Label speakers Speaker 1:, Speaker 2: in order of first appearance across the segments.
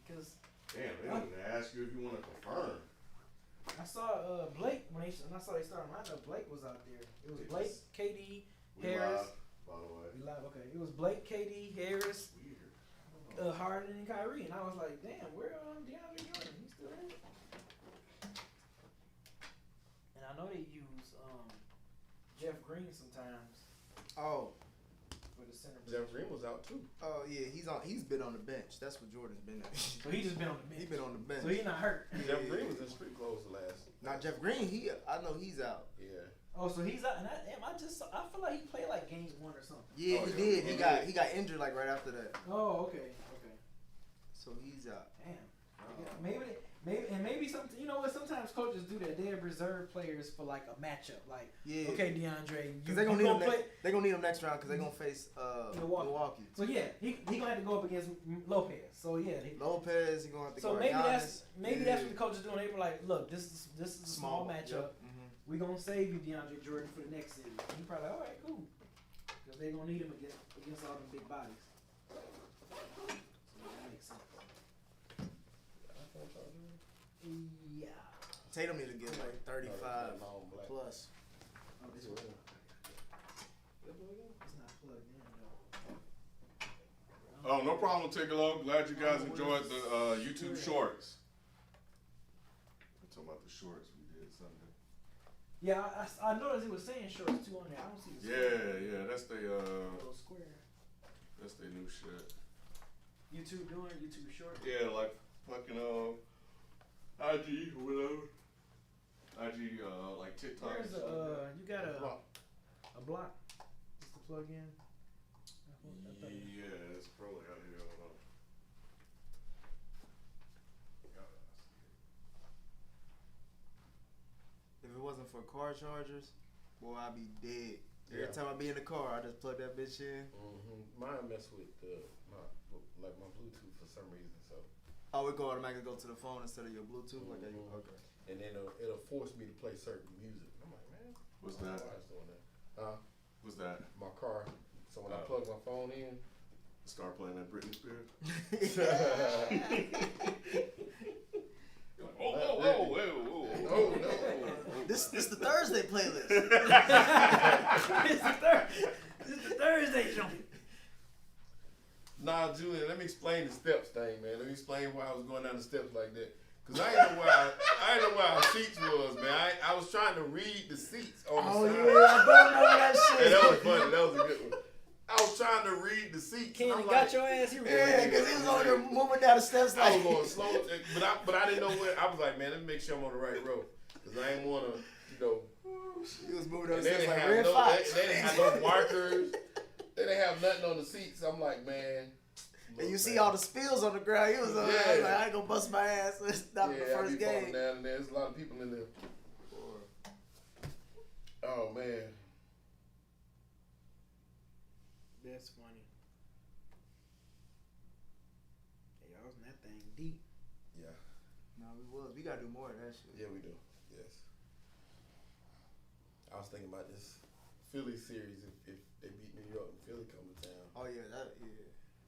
Speaker 1: Cause
Speaker 2: damn, they don't even ask you if you want to confirm.
Speaker 1: I saw Blake when I saw they started lineup. Blake was out there. It was Blake, KD, Harris.
Speaker 2: Live, by the way.
Speaker 1: We live, okay. It was Blake, KD, Harris, Harden, and Kyrie, and I was like, damn, where Deandre Jordan? He's still in it. And I know they use Jeff Green sometimes.
Speaker 3: Oh.
Speaker 1: For the center.
Speaker 4: Jeff Green was out too.
Speaker 3: Oh yeah, he's been on the bench. That's what Jordan's been at.
Speaker 1: So he just been on the bench.
Speaker 3: He been on the bench.
Speaker 1: So he not hurt.
Speaker 4: Jeff Green was in street clothes last.
Speaker 3: Now Jeff Green, I know he's out.
Speaker 4: Yeah.
Speaker 1: Oh, so he's out, and I feel like he played like games 1 or something.
Speaker 3: Yeah, he did. He got injured like right after that.
Speaker 1: Oh, okay.
Speaker 3: So he's out.
Speaker 1: Damn. Maybe something. You know what? Sometimes coaches do that. They have reserved players for like a matchup. Like, okay, Deandre,
Speaker 3: because they're gonna need him. They're gonna need him next round because they're gonna face Milwaukee.
Speaker 1: So yeah, he gonna have to go up against Lopez. So yeah,
Speaker 3: Lopez. He gonna have to go.
Speaker 1: So maybe that's what the coaches doing. They were like, look, this is a small matchup.
Speaker 3: Yep.
Speaker 1: We gonna save you, Deandre Jordan, for the next series. And he probably like, all right, cool, because they're gonna need him against all them big bodies. So that makes sense. Yeah.
Speaker 3: Tatum need to get like 35 plus.
Speaker 1: Oh, this one. It's not plugged in though.
Speaker 2: Oh, no problem, Tigolo. Glad you guys enjoyed the YouTube shorts. I'm talking about the shorts we did Sunday.
Speaker 1: Yeah, I noticed it was saying shorts too on there. I don't see the
Speaker 2: Yeah, that's the
Speaker 1: little square.
Speaker 2: That's their new shit.
Speaker 1: YouTube doing YouTube short.
Speaker 2: Yeah, like fucking IG or whatever. IG like TikTok.
Speaker 1: There's you got a block just to plug in.
Speaker 2: Yeah, it's probably out here. Hold on.
Speaker 3: If it wasn't for car chargers, boy, I'd be dead. Every time I be in the car, I just plug that bitch in.
Speaker 4: Mine mess with my Bluetooth for some reason. So.
Speaker 3: Oh, it go automatically go to the phone instead of your Bluetooth. Okay.
Speaker 4: And then it'll force me to play certain music. I'm like, man,
Speaker 2: what's that?
Speaker 4: Why it's doing that? Huh?
Speaker 2: What's that?
Speaker 4: My car. So when I plug my phone in,
Speaker 2: start playing that Britney Spears. Whoa.
Speaker 4: Oh no.
Speaker 3: This the Thursday playlist.
Speaker 1: This is the Thursday joint.
Speaker 4: Nah, Julian, let me explain the steps thing, man. Let me explain why I was going down the steps like that. Cause I didn't know where our seats was, man. I was trying to read the seats on the side.
Speaker 3: Oh yeah, I don't know that shit.
Speaker 4: And that was funny. That was a good one. I was trying to read the seats.
Speaker 1: Kenny got your ass.
Speaker 3: Yeah, because he was over there moving down the steps.
Speaker 4: I was going slow, but I didn't know where. I was like, man, let me make sure I'm on the right road, cause I ain't wanna,
Speaker 3: He was moving down the steps
Speaker 4: like
Speaker 3: Red Fox.
Speaker 4: They didn't have no markers. They didn't have nothing on the seats. I'm like, man.
Speaker 3: And you see all the spills on the ground. He was like, I ain't gonna bust my ass. It's not the first game.
Speaker 4: Down there. There's a lot of people in there. Oh man.
Speaker 1: That's funny. Hey, y'all was in that thing deep.
Speaker 4: Yeah.
Speaker 3: No, we was. We gotta do more of that shit.
Speaker 4: Yeah, we do. Yes. I was thinking about this Philly series if they beat New York and Philly come to town.
Speaker 3: Oh yeah,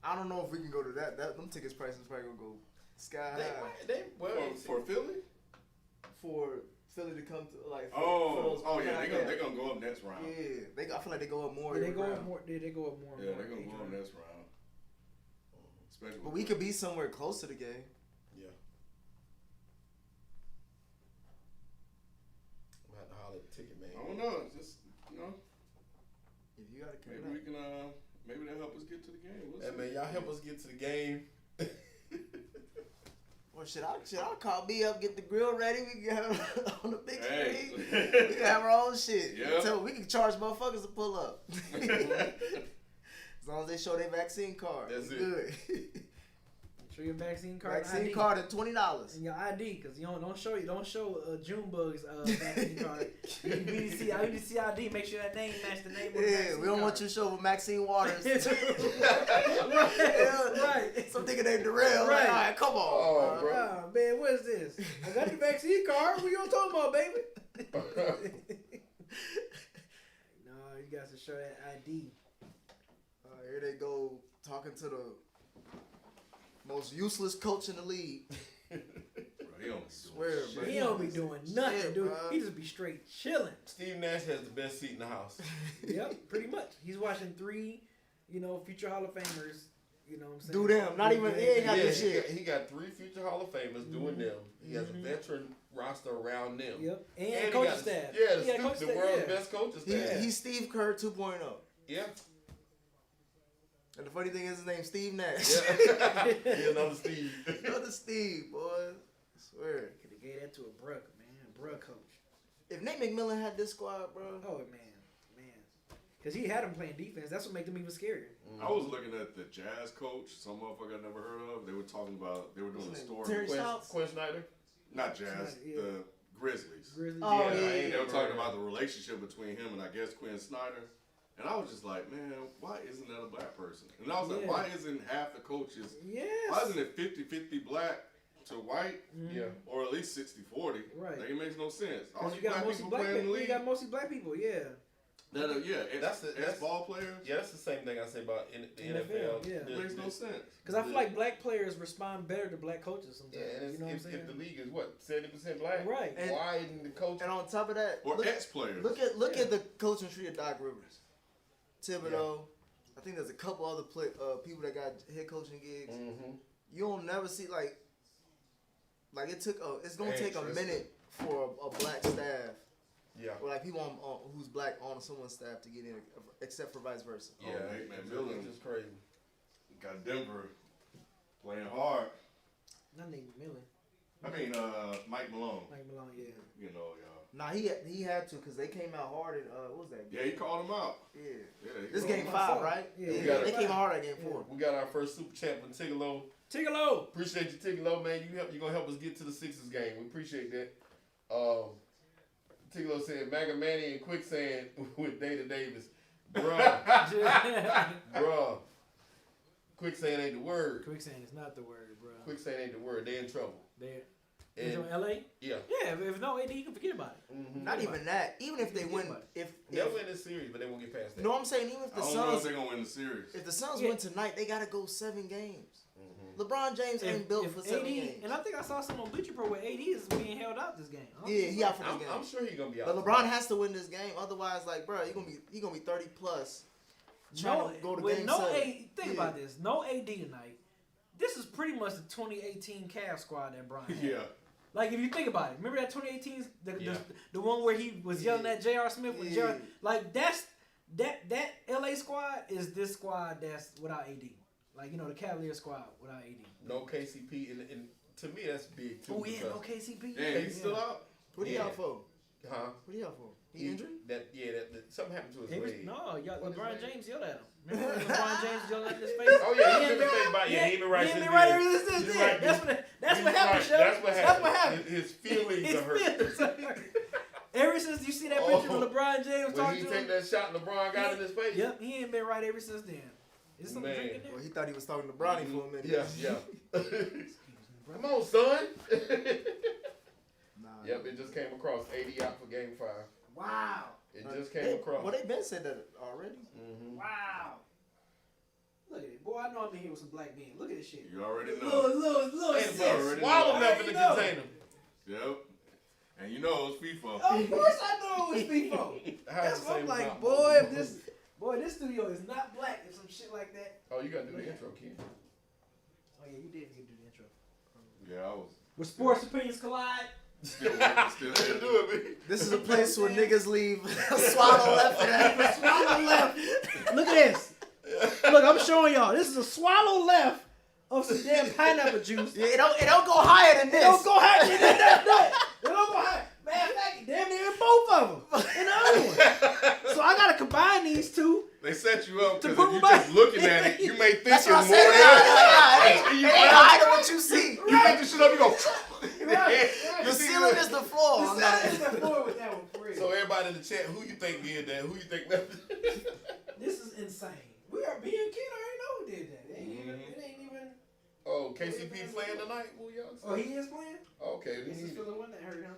Speaker 3: I don't know if we can go to that. Them tickets prices probably gonna go sky high.
Speaker 2: For Philly?
Speaker 3: For Philly to come to like.
Speaker 2: They're gonna go up next round.
Speaker 3: Yeah, I feel like they go up more.
Speaker 1: Yeah, they go up more. They go up more.
Speaker 2: Yeah, they're gonna go up next round. Especially.
Speaker 3: But we could be somewhere close to the game.
Speaker 4: Yeah. I'm gonna have to holler at the ticket man.
Speaker 2: I don't know. It's just
Speaker 3: If you gotta connect.
Speaker 2: maybe we can. Maybe they'll help us get to the game.
Speaker 4: Hey man, y'all help us get to the game.
Speaker 3: Well, I'll call me up, get the grill ready. We can have it on the big screen. We can have our own shit.
Speaker 2: Yeah.
Speaker 3: We can charge motherfuckers to pull up. As long as they show their vaccine card.
Speaker 4: That's it.
Speaker 3: Good.
Speaker 1: Show your vaccine card.
Speaker 3: Vaccine card at $20.
Speaker 1: And your ID, because you don't show Junebug's vaccine card. You need to see ID. Make sure that name match the name of the vaccine
Speaker 3: we don't
Speaker 1: card.
Speaker 3: want you to show up with Maxine Waters.
Speaker 1: Right.
Speaker 3: Some nigga named Darrell.
Speaker 1: Right.
Speaker 3: Like, all right, come on.
Speaker 4: Oh, bro.
Speaker 1: Oh, man, what is this? I got the vaccine card. What you talking about, baby? No, you guys to show that ID.
Speaker 3: Here they go talking to the most useless coach in the league.
Speaker 2: Bro, he don't
Speaker 3: Swear,
Speaker 2: do
Speaker 3: bro.
Speaker 2: shit.
Speaker 1: He don't be doing nothing,
Speaker 3: Shit,
Speaker 1: dude.
Speaker 3: bro.
Speaker 1: He just be straight chilling.
Speaker 4: Steve Nash has the best seat in the house.
Speaker 1: Yep, pretty much. He's watching 3, future Hall of Famers. You know what I'm saying?
Speaker 3: Do them. Not even. He ain't got this shit.
Speaker 4: He got 3 future Hall of Famers doing them. He has a veteran roster around them.
Speaker 1: Yep, and
Speaker 4: he
Speaker 1: coaching
Speaker 4: got
Speaker 1: staff.
Speaker 4: Yeah,
Speaker 1: He got coaching
Speaker 4: the
Speaker 1: staff,
Speaker 4: world's
Speaker 1: yeah.
Speaker 4: best coaching staff.
Speaker 3: He's Steve Kerr 2.0.
Speaker 4: Yeah.
Speaker 3: And the funny thing is his name's Steve Nash.
Speaker 4: Yeah. Another Steve.
Speaker 3: Another Steve, boy. I swear.
Speaker 1: Could have gave that to a Bruck, man. Bruck coach.
Speaker 3: If Nate McMillan had this squad, bro.
Speaker 1: Oh, man. Because he had him playing defense. That's what made them even scarier.
Speaker 2: I was looking at the Jazz coach, some motherfucker I never heard of. They were talking about, they were doing a story.
Speaker 3: Terry Stotts?
Speaker 4: Quinn Snyder.
Speaker 2: Not Jazz,
Speaker 1: Yeah.
Speaker 2: the Grizzlies.
Speaker 1: Grizzlies.
Speaker 3: Oh, yeah.
Speaker 2: They were talking about the relationship between him and I guess Quinn Snyder. And I was just like, man, why isn't that a black person? And I was like,
Speaker 1: Yeah.
Speaker 2: why isn't half the coaches,
Speaker 1: Yes.
Speaker 2: why isn't it 50-50 black to white?
Speaker 4: Yeah.
Speaker 2: Or at least 60-40.
Speaker 1: Right.
Speaker 2: Like, it makes no sense. All
Speaker 1: Because
Speaker 2: these
Speaker 1: you got
Speaker 2: black
Speaker 1: mostly
Speaker 2: people
Speaker 1: black
Speaker 2: playing in the
Speaker 1: people. You
Speaker 2: league.
Speaker 1: got mostly black people, yeah.
Speaker 4: That's
Speaker 2: Ex-ball players.
Speaker 4: Yeah, that's the same thing I say about the
Speaker 1: NFL,
Speaker 4: NFL.
Speaker 1: yeah.
Speaker 2: It makes no sense.
Speaker 1: Because I feel like black players respond better to black coaches sometimes.
Speaker 4: Yeah, and
Speaker 1: you know what I'm
Speaker 4: if
Speaker 1: saying?
Speaker 4: the league is what 70% black,
Speaker 1: Right.
Speaker 3: And-
Speaker 4: why isn't the coach?
Speaker 3: And on top of that,
Speaker 2: Or
Speaker 3: look,
Speaker 2: ex-players.
Speaker 3: look
Speaker 1: Yeah.
Speaker 3: at the coaching tree of Doc Rivers. Thibodeau. I think there's a couple other people that got head coaching gigs.
Speaker 4: Mm-hmm.
Speaker 3: You don't never see like it's gonna take a
Speaker 4: Interesting.
Speaker 3: minute for a black staff
Speaker 4: Yeah.
Speaker 3: or like people on who's black on someone's staff to get in, except for vice versa.
Speaker 2: Oh,
Speaker 4: Yeah,
Speaker 2: Nate McMillan.
Speaker 4: it's just crazy.
Speaker 2: Got Denver playing hard.
Speaker 1: Not Nate McMillan.
Speaker 2: I mean, Mike Malone.
Speaker 1: Mike Malone, yeah.
Speaker 2: You know, y'all.
Speaker 3: Nah, he had to because they came out hard in what was that?
Speaker 2: Yeah, he called him out.
Speaker 3: Yeah.
Speaker 2: Yeah, he
Speaker 3: This
Speaker 2: called
Speaker 3: game
Speaker 2: him
Speaker 3: 5,
Speaker 2: out.
Speaker 3: right?
Speaker 1: Yeah,
Speaker 4: we got
Speaker 3: they
Speaker 4: it.
Speaker 3: came out hard at game 4.
Speaker 4: We got our first super chat from Tigolo.
Speaker 1: Tigolo!
Speaker 4: Appreciate you, Tigolo, man. You gonna help us get to the Sixers game. We appreciate that. Tigolo said Maga Manny and Quicksand with Data Davis. Bruh. Quicksand ain't the word.
Speaker 1: Quicksand is not the word, bro.
Speaker 4: Quicksand ain't the word. They in trouble.
Speaker 1: They're
Speaker 4: And,
Speaker 1: in LA?
Speaker 4: yeah.
Speaker 1: Yeah, if no AD, you can forget about it.
Speaker 4: Mm-hmm.
Speaker 3: Not even that. Even if they win,
Speaker 4: They'll win this series, but they won't get past that.
Speaker 3: no, I'm saying even if
Speaker 2: I
Speaker 3: the
Speaker 2: don't know if
Speaker 3: Suns,
Speaker 2: they're going to win the series.
Speaker 3: if the Suns
Speaker 1: Yeah.
Speaker 3: win tonight, they gotta go 7 games.
Speaker 4: Mm-hmm.
Speaker 3: LeBron James ain't built for 7
Speaker 1: AD,
Speaker 3: games.
Speaker 1: and I think I saw some on Bleacher Pro where AD is being held out this game. I don't
Speaker 3: Yeah,
Speaker 1: think
Speaker 3: he out for this
Speaker 4: I'm,
Speaker 3: game.
Speaker 4: I'm sure he's gonna be out.
Speaker 3: But LeBron has to win this game, otherwise, like, bro, he gonna be 30 plus. Trying to go to game 7.
Speaker 1: Think
Speaker 3: Yeah.
Speaker 1: about this. No AD tonight. This is pretty much the 2018 Cavs squad that Bron had.
Speaker 2: Yeah.
Speaker 1: Like, if you think about it, remember that 2018,
Speaker 4: Yeah.
Speaker 1: the one where he was yelling at J.R. Smith with
Speaker 3: Yeah.
Speaker 1: like that LA squad is this squad that's without AD. Like, the Cavalier squad without AD.
Speaker 4: No KCP, and to me that's big too.
Speaker 1: Oh yeah,
Speaker 4: because-
Speaker 1: no KCP.
Speaker 2: Yeah, he's still out.
Speaker 3: What he
Speaker 4: Yeah.
Speaker 3: out for?
Speaker 4: Huh?
Speaker 3: What he out for? He injured?
Speaker 4: That something happened to his
Speaker 1: He was,
Speaker 4: leg.
Speaker 1: no,
Speaker 4: What is
Speaker 1: LeBron
Speaker 4: his name?
Speaker 1: James yelled at him. Remember when LeBron James yelling at his face?
Speaker 4: Oh yeah,
Speaker 1: He
Speaker 4: he
Speaker 1: ain't
Speaker 4: been face by. Yeah, he been right
Speaker 1: He
Speaker 4: since
Speaker 1: ain't been right
Speaker 4: then.
Speaker 1: ever since
Speaker 4: He's
Speaker 1: then.
Speaker 4: right.
Speaker 1: That's what
Speaker 4: He's
Speaker 1: happened,
Speaker 4: right.
Speaker 1: Shep.
Speaker 4: That's what happened.
Speaker 1: happened.
Speaker 4: His feelings
Speaker 1: His
Speaker 4: are hurt.
Speaker 1: feelings are hurt. Ever since you see that picture of LeBron James
Speaker 4: When
Speaker 1: talking
Speaker 4: he
Speaker 1: to
Speaker 4: take
Speaker 1: him,
Speaker 4: that shot, LeBron got in his face.
Speaker 1: yep, he ain't been right ever since then. Is something
Speaker 4: Man.
Speaker 1: drinking there?
Speaker 3: Well, he thought he was talking to Bronny for a minute.
Speaker 4: Yeah. Come on, son.
Speaker 3: Nah.
Speaker 4: Yep, it just came across. 80 out for game 5.
Speaker 1: Wow.
Speaker 4: It just came across.
Speaker 3: Well, they been said that already.
Speaker 4: Mm-hmm.
Speaker 1: Wow. Look at it. Boy, I know I'm in here with some black men. Look at this shit.
Speaker 2: You already know.
Speaker 1: Little
Speaker 4: Hey,
Speaker 1: sis.
Speaker 2: already
Speaker 4: swallow
Speaker 2: know.
Speaker 4: enough in the
Speaker 1: I know.
Speaker 4: container.
Speaker 2: Yep. And you know it's FIFA.
Speaker 1: Of course I know it was FIFO. That's what I'm like, boy, this studio is not black if some shit like that.
Speaker 4: Oh, you gotta do the intro, kid.
Speaker 1: Oh yeah, you did get to do the intro.
Speaker 2: Yeah, I was
Speaker 1: Where sports opinions collide.
Speaker 2: still editing.
Speaker 4: Do it, man.
Speaker 3: This is a place where niggas leave swallow left for that.
Speaker 1: Swallow left. Look at this. Look, I'm showing y'all. This is a swallow left of some damn pineapple juice.
Speaker 3: Yeah, it don't go higher than this.
Speaker 1: It don't go higher than that. It don't go higher. Man, damn near both of them. And the other one. So I gotta combine these two.
Speaker 2: They set you up
Speaker 1: To
Speaker 2: because
Speaker 1: put
Speaker 2: if you
Speaker 1: my-
Speaker 2: just looking at it, you may think
Speaker 3: That's
Speaker 2: it's
Speaker 3: what I
Speaker 2: more
Speaker 3: said.
Speaker 2: than
Speaker 3: It ain't higher than what you see.
Speaker 2: You pick the shit up, you go.
Speaker 1: Right.
Speaker 3: The ceiling is the floor.
Speaker 1: The
Speaker 3: I'm not-
Speaker 1: sound is that forward with that one for real.
Speaker 4: So everybody in the chat, who you think did that? Who you think that?
Speaker 1: This is insane. We are being kid. I already know who did that. It ain't even.
Speaker 4: Oh, KCP playing tonight? Who y'all
Speaker 1: Oh, he is playing.
Speaker 4: Okay,
Speaker 1: This
Speaker 4: we
Speaker 1: is
Speaker 4: need
Speaker 1: still the one that hurt him.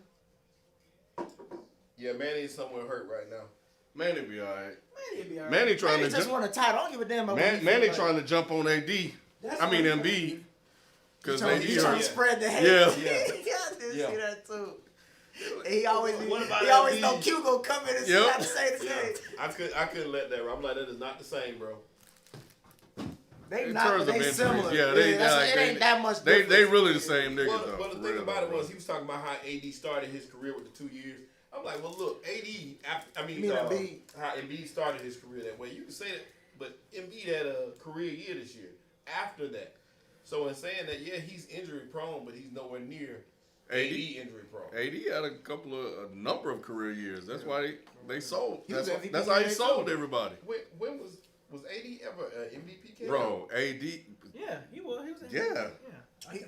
Speaker 4: Yeah, Manny's somewhere hurt right now.
Speaker 2: Manny be alright.
Speaker 1: Man, he'll be alright.
Speaker 2: Manny trying
Speaker 3: Manny
Speaker 2: to
Speaker 3: just want a title. I don't give a damn about what he
Speaker 2: Manny
Speaker 3: feel like.
Speaker 2: trying to jump on AD.
Speaker 1: That's
Speaker 2: I mean
Speaker 1: what I'm
Speaker 2: Embiid. Because
Speaker 3: He's
Speaker 2: AD
Speaker 3: trying
Speaker 2: hurt.
Speaker 3: to spread the hate.
Speaker 2: Yeah.
Speaker 3: I did see that too. And he always
Speaker 4: Embiid?
Speaker 3: know Q gonna come in and
Speaker 2: Yep.
Speaker 3: have to say the same.
Speaker 4: I couldn't let that. I'm like, that is not the same, bro.
Speaker 3: They
Speaker 2: In
Speaker 3: not,
Speaker 2: terms
Speaker 3: but
Speaker 2: of
Speaker 3: they
Speaker 2: injuries,
Speaker 3: similar.
Speaker 2: yeah,
Speaker 3: it ain't that much difference.
Speaker 2: They really the same niggas
Speaker 4: Well,
Speaker 2: though.
Speaker 4: but the
Speaker 2: for
Speaker 4: thing
Speaker 2: real,
Speaker 4: about it
Speaker 2: bro.
Speaker 4: was he was talking about how AD started his career with the 2 years. I'm like, well, look, AD. How Embiid started his career that way. You can say that, but Embiid had a career year this year. After that, so in saying that, yeah, he's injury prone, but he's nowhere near AD injury prone.
Speaker 2: AD had a number of career years. That's why they sold.
Speaker 3: He was
Speaker 2: That's
Speaker 3: MVP
Speaker 2: how he
Speaker 3: candidate
Speaker 2: sold
Speaker 3: too.
Speaker 2: everybody.
Speaker 4: When was AD ever an MVP candidate?
Speaker 2: Bro, AD.
Speaker 1: Yeah, he was. He was.
Speaker 2: Yeah.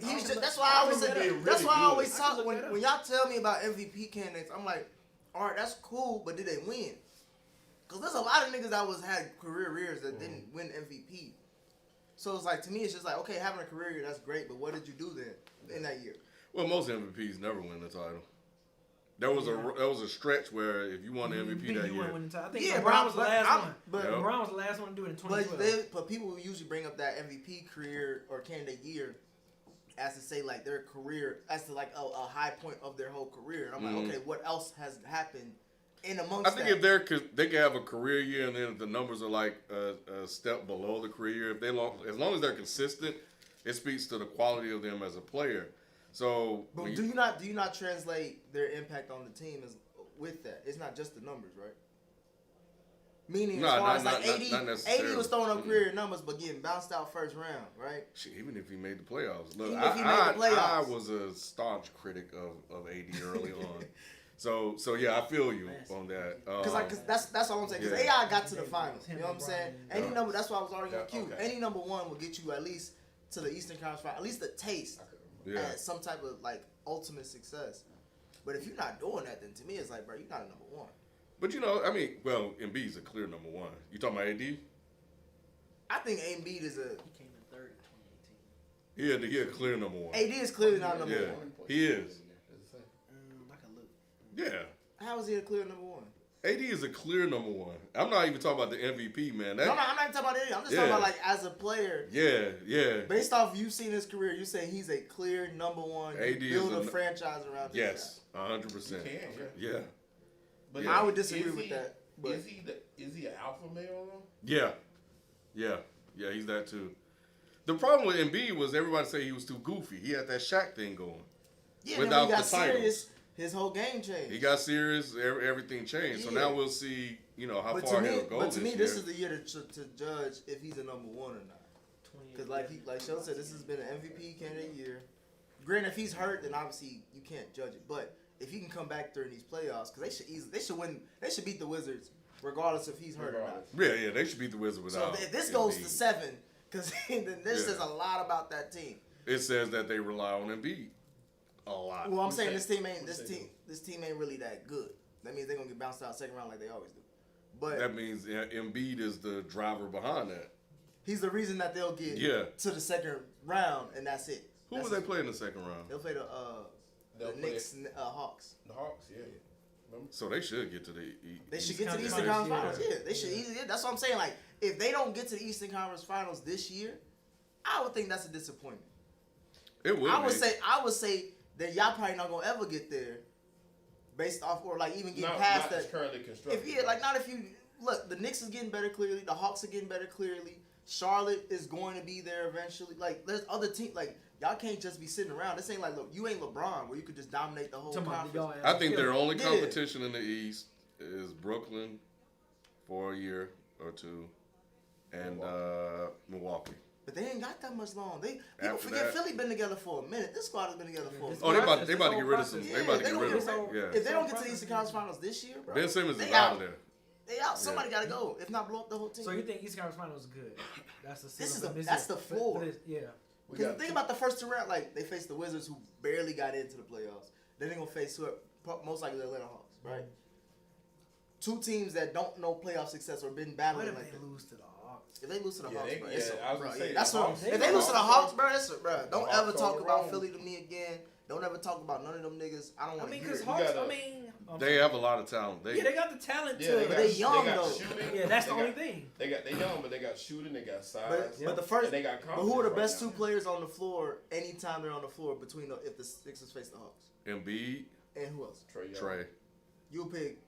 Speaker 3: He's just, that's why I always say
Speaker 4: being
Speaker 3: that's
Speaker 4: really
Speaker 3: why I
Speaker 4: good.
Speaker 3: always
Speaker 1: I
Speaker 3: talk
Speaker 1: can look that up.
Speaker 3: when y'all tell me about MVP candidates. I'm like, all right, that's cool, but did they win? Because there's a lot of niggas that had career years that didn't win MVP. So it's like, to me, it's just like, okay, having a career year, that's great, but what did you do then in that year?
Speaker 2: Well, most MVPs never win the title. There was a stretch where if you won the MVP that year,
Speaker 1: I think
Speaker 3: Yeah,
Speaker 1: LeBron was the
Speaker 3: but
Speaker 1: last one.
Speaker 3: but-
Speaker 2: Yep.
Speaker 1: LeBron was the last one to do it in 2012.
Speaker 3: But people usually bring up that MVP career or candidate year as to say like their career, as to like a high point of their whole career. And I'm like, okay, what else has happened in amongst
Speaker 2: I think
Speaker 3: that?
Speaker 2: if they can have a career year and then if the numbers are like a step below the career year, as long as they're consistent, it speaks to the quality of them as a player. So,
Speaker 3: But do you not translate their impact on the team as with that? It's not just the numbers, right? Meaning, as far as like
Speaker 2: not necessarily.
Speaker 3: AD was throwing up career numbers, but getting bounced out first round, right?
Speaker 2: Shit, even if he made the playoffs. Look,
Speaker 3: Even if he made the playoffs.
Speaker 2: I was a staunch critic of AD early on. So yeah, I feel you on that.
Speaker 3: Because that's all I'm saying. Because
Speaker 2: Yeah.
Speaker 3: AI got to the finals. You know what I'm saying? Any number. That's why I was arguing with Q.
Speaker 4: Okay.
Speaker 3: Any number one will get you at least to the Eastern Conference Final, at least a taste
Speaker 2: Yeah.
Speaker 3: at some type of like ultimate success. But if you're not doing that, then to me it's like, bro, you're not a number one.
Speaker 2: But you know, I mean, well, Embiid's a clear number one. You talking about AD?
Speaker 3: I think Embiid is
Speaker 1: He came in third in 2018.
Speaker 2: He a clear number one.
Speaker 3: AD is clearly not number
Speaker 2: Yeah,
Speaker 3: one.
Speaker 2: he is.
Speaker 1: I can look.
Speaker 2: Yeah.
Speaker 3: How is he a clear number one?
Speaker 2: AD is a clear number one. I'm not even talking about the MVP, man.
Speaker 3: I'm not even talking about AD. I'm just talking about like as a player.
Speaker 2: Yeah.
Speaker 3: Based off you've seen his career, you say he's a clear number one.
Speaker 2: AD
Speaker 3: You build
Speaker 2: is
Speaker 3: a franchise around this
Speaker 2: Yes,
Speaker 3: guy.
Speaker 2: 100%. Yeah.
Speaker 4: But
Speaker 3: I would disagree
Speaker 4: is
Speaker 3: with
Speaker 4: he-
Speaker 3: that. But
Speaker 4: Is he an alpha male though?
Speaker 2: Yeah, he's that too. The problem with Embiid was everybody say he was too goofy. He had that Shaq thing going.
Speaker 3: yeah,
Speaker 2: without
Speaker 3: then when he got
Speaker 2: the titles.
Speaker 3: serious, his whole game changed.
Speaker 2: He got serious, everything changed. So
Speaker 3: Yeah.
Speaker 2: now we'll see, how
Speaker 3: but
Speaker 2: far
Speaker 3: to me,
Speaker 2: he'll go
Speaker 3: but to me,
Speaker 2: year.
Speaker 3: this is the year to judge if he's a number one or not. Because like Sheldon said, this has been an MVP candidate year. Granted, if he's hurt, then obviously you can't judge it. But if he can come back during these playoffs, because they should win, they should beat the Wizards regardless if he's hurt or not.
Speaker 2: Yeah, they should beat the Wizards without.
Speaker 3: So if this goes to
Speaker 2: Embiid.
Speaker 3: 7, because then this
Speaker 2: Yeah.
Speaker 3: says a lot about that team.
Speaker 2: It says that they rely on Embiid a lot.
Speaker 3: Well, I'm saying this team ain't really that good. That means they're gonna get bounced out second round like they always do. But
Speaker 2: That means Embiid is the driver behind that.
Speaker 3: he's the reason that they'll get to the second round, and that's it.
Speaker 2: Who will they play in the second round?
Speaker 3: They'll play the Knicks, Hawks.
Speaker 4: The Hawks, yeah. Remember?
Speaker 2: So they should get to the.
Speaker 3: They should get to the Eastern Conference Finals. Yeah, they should easily. Yeah, that's what I'm saying. Like, if they don't get to the Eastern Conference Finals this year, I would think that's a disappointment.
Speaker 2: It will.
Speaker 3: I would say that y'all probably not gonna ever get there, based off or like even get past
Speaker 4: not
Speaker 3: that.
Speaker 4: currently constructed.
Speaker 3: If you look, the Knicks is getting better clearly. The Hawks are getting better clearly. Charlotte is going to be there eventually. Like, there's other teams. Like, y'all can't just be sitting around. This ain't like, look, you ain't LeBron where you could just dominate the whole conference.
Speaker 2: I think their only competition in the East is Brooklyn for a year or two, and Milwaukee.
Speaker 3: But they ain't got that much long. People
Speaker 2: After
Speaker 3: forget
Speaker 2: that-
Speaker 3: Philly been together for a minute. This squad has been together for a minute.
Speaker 2: Oh, they about to get rid of some.
Speaker 3: Yeah,
Speaker 2: They about to
Speaker 3: they
Speaker 2: get
Speaker 3: gonna
Speaker 2: rid of
Speaker 3: get
Speaker 2: some. Yeah.
Speaker 3: If they don't get to the Eastern Conference Finals this year, bro,
Speaker 2: Ben Simmons
Speaker 3: they
Speaker 2: is out of there.
Speaker 3: They out. Somebody got to go. If not, blow up the whole team.
Speaker 1: So you think East Conference Finals is good?
Speaker 3: That's the floor.
Speaker 1: Yeah.
Speaker 3: Because think about the first two rounds. Like, they faced the Wizards, who barely got into the playoffs. Then they're gonna face most likely the Atlanta Hawks, right? Two teams that don't know playoff success or been
Speaker 1: What
Speaker 3: battling
Speaker 1: if
Speaker 3: like
Speaker 1: they
Speaker 3: that.
Speaker 1: lose to the Hawks?
Speaker 3: If they lose to the Hawks,
Speaker 4: they-
Speaker 3: bro,
Speaker 4: yeah,
Speaker 3: it's
Speaker 4: I was
Speaker 3: bro,
Speaker 4: gonna say,
Speaker 3: that's
Speaker 4: the
Speaker 3: what.
Speaker 4: Hawks-
Speaker 3: If they lose to the Hawks, bro, don't
Speaker 4: Hawks
Speaker 3: ever
Speaker 4: on
Speaker 3: talk
Speaker 4: the
Speaker 3: about
Speaker 4: road.
Speaker 3: Philly to me again. Don't ever talk about none of them niggas. I don't
Speaker 1: I
Speaker 3: want to
Speaker 1: mean,
Speaker 3: hear
Speaker 1: because
Speaker 3: it.
Speaker 1: Hawks.
Speaker 4: gotta-
Speaker 1: I mean,
Speaker 2: They have a lot of talent.
Speaker 1: yeah, they got the talent
Speaker 4: Yeah,
Speaker 1: to.
Speaker 4: they
Speaker 3: But they
Speaker 4: got-
Speaker 3: young,
Speaker 4: got
Speaker 3: though.
Speaker 4: shooting.
Speaker 1: Yeah, that's the
Speaker 4: They
Speaker 1: only
Speaker 4: got-
Speaker 1: thing.
Speaker 4: They young, but they got shooting. They got size.
Speaker 3: But the first,
Speaker 4: and they got
Speaker 3: but who are the
Speaker 4: confidence
Speaker 3: best
Speaker 4: right
Speaker 3: two players on the floor anytime they're on the floor between if the Sixers face the Hawks?
Speaker 2: Embiid,
Speaker 3: And who else?
Speaker 4: now? Trey Young.
Speaker 2: Trey.
Speaker 3: You pick.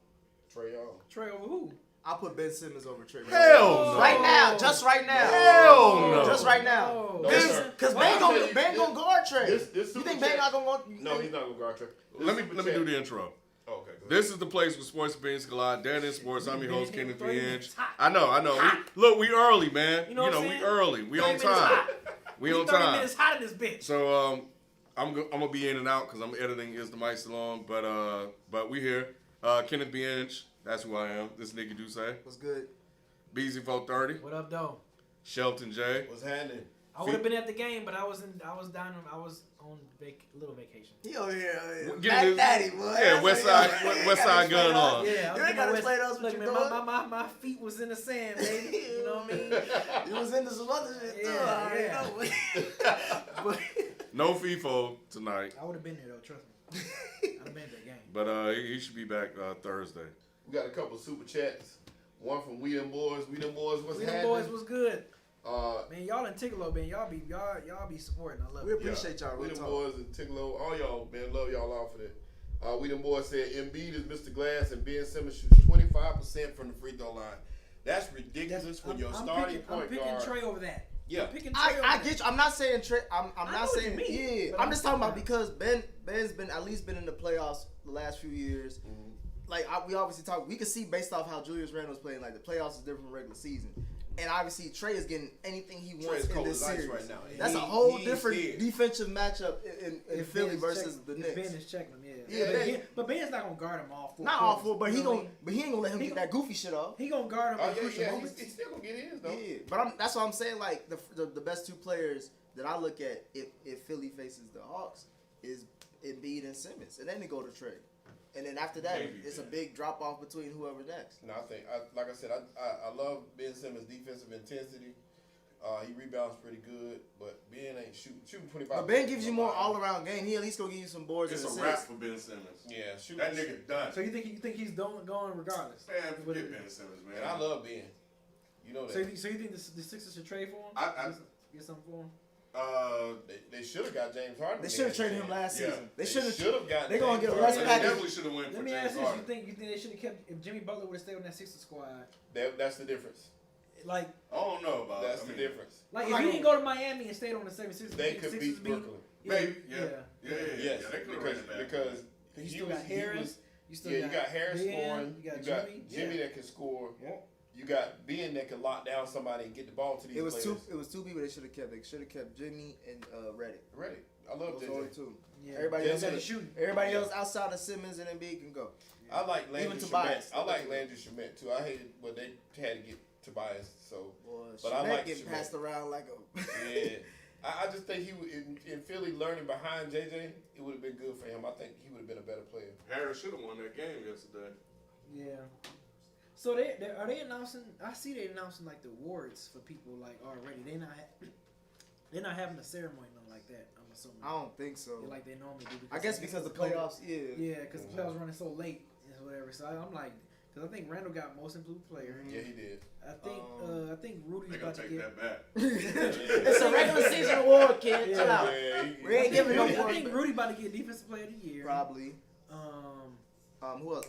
Speaker 4: Trey Young.
Speaker 1: Trey over who?
Speaker 3: I'll put Ben Simmons over Trey.
Speaker 2: Hell no.
Speaker 3: Right now, just right now.
Speaker 2: Hell no.
Speaker 3: Just right now.
Speaker 1: No.
Speaker 4: No,
Speaker 3: Because
Speaker 4: sir.
Speaker 3: Ben
Speaker 4: Well, I'll tell you,
Speaker 3: gonna guard Trey.
Speaker 4: This
Speaker 3: You
Speaker 4: super
Speaker 3: think Ben
Speaker 4: chat-
Speaker 3: not gonna go?
Speaker 4: No, he's not gonna guard Trey.
Speaker 2: Let me do the intro.
Speaker 4: Oh, okay. Go ahead.
Speaker 2: This is the place where sports opinions collide. Dan in sports. I'm your host,
Speaker 1: Been here
Speaker 2: Kenneth
Speaker 1: 30
Speaker 2: B. Inch.
Speaker 1: minutes hot.
Speaker 2: I know. We early, man.
Speaker 1: You know what I'm
Speaker 2: we
Speaker 1: saying?
Speaker 2: early. We
Speaker 1: 30
Speaker 2: on
Speaker 1: minutes
Speaker 2: time.
Speaker 1: hot.
Speaker 2: We on
Speaker 1: 30
Speaker 2: time.
Speaker 1: minutes hot in this bitch.
Speaker 2: So I'm gonna be in and out because I'm editing. Is the mic still on? But we here. Kenneth B. Inch. That's who I am. This nigga do say.
Speaker 3: What's good?
Speaker 2: BZ430.
Speaker 1: What up, though?
Speaker 2: Shelton J.
Speaker 4: What's happening?
Speaker 1: I would have been at the game, but I was on little vacation.
Speaker 3: He over here.
Speaker 2: Get
Speaker 3: Back
Speaker 2: his-
Speaker 3: daddy, boy.
Speaker 2: yeah, West Side gun on.
Speaker 1: Yeah,
Speaker 3: You
Speaker 1: I
Speaker 3: ain't
Speaker 1: was
Speaker 3: gotta
Speaker 1: getting
Speaker 3: explain to us what
Speaker 1: Look,
Speaker 3: you
Speaker 1: man,
Speaker 3: doing.
Speaker 1: my feet was in the sand, baby. You know what I mean?
Speaker 3: You was into some other shit too.
Speaker 1: Yeah,
Speaker 3: I already
Speaker 1: yeah.
Speaker 3: know. But
Speaker 2: No FIFO tonight.
Speaker 1: I would have been there though, trust me. I'd have been at that game.
Speaker 2: But he should be back Thursday.
Speaker 4: We got a couple super chats. One from We Them Boys. We Them Boys, what's
Speaker 1: We
Speaker 4: happening?
Speaker 1: them boys was good.
Speaker 4: Uh,
Speaker 1: Man, y'all in Tickle, man. Y'all be supporting. I love
Speaker 3: we
Speaker 1: it.
Speaker 3: appreciate y'all.
Speaker 4: We
Speaker 3: Real
Speaker 4: Them
Speaker 3: talk.
Speaker 4: Boys and Ticklo, all y'all, man, love y'all all for that. We Them Boys said Embiid is Mr. Glass and Ben Simmons shoots 25% from the free throw line. That's ridiculous when your starting point
Speaker 1: I'm picking
Speaker 4: guard.
Speaker 1: Trey over that.
Speaker 4: Yeah.
Speaker 1: I'm picking Trey over
Speaker 3: I
Speaker 1: that.
Speaker 3: get you. I'm not saying Trey. I'm
Speaker 1: I know
Speaker 3: not
Speaker 1: what
Speaker 3: saying
Speaker 1: you mean,
Speaker 3: yeah.
Speaker 1: but
Speaker 3: I'm just talking about
Speaker 1: saying
Speaker 3: because Ben's been at least been in the playoffs the last few years.
Speaker 4: Mhm.
Speaker 3: Like we obviously talk. We can see based off how Julius Randle's playing. Like the playoffs is different from regular season. And obviously Trey is getting anything he wants
Speaker 4: Trey's
Speaker 3: in
Speaker 4: cold
Speaker 3: this
Speaker 4: as ice
Speaker 3: series.
Speaker 4: right now.
Speaker 3: That's a
Speaker 4: He-
Speaker 3: whole
Speaker 4: he's
Speaker 3: different
Speaker 4: scared.
Speaker 3: defensive matchup in
Speaker 1: If
Speaker 3: Philly
Speaker 1: Ben's
Speaker 3: versus
Speaker 1: check-
Speaker 3: the
Speaker 1: if
Speaker 3: Knicks.
Speaker 1: Ben is checking him, yeah.
Speaker 3: Yeah,
Speaker 1: but,
Speaker 3: they-
Speaker 1: but Ben's not gonna guard him all four.
Speaker 3: Not all
Speaker 1: quarters,
Speaker 3: four, but
Speaker 1: you
Speaker 3: he
Speaker 1: know what I
Speaker 3: gonna
Speaker 1: mean?
Speaker 3: but he ain't gonna let him
Speaker 1: He
Speaker 3: get that goofy shit off.
Speaker 1: He gonna guard him
Speaker 4: Oh,
Speaker 1: in crucial
Speaker 4: yeah,
Speaker 1: moments.
Speaker 4: he's still gonna get his, though.
Speaker 3: Yeah, but that's what I'm saying. Like the best two players that I look at if Philly faces the Hawks is Embiid and Simmons, and then they go to Trey, and then after that
Speaker 2: Maybe,
Speaker 3: it's a
Speaker 2: man.
Speaker 3: big drop off between whoever next.
Speaker 4: No, I think, like I said, I love Ben Simmons' defensive intensity. He rebounds pretty good, but Ben ain't shooting 25.
Speaker 3: But Ben gives you more all around game. He at least gonna give you some boards
Speaker 2: It's
Speaker 3: and
Speaker 2: a wrap
Speaker 3: assists.
Speaker 2: for Ben Simmons.
Speaker 4: Yeah, shooting.
Speaker 2: That nigga done.
Speaker 1: So you think he's going regardless?
Speaker 2: Man, forget Ben Simmons, man.
Speaker 4: And I love Ben. You know that.
Speaker 1: So you think the Sixers should trade for him?
Speaker 2: I-
Speaker 1: Get something for him?
Speaker 4: They should have got James Harden.
Speaker 3: They should have traded him last
Speaker 2: Yeah.
Speaker 3: season. They
Speaker 4: They
Speaker 3: should have.
Speaker 4: should have got.
Speaker 3: they gonna get a
Speaker 4: James
Speaker 3: rest
Speaker 2: They
Speaker 4: Harden.
Speaker 3: package.
Speaker 2: definitely should have went for
Speaker 1: Let me
Speaker 2: James
Speaker 1: ask you this:
Speaker 2: Harden.
Speaker 1: you think they should have kept if Jimmy Butler would have stayed on that Sixers squad?
Speaker 4: That's the difference.
Speaker 1: Like
Speaker 2: I don't know about
Speaker 4: That's
Speaker 2: I
Speaker 4: the
Speaker 2: mean,
Speaker 4: difference.
Speaker 1: if
Speaker 2: Like
Speaker 1: he didn't go to Miami and stayed on the 76ers,
Speaker 4: They could beat Brooklyn.
Speaker 2: Maybe, yeah.
Speaker 1: yeah.
Speaker 4: Yes,
Speaker 2: they could
Speaker 4: because
Speaker 1: You
Speaker 4: he
Speaker 1: still
Speaker 4: was-
Speaker 1: got
Speaker 4: he
Speaker 1: Harris.
Speaker 4: was-
Speaker 1: You still
Speaker 4: yeah, you got Harris
Speaker 1: Ben,
Speaker 4: scoring.
Speaker 1: You got Jimmy.
Speaker 4: Jimmy
Speaker 1: Yeah.
Speaker 4: that can score.
Speaker 1: Yeah.
Speaker 4: You got Ben that can lock down somebody and get the ball to these
Speaker 3: It was
Speaker 4: players.
Speaker 3: two people they should have kept. They should have kept Jimmy and Reddick.
Speaker 4: Ready. I love
Speaker 3: Those only
Speaker 4: JJ.
Speaker 3: two.
Speaker 1: Yeah.
Speaker 3: Everybody
Speaker 4: Yeah,
Speaker 3: else,
Speaker 1: Gotta shoot.
Speaker 3: everybody else outside of Simmons and Embiid can go.
Speaker 4: I like Landry
Speaker 3: Even Tobias.
Speaker 4: Shamet. I like Landry Shamet too. I hated when they had to get Tobias. So
Speaker 3: Boy,
Speaker 4: But I
Speaker 3: Shemet
Speaker 4: like
Speaker 3: getting
Speaker 4: Shemet.
Speaker 3: passed around like a.
Speaker 4: yeah, I just think he would in Philly learning behind JJ. It would have been good for him. I think he would have been a better player.
Speaker 2: Harris should have won that game yesterday.
Speaker 1: Yeah. So they are they announcing? I see they announcing like the awards for people like already. They're not having a ceremony nothing like that. I'm assuming.
Speaker 3: I don't think so.
Speaker 1: Yeah, like they normally do.
Speaker 3: I guess because the
Speaker 1: of COVID.
Speaker 3: playoffs, yeah.
Speaker 1: Yeah, because the playoffs running so late and whatever. So I'm like, because I think Randall got most improved player.
Speaker 4: Yeah, he did.
Speaker 1: I think Rudy's
Speaker 2: They
Speaker 1: about
Speaker 2: gonna
Speaker 1: to
Speaker 2: take
Speaker 1: get.
Speaker 2: that back.
Speaker 3: It's a regular season award, kid. Chill out. We ain't giving no
Speaker 1: I
Speaker 3: awards.
Speaker 1: think Rudy about to get Defensive Player of the Year.
Speaker 3: Probably.
Speaker 1: Um,
Speaker 3: Who else?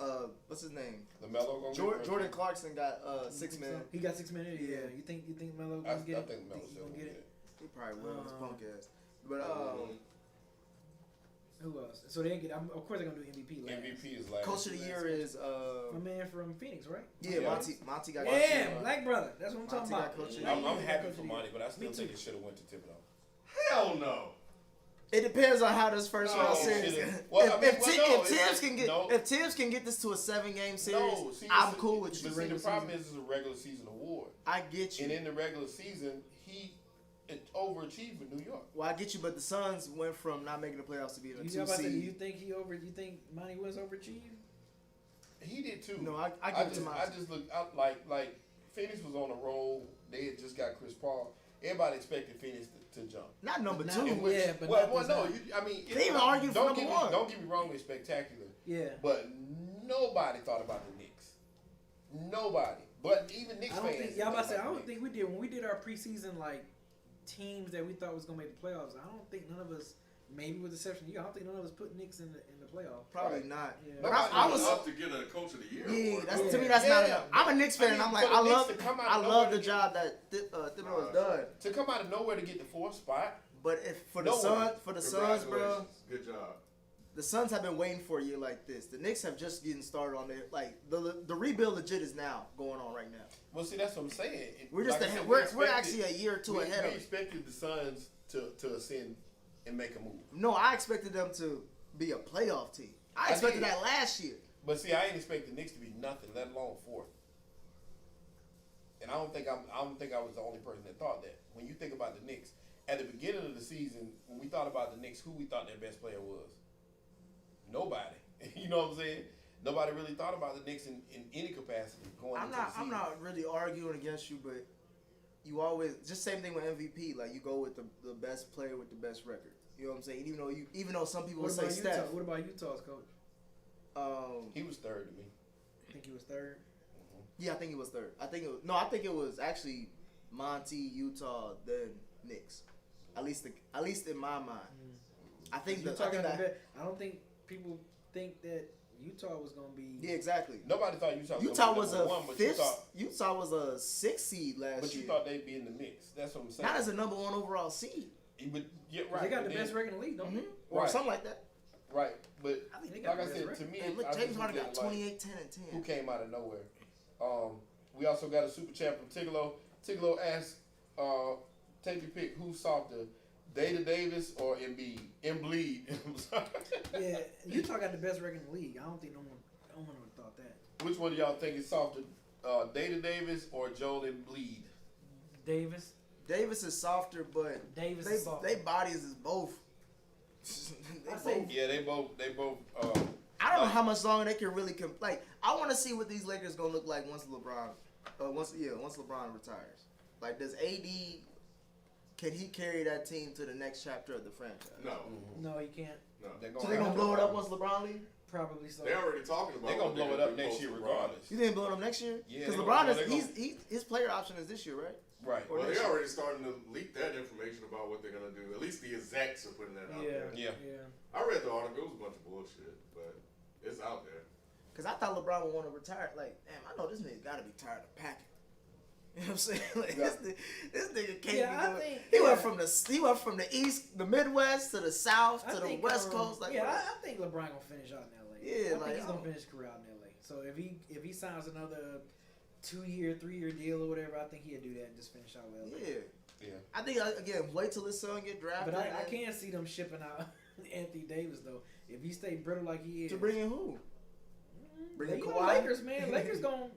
Speaker 3: What's his name?
Speaker 4: LaMelo gonna
Speaker 3: Jordan Clarkson got 6 man.
Speaker 1: He got 6 minutes. Yeah.
Speaker 3: Yeah.
Speaker 1: You think Melo
Speaker 4: I
Speaker 1: gonna get it?
Speaker 4: think Melo's
Speaker 1: He
Speaker 4: still
Speaker 1: gonna
Speaker 4: gonna
Speaker 1: get
Speaker 4: get
Speaker 1: it?
Speaker 4: it.
Speaker 3: He probably will. His punk ass. But
Speaker 1: Who else? So they get. Of course they're gonna do MVP. Last.
Speaker 4: MVP is last.
Speaker 3: coach of the year is
Speaker 1: My man from Phoenix, right?
Speaker 3: yeah,
Speaker 4: Yeah.
Speaker 3: Monty got.
Speaker 1: Yeah, Black Brother. That's what I'm talking
Speaker 3: Monty
Speaker 1: about.
Speaker 3: got coach of the
Speaker 1: Yeah,
Speaker 3: year.
Speaker 4: I'm happy
Speaker 1: coach
Speaker 4: for
Speaker 1: of the
Speaker 4: Monty, but I still
Speaker 1: Me
Speaker 4: think
Speaker 1: too.
Speaker 4: it should have went to Thibodeau.
Speaker 2: Hell no.
Speaker 3: It depends on how this first
Speaker 4: No,
Speaker 3: round series.
Speaker 4: should've- well, I mean,
Speaker 3: If Tibbs can get
Speaker 4: no.
Speaker 3: if Tibbs can get this to a 7-game series,
Speaker 4: No, see,
Speaker 3: I'm
Speaker 4: this is-
Speaker 3: cool with you.
Speaker 4: But see, the problem is it's a regular season award,
Speaker 3: I get you.
Speaker 4: and in the regular season, he overachieved with New York.
Speaker 3: Well, I get you, but the Suns went from not making the playoffs to being a
Speaker 1: You
Speaker 3: 2
Speaker 1: about to say,
Speaker 3: seed.
Speaker 1: you think Monty was overachieved?
Speaker 4: He did too.
Speaker 3: No, I
Speaker 4: I
Speaker 3: give it to
Speaker 4: just
Speaker 3: Monty.
Speaker 4: look out like Phoenix was on a roll. they had just got Chris Paul. Everybody expected Phoenix to jump.
Speaker 3: Not number
Speaker 1: But
Speaker 3: two.
Speaker 1: not- yeah, but
Speaker 4: well,
Speaker 1: not
Speaker 4: well,
Speaker 1: this
Speaker 4: no.
Speaker 1: time.
Speaker 4: I mean,
Speaker 3: They even argued for number one.
Speaker 4: Don't get me wrong, it's spectacular.
Speaker 1: Yeah.
Speaker 4: But nobody thought about the Knicks. Nobody. But even Knicks
Speaker 1: I don't
Speaker 4: fans.
Speaker 1: think. Yeah, I'm about to say. I
Speaker 4: thought about
Speaker 1: don't
Speaker 4: the
Speaker 1: think we did when we did our preseason like teams that we thought was gonna make the playoffs. I don't think none of us, maybe with the exception of you, I don't think none of us put Knicks in the playoff.
Speaker 3: Probably
Speaker 4: Right.
Speaker 3: not.
Speaker 1: Yeah.
Speaker 3: But
Speaker 2: Nobody
Speaker 3: I
Speaker 2: was
Speaker 3: was.
Speaker 2: up to get a coach of the year.
Speaker 3: Yeah,
Speaker 2: award.
Speaker 3: that's,
Speaker 1: Yeah.
Speaker 3: to me that's
Speaker 4: Yeah,
Speaker 3: not enough. I'm a Knicks fan.
Speaker 4: I mean,
Speaker 3: I'm like,
Speaker 4: for the
Speaker 3: I
Speaker 4: Knicks
Speaker 3: love,
Speaker 4: to come out
Speaker 3: I
Speaker 4: of
Speaker 3: love
Speaker 4: nowhere
Speaker 3: the
Speaker 4: to
Speaker 3: job that Thibodeau's done.
Speaker 4: To come out of nowhere to get the fourth spot.
Speaker 3: But if for the
Speaker 4: No one.
Speaker 3: Suns, bro,
Speaker 2: Congratulations. Good job.
Speaker 3: the Suns have been waiting for a year like this. The Knicks have just getting started on their like the rebuild legit is now going on right now.
Speaker 4: Well, see, that's what I'm saying.
Speaker 3: We're just
Speaker 4: Like I said,
Speaker 3: we're
Speaker 4: expected-
Speaker 3: actually a year or two ahead
Speaker 4: we
Speaker 3: of it.
Speaker 4: expected the Suns to ascend and make a move.
Speaker 3: No, I expected them to be a playoff team. I
Speaker 4: I
Speaker 3: expected
Speaker 4: did.
Speaker 3: that last year.
Speaker 4: But see, I ain't expect the Knicks to be nothing, let alone fourth. And I don't think I was the only person that thought that. When you think about the Knicks, at the beginning of the season, when we thought about the Knicks, who we thought their best player was? Nobody. You know what I'm saying? Nobody really thought about the Knicks in any capacity going into the season.
Speaker 3: I'm not really arguing against you, but you always just same thing with MVP. Like you go with the best player with the best record. You know what I'm saying? Even though some people
Speaker 1: What
Speaker 3: would say
Speaker 1: about Utah?
Speaker 3: Steph.
Speaker 1: What about Utah's coach?
Speaker 4: He was third to me.
Speaker 1: I think he was third.
Speaker 3: Yeah, I think it was third. I think it was actually Monty, Utah, then Knicks. At least in my mind. I think
Speaker 1: I don't think people think that Utah was gonna be.
Speaker 3: yeah, exactly.
Speaker 4: Nobody thought
Speaker 3: Utah was
Speaker 4: number
Speaker 3: a
Speaker 4: one, but
Speaker 3: fifth. Utah was a 6th seed last
Speaker 4: But you
Speaker 3: year.
Speaker 4: thought they'd be in the mix. That's what I'm saying.
Speaker 3: Not as a number 1 overall seed.
Speaker 4: But yeah, right.
Speaker 1: They got the
Speaker 4: but
Speaker 1: best
Speaker 4: then-
Speaker 1: record in the league, don't they?
Speaker 3: Or
Speaker 4: Right.
Speaker 3: something like that.
Speaker 4: Right, but
Speaker 1: I think they got
Speaker 4: like I
Speaker 1: the
Speaker 4: said,
Speaker 1: best
Speaker 4: to
Speaker 1: record.
Speaker 4: me,
Speaker 3: And look,
Speaker 4: I
Speaker 3: James
Speaker 4: just
Speaker 3: Harden
Speaker 4: look
Speaker 3: got
Speaker 4: at it like,
Speaker 3: 28, 10, and 10.
Speaker 4: who came out of nowhere. We also got a super chat from Tigolo. Tigolo asked, take your pick, who's softer, Data Davis or Embiid? Embiid. I'm sorry.
Speaker 1: Yeah, Utah got the best record in the league. I don't think no one would have thought that.
Speaker 4: Which one of y'all think is softer, Data Davis or Joel Embiid?
Speaker 1: Davis.
Speaker 3: Davis is softer, but
Speaker 1: Davis is softer.
Speaker 3: they bodies is both.
Speaker 1: I say-
Speaker 4: Yeah, they both.
Speaker 3: I don't know how much longer they can really like. I want to see what these Lakers gonna look like once LeBron retires. Like, does AD can he carry that team to the next chapter of the franchise?
Speaker 2: No.
Speaker 1: No, he can't.
Speaker 2: No.
Speaker 3: So they gonna blow it up once LeBron leaves?
Speaker 1: Probably so.
Speaker 2: They're already talking about
Speaker 4: They're gonna
Speaker 2: what
Speaker 4: blow it
Speaker 2: gonna
Speaker 4: up
Speaker 2: do
Speaker 4: next year
Speaker 2: post-LeBron.
Speaker 4: regardless.
Speaker 3: You think blow it up next year?
Speaker 4: Yeah,
Speaker 3: Because
Speaker 4: they
Speaker 3: LeBron
Speaker 4: gonna-
Speaker 3: is his player option is this year, right?
Speaker 4: Right.
Speaker 3: Or
Speaker 2: Well,
Speaker 3: next
Speaker 2: they're
Speaker 3: year.
Speaker 2: already starting to leak that information about what they're gonna do. At least the execs are putting that out
Speaker 1: Yeah.
Speaker 2: there.
Speaker 4: Yeah.
Speaker 2: I read the article. It was a bunch of bullshit, but it's out there.
Speaker 3: Because I thought LeBron would want to retire. Like, damn, I know this nigga got to be tired of packing. You know what I'm saying? Like,
Speaker 4: Yeah.
Speaker 3: this nigga can't
Speaker 1: Yeah, I
Speaker 3: be doing.
Speaker 1: think-
Speaker 3: He
Speaker 1: yeah.
Speaker 3: went from the east, the Midwest to the South
Speaker 1: I
Speaker 3: to the
Speaker 1: think,
Speaker 3: West Coast. Like,
Speaker 1: yeah,
Speaker 3: bro.
Speaker 1: I think LeBron gonna finish out in LA.
Speaker 3: Yeah,
Speaker 1: I think
Speaker 3: like,
Speaker 1: he's gonna finish his career out in LA. So if he signs another 2-year, 3-year deal or whatever, I think he'll do that and just finish out with LA.
Speaker 3: Yeah.
Speaker 4: Yeah.
Speaker 3: I think again, wait till his son get drafted.
Speaker 1: But I
Speaker 3: and
Speaker 1: can't see them shipping out Anthony Davis though. If he stay brittle like he is,
Speaker 3: to bring in who? Bring in
Speaker 1: you know,
Speaker 3: Kawhi?
Speaker 1: Lakers, man. Lakers gonna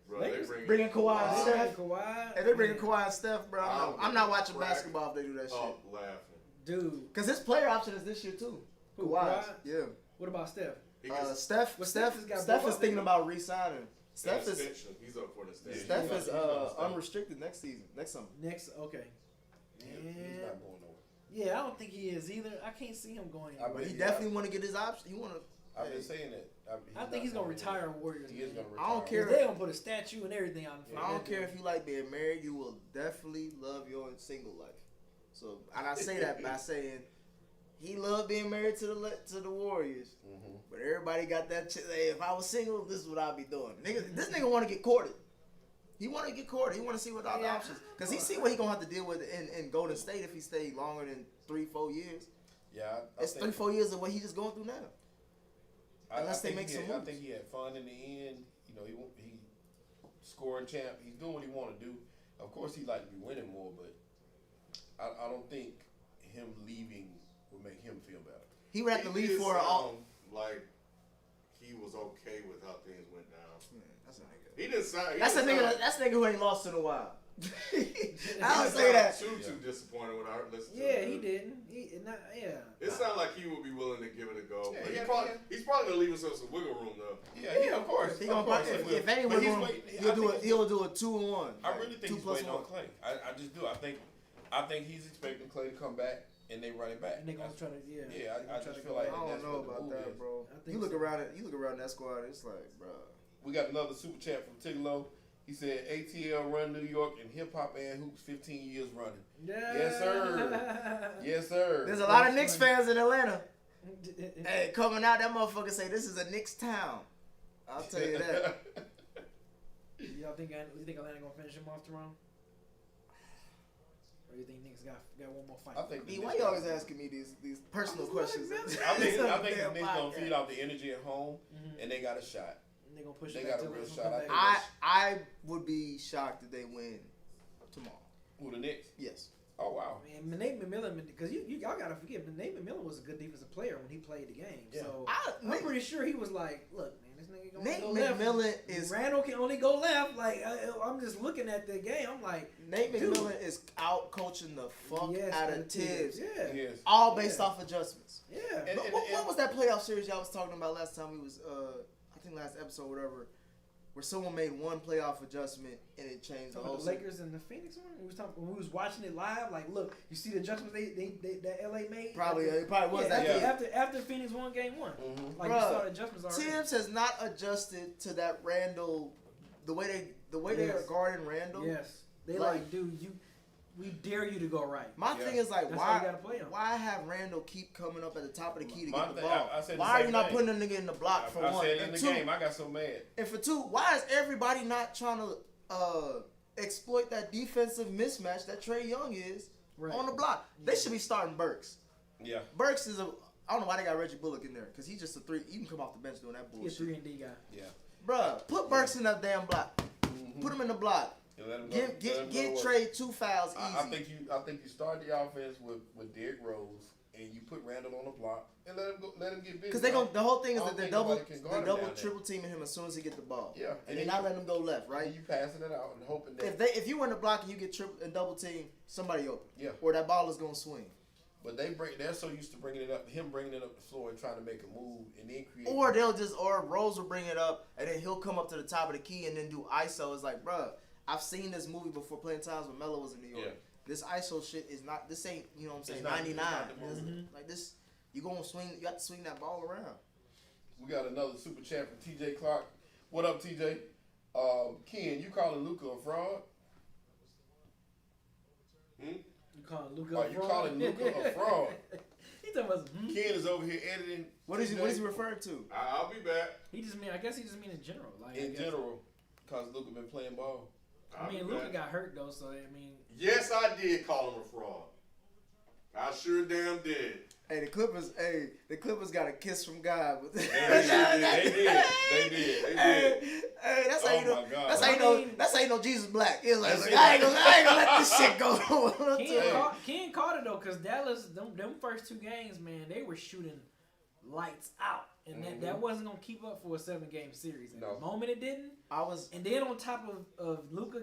Speaker 2: Bro,
Speaker 1: Lakers
Speaker 2: they
Speaker 3: Bring in Kawhi and
Speaker 2: Kawhi.
Speaker 3: Steph.
Speaker 1: Kawhi.
Speaker 3: If they bring in
Speaker 1: man.
Speaker 3: Kawhi and Steph, bro, I'm not watching basketball if they do that shit.
Speaker 2: up laughing.
Speaker 1: Dude,
Speaker 3: Because his player option is this year too.
Speaker 1: Who,
Speaker 3: Kawhi's.
Speaker 1: Kawhi?
Speaker 3: Yeah.
Speaker 1: what about Steph?
Speaker 2: He gets
Speaker 3: Steph
Speaker 1: Well, Steph has got
Speaker 3: Steph
Speaker 1: blown
Speaker 3: is
Speaker 1: up,
Speaker 3: thinking
Speaker 1: nigga.
Speaker 3: about re-signing. Steph
Speaker 2: an
Speaker 3: is
Speaker 2: extension. He's up for an extension.
Speaker 3: Steph
Speaker 4: he's
Speaker 3: is
Speaker 4: not- he's not staying.
Speaker 3: unrestricted next season, next summer.
Speaker 1: Next, okay.
Speaker 4: Yeah, he's
Speaker 1: Man.
Speaker 4: not going nowhere.
Speaker 1: Yeah, I don't think he is either. I can't see him going
Speaker 4: I
Speaker 1: anywhere.
Speaker 3: But he
Speaker 4: Yeah.
Speaker 3: definitely want to get his option. He want to.
Speaker 4: I've been saying that.
Speaker 1: I think he's gonna retire Warriors.
Speaker 4: He is
Speaker 1: man.
Speaker 4: gonna
Speaker 3: I don't
Speaker 4: retire.
Speaker 3: care.
Speaker 1: They gonna put a statue and everything on.
Speaker 4: Yeah.
Speaker 3: I don't care if you like being married. You will definitely love your single life. So, and I say that by saying he loved being married to the Warriors.
Speaker 4: Mm-hmm.
Speaker 3: But everybody got that. Hey, if I was single, this is what I'd be doing. This nigga want to get courted. He want to get courted. He want to see what other options. Because he see what he gonna have to deal with in Golden State if he stay longer than 3-4 years.
Speaker 4: Yeah, I
Speaker 3: It's
Speaker 4: think,
Speaker 3: 3-4 years of what he just going through now. Unless they
Speaker 4: think
Speaker 3: make
Speaker 4: he
Speaker 3: some
Speaker 4: had- I
Speaker 3: moves.
Speaker 4: think he had fun in the end. You know, he scoring champ. He's doing what he want to do. Of course, he like to be winning more, but I don't think him leaving would make him feel better.
Speaker 3: He would have to
Speaker 2: He
Speaker 3: leave
Speaker 2: did
Speaker 3: for all.
Speaker 2: sound like he was okay with how things went down.
Speaker 3: That's a nigga.
Speaker 2: He didn't sign.
Speaker 3: That's a nigga who ain't lost in a while. I don't say that.
Speaker 2: Too disappointed when I listened to
Speaker 1: Yeah,
Speaker 2: him.
Speaker 1: he didn't.
Speaker 2: It sounded like he would be willing to give it a go.
Speaker 4: Yeah,
Speaker 2: But he's probably gonna leave himself some wiggle room though.
Speaker 4: Yeah, of course.
Speaker 3: He
Speaker 4: Of
Speaker 3: gonna
Speaker 4: course he will.
Speaker 3: if any
Speaker 4: But he's
Speaker 3: room,
Speaker 4: waiting.
Speaker 3: he'll do a 2-1.
Speaker 4: I really think he's waiting
Speaker 3: 2+1.
Speaker 4: on Clay. I just do. I think he's expecting Clay to come back and they run it back.
Speaker 1: And they gonna try to
Speaker 4: I just feel like
Speaker 3: I don't
Speaker 4: that's
Speaker 3: know
Speaker 4: what the
Speaker 3: about
Speaker 4: move
Speaker 3: that,
Speaker 4: is.
Speaker 3: bro.
Speaker 1: I think
Speaker 3: You look
Speaker 1: so.
Speaker 3: around that squad, it's like, bro.
Speaker 4: We got another super chat from Tigolo. He said ATL run New York and hip hop and hoops 15 years running.
Speaker 1: Yeah.
Speaker 4: Yes, sir. Yes, sir.
Speaker 3: There's a lot of Knicks fans in Atlanta. Hey, coming out, that motherfucker say this is a Knicks town. I'll tell you that.
Speaker 1: Y'all think Atlanta gonna finish him off tomorrow? Or you think Knicks got one more fight?
Speaker 4: I think the
Speaker 3: Why
Speaker 4: Knicks
Speaker 3: you always
Speaker 4: got-
Speaker 3: asking me these personal questions?
Speaker 4: I think the Knicks gonna feed off the energy at home, and they got a shot.
Speaker 1: And they gonna push
Speaker 4: They
Speaker 1: it back
Speaker 4: got a
Speaker 1: till
Speaker 4: real
Speaker 1: it's
Speaker 4: shot.
Speaker 1: gonna come
Speaker 4: I
Speaker 1: back.
Speaker 3: I would be shocked if they win tomorrow.
Speaker 4: Who, the Knicks?
Speaker 3: Yes.
Speaker 4: Oh wow.
Speaker 1: Man, Nate McMillan, because y'all gotta forget, Nate McMillan was a good defensive player when he played the game.
Speaker 4: Yeah.
Speaker 1: So I'm pretty sure he was like, look, man, this nigga gonna
Speaker 3: Nate
Speaker 1: go left.
Speaker 3: McMillan is
Speaker 1: Randall can only go left. Like I'm just looking at the game. I'm like,
Speaker 3: Nate
Speaker 1: dude.
Speaker 3: McMillan is out coaching the fuck
Speaker 1: yes,
Speaker 3: out
Speaker 1: and
Speaker 3: of Tibbs.
Speaker 1: Yeah.
Speaker 4: Yes.
Speaker 3: All based
Speaker 1: Yeah.
Speaker 3: off adjustments.
Speaker 1: Yeah.
Speaker 4: And-
Speaker 3: What was that playoff series y'all was talking about last time we was I think last episode whatever, where someone made one playoff adjustment and it changed the
Speaker 1: Talking
Speaker 3: whole
Speaker 1: about the
Speaker 3: series?
Speaker 1: Lakers and the Phoenix one. When we was watching it live, like, look, you see the adjustments that LA made.
Speaker 3: Probably
Speaker 1: after,
Speaker 3: it probably was
Speaker 1: yeah,
Speaker 3: that
Speaker 1: after,
Speaker 3: game.
Speaker 1: after Phoenix won game one.
Speaker 4: Mhm.
Speaker 1: Like
Speaker 3: Bruh,
Speaker 1: you saw the adjustments already.
Speaker 3: Tibbs has not adjusted to that Randall, the way they are
Speaker 1: Yes.
Speaker 3: guarding Randall.
Speaker 1: Yes, they
Speaker 3: Like-
Speaker 1: dude, we dare you to go right.
Speaker 3: My
Speaker 4: Yeah.
Speaker 3: thing is like,
Speaker 1: That's how you gotta play him.
Speaker 3: why have Randall keep coming up at the top of the key to
Speaker 4: My
Speaker 3: get the
Speaker 4: thing-
Speaker 3: ball?
Speaker 4: I said the
Speaker 3: Why are
Speaker 4: same
Speaker 3: you not
Speaker 4: thing.
Speaker 3: putting a nigga in the block for
Speaker 4: I
Speaker 3: one?
Speaker 4: said in
Speaker 3: And
Speaker 4: the
Speaker 3: two,
Speaker 4: game, I got so mad.
Speaker 3: and for two, why is everybody not trying to exploit that defensive mismatch that Trae Young is
Speaker 1: Right.
Speaker 3: on the block? They should be starting Burks.
Speaker 4: Yeah.
Speaker 3: Burks is I don't know why they got Reggie Bullock in there because he's just a three. You can come off the bench doing that
Speaker 1: He's a
Speaker 3: bullshit.
Speaker 1: 3-and-D guy.
Speaker 4: Yeah.
Speaker 3: Bruh, put Burks in that damn block. Put him in the block.
Speaker 4: And let him go.
Speaker 3: Get
Speaker 4: Let him
Speaker 3: get
Speaker 4: go
Speaker 3: Trae 2 fouls easy.
Speaker 4: I think you start the offense with Derrick Rose and you put Randall on the block and let him get busy.
Speaker 3: Because the whole thing is
Speaker 4: I
Speaker 3: that
Speaker 4: don't
Speaker 3: they're
Speaker 4: think nobody can guard him
Speaker 3: double
Speaker 4: down there.
Speaker 3: triple teaming him as soon as he get the ball.
Speaker 4: Yeah.
Speaker 3: And they're not letting him go left, right?
Speaker 4: And you passing it out and hoping that.
Speaker 3: If you win the block and you get triple and double team, somebody open.
Speaker 4: Yeah.
Speaker 3: Or that ball is gonna swing.
Speaker 4: But they're so used to bringing it up the floor and trying to make a move and then create.
Speaker 3: Or Rose will bring it up and then he'll come up to the top of the key and then do ISO. It's like, bruh, I've seen this movie before playing times when Melo was in New York.
Speaker 4: Yeah.
Speaker 3: This ISO shit is not, this ain't, you know what I'm saying,
Speaker 4: It's not-
Speaker 3: 99.
Speaker 4: it's not the move.
Speaker 3: It's- Like this, you gonna swing, you have to swing that ball around.
Speaker 4: We got another super chat from TJ Clark. What up, TJ? Ken, you calling Luka a fraud?
Speaker 1: You calling Luka
Speaker 4: Are
Speaker 1: a
Speaker 4: you
Speaker 1: fraud?
Speaker 4: calling Luka a fraud?
Speaker 1: He talking about
Speaker 4: Ken is over here editing.
Speaker 3: What is
Speaker 4: TJ
Speaker 3: he referring to?
Speaker 2: I'll be back.
Speaker 1: I guess he just mean in general. Like
Speaker 4: in general, because Luka been playing ball.
Speaker 1: I mean, Luka got hurt though, so I mean.
Speaker 2: Yes, I did call him a fraud. I sure damn did.
Speaker 3: Hey, the Clippers got a kiss from God.
Speaker 4: They did.
Speaker 3: Hey, that's how you know.
Speaker 4: Oh my God.
Speaker 3: That's how you
Speaker 1: I
Speaker 3: know.
Speaker 1: mean-
Speaker 3: That's how you know Jesus black. He's like,
Speaker 4: That's it.
Speaker 3: I ain't gonna let this shit go.
Speaker 1: Ken caught it though, cause Dallas, them first 2 games, man, they were shooting lights out, and that wasn't gonna keep up for a 7-game series. At
Speaker 4: No.
Speaker 1: the moment it didn't,
Speaker 3: I was.
Speaker 1: and then on top of Luka,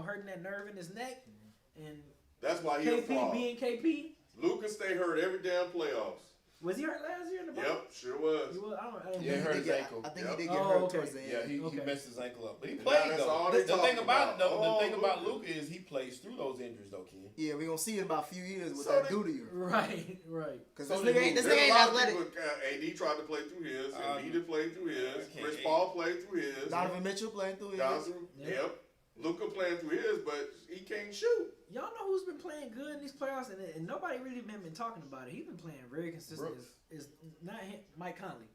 Speaker 1: hurting that nerve in his neck, and
Speaker 2: That's why he a
Speaker 1: KP
Speaker 2: fraud.
Speaker 1: being KP.
Speaker 2: Lucas stay hurt every damn playoffs.
Speaker 1: Was he hurt last year in the bubble?
Speaker 2: Yep, sure was.
Speaker 1: He was. I didn't
Speaker 4: Yeah,
Speaker 1: think-
Speaker 4: hurt his ankle.
Speaker 3: I think
Speaker 2: Yep.
Speaker 3: he did get
Speaker 1: Oh,
Speaker 3: hurt
Speaker 1: okay.
Speaker 3: towards the end.
Speaker 4: Yeah, he
Speaker 1: Okay.
Speaker 4: messed his ankle up, but he
Speaker 2: And
Speaker 4: played
Speaker 2: now that's
Speaker 4: though.
Speaker 2: all
Speaker 4: The
Speaker 2: they
Speaker 4: thing
Speaker 2: talking
Speaker 4: about
Speaker 2: about.
Speaker 4: the thing about
Speaker 2: Luka.
Speaker 4: Luka is he plays through those injuries though, Ken.
Speaker 3: Yeah, we gonna see in about a few years what
Speaker 2: So
Speaker 3: that
Speaker 2: they-
Speaker 3: do to you.
Speaker 1: Right.
Speaker 3: Because
Speaker 4: So
Speaker 3: this nigga ain't
Speaker 2: There's
Speaker 3: athletic.
Speaker 2: a lot of people, AD tried to play through his, and he did play through his.
Speaker 4: I can't-
Speaker 2: Chris Paul played through his.
Speaker 3: Donovan Mitchell playing through his.
Speaker 2: Johnson,
Speaker 1: Yeah.
Speaker 2: yep. Luka playing through his, but he can't shoot.
Speaker 1: Y'all know who's been playing good in these playoffs, and nobody really been talking about it. He's been playing very consistent.
Speaker 4: Brooks.
Speaker 1: Is not him, Mike Conley.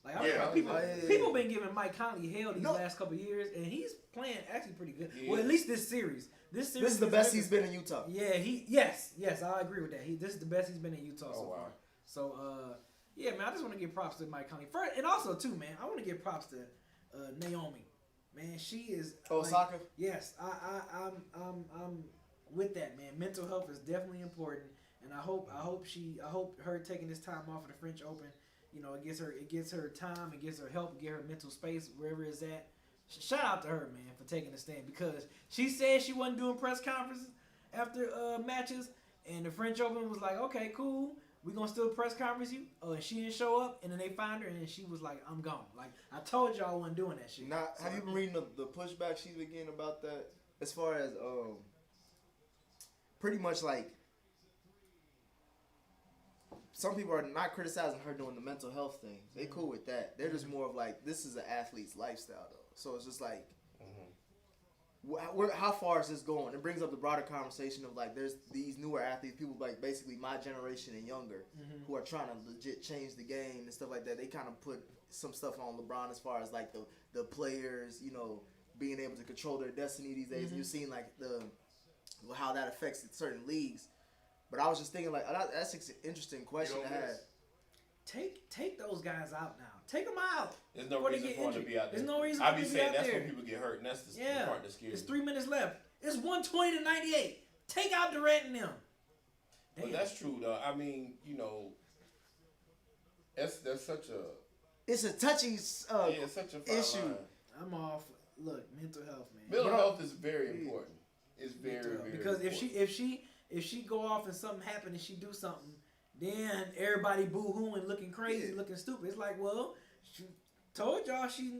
Speaker 1: Like
Speaker 2: Yeah.
Speaker 1: people been giving Mike Conley hell these
Speaker 3: No.
Speaker 1: last couple of years, and he's playing actually pretty good.
Speaker 4: He
Speaker 1: Well, at
Speaker 4: is.
Speaker 1: least this series. This
Speaker 3: This is the best he's been in Utah.
Speaker 1: Yeah, yes, I agree with that. This is the best he's been in Utah so
Speaker 4: wow.
Speaker 1: far. So yeah, man, I just want to give props to Mike Conley first, and also too, man, I want to give props to Naomi. Man, she is
Speaker 3: Osaka.
Speaker 1: Yes, I'm with that, man. Mental health is definitely important, and I hope her taking this time off of the French Open, it gets her time, it gets her help, get her mental space wherever it's at, shout out to her, man, for taking the stand because she said she wasn't doing press conferences after matches, and the French Open was like, okay, cool, we gonna still press conference you. Oh, and she didn't show up, and then they find her, and she was like, I'm gone. Like I told y'all I wasn't doing that shit.
Speaker 3: Now, have you been reading the pushback she's been getting about that? As far as pretty much like some people are not criticizing her doing the mental health thing. They cool with that. They're just more of like, this is an athlete's lifestyle though. So it's just like, how far is this going? It brings up the broader conversation of like, there's these newer athletes, people like basically my generation and younger, who are trying to legit change the game and stuff like that. They kind of put some stuff on LeBron as far as like the players, you know, being able to control their destiny these days. And you're seeing like how that affects certain leagues. But I was just thinking like, that's an interesting question to have.
Speaker 1: Take those guys out now. Take them out.
Speaker 4: There's no reason for them to be out there.
Speaker 1: There's no reason
Speaker 4: I
Speaker 1: for
Speaker 4: be
Speaker 1: them to be
Speaker 4: saying
Speaker 1: out
Speaker 4: that's
Speaker 1: there.
Speaker 4: when people get hurt, and that's the part that scares me.
Speaker 1: It's 3 minutes left. It's 120 to 98. Take out Durant and them.
Speaker 4: But that's true though. I mean, you know, that's such a.
Speaker 3: It's a touchy
Speaker 4: it's such a fine
Speaker 3: issue.
Speaker 4: line.
Speaker 1: I'm off. Look, mental health, man.
Speaker 4: Mental health is very important. It's very, very
Speaker 1: because
Speaker 4: important.
Speaker 1: if she go off and something happen and she do something, then everybody boo-hooing, looking crazy, looking stupid. It's like, well, she told y'all she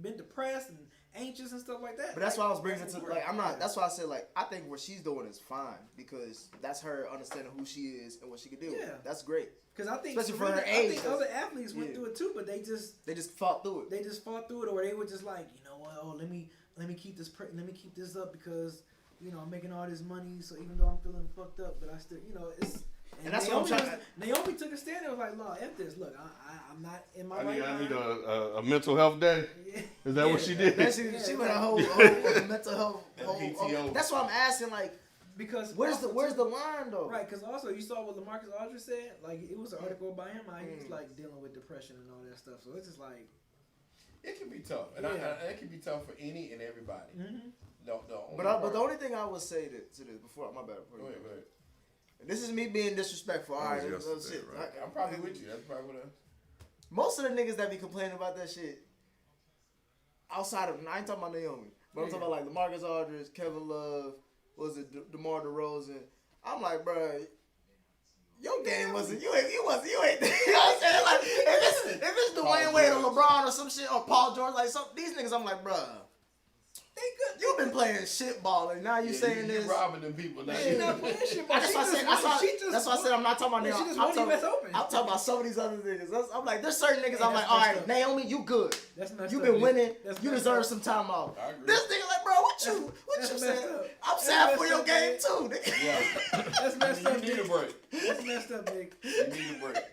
Speaker 1: been depressed and anxious and stuff like that.
Speaker 3: But that's why I was bringing it to like, I'm not. That's why I said like, I think what she's doing is fine because that's her understanding who she is and what she can do.
Speaker 1: Yeah.
Speaker 3: That's great.
Speaker 1: Because I think,
Speaker 3: especially for her age,
Speaker 1: I think other athletes went through it too, but they just
Speaker 3: fought through it.
Speaker 1: They just fought through it, or they were just like, you know what? Oh, let me keep this up because you know I'm making all this money. So even though I'm feeling fucked up, but I still, you know, it's. And that's Naomi what I'm trying. Naomi took a stand and was like, "Law, F this. Look, I'm not in my right mind.
Speaker 2: I need a mental health day."
Speaker 1: Yeah.
Speaker 2: Is that what she did?
Speaker 3: She went a whole mental health.
Speaker 4: PTO.
Speaker 3: That's why I'm asking like.
Speaker 1: Because
Speaker 3: where's the line though?
Speaker 1: Right, because also you saw what LaMarcus Aldridge said. Like it was an article about him how he was like dealing with depression and all that stuff. So it's just like
Speaker 4: it can be tough, and it can be tough for any and everybody.
Speaker 3: But the only thing I would say to this before my bad.
Speaker 4: Go ahead.
Speaker 3: And this is me being disrespectful. All right, shit.
Speaker 2: Right.
Speaker 4: I'm probably with you. That's probably what
Speaker 3: most of the niggas that be complaining about that shit, outside of I ain't talking about Naomi, but I'm talking about like LaMarcus Aldridge, Kevin Love. Was it DeMar DeRozan? I'm like, bro, your game wasn't. You ain't. You know what I'm saying? Like, if it's Dwayne Wade or LeBron or some shit or Paul George, like these niggas, I'm like, bro, they good. You've been playing shit ball, and now you saying this.
Speaker 4: You robbing them people. Now.
Speaker 1: She's not playing shit ball.
Speaker 3: That's why I said I'm not talking about Naomi.
Speaker 1: She just won the US Open.
Speaker 3: I'm talking about some of these other niggas. I'm like, there's certain niggas. I'm like, all right, Naomi, you good. You been winning. You deserve some time off. This nigga like, bro, what you saying? I'm sad for your game too, nigga.
Speaker 4: Yeah.
Speaker 1: That's messed up.
Speaker 4: You need a break.
Speaker 1: That's messed up, nigga.
Speaker 4: You need a break.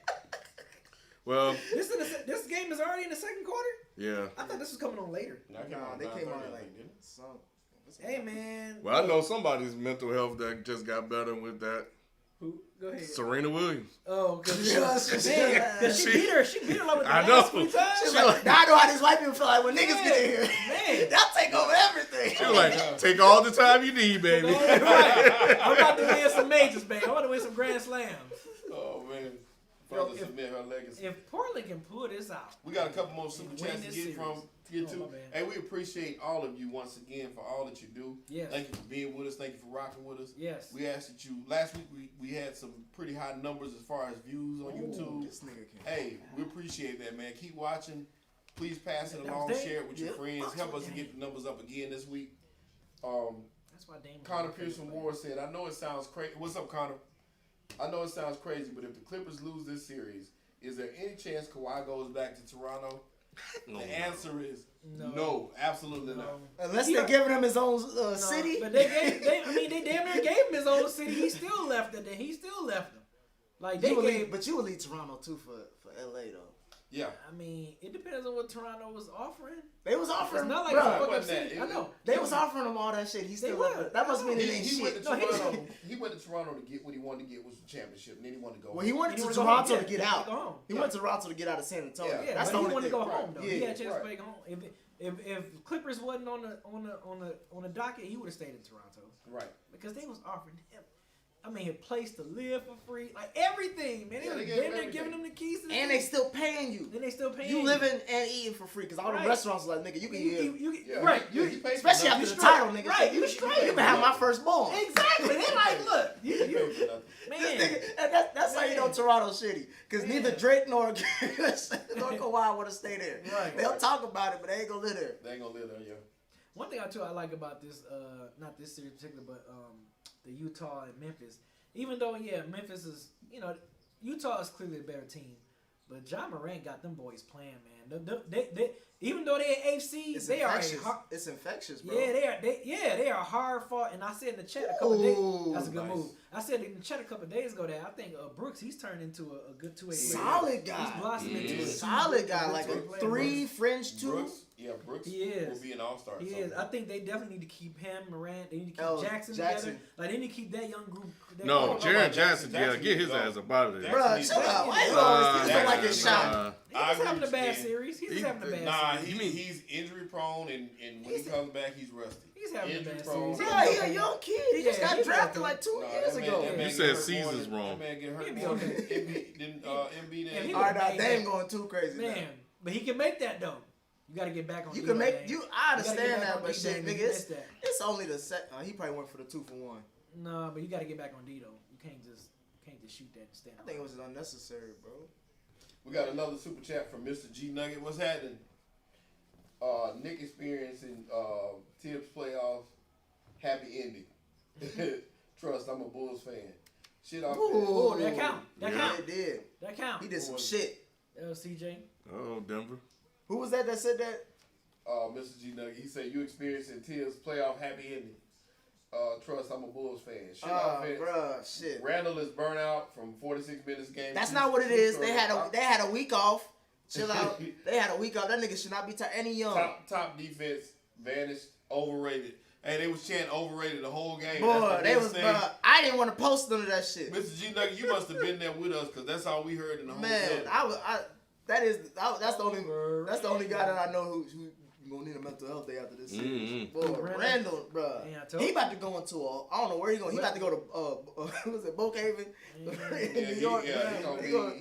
Speaker 2: Well,
Speaker 1: this game is already in the second quarter.
Speaker 2: Yeah.
Speaker 1: I thought this was coming on later.
Speaker 3: Nah, they came on like some.
Speaker 1: Hey man.
Speaker 2: Well, I know somebody's mental health that just got better with that.
Speaker 1: Who? Go ahead.
Speaker 2: Serena Williams.
Speaker 1: Oh, because she beat her. She beat her like with the
Speaker 2: I
Speaker 1: last
Speaker 2: know.
Speaker 1: 3 times.
Speaker 3: She's like, now I know how these white people feel like when niggas get in here.
Speaker 1: Man,
Speaker 3: they'll take over everything.
Speaker 2: She was like, take all the time you need, baby.
Speaker 1: Right. I'm about to win some majors, baby. I want to win some Grand Slams.
Speaker 4: Oh man. Brother submit her legacy.
Speaker 1: If Portland can pull this out,
Speaker 4: we got a couple more super chats to get to.
Speaker 1: My bad.
Speaker 4: Hey, we appreciate all of you once again for all that you do.
Speaker 1: Yes.
Speaker 4: Thank you for being with us. Thank you for rocking with us.
Speaker 1: Yes.
Speaker 4: We asked that you last week we had some pretty high numbers as far as views on YouTube.
Speaker 3: This nigga
Speaker 4: Hey, we appreciate that, man. Keep watching. Please pass it along, share it with your friends. Help us to get the numbers up again this week.
Speaker 1: That's why Dame
Speaker 4: Connor Pearson Ward said, I know it sounds crazy. What's up, Connor? I know it sounds crazy, but if the Clippers lose this series, is there any chance Kawhi goes back to Toronto? The answer is no, absolutely not.
Speaker 3: Unless they're giving him his own city.
Speaker 1: But they damn near gave him his own city. He still left it. He still left them. Like
Speaker 3: but you would leave Toronto too for LA though.
Speaker 4: Yeah.
Speaker 1: I mean, it depends on what Toronto was offering.
Speaker 3: They was offering.
Speaker 1: It's not like
Speaker 3: bro,
Speaker 1: a fuck up city. I know.
Speaker 3: They was offering him all that shit. He still left. That must mean it ain't
Speaker 4: he went
Speaker 3: shit.
Speaker 4: to Toronto. He went to Toronto to get what he wanted to get was the championship, and then he wanted to go.
Speaker 3: Well, he wanted to Toronto to get out. He went to Toronto to get out of San Antonio.
Speaker 1: Yeah,
Speaker 3: that's
Speaker 1: but
Speaker 3: the
Speaker 1: he wanted to go
Speaker 3: thing.
Speaker 1: home though. He had a chance
Speaker 3: right.
Speaker 1: to make home. If Clippers wasn't on the docket, he would have stayed in Toronto.
Speaker 4: Right.
Speaker 1: Because they was offering him I mean, a place to live for free, like everything, man.
Speaker 4: Yeah,
Speaker 1: They
Speaker 4: they
Speaker 1: was
Speaker 4: gave
Speaker 1: damn giving them the keys to the
Speaker 3: And they still paying you.
Speaker 1: Then they still paying
Speaker 3: You living and eating for free because all the restaurants are like, nigga, you can eat.
Speaker 1: Right.
Speaker 4: You pay for
Speaker 3: Especially
Speaker 4: nothing.
Speaker 3: after the title, nigga.
Speaker 1: Right,
Speaker 3: You
Speaker 1: you
Speaker 3: straight.
Speaker 1: straight.
Speaker 3: You can have my firstborn.
Speaker 1: Exactly. They like, look,
Speaker 4: You pay for nothing.
Speaker 1: man.
Speaker 3: That's how you know Toronto's shitty. Because neither Drake nor Kawhi want to stay there.
Speaker 1: Right.
Speaker 3: They'll talk about it, but they ain't gonna live there.
Speaker 4: They ain't gonna live there, yeah.
Speaker 1: One thing I like about this, not this series in particular, but the Utah and Memphis. Even though, Memphis is, Utah is clearly a better team, but Ja Morant got them boys playing, man. They even though they're AFC, they
Speaker 3: infectious.
Speaker 1: are.
Speaker 3: It's infectious, bro.
Speaker 1: Yeah, they are hard fought. And I said in the chat a couple of days, that's a good
Speaker 4: nice.
Speaker 1: move. I said in the chat a couple of days ago that I think Brooks, he's turned into a good 2-way player.
Speaker 3: Solid guy.
Speaker 1: He's blossomed into a
Speaker 3: solid guy, like a
Speaker 1: good 2-way player.
Speaker 3: 3 French 2.
Speaker 4: Brooks
Speaker 1: He is.
Speaker 4: will be an all-star.
Speaker 1: He is. I think they definitely need to keep him, Morant. They need to keep Jackson
Speaker 3: Jackson.
Speaker 1: together. Like they need to keep that young group.
Speaker 2: No, Jaren
Speaker 4: Jackson
Speaker 2: Jackson, get his ass up out of there.
Speaker 3: Bro,
Speaker 4: Jackson
Speaker 3: shut
Speaker 4: needs
Speaker 3: up.
Speaker 4: to-
Speaker 3: Why you always don't like his shot?
Speaker 1: He's
Speaker 4: I agree
Speaker 1: having a
Speaker 4: with
Speaker 1: bad
Speaker 4: you,
Speaker 1: series. He's having a bad
Speaker 4: Nah,
Speaker 1: series.
Speaker 4: he's injury prone, and when he comes back, he's rusty.
Speaker 1: He's having a
Speaker 4: Injury
Speaker 1: bad
Speaker 4: prone.
Speaker 1: series.
Speaker 3: Bro, he a young kid. He just
Speaker 1: Yeah,
Speaker 3: got
Speaker 1: he's
Speaker 3: drafted
Speaker 1: okay.
Speaker 3: like 2
Speaker 4: Nah,
Speaker 3: years
Speaker 4: that
Speaker 3: ago.
Speaker 4: man
Speaker 2: You
Speaker 4: get
Speaker 2: said
Speaker 4: hurt
Speaker 2: season's
Speaker 4: more than-
Speaker 2: wrong.
Speaker 4: That man get hurt
Speaker 1: He'll be
Speaker 4: more than
Speaker 1: okay.
Speaker 4: Embiid
Speaker 1: Yeah,
Speaker 4: and
Speaker 1: he
Speaker 3: All right,
Speaker 1: was
Speaker 3: now,
Speaker 1: banged
Speaker 3: they ain't
Speaker 1: up.
Speaker 3: going too crazy.
Speaker 1: Man,
Speaker 3: Now.
Speaker 1: but he can make that though. You got to get back on.
Speaker 3: You
Speaker 1: Debo,
Speaker 3: can make
Speaker 1: man.
Speaker 3: you. I
Speaker 1: You gotta
Speaker 3: understand
Speaker 1: get back
Speaker 3: that,
Speaker 1: on
Speaker 3: but
Speaker 1: D,
Speaker 3: shit,
Speaker 1: man.
Speaker 3: nigga,
Speaker 1: You missed that.
Speaker 3: it's only the second. He probably went for the 2 for 1.
Speaker 1: No, but you got to get back on D though. You can't just shoot that and stand.
Speaker 3: I think it was unnecessary, bro.
Speaker 4: We got another super chat from Mr. G Nugget. What's happening? Nick experiencing Tibbs playoffs. Happy ending. Trust, I'm a Bulls fan. Shit off
Speaker 1: Oh, that count. That
Speaker 2: Yeah.
Speaker 1: count.
Speaker 3: It did.
Speaker 1: That count.
Speaker 3: He did some shit.
Speaker 1: That was CJ.
Speaker 2: Oh, Denver.
Speaker 3: Who was that said that?
Speaker 4: Mr. G Nugget. He said you experiencing Tibbs playoff happy ending. Trust, I'm a Bulls fan. Shit offense.
Speaker 3: Bruh, shit.
Speaker 4: Randall is burnt out from 46 minutes game.
Speaker 3: That's not what it is. They had a week off. Chill out. They had a week off. That nigga should not be any young.
Speaker 4: top defense vanished, overrated. Hey, they was chanting overrated the whole game.
Speaker 3: Boy,
Speaker 4: That's the
Speaker 3: they
Speaker 4: best
Speaker 3: was.
Speaker 4: thing.
Speaker 3: I didn't want to post none of that shit.
Speaker 4: Mr. G Nugget, you must have been there with us because that's all we heard in the whole
Speaker 3: Man,
Speaker 4: building.
Speaker 3: that's the only guy that I know who gonna need a mental health day after this series. Boy, Randall, bruh. He about to go into I don't know where he going. He about to go to what was it, Bookhaven in New York.
Speaker 4: He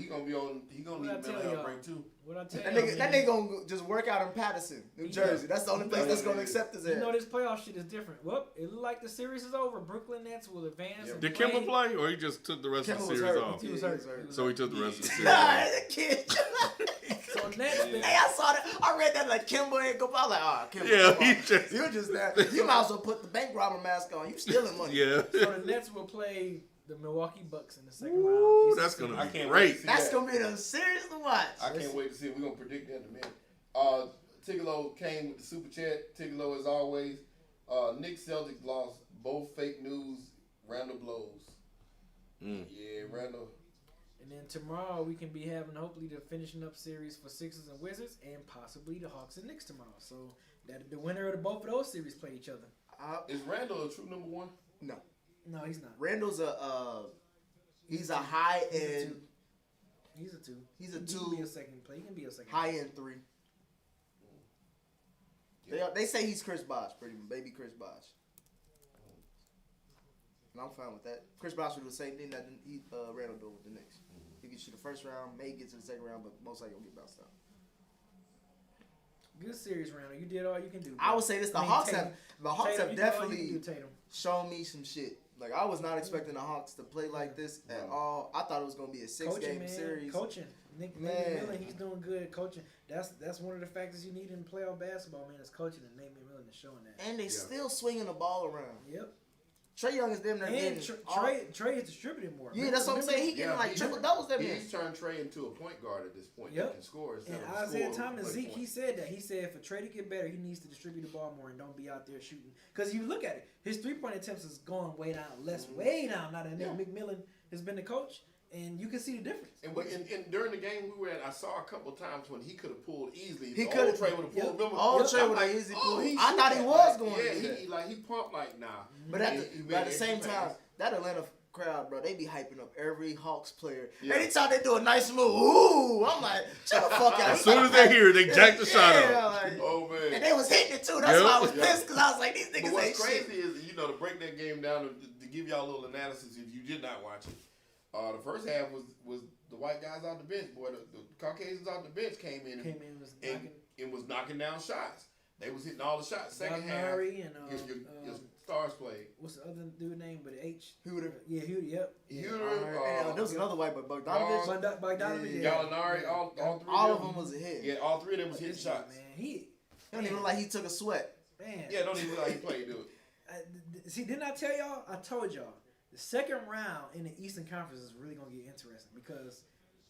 Speaker 4: gonna need
Speaker 1: What I
Speaker 4: a mental
Speaker 1: tell
Speaker 4: health
Speaker 1: y'all?
Speaker 4: break too.
Speaker 1: What I tell
Speaker 3: That nigga gonna just work out in Patterson, New Jersey. That's the only place that's gonna accept his ass.
Speaker 1: You know this playoff shit is different. Well, it look like the series is over. Brooklyn Nets will advance.
Speaker 4: Yeah.
Speaker 1: and
Speaker 2: Did
Speaker 1: play.
Speaker 2: Kimba play, or he just took the rest of the
Speaker 3: Kemba was
Speaker 2: series
Speaker 3: hurt.
Speaker 2: off?
Speaker 1: He was hurt.
Speaker 2: So he took the rest of the series
Speaker 3: Nah,
Speaker 2: off.
Speaker 3: that kid.
Speaker 1: So Nets.
Speaker 3: Hey, I saw that. I read that like Kimba ain't go. I was like, oh, Kimba.
Speaker 2: Yeah,
Speaker 3: come on.
Speaker 2: he just-
Speaker 3: You just that. You might as well put the bank robber mask on. You stealing money.
Speaker 2: Yeah.
Speaker 1: So the Nets will play the Milwaukee Bucks in the second
Speaker 2: Ooh,
Speaker 1: round.
Speaker 2: that's
Speaker 4: I
Speaker 2: gonna be
Speaker 4: can't
Speaker 2: great.
Speaker 4: wait to see
Speaker 3: That's
Speaker 4: that.
Speaker 3: gonna be the series to watch.
Speaker 4: I can't wait to see it. We're gonna predict that in a minute. Tigolo came with the super chat. Tigolo, as always. Knicks Celtics lost both fake news. Randall blows. Yeah, Randall.
Speaker 1: And then tomorrow we can be having hopefully the finishing up series for Sixers and Wizards and possibly the Hawks and Knicks tomorrow. So that the winner of both of those series play each other.
Speaker 4: Is Randall a true number one?
Speaker 3: No.
Speaker 1: No, he's not.
Speaker 3: Randall's he's a high end.
Speaker 1: He's a 2.
Speaker 3: He's a
Speaker 1: He
Speaker 3: 2.
Speaker 1: can be a second play. He can be a second.
Speaker 3: High end 3. They say he's Chris Bosh, pretty much. Baby Chris Bosh. And I'm fine with that. Chris Bosh will do the same thing that Randall did with the Knicks. He gets you the first round, may get to the second round, but most likely he'll get bounced out.
Speaker 1: Good series, Randall. You did all you can do. Bro.
Speaker 3: I would say this: the Hawks have
Speaker 1: Tatum, you did all you can do,
Speaker 3: definitely
Speaker 1: Tatum.
Speaker 3: shown me some shit. Like I was not expecting the Hawks to play like this at all. I thought it was gonna be a 6-game series.
Speaker 1: Coaching. Nate McMillan, he's doing good coaching. That's one of the factors you need in playoff basketball, man. Is coaching, and Nate McMillan is showing that.
Speaker 3: And they still swinging the ball around.
Speaker 1: Yep.
Speaker 3: Trey Young is them there
Speaker 1: And
Speaker 3: getting
Speaker 1: Trey is distributing more.
Speaker 3: Yeah, that's what I'm saying. He getting like triple doubles there.
Speaker 4: He's turned Trey into a point guard at this point.
Speaker 1: Yep.
Speaker 4: That can score.
Speaker 1: And Isaiah Thomas, Zeke, he said that. He said for Trey to get better, he needs to distribute the ball more and don't be out there shooting. Because you look at it, his 3-point attempts is going way down, way down. Now that Nate McMillan has been the coach, and you can see the difference.
Speaker 4: And during the game we were at, I saw a couple times when he could have pulled easily.
Speaker 3: He could have.
Speaker 4: Trey would have pulled. Remember,
Speaker 3: Old Trey would have easily pulled. I thought he was going to do that.
Speaker 4: He pumped like nah.
Speaker 3: But at the same time, that Atlanta crowd, bro, they be hyping up every Hawks player. Yeah. Anytime they do a nice move, ooh, I'm like, shut the fuck out.
Speaker 2: As soon as they hear it, they jack the shot up.
Speaker 3: Like,
Speaker 4: oh man.
Speaker 3: And they was hitting it too. That's why I was pissed, because I was like, these niggas ain't
Speaker 4: what's crazy
Speaker 3: shit.
Speaker 4: is, to break that game down to give y'all a little analysis if you did not watch it. The first half was the white guys off the bench, boy. The Caucasians off the bench came in and was knocking down shots. They was hitting all the shots. Second half, your stars played.
Speaker 1: What's the other dude name? But H.
Speaker 3: Schroeder.
Speaker 1: Yeah, Schroeder. Yep.
Speaker 3: Schroeder. There was another white, but Bogdanovich.
Speaker 4: Gallinari. All three.
Speaker 3: All of them was a hit.
Speaker 4: Yeah, all three of them was hitting shots.
Speaker 1: Man, he
Speaker 3: don't even look like he took a sweat.
Speaker 1: Man.
Speaker 4: Yeah, don't even look like he played, do it.
Speaker 1: See, didn't I tell y'all? I told y'all. The second round in the Eastern Conference is really gonna get interesting because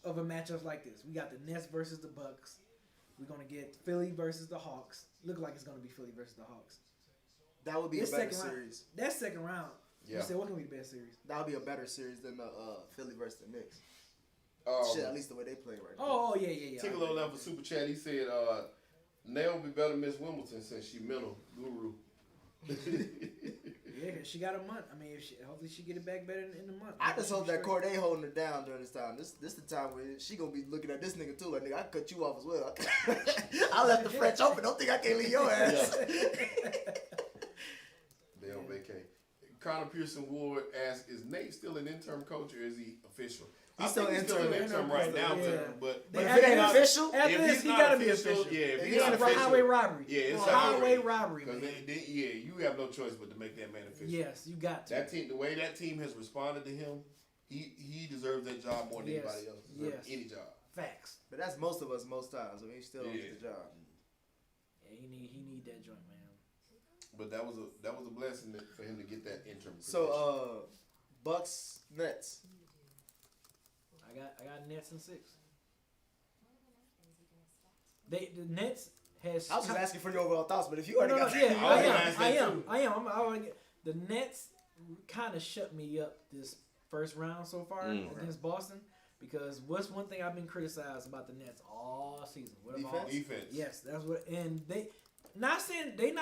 Speaker 1: of a matchup like this. We got the Nets versus the Bucks. We're gonna get Philly versus the Hawks. Look like it's gonna be Philly versus the Hawks.
Speaker 3: That would be a better series.
Speaker 1: That second round.
Speaker 4: Yeah.
Speaker 1: You said what's gonna be the best series?
Speaker 3: That would be a better series than the Philly versus the Knicks. Shit, at least the way they play right now.
Speaker 1: Oh yeah.
Speaker 4: Take a little left for Super Chat. He said, Nail be better Miss Wimbledon since she mental guru.
Speaker 1: Yeah, cause she got a month. I mean, hopefully she get it back better in the month.
Speaker 3: I just hope that Corday holding her down during this time. This the time where she gonna be looking at this nigga too. Like, nigga, I cut you off as well. I left the French open. Don't think I can't leave your ass.
Speaker 4: They on vacay. Connor Pearson Ward asks, is Nate still an interim coach or is he official?
Speaker 3: He's still
Speaker 4: an interim right now, but
Speaker 3: if it ain't official,
Speaker 1: after this, he gotta be official.
Speaker 4: Yeah, if
Speaker 1: he's not official, highway robbery.
Speaker 4: Yeah, it's
Speaker 1: highway robbery. Man.
Speaker 4: You have no choice but to make that man official.
Speaker 1: Yes, you got to.
Speaker 4: That team, the way that team has responded to him, he deserves that job more than anybody else. Deserves any job.
Speaker 1: Facts.
Speaker 3: But that's most of us most times. I mean, he still don't get the job.
Speaker 1: Yeah, he need that joint, man.
Speaker 4: But that was a blessing for him to get that interim position.
Speaker 3: So Bucks Nets.
Speaker 1: I got Nets in 6. The Nets has.
Speaker 3: I was just asking for your overall thoughts, but if you already got,
Speaker 1: I am. The Nets kind of shut me up this first round so far against Boston because what's one thing I've been criticized about the Nets all season?
Speaker 3: Defense.
Speaker 1: Yes, that's what. And they not saying they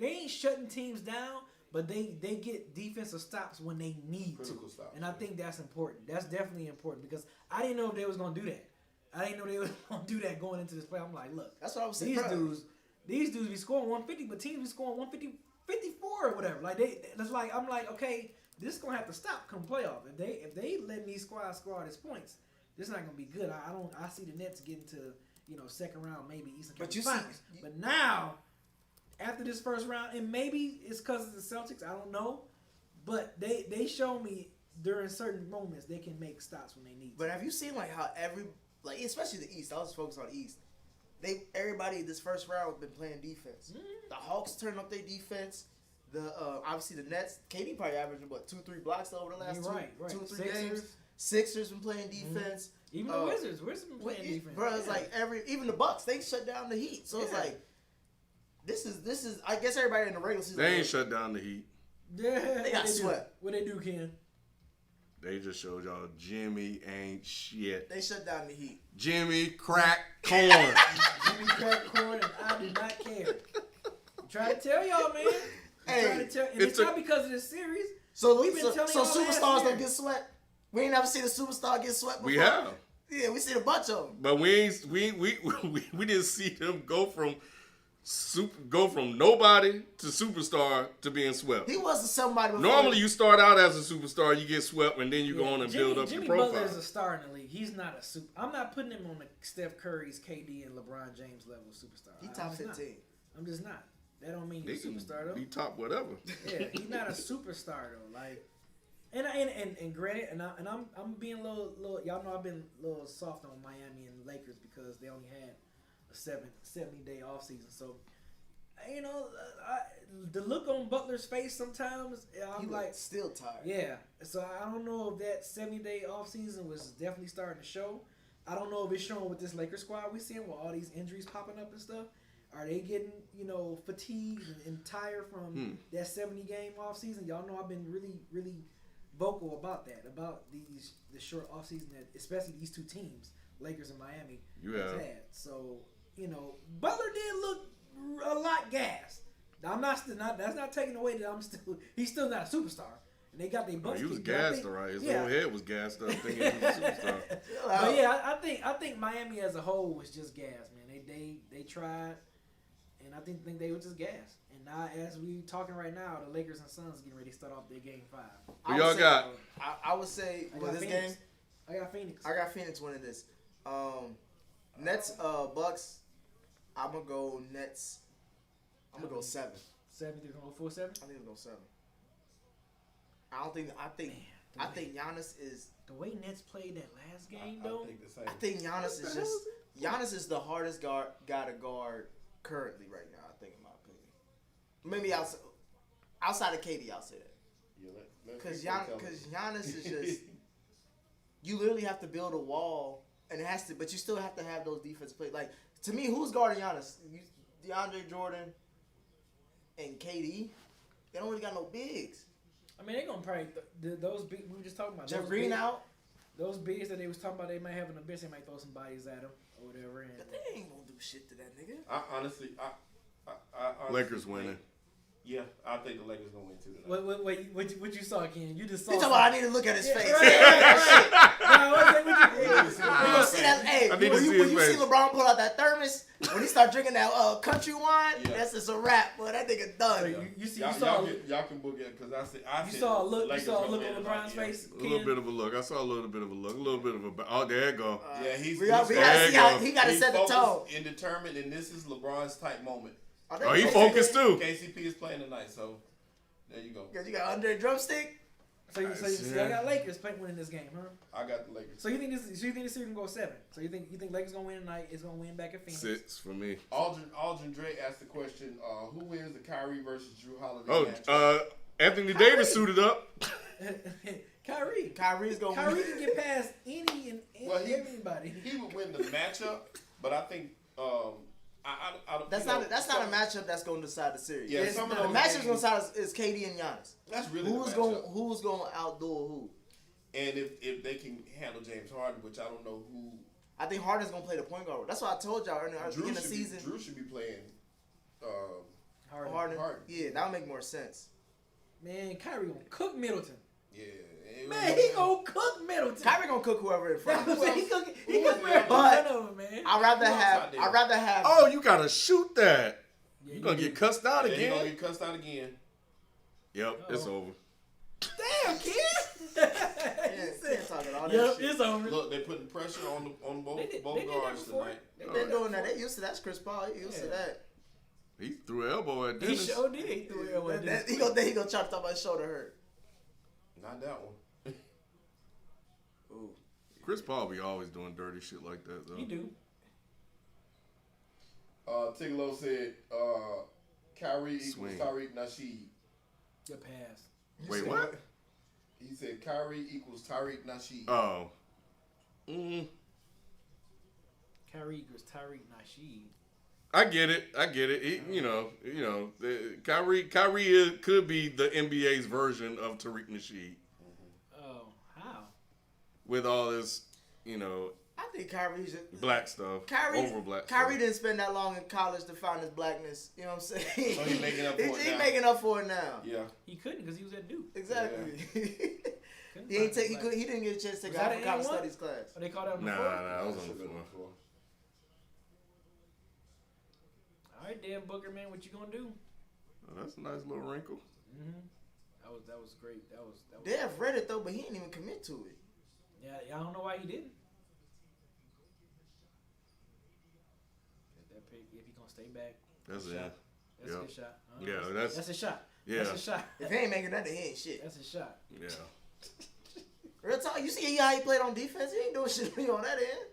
Speaker 1: ain't shutting teams down. But they get defensive stops when they need
Speaker 4: critical
Speaker 1: to.
Speaker 4: Stops,
Speaker 1: and I think that's important. That's definitely important because I didn't know if they was going to do that. I didn't know they was going to do that going into this play. I'm like, look.
Speaker 3: That's what I was saying.
Speaker 1: These dudes be scoring 150, but teams be scoring 150, 54 or whatever. I'm like, okay, this is going to have to stop come playoff. If they let these squad score these points, this is not going to be good. I see the Nets getting to, second round, maybe Eastern Conference Finals. But now, after this first round, and maybe it's because of the Celtics, I don't know, but they show me during certain moments they can make stops when they need to.
Speaker 3: But have you seen how especially the East? I was focused on the East. Everybody this first round has been playing defense. Mm-hmm. The Hawks turned up their defense. The obviously the Nets, KD probably averaging 2-3 blocks over the last 2 or 3 games. Sixers been playing defense.
Speaker 1: Mm-hmm. Even the Wizards been playing defense.
Speaker 3: Bro, it's even the Bucks, they shut down the Heat. So it's like. This is. I guess everybody in the regular season.
Speaker 2: They ain't shut down the Heat.
Speaker 3: Yeah, they got swept.
Speaker 1: What they do, Ken?
Speaker 2: They just showed y'all Jimmy ain't shit.
Speaker 3: They shut down the Heat.
Speaker 2: Jimmy crack corn.
Speaker 1: Jimmy crack corn, and I do not care. I'm trying to tell y'all, man. It's not because of this series.
Speaker 3: So we've been telling y'all superstars don't get swept. We ain't never seen a superstar get swept before.
Speaker 2: We have.
Speaker 3: Yeah, we seen a bunch of them.
Speaker 2: But we didn't see them go from nobody to superstar to being swept.
Speaker 3: He wasn't somebody before.
Speaker 2: Normally you start out as a superstar, you get swept, and then you go on and build up your profile.
Speaker 1: Jimmy Butler is a star in the league. He's not a super. I'm not putting him on the Steph Curry's, KD, and LeBron James level of superstar.
Speaker 3: He top 15.
Speaker 1: I'm just not. That don't mean he's a superstar though.
Speaker 2: He top whatever.
Speaker 1: Yeah, he's not a superstar though. And granted, I'm being a little. Y'all know I've been a little soft on Miami and Lakers because they only had a 70-day offseason. So, the look on Butler's face sometimes, I'm like
Speaker 3: still tired.
Speaker 1: Yeah. So I don't know if that 70-day offseason was definitely starting to show. I don't know if it's showing with this Lakers squad we're seeing with all these injuries popping up and stuff. Are they getting, fatigued and tired from that 70-game offseason? Y'all know I've been really, really vocal about that, about the short offseason that especially these two teams, Lakers and Miami, has had. So, Butler did look a lot gassed. That's not taking away that he's still not a superstar. And they got their butts
Speaker 2: He was
Speaker 1: kicked. But I
Speaker 2: gassed,
Speaker 1: think-
Speaker 2: all right. His
Speaker 1: yeah.
Speaker 2: whole head was gassed up thinking he was a superstar.
Speaker 1: But yeah, I think Miami as a whole was just gas, man. They tried, and I think they were just gas. And now, as we talking right now, the Lakers and Suns getting ready to start off their game 5.
Speaker 2: Who y'all got?
Speaker 3: I would say
Speaker 1: I
Speaker 3: with
Speaker 1: got
Speaker 3: this
Speaker 1: Phoenix.
Speaker 3: game,
Speaker 1: I got Phoenix.
Speaker 3: I got Phoenix winning this. Nets, Bucks. I'm gonna go Nets. I'm gonna go 7.
Speaker 1: 7 through 4-7.
Speaker 3: I think we'll go 7. I think Giannis is.
Speaker 1: The way Nets played that last game,
Speaker 4: I
Speaker 1: though.
Speaker 4: think the same.
Speaker 3: I think Giannis is the hardest guy to guard currently right now. I think, in my opinion. Maybe outside of KD, I'll say that.
Speaker 4: Yeah,
Speaker 3: Because Giannis is just. You literally have to build a wall, and it has to, but you still have to have those defense plays. Like, to me, who's guarding Giannis? Deandre Jordan and KD. They don't really got no bigs.
Speaker 1: I mean, they're gonna probably those big. We were just talking about
Speaker 3: Jeff
Speaker 1: those
Speaker 3: Green
Speaker 1: bigs-
Speaker 3: out.
Speaker 1: Those bigs that they was talking about, they might have an abyss. They might throw some bodies at him or whatever. And
Speaker 3: But they ain't gonna do shit to that nigga.
Speaker 4: I honestly
Speaker 2: Lakers winning.
Speaker 4: Yeah, I think the Lakers gonna win too tonight.
Speaker 1: what you saw, Ken? You just saw.
Speaker 3: He talking about I need to look at his face. You gonna see that? Hey,
Speaker 2: I need to
Speaker 3: when
Speaker 2: see
Speaker 3: you
Speaker 2: his face.
Speaker 3: see LeBron pull out that thermos, when he start drinking that country wine,
Speaker 4: Yeah.
Speaker 3: that's just a wrap. Boy, that nigga done.
Speaker 1: So you see, you
Speaker 4: Y'all
Speaker 1: saw.
Speaker 4: can book it because I said
Speaker 1: You saw a look. You
Speaker 4: Lakers
Speaker 1: saw a
Speaker 4: gonna
Speaker 1: look
Speaker 4: win
Speaker 1: on
Speaker 4: tonight,
Speaker 1: LeBron's
Speaker 4: yeah.
Speaker 1: face.
Speaker 2: A little bit of a look. I saw a little bit of a look. A little bit of a. Oh, there it go.
Speaker 4: Yeah, he's
Speaker 3: we gotta
Speaker 2: there
Speaker 3: see
Speaker 2: you
Speaker 3: how
Speaker 2: go.
Speaker 3: he gotta set the tone.
Speaker 4: focused and determined, and this is LeBron's type moment.
Speaker 2: Oh, he focused too.
Speaker 4: KCP is playing tonight, so there you go.
Speaker 3: Cause you got under a drumstick.
Speaker 1: So you see, I got Lakers winning this game, huh?
Speaker 4: I got the Lakers.
Speaker 1: So you think this series can go 7? So you think Lakers gonna win tonight? It's gonna win back at Phoenix.
Speaker 2: 6 for me.
Speaker 4: Aldrin Dre asked the question: who wins the Kyrie versus Drew Holiday match?
Speaker 2: Oh, Anthony Davis suited up.
Speaker 1: Kyrie
Speaker 3: Kyrie's gonna
Speaker 1: can
Speaker 3: win.
Speaker 1: get past any and everybody.
Speaker 4: He would win the matchup, but I think I don't.
Speaker 3: That's not a matchup that's gonna decide the series.
Speaker 4: Yeah,
Speaker 3: It's-
Speaker 4: some of
Speaker 3: the
Speaker 4: those
Speaker 3: matchup
Speaker 4: games-
Speaker 3: gonna decide is KD and Giannis.
Speaker 4: That's really
Speaker 3: Who's
Speaker 4: the matchup.
Speaker 3: gonna outdo who?
Speaker 4: And if they can handle James Harden, which I don't know who.
Speaker 3: I think Harden's gonna play the point guard. That's what I told y'all earlier at the beginning of the season.
Speaker 4: Drew should be playing.
Speaker 1: Harden.
Speaker 3: Harden. Yeah, that would make more sense.
Speaker 1: Man, Kyrie gonna cook Middleton.
Speaker 4: Yeah.
Speaker 1: Man, he gonna cook Middleton.
Speaker 3: Kyrie gonna cook whoever in front of him.
Speaker 1: He cook
Speaker 4: else?
Speaker 1: every
Speaker 3: But-
Speaker 1: one of them, man.
Speaker 3: I'd rather
Speaker 4: Who else
Speaker 3: have.
Speaker 4: out there?
Speaker 3: I'd rather have.
Speaker 2: Oh, you gotta shoot that.
Speaker 1: Yeah,
Speaker 2: You gonna get cussed out
Speaker 4: He gonna
Speaker 2: again?
Speaker 4: get cussed out again.
Speaker 2: Yep, it's over.
Speaker 1: Damn, kid.
Speaker 3: Can't talk about all that
Speaker 1: Yep,
Speaker 3: shit.
Speaker 1: it's over.
Speaker 4: Look, they're putting pressure on both
Speaker 1: They did
Speaker 4: both
Speaker 1: that
Speaker 4: guards
Speaker 1: before.
Speaker 4: tonight.
Speaker 3: They've been doing that. They used to that. That's Chris Paul. He used to that.
Speaker 2: He threw an elbow at
Speaker 1: He
Speaker 2: Dennis.
Speaker 1: sure did. He threw it away.
Speaker 3: He gonna try to talk about his shoulder hurt.
Speaker 4: Not that one.
Speaker 3: Ooh.
Speaker 2: Chris Paul be always doing dirty shit like that though.
Speaker 1: He do.
Speaker 4: Tigolo said Kyrie
Speaker 2: Swing.
Speaker 4: equals Tariq Nasheed.
Speaker 1: The pass.
Speaker 2: Wait, what?
Speaker 4: He said Kyrie equals Tariq Nasheed.
Speaker 2: Oh.
Speaker 1: Kyrie equals Tyreek Nasheed.
Speaker 2: I get it. Kyrie could be the NBA's version of Tariq Nasheed
Speaker 1: Oh, how?
Speaker 2: with all this,
Speaker 3: I think Kyrie's
Speaker 2: black stuff over black
Speaker 3: Kyrie
Speaker 2: stuff.
Speaker 3: didn't spend that long in college to find his blackness. You know what I'm saying?
Speaker 4: So he making up for it
Speaker 3: He's
Speaker 4: now.
Speaker 3: making up for it now.
Speaker 4: Yeah.
Speaker 1: He couldn't because he was at Duke.
Speaker 3: Exactly.
Speaker 1: Couldn't
Speaker 3: he ain't
Speaker 1: find
Speaker 3: take. He,
Speaker 1: black.
Speaker 3: could, he didn't get a chance to take
Speaker 1: Was
Speaker 3: an
Speaker 1: that an
Speaker 3: Africana
Speaker 1: N1?
Speaker 3: studies class.
Speaker 1: Oh, they called that on the
Speaker 2: Nah,
Speaker 1: floor?
Speaker 2: I was on the
Speaker 4: Should've been
Speaker 2: floor.
Speaker 1: All right, Dan Booker, man, what you gonna do?
Speaker 2: Oh, that's a nice little wrinkle.
Speaker 1: Mm-hmm. That was great. That was.
Speaker 3: They have read it though, but he didn't even commit to it.
Speaker 1: Yeah, I don't know why he didn't. That pick, if he gonna stay back,
Speaker 2: That's
Speaker 1: shot.
Speaker 2: it.
Speaker 1: That's
Speaker 2: Yep.
Speaker 1: a good shot.
Speaker 2: Yeah, that's
Speaker 1: a shot.
Speaker 2: yeah.
Speaker 1: That's a shot.
Speaker 3: If he ain't making nothing, he ain't shit.
Speaker 1: That's a shot.
Speaker 2: Yeah.
Speaker 3: Real talk. You see how he played on defense? He ain't doing shit on that end.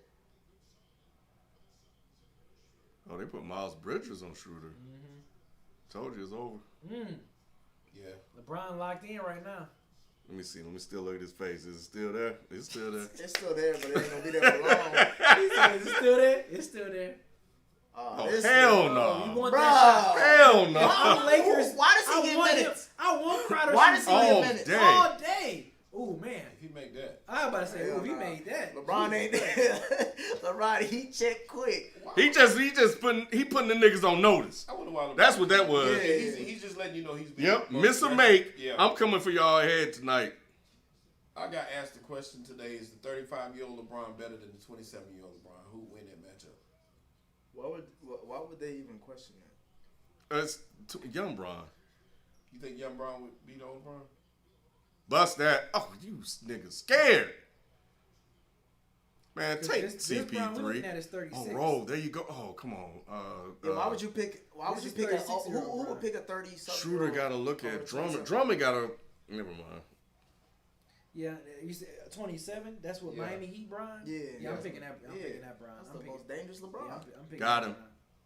Speaker 2: Oh, they put Miles Bridges on Schroeder. Told you it's over.
Speaker 4: Yeah.
Speaker 1: LeBron locked in right now.
Speaker 2: Let me see. Let me still look at his face. Is it still there? It's still there.
Speaker 3: It's still there, but it ain't gonna be there for long.
Speaker 1: He said, "Is it still there? It's still there."
Speaker 2: Oh,
Speaker 3: this
Speaker 2: hell
Speaker 3: nigga-
Speaker 2: no.
Speaker 1: You want
Speaker 3: Bruh.
Speaker 1: that shot?
Speaker 2: Hell no.
Speaker 1: I'm Lakers.
Speaker 3: Why does he
Speaker 1: I
Speaker 3: get
Speaker 1: want
Speaker 3: minutes?
Speaker 1: I want Crowder.
Speaker 3: Why does he
Speaker 2: All
Speaker 3: get minutes?
Speaker 2: day.
Speaker 1: all day? Oh man.
Speaker 4: If he make that.
Speaker 1: I was about to say, if he made that.
Speaker 3: LeBron ain't LeBron, he checked quick.
Speaker 2: Wow. He putting the niggas on notice.
Speaker 4: I wonder why.
Speaker 2: That's what that was.
Speaker 4: Yeah, he's just letting you know he's.
Speaker 2: Yep, miss or make. Yeah. I'm coming for y'all head tonight.
Speaker 4: I got asked the question today: is the 35-year-old LeBron better than the 27-year-old LeBron? Who would win that matchup?
Speaker 3: Why would they even question that?
Speaker 2: It's young Bron.
Speaker 4: You think young Bron would beat old Bron?
Speaker 2: Bust that. Oh, you niggas scared. Man, take CP3. Oh, roll. There you go. Oh, come on.
Speaker 3: Why would you pick? Who would pick a 30-something?
Speaker 2: Schroeder got to look at Drummond. Drummond got to. Never mind.
Speaker 1: Yeah, you said 27. That's what Miami Heat Bron. Yeah, I'm picking that. I'm picking that Bron.
Speaker 3: That's the most dangerous LeBron.
Speaker 1: Yeah, I'm picking
Speaker 2: got him.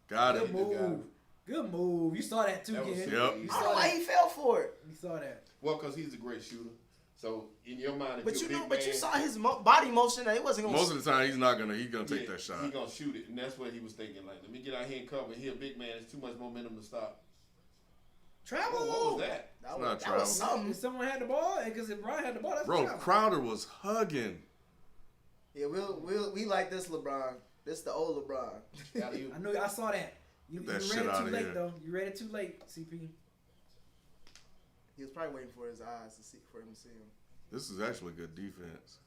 Speaker 2: Got him.
Speaker 1: Good move. Good move. You saw that too, kid.
Speaker 2: Yep.
Speaker 3: I don't know why he fell for it.
Speaker 1: You saw that.
Speaker 4: Well, because he's a great shooter. So in your mind, if
Speaker 3: but
Speaker 4: you're
Speaker 3: you
Speaker 4: a
Speaker 3: know,
Speaker 4: big
Speaker 3: but
Speaker 4: man,
Speaker 3: you saw his body motion. That it wasn't gonna.
Speaker 2: Most of the time, he's gonna take that shot.
Speaker 4: He's gonna shoot it, and that's what he was thinking. Like, let me get out here and cover. He a big man. It's too much momentum to stop.
Speaker 1: Travel.
Speaker 4: Oh, what was that?
Speaker 3: That was something.
Speaker 1: If someone had the ball, because if Bron had the ball, that's
Speaker 2: bro.
Speaker 1: travel.
Speaker 2: Crowder was hugging.
Speaker 3: Yeah, we like this LeBron. This the old LeBron.
Speaker 1: I know. I saw that. You read it too late though. You read it too late, CP.
Speaker 3: He was probably waiting for his eyes for him to see him.
Speaker 2: This is actually good defense.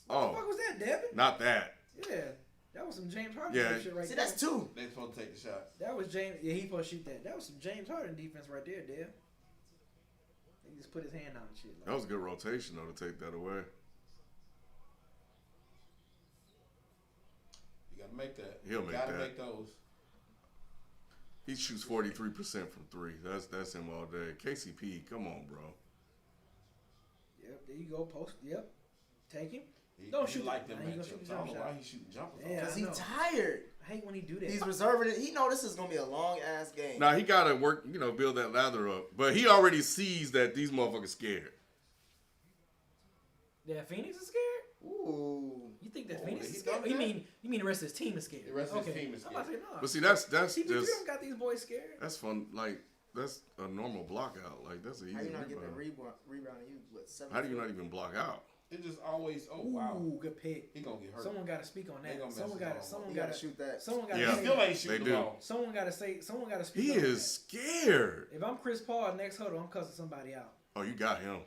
Speaker 1: What the fuck was that, Devin?
Speaker 2: Not that.
Speaker 1: Yeah, that was some James Harden shit right there.
Speaker 3: See, that's two.
Speaker 4: They supposed to take the shot.
Speaker 1: That was James. Yeah, he supposed to shoot that. That was some James Harden defense right there, Dev. He just put his hand on and shit.
Speaker 2: That was a good rotation though to take that away.
Speaker 4: You gotta make that.
Speaker 2: He'll make
Speaker 4: gotta
Speaker 2: that.
Speaker 4: Make those.
Speaker 2: He shoots 43% from three. That's him all day. KCP, come on, bro.
Speaker 1: Yep, there you go. Post. Yep, take him.
Speaker 4: Don't shoot like them.
Speaker 1: I don't know
Speaker 4: why he's shooting jumpers.
Speaker 3: Because he's tired.
Speaker 1: I hate when he do that.
Speaker 3: He's reserving it. He know this is gonna be a long ass game.
Speaker 2: Now he gotta work, build that lather up. But he already sees that these motherfuckers scared.
Speaker 1: Yeah, Phoenix is scared.
Speaker 3: Ooh.
Speaker 1: You think that Phoenix is scared? You mean the rest of his team is scared?
Speaker 4: The rest of his team is scared.
Speaker 1: I'm about to say, no.
Speaker 2: But see, that's
Speaker 1: CP3
Speaker 2: just
Speaker 1: got these boys scared.
Speaker 2: that's fun. Like that's a normal block out. Like that's an easy
Speaker 3: How you not
Speaker 2: rebound.
Speaker 3: getting a rebound? You what? 7?
Speaker 2: How do you not even block out?
Speaker 4: It just always. Oh
Speaker 1: Ooh,
Speaker 4: wow.
Speaker 1: good pick.
Speaker 4: He gonna get hurt.
Speaker 1: Someone got to speak on that. Someone got to
Speaker 3: shoot that.
Speaker 1: Someone got to.
Speaker 2: Yeah.
Speaker 4: He still ain't shooting
Speaker 2: They
Speaker 4: the
Speaker 2: do.
Speaker 4: ball.
Speaker 1: Someone got to say. Someone got to speak.
Speaker 2: He
Speaker 1: on
Speaker 2: is
Speaker 1: that.
Speaker 2: scared.
Speaker 1: If I'm Chris Paul next huddle, I'm cussing somebody out.
Speaker 2: Oh, you got him.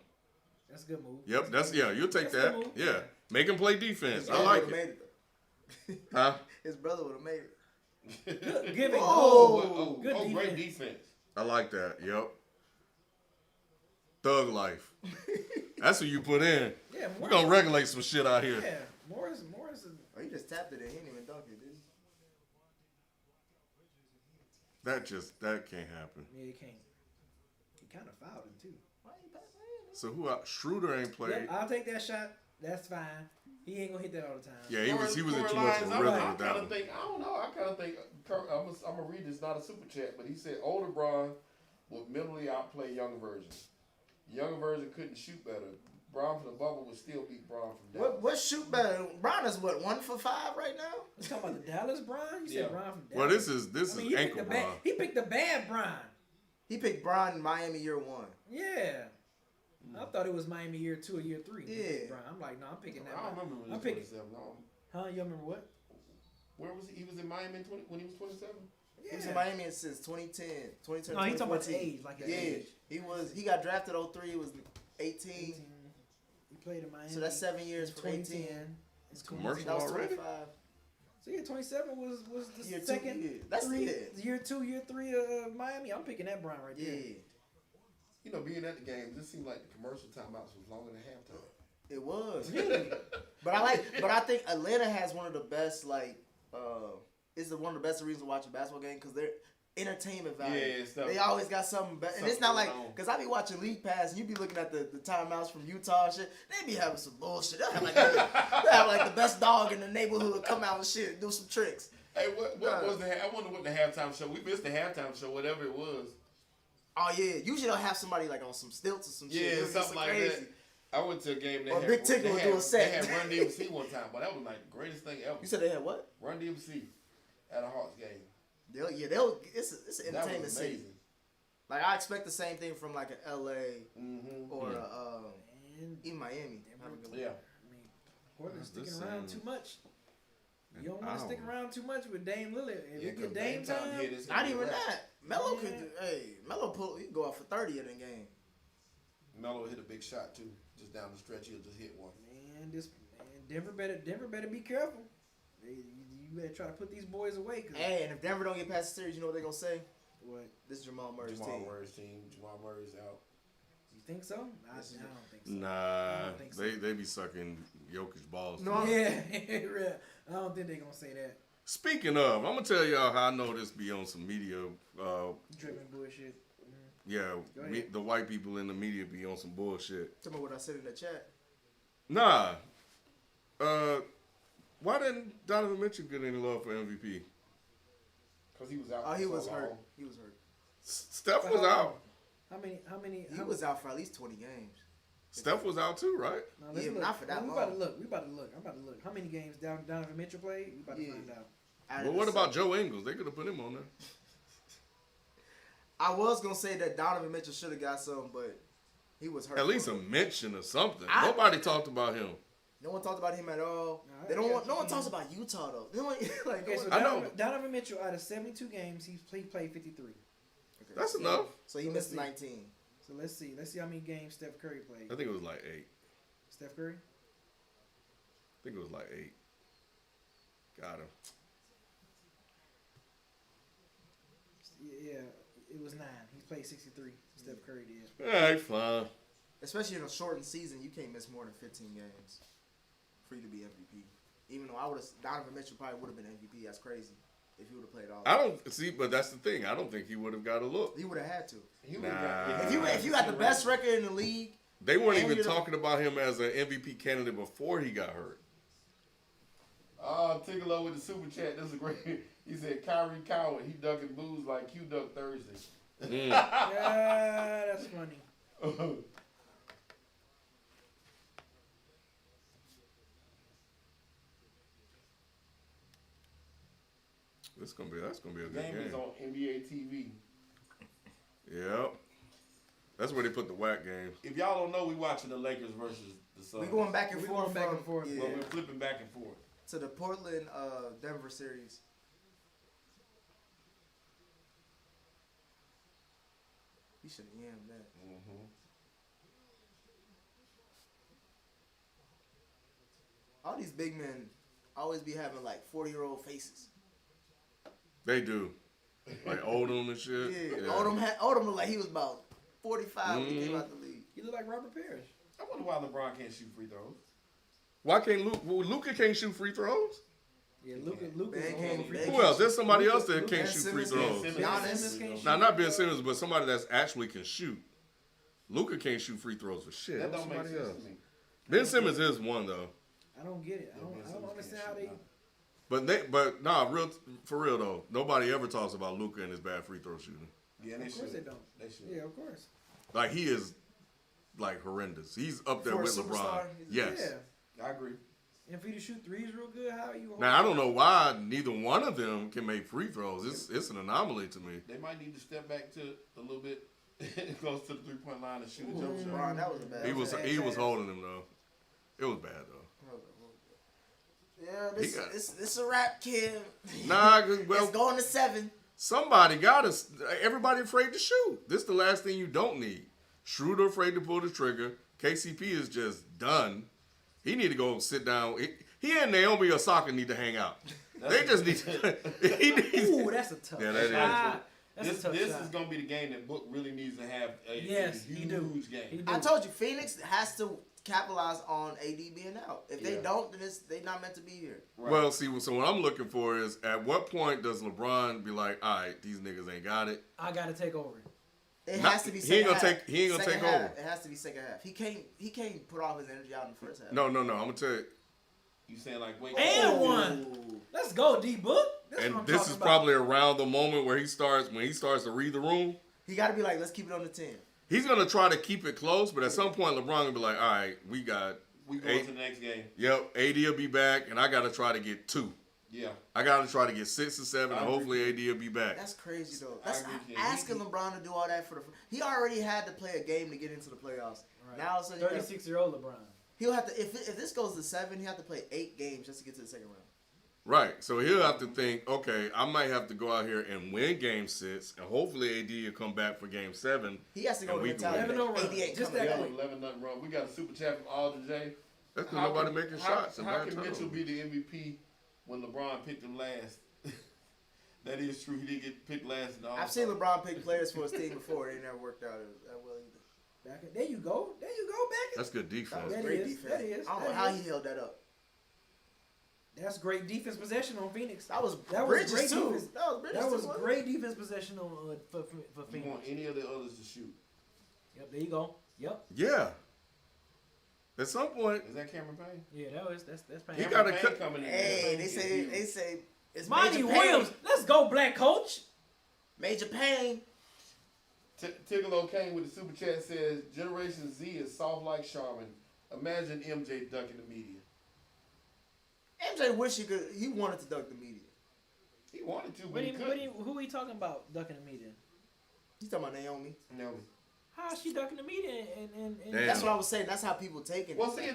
Speaker 1: That's a good move.
Speaker 2: Yep, you'll take
Speaker 1: That's a
Speaker 2: that.
Speaker 1: good move.
Speaker 2: Yeah. Make him play defense.
Speaker 3: His
Speaker 2: I like
Speaker 3: brother
Speaker 2: it.
Speaker 3: made it.
Speaker 2: Huh?
Speaker 3: His brother would have made it.
Speaker 1: Good, give it. Good defense.
Speaker 4: Great defense.
Speaker 2: I like that. Yep. Thug life. That's what you put in.
Speaker 1: Yeah,
Speaker 2: We're gonna regulate some shit out here.
Speaker 1: Yeah, Morris.
Speaker 3: Oh, he just tapped it in. He didn't even dunk it, did he?
Speaker 2: That can't happen.
Speaker 1: Yeah, he can't. He kind of fouled him too.
Speaker 3: Why you pass it?
Speaker 2: So Schroeder ain't played.
Speaker 1: Yeah, I'll take that shot. That's fine. He ain't gonna hit that all the time.
Speaker 2: Yeah, he was in too much of a rhythm with that one.
Speaker 4: I don't know. I kind of think. I'm gonna read this. Not a super chat, but he said older Bron would mentally outplay younger version. Younger version couldn't shoot better. Bron from the bubble would still beat Bron from Dallas.
Speaker 3: What shoot better? Bron is what, 1 for 5 right now?
Speaker 1: You talking about the Dallas Bron? You said Bron from Dallas.
Speaker 2: Well, this is
Speaker 1: he
Speaker 2: ankle Bron.
Speaker 1: He picked the bad Bron.
Speaker 3: He picked Bron in Miami year 1.
Speaker 1: Yeah. I thought it was Miami year 2 or year 3.
Speaker 3: Yeah.
Speaker 1: Bron. I'm like, no, I'm picking that.
Speaker 4: I don't remember when he was 27.
Speaker 1: Huh? You remember what?
Speaker 4: Where was he? He was in Miami when he was 27?
Speaker 3: Yeah. He was in Miami since 2010.
Speaker 1: No, he's talking about his age. Like his age.
Speaker 3: He got drafted 03. He was 18.
Speaker 1: He played in Miami.
Speaker 3: So that's 7 years for 18.
Speaker 2: It's commercial
Speaker 3: that was
Speaker 2: already.
Speaker 3: 25.
Speaker 1: So yeah, 27 was the
Speaker 3: year
Speaker 1: second.
Speaker 3: 2. That's
Speaker 1: year 2, year 3 Miami. I'm picking that Bron right there.
Speaker 3: Yeah.
Speaker 4: Being at the game, this seemed like the commercial timeouts was longer than halftime.
Speaker 3: It was. Really? but I think Atlanta has one of the best is one of the best reasons to watch a basketball game because they're entertainment value.
Speaker 4: Yeah,
Speaker 3: they always got something better. And it's not like, because I be watching League Pass and you be looking at the timeouts from Utah and shit. They be having some bullshit. They have like the best dog in the neighborhood come out and shit, do some tricks.
Speaker 4: Hey, what was I wonder what the halftime show, we missed the halftime show, whatever it was.
Speaker 3: Oh yeah, usually they'll have somebody like on some stilts or some shit.
Speaker 4: Yeah, something like that. I went to a game that
Speaker 3: Big Ticket would do a set.
Speaker 4: They had Run DMC one time, but that was like the greatest thing ever.
Speaker 3: You said they had what?
Speaker 4: Run DMC at a Hawks game.
Speaker 3: It's an entertainment city. Like I expect the same thing from like an LA or Even Miami.
Speaker 4: Yeah.
Speaker 1: I mean, Portland's
Speaker 2: This
Speaker 1: sticking around too much. You don't want to stick around too much with Dame Lillard. If you get Dame time,
Speaker 3: not even that. Melo could. Melo he can go out for 30 in a game.
Speaker 4: Melo hit a big shot too, just down the stretch. He'll just hit one.
Speaker 1: Denver better be careful. You better try to put these boys away.
Speaker 3: Hey, and if Denver don't get past the series, you know what they're gonna say?
Speaker 1: What?
Speaker 3: This is Jamal Murray's team.
Speaker 4: Jamal Murray's out.
Speaker 1: You think so? I don't think so.
Speaker 2: Nah, they be sucking Jokic balls.
Speaker 3: No,
Speaker 1: yeah, I don't think they're gonna say that.
Speaker 2: Speaking of, I'm gonna tell y'all how I know this be on some media.
Speaker 1: Driven bullshit.
Speaker 2: Yeah, the white people in the media be on some bullshit.
Speaker 3: Tell me what I said in the chat.
Speaker 2: Nah. Why didn't Donovan Mitchell get any love for MVP?
Speaker 4: Because he was out.
Speaker 3: Oh, he was hurt. He was hurt.
Speaker 2: Steph was out.
Speaker 1: How many?
Speaker 3: He was out for at least 20 games.
Speaker 2: Steph was out too, right?
Speaker 3: No, yeah, not for that long.
Speaker 1: We about to look. I'm about to look. How many games Donovan Mitchell played? We about to find out.
Speaker 2: But what about Joe Ingles? They could have put him on there.
Speaker 3: I was gonna say that Donovan Mitchell should have got some, but he was hurt.
Speaker 2: At least a mention or something. Nobody talked about him.
Speaker 3: No one talked about him at all. No one talks about Utah though.
Speaker 2: I know.
Speaker 1: Donovan Mitchell out of 72 games, he played 53.
Speaker 3: Okay,
Speaker 2: That's enough.
Speaker 3: So he missed 19.
Speaker 1: So let's see how many games Steph Curry played.
Speaker 2: I think it was like 8.
Speaker 1: Steph Curry?
Speaker 2: I think it was like 8. Got him.
Speaker 1: Yeah, it was 9. He played 63. Steph Curry did.
Speaker 2: All right, fine.
Speaker 3: Especially in a shortened season, you can't miss more than 15 games for you to be MVP. Even though Donovan Mitchell probably would have been MVP. That's crazy if he would have played all.
Speaker 2: I don't see, but that's the thing. I don't think he would have got a look.
Speaker 3: He would have had to.
Speaker 2: If
Speaker 3: you got the best record in the league,
Speaker 2: they weren't even talking about him as an MVP candidate before he got hurt.
Speaker 4: Tigolo with the super chat. This is great. He said Kyrie Coward. He ducking booze like Q duck Thursday.
Speaker 1: Yeah, that's funny.
Speaker 2: That's gonna be a good
Speaker 4: game.
Speaker 2: Game
Speaker 4: Is on NBA TV.
Speaker 2: Yep. That's where they put the whack games.
Speaker 4: If y'all don't know, we watching the Lakers versus the Suns.
Speaker 3: We going back and forth.
Speaker 4: Yeah. Well, we're flipping back and forth
Speaker 3: to the Portland Denver series. You should have yammed that.
Speaker 4: Mm-hmm.
Speaker 3: All these big men always be having like 40-year-old faces.
Speaker 2: They do. Like Odom and shit.
Speaker 3: Yeah. Odom looked like he was about 45 when he came out the league.
Speaker 1: He looked like Robert Parrish.
Speaker 4: I wonder why LeBron can't shoot free throws.
Speaker 2: Why can't Luka can't shoot free throws?
Speaker 1: Yeah, Luka
Speaker 3: can't
Speaker 1: free
Speaker 3: shoot.
Speaker 2: Who else? There's somebody else that
Speaker 3: Luka
Speaker 2: can't
Speaker 3: and
Speaker 2: shoot free
Speaker 3: Simmons
Speaker 2: throws.
Speaker 3: Giannis.
Speaker 2: Now, not Ben Simmons, but somebody that's actually can shoot. Luka can't shoot free throws for shit.
Speaker 4: That don't make sense to me.
Speaker 2: Ben Simmons is one though.
Speaker 1: I don't get it. I don't understand how they.
Speaker 2: For real though, nobody ever talks about Luka and his bad free throw shooting.
Speaker 4: Yeah,
Speaker 1: Of course they don't.
Speaker 4: They should.
Speaker 1: Yeah, of course.
Speaker 2: Like he is, like horrendous. He's up there
Speaker 3: For a
Speaker 2: with LeBron.
Speaker 3: superstar,
Speaker 2: Yes.
Speaker 1: Yeah.
Speaker 4: I agree.
Speaker 1: And for you to shoot threes real good, how are you?
Speaker 2: Now I don't know why neither one of them can make free throws. It's an anomaly to me.
Speaker 4: They might need to step back to a little bit, close to the 3-point line and shoot a jump shot.
Speaker 3: LeBron, that was a bad.
Speaker 2: He was holding him though. It was bad though.
Speaker 3: Yeah, this a wrap, kid.
Speaker 2: Nah,
Speaker 3: It's going to 7.
Speaker 2: somebody got us. Everybody afraid to shoot. This is the last thing you don't need. Schroeder afraid to pull the trigger. KCP is just done. He need to go sit down. He and Naomi Osaka need to hang out. They just need to.
Speaker 1: Ooh, that's a tough.
Speaker 2: Yeah, that is.
Speaker 1: shot. That's
Speaker 4: This
Speaker 1: a tough shot.
Speaker 4: is going to be the game that Book really needs to have a
Speaker 1: He do.
Speaker 4: huge game.
Speaker 1: He do.
Speaker 3: I told you, Phoenix has to capitalize on AD being out. If they
Speaker 4: Yeah.
Speaker 3: don't, then they not meant to be here.
Speaker 4: Right.
Speaker 2: Well, see, so what I'm looking for is at what point does LeBron be like, all right, these niggas ain't got it.
Speaker 1: I gotta take over.
Speaker 3: It
Speaker 2: Not-
Speaker 3: has to be.
Speaker 2: he ain't gonna
Speaker 3: second half.
Speaker 2: take- he ain't gonna
Speaker 3: Second
Speaker 2: take
Speaker 3: half.
Speaker 2: over.
Speaker 3: It has to be second half. He can't put all his energy out in the first half.
Speaker 2: No. I'm gonna tell you.
Speaker 4: You saying like wait?
Speaker 1: And one. Let's go, D Book. That's what
Speaker 2: And
Speaker 1: I'm
Speaker 2: this
Speaker 1: talking
Speaker 2: is
Speaker 1: about.
Speaker 2: probably around the moment where he starts to read the room.
Speaker 3: He got to be like, let's keep it on the 10.
Speaker 2: He's gonna try to keep it close, but at some point LeBron gonna be like, all right, we got.
Speaker 4: We go
Speaker 2: eight.
Speaker 4: to the next game.
Speaker 2: Yep, AD will be back, and I gotta try to get 2.
Speaker 4: Yeah.
Speaker 2: I got to try to get 6 or 7, and hopefully AD will be back.
Speaker 3: That's crazy though.
Speaker 4: I
Speaker 3: That's
Speaker 4: agree with you.
Speaker 3: asking LeBron to do all that for the. He already had to play a game to get into the playoffs.
Speaker 1: Right.
Speaker 3: Now, all of a sudden,
Speaker 1: 36-year-old LeBron.
Speaker 3: he'll have to. If this goes to 7, he'll have to play 8 games just to get to the second round.
Speaker 2: Right. So he'll have to think, okay, I might have to go out here and win Game 6, and hopefully AD will come back for Game 7.
Speaker 3: He has to go
Speaker 2: And
Speaker 3: to
Speaker 2: we
Speaker 3: mentality.
Speaker 2: can
Speaker 1: win.
Speaker 3: that 88
Speaker 1: Just
Speaker 3: coming
Speaker 1: that
Speaker 3: down.
Speaker 1: quick.
Speaker 4: 11-0 run. We got a super chat from Aldrin J.
Speaker 2: That's because nobody making shots. And
Speaker 4: How
Speaker 2: bad
Speaker 4: can Mitchell
Speaker 2: turnovers.
Speaker 4: be the MVP when LeBron picked him last? That is true. He did get picked last in all.
Speaker 3: I've seen LeBron pick players for his team before. They never worked out that well either.
Speaker 1: There you go. There you go, back.
Speaker 2: That's good
Speaker 3: That
Speaker 2: defense.
Speaker 3: was
Speaker 1: That
Speaker 3: great
Speaker 1: is,
Speaker 3: defense.
Speaker 1: that is,
Speaker 3: I don't know
Speaker 1: that
Speaker 3: how
Speaker 1: is.
Speaker 3: he held that up.
Speaker 1: That's great defense possession on Phoenix.
Speaker 3: That was
Speaker 1: That was
Speaker 3: Bridges
Speaker 1: great
Speaker 3: too.
Speaker 1: defense.
Speaker 3: That was Bridges
Speaker 1: That was
Speaker 3: too, wasn't it?
Speaker 1: great defense possession on for
Speaker 4: You
Speaker 1: Phoenix.
Speaker 4: want any of the others to shoot?
Speaker 1: Yep, there you go. Yep.
Speaker 2: Yeah. At some point,
Speaker 4: Is that Cameron Payne?
Speaker 1: Yeah, that's Payne.
Speaker 2: He
Speaker 4: Cameron
Speaker 2: gotta
Speaker 4: Payne
Speaker 2: cut-
Speaker 4: coming in.
Speaker 3: Hey,
Speaker 4: He's
Speaker 3: they
Speaker 4: huge.
Speaker 3: say it's
Speaker 1: Monty
Speaker 3: Major
Speaker 1: Williams.
Speaker 3: Payne.
Speaker 1: Let's go, black coach.
Speaker 3: Major Payne.
Speaker 4: Tigolo Kane with the super chat says, Generation Z is soft like Charmin. Imagine MJ ducking the media.
Speaker 3: MJ wish he wanted to duck the media.
Speaker 4: He wanted to, but
Speaker 1: What
Speaker 4: he
Speaker 1: do
Speaker 4: couldn't.
Speaker 1: you, who are you talking about ducking the media?
Speaker 3: He's talking about Naomi.
Speaker 4: No.
Speaker 1: How is she ducking the media? And
Speaker 2: Damn.
Speaker 3: That's what I was saying. That's how people take it.
Speaker 4: Well, see,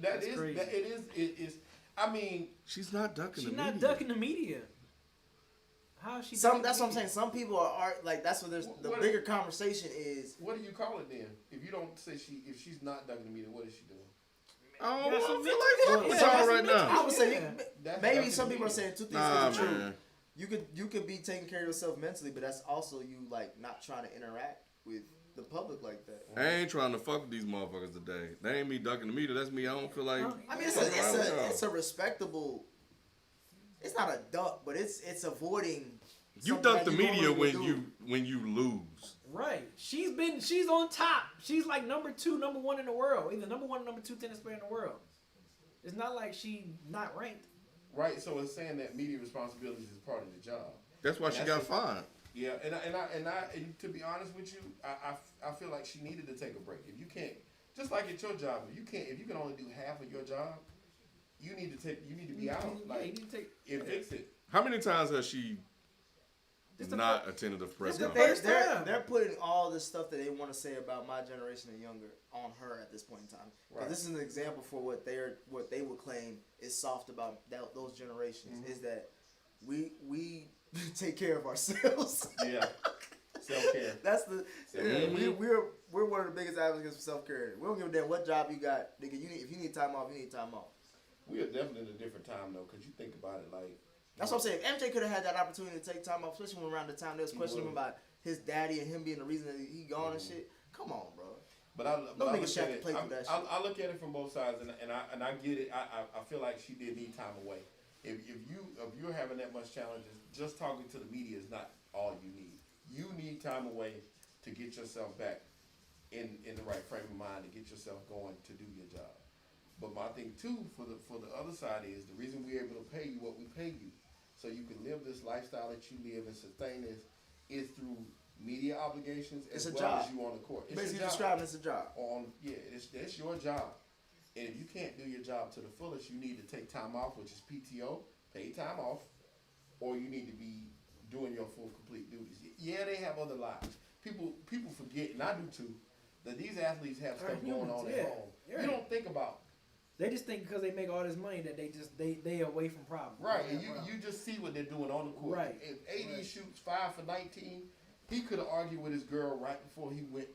Speaker 1: That's crazy.
Speaker 4: it is. I mean,
Speaker 2: she's not ducking
Speaker 1: she's
Speaker 2: the
Speaker 1: not
Speaker 2: media.
Speaker 1: ducking the media. How is she?
Speaker 3: That's
Speaker 1: ducking
Speaker 3: what
Speaker 1: the
Speaker 3: I'm saying. Some people are like that's what there's the
Speaker 4: What-
Speaker 3: bigger conversation is.
Speaker 4: what do you call it then? If you don't say if she's not ducking the media, what is she doing?
Speaker 2: Oh,
Speaker 1: Yeah,
Speaker 2: I
Speaker 1: some
Speaker 2: feel
Speaker 1: mental-
Speaker 2: like fuck
Speaker 1: yeah,
Speaker 2: with
Speaker 1: that's
Speaker 2: y'all
Speaker 1: some
Speaker 2: right
Speaker 1: mental-
Speaker 2: now.
Speaker 3: I would say
Speaker 4: That's
Speaker 3: maybe
Speaker 4: ducking
Speaker 3: some
Speaker 4: the
Speaker 3: people are
Speaker 4: media.
Speaker 3: saying two things
Speaker 2: Nah,
Speaker 3: that are true.
Speaker 2: man.
Speaker 3: You could be taking care of yourself mentally, but that's also you like not trying to interact with the public like that.
Speaker 2: I ain't trying to fuck with these motherfuckers today. That ain't me ducking the media. That's me. I don't feel like.
Speaker 3: I mean,
Speaker 2: Fuck around with y'all.
Speaker 3: it's a respectable. It's not a duck, but it's avoiding.
Speaker 2: You
Speaker 3: something
Speaker 2: duck
Speaker 3: that
Speaker 2: the
Speaker 3: you
Speaker 2: media
Speaker 3: normally
Speaker 2: when
Speaker 3: do.
Speaker 2: you lose.
Speaker 1: Right. She's on top. She's like number 2, number 1 in the world. Either number 1 or number 2 tennis player in the world. It's not like she not ranked.
Speaker 4: Right. So it's saying that media responsibilities is part of the job.
Speaker 2: That's why she
Speaker 4: That's
Speaker 2: got
Speaker 4: it.
Speaker 2: fined.
Speaker 4: Yeah, and to be honest with you, I feel like she needed to take a break. If you can't, just like at your job, if you can only do half of your job, you need to be out.
Speaker 1: Yeah,
Speaker 4: Like,
Speaker 1: you need to take.
Speaker 4: and fix it.
Speaker 2: How many times has she
Speaker 1: This the
Speaker 2: not attended a press
Speaker 1: this the
Speaker 2: conference?
Speaker 1: first time.
Speaker 3: They're putting all this stuff that they want to say about my generation and younger on her at this point in time. 'Cause
Speaker 4: Right.
Speaker 3: This is an example for what they would claim is soft about those generations is that we take care of ourselves.
Speaker 4: Yeah, self care.
Speaker 3: That's the
Speaker 2: Mhm.
Speaker 3: we're one of the biggest advocates for self care. We don't give a damn what job you got, nigga. If you need time off, you need time off.
Speaker 4: We are definitely in a different time though, because you think about it, like
Speaker 3: That's what I'm saying. If MJ could have had that opportunity to take time off, especially when around the time they was questioning him about his daddy and him being the reason that he gone and shit. Come on, bro.
Speaker 4: But I
Speaker 3: No
Speaker 4: look
Speaker 3: nigga
Speaker 4: at
Speaker 3: Shaq
Speaker 4: it.
Speaker 3: play through that shit.
Speaker 4: I look at it from both sides, and I get it. I feel like she did need time away. If you're having that much challenges, just talking to the media is not all you need. You need time away to get yourself back in the right frame of mind to get yourself going to do your job. But my thing too for the other side is the reason we're able to pay you what we pay you, so you can live this lifestyle that you live and sustain this, is through media obligations
Speaker 3: It's
Speaker 4: as
Speaker 3: a
Speaker 4: well
Speaker 3: job.
Speaker 4: as you on the court. It's
Speaker 3: Basically
Speaker 4: your job.
Speaker 3: describing it as a job.
Speaker 4: It's your job. And if you can't do your job to the fullest, you need to take time off, which is PTO, paid time off, or you need to be doing your full complete duties. Yeah, they have other lives. People forget, and I do too, that these athletes have
Speaker 1: They're
Speaker 4: stuff going on
Speaker 1: humans,
Speaker 4: at
Speaker 1: yeah.
Speaker 4: home.
Speaker 1: Yeah.
Speaker 4: You don't think about
Speaker 1: They just think because they make all this money that they away from problems.
Speaker 4: right,
Speaker 1: They
Speaker 4: and
Speaker 1: have problems.
Speaker 4: you just see what they're doing on the court.
Speaker 1: Right.
Speaker 4: If AD
Speaker 1: Right.
Speaker 4: shoots 5 for 19, he could have argued with his girl right before he went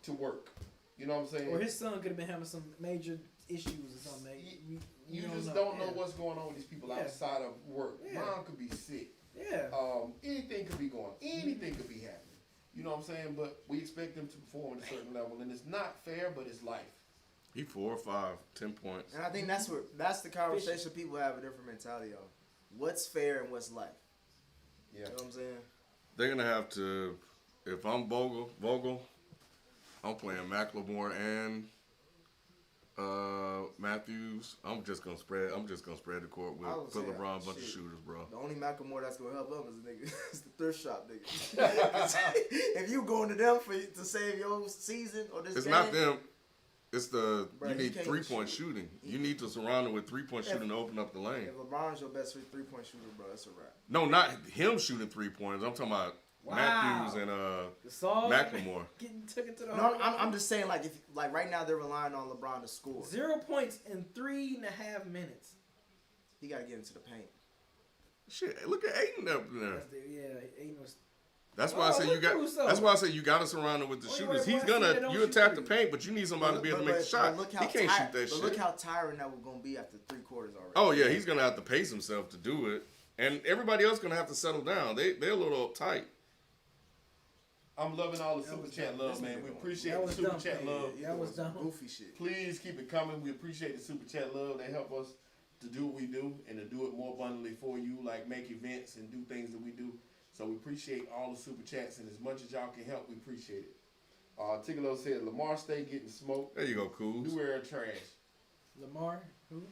Speaker 4: to work. You know what I'm saying?
Speaker 1: Or his son could have been having some major issues or something.
Speaker 4: You
Speaker 1: We
Speaker 4: just don't know
Speaker 1: Yeah.
Speaker 4: what's going on with these people
Speaker 1: Yeah.
Speaker 4: outside of work.
Speaker 1: Yeah.
Speaker 4: Mom could be sick.
Speaker 1: Yeah.
Speaker 4: Anything could be going. Anything could be happening. You know what I'm saying? But we expect them to perform at a certain level, and it's not fair, but it's life.
Speaker 2: He 4 or 5, 10 points.
Speaker 3: And I think that's the conversation people have a different mentality on. What's fair and what's life?
Speaker 4: Yeah.
Speaker 3: You know what I'm saying?
Speaker 2: They're gonna have to. If I'm Vogel, I'm playing McLemore and Matthews. I'm just gonna spread the court with
Speaker 3: I was
Speaker 2: put
Speaker 3: saying,
Speaker 2: LeBron a bunch of
Speaker 3: shit.
Speaker 2: shooters, bro.
Speaker 3: The only Macklemore that's gonna help them is the nigga. It's the thrift shop nigga. If you going to them to save your season or this
Speaker 2: It's
Speaker 3: game,
Speaker 2: not them. It's
Speaker 3: Bro,
Speaker 2: you
Speaker 3: he
Speaker 2: need
Speaker 3: can't
Speaker 2: 3-point
Speaker 3: shoot.
Speaker 2: shooting. You need to surround him with 3-point shooting to open up the lane.
Speaker 3: If LeBron's your best 3-point shooter, bro, that's a wrap.
Speaker 2: No, not him shooting 3-pointers. I'm talking about Matthews and McLemore.
Speaker 1: Getting took it to the
Speaker 3: No, I'm just saying, like, if right now they're relying on LeBron to score.
Speaker 1: 0 points in 3.5 minutes.
Speaker 3: He got to get into the paint.
Speaker 2: Shit, look at Aiden up there.
Speaker 1: Aiden was.
Speaker 2: That's why I say you got. That's why I say you got to surround him with the shooters. He's gonna. You attack the paint, but you need somebody to be able to make the shot. He can't shoot that shit.
Speaker 3: But look how tiring that was gonna be after 3 quarters already.
Speaker 2: Oh yeah, he's gonna have to pace himself to do it, and everybody else gonna have to settle down. They're a little uptight.
Speaker 4: I'm loving all the super chat love, man. We appreciate the super chat love.
Speaker 1: Yeah, that was dumb.
Speaker 3: Goofy shit.
Speaker 4: Please keep it coming. We appreciate the super chat love. They help us to do what we do and to do it more abundantly for you, like make events and do things that we do. So we appreciate all the super chats, and as much as y'all can help, we appreciate it. Tigolo said, Lamar stay getting smoked.
Speaker 2: There you go, Coos.
Speaker 4: New era trash.
Speaker 1: Lamar? Who?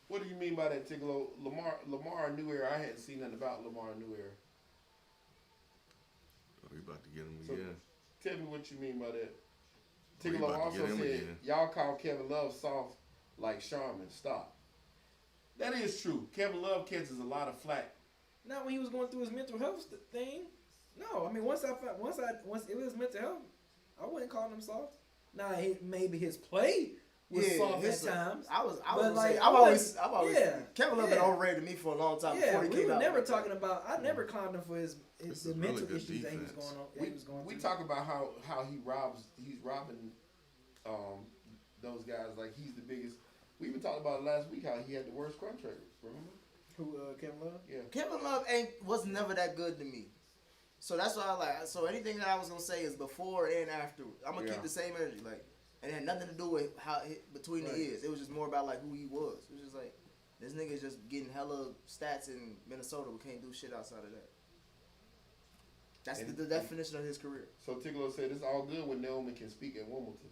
Speaker 4: What do you mean by that, Tigolo? Lamar New Era. I hadn't seen nothing about Lamar New Era.
Speaker 2: Oh, we about to get him
Speaker 4: So,
Speaker 2: again.
Speaker 4: tell me what you mean by that.
Speaker 2: We
Speaker 4: Tigolo
Speaker 2: about to
Speaker 4: also
Speaker 2: get him
Speaker 4: said,
Speaker 2: again.
Speaker 4: y'all call Kevin Love soft like Sharman. Stop. That is true. Kevin Love catches a lot of flack.
Speaker 1: Not when he was going through his mental health thing. No, I mean once it was mental health, I wouldn't call him soft. Now maybe his play was soft at times.
Speaker 3: I've always Kevin Love been overrated to me for a long time.
Speaker 1: Yeah,
Speaker 3: before he
Speaker 1: we
Speaker 3: came
Speaker 1: were
Speaker 3: out
Speaker 1: never
Speaker 3: like
Speaker 1: talking about. I never clowned him for the
Speaker 2: is
Speaker 1: mental
Speaker 2: really good
Speaker 1: issues that he was
Speaker 2: defense.
Speaker 1: going on.
Speaker 4: We talk about how he's robbing those guys like he's the biggest. We even talked about it last week how he had the worst contract. Remember?
Speaker 1: Who Kevin Love?
Speaker 4: Yeah.
Speaker 3: Kevin Love was never that good to me. So that's why I like. So anything that I was gonna say is before and after. I'm gonna keep the same energy, like, and it had nothing to do with how between the years. It was just more about like who he was. It was just like this nigga's just getting hella stats in Minnesota, but can't do shit outside of that. That's the definition of his career.
Speaker 4: So Tigolo said it's all good when Naomi can speak at Wimbledon.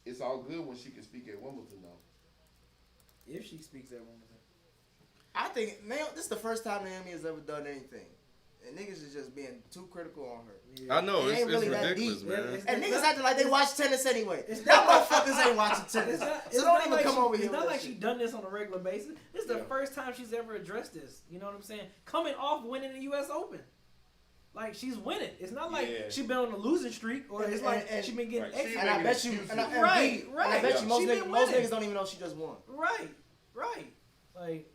Speaker 4: It's all good when she can speak at Wimbledon, though.
Speaker 1: If she speaks that woman.
Speaker 3: I think this is the first time Naomi has ever done anything. And niggas is just being too critical on her.
Speaker 2: Yeah. I know, it's
Speaker 3: really
Speaker 2: ridiculous, man.
Speaker 3: And niggas acting like they watch tennis anyway. Y'all motherfuckers ain't watching tennis. So don't even come over here.
Speaker 1: It's not like she's done this on a regular basis. This is the first time she's ever addressed this. You know what I'm saying? Coming off winning the U.S. Open. Like, she's winning. It's not like she's been on a losing streak, or it's like she's been getting extra.
Speaker 3: And I bet you, and I bet you most niggas don't even know she just won.
Speaker 1: Right. Like,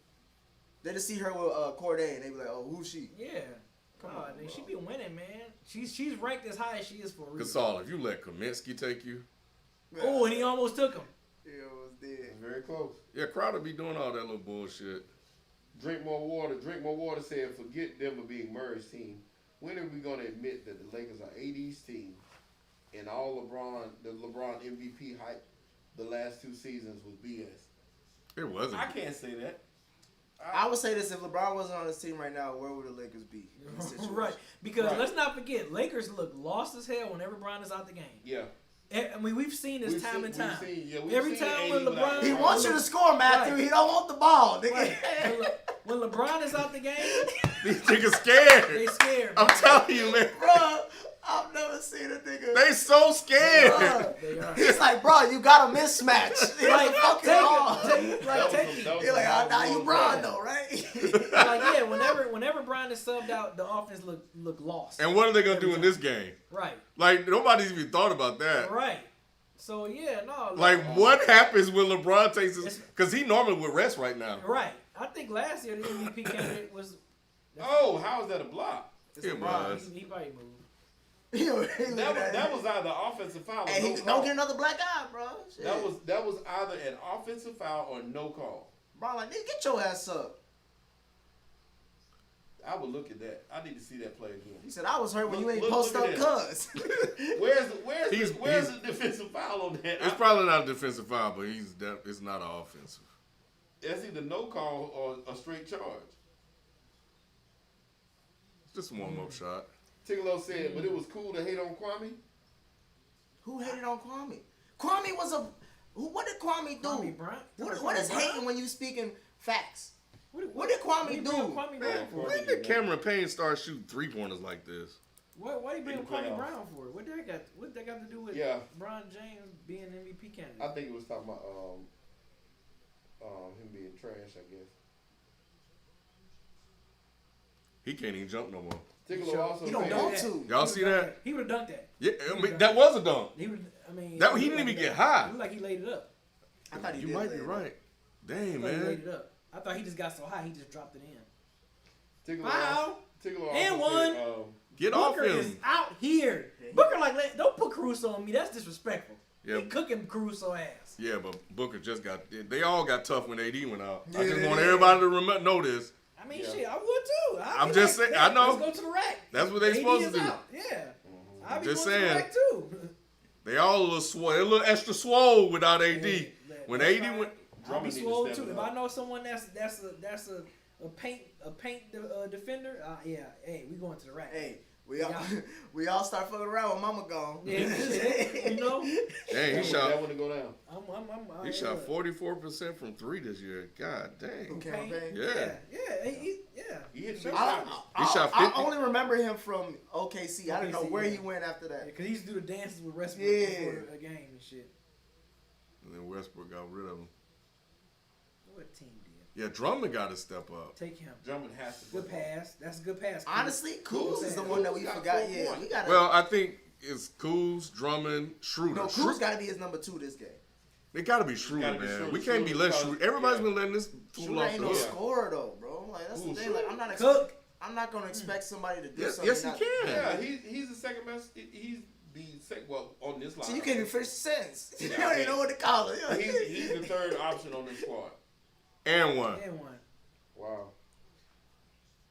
Speaker 3: they just see her with Corday and they be like, oh, who's she?
Speaker 1: Yeah. Come on, man. She be winning, man. She's ranked as high as she is for a reason.
Speaker 2: Gasol, if you let Kaminsky take you.
Speaker 1: Oh, and he almost took him.
Speaker 3: He almost did.
Speaker 4: Very close.
Speaker 2: Yeah, Crowder be doing all that little bullshit.
Speaker 4: Drink more water. Drink more water said, forget Denver being Murray's team. When are we going to admit that the Lakers are AD's team and all the LeBron MVP hype the last 2 seasons was BS?
Speaker 2: It wasn't.
Speaker 4: I can't say that.
Speaker 3: I would say this: if LeBron wasn't on this team right now, where would the Lakers be?
Speaker 1: Right, because let's not forget, Lakers look lost as hell whenever LeBron is out the game.
Speaker 4: Yeah.
Speaker 1: I mean, we've seen this time and time.
Speaker 4: Every
Speaker 1: time when LeBron,
Speaker 3: he wants you to score, Matthew. Right. He don't want the ball.
Speaker 1: Right. When LeBron is out the game,
Speaker 2: these niggas scared.
Speaker 1: They scared.
Speaker 2: I'm telling you, man.
Speaker 3: Bro, I've never seen a nigga.
Speaker 2: They so scared.
Speaker 1: They are.
Speaker 3: He's like, bro, you got a mismatch. He's like, fucking off. He's like, nah, you Bron though, right?
Speaker 1: Like, yeah, whenever Bron is subbed out, the offense look lost.
Speaker 2: And what are they gonna do in this game?
Speaker 1: Right.
Speaker 2: Like, nobody's even thought about that.
Speaker 1: Right. So yeah, no.
Speaker 2: Like, what happens when LeBron takes his? Because he normally would rest right now.
Speaker 1: Right. I think last year the MVP candidate was.
Speaker 4: Oh, how is that a block?
Speaker 2: It was.
Speaker 1: He probably moved.
Speaker 4: That was either offensive foul or
Speaker 3: hey,
Speaker 4: no call.
Speaker 3: Don't get another black eye, bro. Shit.
Speaker 4: That was either an offensive foul or no call.
Speaker 3: Bro, like, nigga, get your ass up.
Speaker 4: I would look at that. I need to see that play again.
Speaker 3: He said, I was hurt when you ain't post up cuz.
Speaker 4: Where's the defensive foul on that?
Speaker 2: It's probably not a defensive foul, but it's not an offensive.
Speaker 4: That's either no call or a straight charge.
Speaker 2: It's just a warm-up shot.
Speaker 4: Tigolo said, but it was cool to hate on Kwame.
Speaker 3: Who hated on Kwame? Kwame was a... What did Kwame do?
Speaker 1: Kwame Bryant?
Speaker 3: What is hating when you speaking facts? What did Kwame do?
Speaker 2: When did Cameron Payne start shooting 3-pointers like this?
Speaker 1: Why you bring
Speaker 4: in the
Speaker 1: Kwame
Speaker 4: playoffs.
Speaker 1: Brown for? What that got to do with
Speaker 4: Yeah.
Speaker 1: LeBron James being MVP candidate?
Speaker 4: I think it was talking about him being trash, I guess.
Speaker 2: He can't even jump no more.
Speaker 4: Tickler also
Speaker 3: He don't
Speaker 4: said-
Speaker 3: want to.
Speaker 2: Y'all see that?
Speaker 1: He would have dunked that.
Speaker 2: Yeah, I mean, that was a dunk.
Speaker 1: He would. I mean,
Speaker 2: That-
Speaker 1: it
Speaker 2: he
Speaker 1: looked
Speaker 2: didn't
Speaker 1: like
Speaker 2: even get
Speaker 1: did.
Speaker 2: high.
Speaker 1: It looked like he laid it up.
Speaker 3: I thought he
Speaker 2: You
Speaker 3: did
Speaker 2: might
Speaker 3: lay
Speaker 2: be
Speaker 3: it.
Speaker 2: right. Damn,
Speaker 1: I thought he laid
Speaker 2: man.
Speaker 1: it up. I thought he just got so high he just dropped it in.
Speaker 4: Tickler
Speaker 1: Foul.
Speaker 4: Tickler
Speaker 1: And
Speaker 4: also
Speaker 1: one.
Speaker 4: said,
Speaker 2: Get off
Speaker 1: Booker is
Speaker 2: him.
Speaker 1: out here. Booker don't put Caruso on me. That's disrespectful.
Speaker 2: Yeah.
Speaker 1: He cooking Caruso ass.
Speaker 2: Yeah, but Booker just got. They all got tough when AD went out. I just
Speaker 3: Yeah.
Speaker 2: want everybody to know this.
Speaker 1: I mean,
Speaker 4: Yeah.
Speaker 1: shit, I would too.
Speaker 2: I'm just saying, I know.
Speaker 1: Let's go to the rack.
Speaker 2: That's what they
Speaker 1: AD
Speaker 2: supposed to
Speaker 1: is
Speaker 2: do.
Speaker 1: out. Yeah. I'll be
Speaker 2: Just
Speaker 1: going to the
Speaker 2: saying.
Speaker 1: rack too.
Speaker 2: They all a little swole. They're a little extra swole without AD. When
Speaker 1: That's
Speaker 2: AD
Speaker 1: fine.
Speaker 2: went,
Speaker 1: I'll
Speaker 4: Drummond
Speaker 1: be
Speaker 4: need to
Speaker 1: swole
Speaker 4: step
Speaker 1: too.
Speaker 4: it
Speaker 1: If
Speaker 4: up.
Speaker 1: I know someone that's a paint defender, yeah, hey, we going to the rack.
Speaker 3: Hey, we all start fucking around when Mama gone.
Speaker 1: Yeah, you know.
Speaker 2: dang, he shot.
Speaker 4: That one to go down.
Speaker 2: He shot 44% from 3 this year. God dang.
Speaker 3: Campaign.
Speaker 2: Yeah.
Speaker 1: Yeah.
Speaker 4: He hit
Speaker 2: He shot
Speaker 3: I
Speaker 2: 50.
Speaker 3: only remember him from OKC. I didn't know
Speaker 1: OKC,
Speaker 3: where
Speaker 1: yeah.
Speaker 3: he went after that.
Speaker 1: Because he used to do the dances with Westbrook
Speaker 3: Yeah.
Speaker 1: before a game and shit.
Speaker 2: And then Westbrook got rid of him.
Speaker 1: What team did?
Speaker 2: Yeah, Drummond got to step up.
Speaker 1: Take him.
Speaker 4: Drummond has to.
Speaker 1: Good pass. That's a good pass.
Speaker 3: Honestly, Kuz is the
Speaker 1: Kuz
Speaker 3: one that we
Speaker 4: got
Speaker 3: forgot.
Speaker 4: 4
Speaker 3: Yeah,
Speaker 4: points.
Speaker 3: we got.
Speaker 2: Well, I think it's Kuz, Drummond, Schroeder.
Speaker 3: no, Kuz got to be his number 2 this game.
Speaker 2: They got to be Schroeder,
Speaker 4: Gotta be
Speaker 2: man.
Speaker 4: Schroeder.
Speaker 2: We can't be
Speaker 4: Schroeder
Speaker 2: less
Speaker 4: because-
Speaker 2: Schroeder. Everybody's
Speaker 4: yeah.
Speaker 2: been letting this fool
Speaker 3: Schroeder
Speaker 2: off
Speaker 3: ain't
Speaker 2: the
Speaker 3: no
Speaker 2: hook.
Speaker 3: scorer though, bro. Like that's
Speaker 4: Who,
Speaker 3: the thing. Like I'm not
Speaker 1: Cook.
Speaker 3: I'm not gonna expect somebody to do
Speaker 2: Yes,
Speaker 3: something.
Speaker 2: yes, he
Speaker 3: not-
Speaker 2: can.
Speaker 4: Yeah, he's the second best. He's the second. Well, on this line.
Speaker 3: So you can't even finish the sentence. You
Speaker 4: Yeah,
Speaker 3: don't even
Speaker 4: man.
Speaker 3: know what to call it.
Speaker 4: He's the third option on this squad.
Speaker 2: And one.
Speaker 1: And one.
Speaker 4: Wow.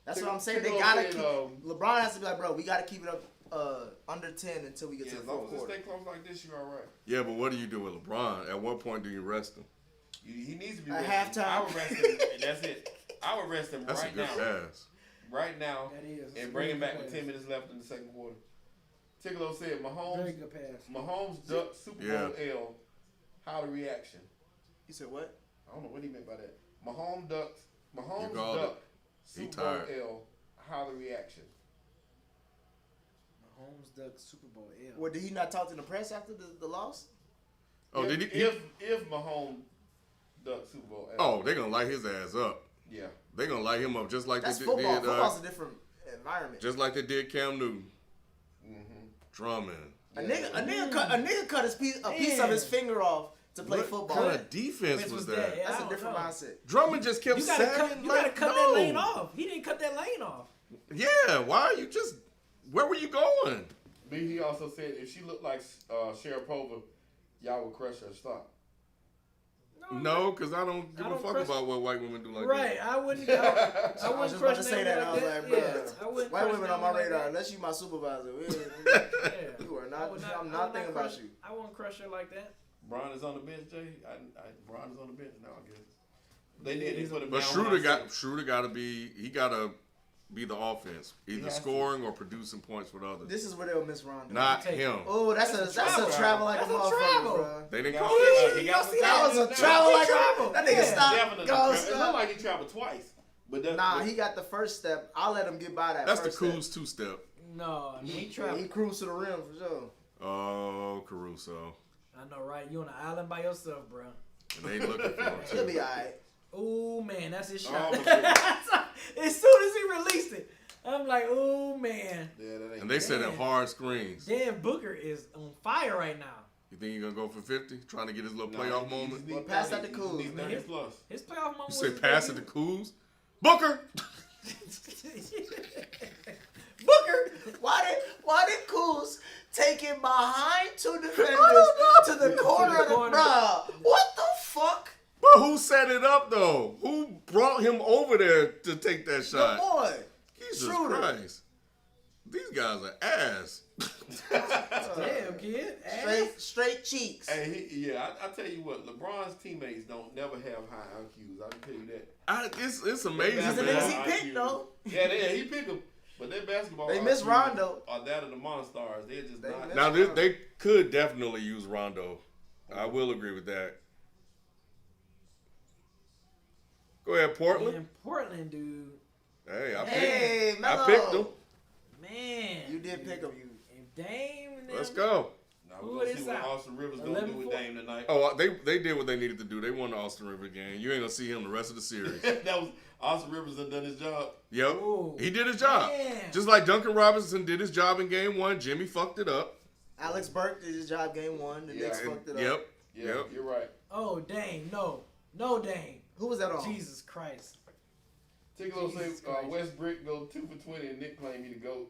Speaker 3: That's what I'm saying. They
Speaker 4: Tickle
Speaker 3: gotta
Speaker 4: said,
Speaker 3: keep. LeBron has to be like, bro, we gotta keep it up under 10 until we get
Speaker 4: Yeah,
Speaker 3: to
Speaker 4: as
Speaker 3: the
Speaker 4: long
Speaker 3: fourth
Speaker 4: as it
Speaker 3: quarter.
Speaker 4: stay close like this, you're all right.
Speaker 2: Yeah, but what do you do with LeBron? At what point do you rest him?
Speaker 4: He needs to be
Speaker 3: At
Speaker 4: rested.
Speaker 3: halftime.
Speaker 4: I would rest him, and that's it. I would rest him
Speaker 2: That's
Speaker 4: right
Speaker 2: a good
Speaker 4: now.
Speaker 2: pass.
Speaker 4: Right now,
Speaker 1: That is.
Speaker 4: and bring him back with
Speaker 1: Very
Speaker 4: 10 minutes left in the second quarter. Ticklo said,
Speaker 1: Very
Speaker 4: Mahomes
Speaker 1: good pass.
Speaker 4: ducked Super Bowl L. How the reaction?
Speaker 3: You said what?
Speaker 4: I don't know what he meant by that. Mahomes ducked
Speaker 2: called
Speaker 4: ducked
Speaker 2: He
Speaker 4: Super Bowl
Speaker 2: tired.
Speaker 4: L. How the reaction?
Speaker 1: Mahomes ducked Super Bowl L.
Speaker 3: What, did he not talk to the press after the loss?
Speaker 2: Oh,
Speaker 4: if,
Speaker 2: did he?
Speaker 4: If Mahomes ducked Super Bowl L.
Speaker 2: Oh, they're going to light his ass up.
Speaker 4: Yeah.
Speaker 2: They're going to light him up just like
Speaker 3: That's
Speaker 2: they
Speaker 3: football.
Speaker 2: did.
Speaker 3: Football's a different environment.
Speaker 2: Just like they did Cam Newton.
Speaker 4: Mm-hmm.
Speaker 2: Drummond.
Speaker 3: A nigga cut a piece of his finger off to play
Speaker 2: What
Speaker 3: football.
Speaker 2: kind of defense
Speaker 1: Defense
Speaker 2: was
Speaker 1: was
Speaker 2: that?
Speaker 1: that? Yeah.
Speaker 3: That's
Speaker 1: I
Speaker 3: a
Speaker 1: don't
Speaker 3: different
Speaker 1: know.
Speaker 3: mindset.
Speaker 2: Drummond just kept
Speaker 1: You gotta
Speaker 2: sagging.
Speaker 1: cut. You gotta cut
Speaker 2: no.
Speaker 1: that lane off. He didn't cut that lane off.
Speaker 2: Yeah, why are you just? Where were you going?
Speaker 4: But he also said if she looked like Sharapova, y'all would crush her. Stop.
Speaker 2: No, because I don't give
Speaker 1: I
Speaker 2: a
Speaker 1: don't
Speaker 2: fuck
Speaker 1: crush-
Speaker 2: about what white women do like
Speaker 1: Right,
Speaker 2: that.
Speaker 1: I wouldn't. I
Speaker 3: I was
Speaker 1: wouldn't
Speaker 3: just
Speaker 1: crush
Speaker 3: about to say that. I was like, bro,
Speaker 1: Yeah, I wouldn't
Speaker 3: white
Speaker 1: crush
Speaker 3: women
Speaker 1: them
Speaker 3: on my
Speaker 1: like
Speaker 3: radar.
Speaker 1: that.
Speaker 3: Unless you my supervisor.
Speaker 1: Yeah.
Speaker 3: You are
Speaker 1: I
Speaker 3: not.
Speaker 1: would
Speaker 3: I'm
Speaker 1: I
Speaker 3: not
Speaker 1: would
Speaker 3: thinking
Speaker 1: crush,
Speaker 3: about you.
Speaker 1: I won't crush her like that.
Speaker 4: Bron is on the bench, Jay. Bron is on the bench now, I guess. They did. They put him
Speaker 2: But
Speaker 4: down
Speaker 2: Schroeder
Speaker 4: when I
Speaker 2: got
Speaker 4: said-
Speaker 2: to be the offense, either
Speaker 3: has to.
Speaker 2: scoring or producing points with others.
Speaker 3: This is where they'll miss Rondo.
Speaker 2: Not
Speaker 1: Take it.
Speaker 2: him.
Speaker 3: Oh, that's
Speaker 1: travel.
Speaker 3: a travel like
Speaker 1: That's
Speaker 3: a
Speaker 1: a
Speaker 3: motherfucker,
Speaker 1: travel.
Speaker 3: bro.
Speaker 2: They didn't
Speaker 4: He
Speaker 2: call
Speaker 4: got-
Speaker 2: it.
Speaker 4: he got some
Speaker 3: That was a
Speaker 4: travel.
Speaker 3: travel like
Speaker 1: travel.
Speaker 3: that nigga
Speaker 1: Yeah.
Speaker 3: stop.
Speaker 4: Definitely.
Speaker 3: Go
Speaker 4: It's not
Speaker 3: stop.
Speaker 4: like he traveled twice. But that's,
Speaker 3: Nah, he got the first step. I'll let him get by that.
Speaker 2: That's the
Speaker 3: first step.
Speaker 2: Kuz two-step.
Speaker 1: No, I mean, he
Speaker 3: Yeah,
Speaker 1: traveled.
Speaker 3: he cruised to the rim for sure.
Speaker 2: Oh, Caruso.
Speaker 1: I know, right? You on an island by yourself, bro.
Speaker 2: And they looking for him
Speaker 3: He'll
Speaker 2: too.
Speaker 3: be alright.
Speaker 1: Oh man, that's his
Speaker 4: Oh,
Speaker 1: shot.
Speaker 4: my goodness.
Speaker 1: As soon as he released it, I'm like, oh man.
Speaker 4: Yeah, that ain't
Speaker 2: And they said them
Speaker 1: Man.
Speaker 2: hard screens.
Speaker 1: Dan Booker is on fire right now.
Speaker 2: You think he's gonna go for 50, trying to get his little
Speaker 4: Nah,
Speaker 2: playoff
Speaker 4: he
Speaker 2: moment?
Speaker 4: needs
Speaker 3: Well, pass that to
Speaker 4: 30,
Speaker 3: Kuz,
Speaker 4: he needs
Speaker 3: man.
Speaker 4: 30 plus.
Speaker 1: His playoff moment
Speaker 2: You say
Speaker 1: was
Speaker 2: pass it to Kuz? Booker.
Speaker 1: Booker.
Speaker 3: Why did Kuz take him behind two defenders to the corner of the
Speaker 1: corner.
Speaker 3: bruh? What the fuck?
Speaker 2: But who set it up though? Who brought him over there to take that
Speaker 3: Your
Speaker 2: shot?
Speaker 3: boy.
Speaker 2: Jesus
Speaker 3: Schroeder.
Speaker 2: Christ. These guys are ass.
Speaker 1: Damn, kid. Ass.
Speaker 3: Straight cheeks.
Speaker 4: Hey, I tell you what, LeBron's teammates don't never have high IQs. I can tell you that.
Speaker 2: It's amazing,
Speaker 3: He's the
Speaker 2: man.
Speaker 3: niggas he picked, though.
Speaker 4: Yeah, he picked them. But their basketball
Speaker 3: They miss
Speaker 4: IQs
Speaker 3: Rondo.
Speaker 4: Are that of the Monstars. They're just
Speaker 3: They
Speaker 4: not.
Speaker 3: miss-
Speaker 2: Now they could definitely use Rondo. I will agree with that. Go ahead, Portland.
Speaker 1: Man, Portland, dude.
Speaker 2: Hey, I
Speaker 3: Hey,
Speaker 2: picked
Speaker 3: Melo.
Speaker 2: him.
Speaker 1: Man.
Speaker 3: You did pick him.
Speaker 1: If Dame and them,
Speaker 2: Let's go.
Speaker 4: Now
Speaker 1: Who
Speaker 4: we're gonna
Speaker 1: is
Speaker 4: see what
Speaker 1: out?
Speaker 4: Austin Rivers gonna do with
Speaker 1: 11-4?
Speaker 4: Dame tonight.
Speaker 2: Oh, they did what they needed to do. They won the Austin River game. You ain't gonna see him the rest of the series.
Speaker 4: That was Austin Rivers done his job.
Speaker 2: Yep,
Speaker 1: Ooh.
Speaker 2: he did his job.
Speaker 1: Man.
Speaker 2: Just like Duncan Robinson did his job in game 1. Jimmy fucked it up.
Speaker 3: Alex Burke did his job game 1. The Knicks fucked it up.
Speaker 2: Yep.
Speaker 4: Yeah,
Speaker 2: Yep.
Speaker 4: you're right.
Speaker 1: Oh, Dame. No, Dame.
Speaker 3: Who was that on?
Speaker 1: Jesus Christ.
Speaker 4: Tickle say
Speaker 1: Jesus Christ.
Speaker 4: West Brick go 2 for 20 and Nick claimed me to go.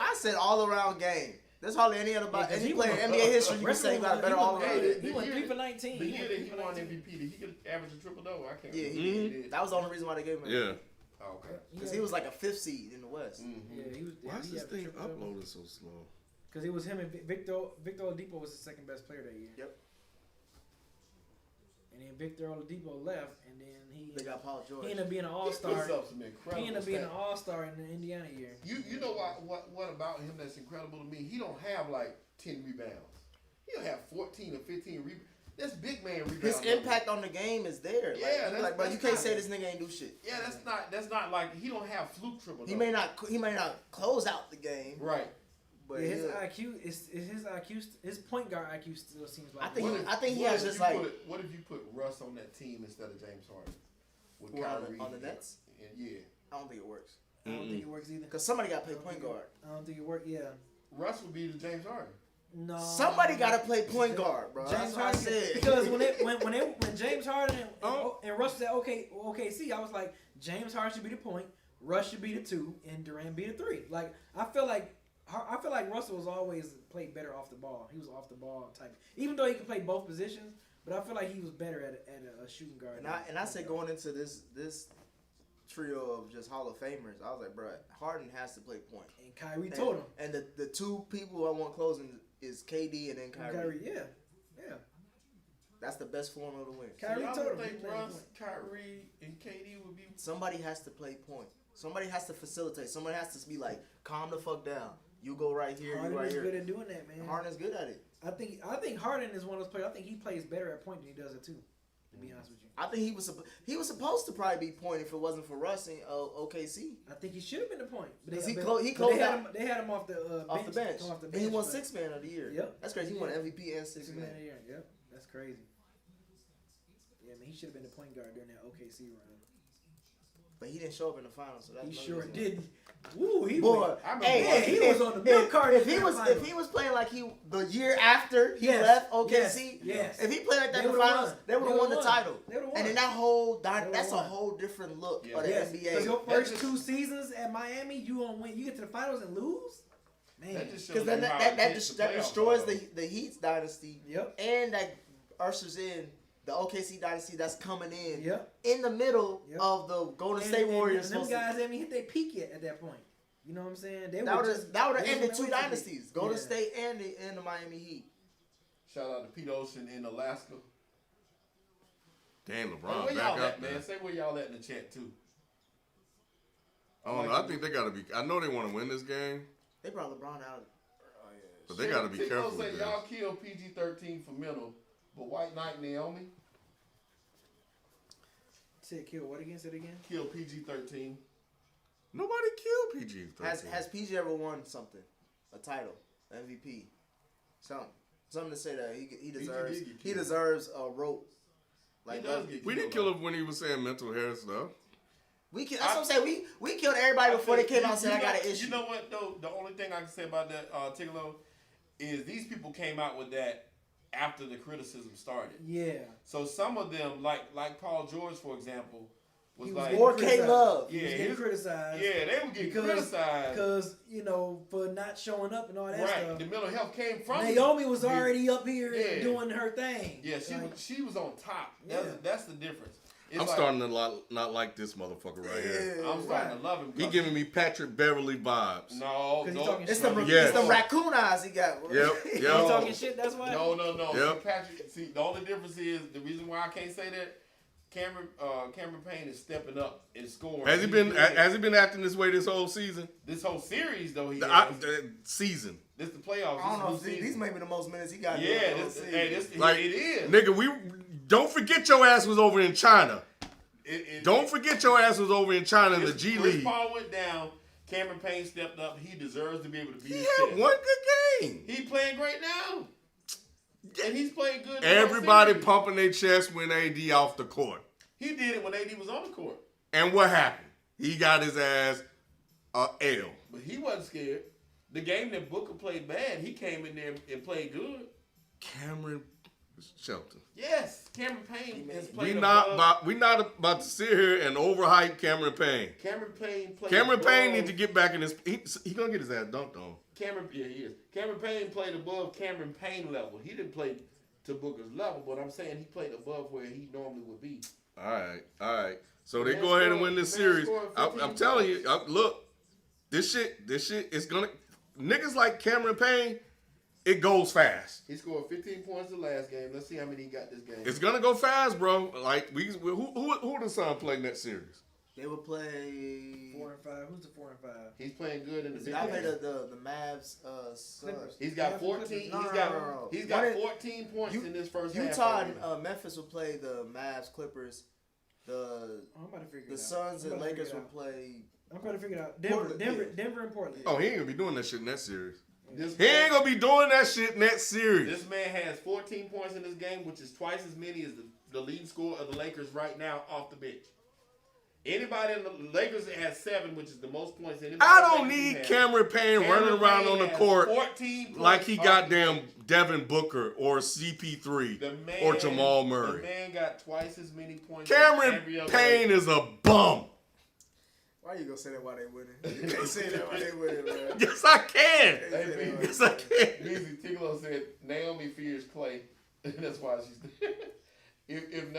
Speaker 3: I said all around game. There's hardly any other
Speaker 1: Yeah, 'cause
Speaker 3: any
Speaker 1: he
Speaker 3: player
Speaker 1: won-
Speaker 3: in NBA history you can say got a better all around.
Speaker 1: He went 3 for 19.
Speaker 4: The
Speaker 1: He
Speaker 4: year
Speaker 1: went
Speaker 4: that
Speaker 1: 3
Speaker 4: he
Speaker 1: for
Speaker 4: won
Speaker 1: 19.
Speaker 4: MVP, did he get average a triple double? I can't
Speaker 3: Yeah,
Speaker 4: remember.
Speaker 3: he did. That was the only reason why they gave him.
Speaker 2: Yeah.
Speaker 4: Oh, okay.
Speaker 3: Because he was like a 5th seed in the West.
Speaker 1: Yeah, he was.
Speaker 2: Why is this thing uploaded so slow?
Speaker 1: Because it was him and Victor Oladipo was the second best player that year.
Speaker 3: Yep.
Speaker 1: And then Victor Oladipo left, and then
Speaker 3: They got Paul George.
Speaker 1: he ended up being an
Speaker 4: He
Speaker 1: all-star.
Speaker 4: puts up some incredible
Speaker 1: He ended up being an
Speaker 4: stats.
Speaker 1: all-star in the Indiana year.
Speaker 4: You know what about him that's incredible to me? He don't have like 10 rebounds. He'll have 14 or 15 rebounds. That's big man rebounds.
Speaker 3: His impact on the game is there.
Speaker 4: Yeah,
Speaker 3: like, bro,
Speaker 4: that's
Speaker 3: you can't
Speaker 4: not-
Speaker 3: say this nigga ain't do shit.
Speaker 4: Yeah, that's not like he don't have fluke triple.
Speaker 3: He may not close out the game,
Speaker 4: Right.
Speaker 3: but
Speaker 1: Yeah, his
Speaker 3: he'll-
Speaker 1: IQ is his IQ. His point guard IQ still seems like.
Speaker 3: I think
Speaker 4: What if-
Speaker 3: I think he
Speaker 4: what
Speaker 3: has
Speaker 4: if
Speaker 3: just
Speaker 4: you
Speaker 3: like
Speaker 4: what if you put Russ on that team instead of James Harden? With
Speaker 3: Who, on
Speaker 4: Kyrie
Speaker 3: the Nets?
Speaker 4: And yeah.
Speaker 3: I don't think it works
Speaker 1: I don't think it works either.
Speaker 3: because somebody got to play point guard.
Speaker 1: I don't think it works. Yeah.
Speaker 4: Russ would be the James Harden.
Speaker 1: No.
Speaker 3: Somebody got to play point guard, bro.
Speaker 1: James
Speaker 3: That's what I
Speaker 1: Harden
Speaker 3: said.
Speaker 1: because when James Harden and Russ said OKC, I was like James Harden should be the point, Russ should be the 2, and Durant be the 3. Like I feel like Russell was always played better off the ball. He was off the ball type, even though he could play both positions. But I feel like he was better at a shooting guard.
Speaker 3: And I said going into this trio of just Hall of Famers, I was like, bro, Harden has to play point.
Speaker 1: And Kyrie told him.
Speaker 3: And the 2 people I want closing is KD and then Kyrie.
Speaker 1: Yeah.
Speaker 3: That's the best formula to win.
Speaker 1: Kyrie
Speaker 4: y'all
Speaker 1: told
Speaker 4: don't
Speaker 1: him.
Speaker 4: think Russ, Kyrie, and KD would be.
Speaker 3: Somebody has to play point. Somebody has to facilitate. Somebody has to be like, calm the fuck down. You go right here.
Speaker 1: Harden
Speaker 3: you right
Speaker 1: is
Speaker 3: here.
Speaker 1: good at doing that, man.
Speaker 3: Harden's good at it.
Speaker 1: I think Harden is one of those players. I think he plays better at point than he does at 2. To be honest with you.
Speaker 3: I think he was supposed to probably be point if it wasn't for Russ and OKC.
Speaker 1: I think he should have been the point. But
Speaker 3: Because
Speaker 1: they,
Speaker 3: he
Speaker 1: but-
Speaker 3: closed
Speaker 1: but they had
Speaker 3: out
Speaker 1: him. They had him off the bench.
Speaker 3: off the bench.
Speaker 1: Come off the
Speaker 3: And he
Speaker 1: bench,
Speaker 3: won
Speaker 1: but-
Speaker 3: 6th man of the year.
Speaker 1: Yep.
Speaker 3: That's crazy. He won
Speaker 1: Yeah.
Speaker 3: MVP and 6th
Speaker 1: Six
Speaker 3: man.
Speaker 1: man of the year. Yep. That's crazy. Yeah, man, he should have been the point guard during that OKC run.
Speaker 3: But he didn't show up in the finals, so that's
Speaker 1: He
Speaker 3: another
Speaker 1: sure
Speaker 3: reason.
Speaker 1: didn't. Woo, he
Speaker 3: Boy,
Speaker 1: went.
Speaker 4: I remember
Speaker 3: hey,
Speaker 4: watching
Speaker 1: he was on the milk cart
Speaker 3: If
Speaker 1: in
Speaker 3: he
Speaker 1: that
Speaker 3: was
Speaker 1: final.
Speaker 3: playing like he the year after he
Speaker 1: Yes,
Speaker 3: left OKC,
Speaker 1: yes.
Speaker 3: if he played like that
Speaker 1: They
Speaker 3: in the
Speaker 1: would've
Speaker 3: finals,
Speaker 1: won.
Speaker 3: they would
Speaker 1: They
Speaker 3: have won
Speaker 1: would've
Speaker 3: the
Speaker 1: won.
Speaker 3: title.
Speaker 1: They would've
Speaker 3: And then
Speaker 1: won.
Speaker 3: that whole
Speaker 1: would've
Speaker 3: that's a
Speaker 1: won.
Speaker 3: whole different look
Speaker 4: Yeah.
Speaker 3: of the
Speaker 1: Yes,
Speaker 3: NBA.
Speaker 1: because your
Speaker 4: That
Speaker 1: first
Speaker 4: just-
Speaker 1: 2 seasons at Miami, you gonna win. You get to the finals and lose, man.
Speaker 4: That just shows
Speaker 3: Because then
Speaker 4: you how
Speaker 3: that
Speaker 4: intense the playoffs
Speaker 3: destroys
Speaker 4: are.
Speaker 3: the Heat's dynasty,
Speaker 1: Yep.
Speaker 3: and that ushers in the OKC dynasty that's coming in
Speaker 1: Yep.
Speaker 3: in the middle
Speaker 1: Yep.
Speaker 3: of the Golden State Warriors.
Speaker 1: And them
Speaker 3: supposed to-
Speaker 1: guys haven't hit their peak yet at that point. You know what I'm saying? They
Speaker 3: that would
Speaker 1: just-
Speaker 3: have
Speaker 1: they was
Speaker 3: ended
Speaker 1: on
Speaker 3: 2
Speaker 1: their way to
Speaker 3: dynasties:
Speaker 1: it.
Speaker 3: Golden
Speaker 1: Yeah.
Speaker 3: State and the Miami Heat.
Speaker 4: Shout out to Pete Ocean in Alaska.
Speaker 2: Damn,
Speaker 4: Hey,
Speaker 2: LeBron
Speaker 4: where
Speaker 2: back
Speaker 4: y'all
Speaker 2: out
Speaker 4: at,
Speaker 2: there.
Speaker 4: man? Say where y'all at in the chat too.
Speaker 2: I don't know. I think they got to be. I know they want to win this game,
Speaker 3: They brought LeBron out.
Speaker 2: but they got to be
Speaker 4: Tico
Speaker 2: careful
Speaker 4: say
Speaker 2: with
Speaker 4: y'all
Speaker 2: that.
Speaker 4: killed PG-13 for mental, but White Knight Naomi
Speaker 1: Said kill what again? Said again?
Speaker 4: killed PG-13.
Speaker 2: Nobody killed PG.
Speaker 3: Has PG ever won something? A title, MVP, something to say that he deserves.
Speaker 4: did get
Speaker 3: He
Speaker 4: killed.
Speaker 3: deserves a rope.
Speaker 4: He does get
Speaker 2: We didn't
Speaker 4: killed,
Speaker 2: kill him when he was saying mental health stuff.
Speaker 3: That's what I'm saying. We killed everybody before they came out and said I got an issue.
Speaker 4: You know what though? The only thing I can say about that, Tigolo, is these people came out with that after the criticism started.
Speaker 1: Yeah.
Speaker 4: So some of them, like Paul George, for example, was
Speaker 1: He was
Speaker 4: like,
Speaker 1: getting
Speaker 3: Or K
Speaker 1: criticized.
Speaker 3: Love.
Speaker 1: He was
Speaker 4: Yeah,
Speaker 1: getting
Speaker 4: his-
Speaker 1: criticized.
Speaker 4: yeah, they were getting criticized.
Speaker 1: Because, for not showing up and all that
Speaker 4: Right,
Speaker 1: stuff.
Speaker 4: the mental health came from
Speaker 1: Naomi was
Speaker 4: Yeah.
Speaker 1: already up here
Speaker 4: Yeah.
Speaker 1: doing her thing.
Speaker 4: Yeah,
Speaker 1: Like,
Speaker 4: she was on top.
Speaker 1: Yeah.
Speaker 4: That's the difference. It's
Speaker 2: I'm
Speaker 4: like,
Speaker 2: starting to not like this motherfucker right here.
Speaker 4: I'm starting to love him.
Speaker 2: He giving me Patrick Beverly vibes.
Speaker 4: no,
Speaker 1: 'Cause
Speaker 4: no,
Speaker 1: he's talking
Speaker 3: It's
Speaker 1: shit.
Speaker 3: the
Speaker 2: Yes.
Speaker 3: it's the raccoon eyes he got.
Speaker 2: Yep,
Speaker 1: He
Speaker 2: yep.
Speaker 1: talking shit, that's why?
Speaker 4: No.
Speaker 2: Yep.
Speaker 4: See, Patrick, the only difference is the reason why I can't say that. Cameron Payne is stepping up and scoring.
Speaker 2: Has he
Speaker 4: He's
Speaker 2: been
Speaker 4: doing it.
Speaker 2: has he been acting this way this whole season?
Speaker 4: This whole series though? He
Speaker 2: The
Speaker 4: has.
Speaker 2: season.
Speaker 4: This the playoffs.
Speaker 3: I don't know.
Speaker 4: This is
Speaker 3: These may be the most minutes he got.
Speaker 4: Yeah,
Speaker 3: during the
Speaker 4: this,
Speaker 3: whole
Speaker 4: hey,
Speaker 3: season.
Speaker 4: this
Speaker 2: Like,
Speaker 4: it is.
Speaker 2: Nigga, we don't forget your ass was over in China. Don't forget your ass was over in China in the G
Speaker 4: Chris
Speaker 2: League.
Speaker 4: Paul went down. Cameron Payne stepped up. He deserves to be able to be.
Speaker 2: He
Speaker 4: his
Speaker 2: had
Speaker 4: chest.
Speaker 2: one good game.
Speaker 4: He playing great now. And he's playing good.
Speaker 2: Everybody pumping their chest when AD off the court.
Speaker 4: He did it when AD was on the court.
Speaker 2: And what happened? He got his ass a L.
Speaker 4: But he wasn't scared. The game that Booker played bad, he came in there and played good.
Speaker 2: Cameron Shelton.
Speaker 4: Yes, Cameron Payne is
Speaker 2: We
Speaker 4: playing
Speaker 2: not
Speaker 4: above.
Speaker 2: about to sit here and overhype Cameron Payne.
Speaker 4: Cameron Payne played
Speaker 2: Cameron Payne
Speaker 4: above.
Speaker 2: need to get back in his. He gonna get his ass dunked on.
Speaker 4: He is. Cameron Payne played above Cameron Payne level. He didn't play to Booker's level, but I'm saying he played above where he normally would be.
Speaker 2: All right. So they
Speaker 4: Man
Speaker 2: go ahead and
Speaker 4: scored-
Speaker 2: win this
Speaker 4: man
Speaker 2: series.
Speaker 4: scored
Speaker 2: I'm
Speaker 4: 15
Speaker 2: telling you, look, this shit is gonna. Niggas like Cameron Payne, it goes fast.
Speaker 4: He scored 15 points the last game. Let's see how many he got this game.
Speaker 2: It's gonna go fast, bro. Like who the Suns play next series?
Speaker 3: They would play
Speaker 1: 4 and 5. Who's the 4 and 5?
Speaker 4: He's playing good in the big
Speaker 3: I played
Speaker 4: game.
Speaker 3: the Mavs.
Speaker 1: Clippers.
Speaker 4: He's got 14.
Speaker 3: No.
Speaker 4: He's got
Speaker 3: What
Speaker 4: 14 points in this first half.
Speaker 3: Utah and Memphis will play the Mavs, Clippers.
Speaker 1: I'm about to figure it
Speaker 3: The
Speaker 1: out.
Speaker 3: Suns
Speaker 1: I'm
Speaker 3: and
Speaker 1: about to
Speaker 3: Lakers
Speaker 1: figure
Speaker 3: will
Speaker 1: it out.
Speaker 3: play.
Speaker 1: I'm about to figure it out.
Speaker 3: Portland,
Speaker 1: Denver and Portland.
Speaker 2: Oh, he ain't gonna be doing that shit in that series.
Speaker 4: This
Speaker 2: He ain't gonna be doing that shit in that series.
Speaker 4: This man has 14 points in this game, which is twice as many as the leading scorer of the Lakers right now off the bench. Anybody in the Lakers that has 7, which is the most points. Anybody
Speaker 2: I
Speaker 4: in the
Speaker 2: don't
Speaker 4: Lakers
Speaker 2: need
Speaker 4: has.
Speaker 2: Cameron Payne running around
Speaker 4: Payne
Speaker 2: on the
Speaker 4: has
Speaker 2: court
Speaker 4: 14 points
Speaker 2: like he
Speaker 4: off
Speaker 2: goddamn
Speaker 4: the bench.
Speaker 2: Devin Booker or CP3
Speaker 4: The man,
Speaker 2: or Jamal
Speaker 4: The
Speaker 2: Murray.
Speaker 4: man got twice as many points.
Speaker 2: Cameron
Speaker 4: as every other
Speaker 2: Payne
Speaker 4: Laker.
Speaker 2: is a bum.
Speaker 3: Why you gonna say that while they winning? You can't say that while they winning, man.
Speaker 2: Yes, I can.
Speaker 4: Hey,
Speaker 2: Yes, I can.
Speaker 4: Beasley Tigolo said Naomi fears Clay. That's why she's. If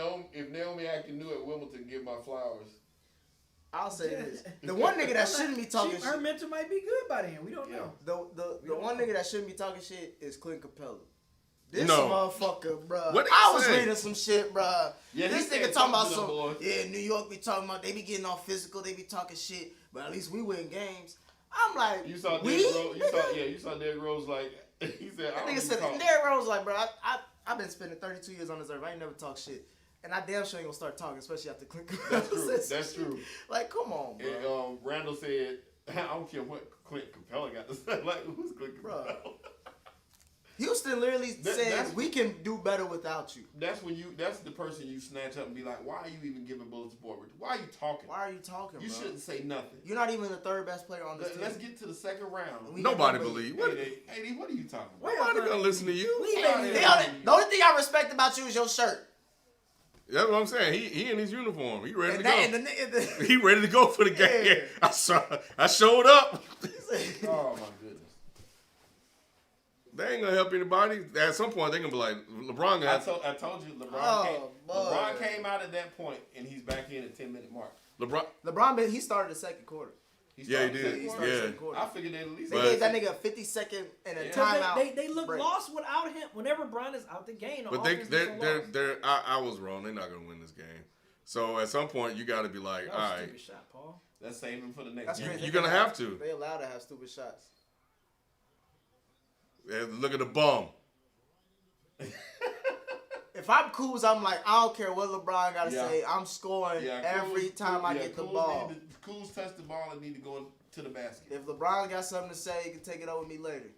Speaker 4: Naomi acting new at Wimbledon, give my flowers.
Speaker 3: I'll say this: the one nigga that shouldn't be talking
Speaker 1: Her
Speaker 3: shit.
Speaker 1: mental might be good by then. We don't know.
Speaker 3: The one nigga that shouldn't be talking shit is Clint Capella. This
Speaker 2: No.
Speaker 3: motherfucker, bruh.
Speaker 2: What did
Speaker 3: I
Speaker 2: he
Speaker 3: was
Speaker 2: say?
Speaker 3: reading some shit, bruh.
Speaker 4: Yeah, he
Speaker 3: this
Speaker 4: said
Speaker 3: nigga talking about
Speaker 4: something to them
Speaker 3: some.
Speaker 4: boys.
Speaker 3: Yeah, New York be talking about they be getting all physical, they be talking shit, but at least we win games. I'm like,
Speaker 4: You saw
Speaker 3: we?
Speaker 4: Derrick Rose. You saw Derrick Rose like he said.
Speaker 3: That
Speaker 4: I
Speaker 3: nigga
Speaker 4: don't
Speaker 3: said,
Speaker 4: talk.
Speaker 3: Derrick Rose like, bro, I've been spending 32 years on this earth. I ain't never talk shit. And I damn sure ain't gonna start talking, especially after Clint Capella.
Speaker 4: That's true.
Speaker 3: said some
Speaker 4: That's
Speaker 3: shit.
Speaker 4: true.
Speaker 3: Like, come on, bro.
Speaker 4: And Randall said, I don't care what Clint Capella got to say. Like, who's Clint Capella?
Speaker 3: Bro. Houston literally said,
Speaker 4: that's-
Speaker 3: we can do better without you.
Speaker 4: That's the person you snatch up and be like, why are you even giving bullet support? Why are you talking?
Speaker 3: Why are you talking,
Speaker 4: You
Speaker 3: bro?
Speaker 4: shouldn't say nothing.
Speaker 3: You're not even the third best player on this team.
Speaker 4: Let's get to the second round.
Speaker 3: We
Speaker 2: Nobody
Speaker 3: got
Speaker 2: believe.
Speaker 4: Hey, what are you talking about?
Speaker 2: Nobody gonna listen to you.
Speaker 3: We
Speaker 4: Yeah,
Speaker 3: ain't-
Speaker 4: yeah.
Speaker 3: The only thing I respect about you is your shirt.
Speaker 2: That's what I'm saying. He in his uniform. He ready
Speaker 3: And
Speaker 2: to
Speaker 3: that,
Speaker 2: go.
Speaker 3: and the nigga,
Speaker 2: He ready to go for the game.
Speaker 3: Yeah.
Speaker 2: I showed up.
Speaker 4: Oh my goodness.
Speaker 2: They ain't gonna help anybody. At some point, they gonna be like, LeBron
Speaker 4: I
Speaker 2: got
Speaker 4: told you, LeBron,
Speaker 3: Oh,
Speaker 4: LeBron
Speaker 3: boy.
Speaker 4: came out at that point, and he's back in at 10-minute mark.
Speaker 2: LeBron.
Speaker 3: he started the second quarter.
Speaker 2: Yeah, he did.
Speaker 4: second
Speaker 3: He
Speaker 4: quarter.
Speaker 3: started the
Speaker 2: Yeah.
Speaker 3: second quarter.
Speaker 4: I figured they at least.
Speaker 3: They
Speaker 2: But-
Speaker 3: gave that nigga a 50-second and a
Speaker 4: Yeah.
Speaker 3: timeout.
Speaker 1: They look
Speaker 3: break.
Speaker 1: lost without him. Whenever Brian is out the game,
Speaker 2: But I was wrong. They're not gonna win this game. So at some point, you got to be like,
Speaker 1: That
Speaker 2: all
Speaker 1: was a
Speaker 2: right,
Speaker 1: stupid shot, Paul.
Speaker 4: Let's save him for the next
Speaker 3: That's
Speaker 4: game.
Speaker 3: crazy.
Speaker 2: you're gonna have to.
Speaker 3: They allowed to have stupid shots.
Speaker 2: Look at the bum.
Speaker 3: If I'm Kuz, I'm like, I don't care what LeBron got to
Speaker 4: Yeah.
Speaker 3: say. I'm scoring every time I get the ball.
Speaker 4: Kuz touch the ball and need to go to the basket.
Speaker 3: If LeBron got something to say, he can take it over me later.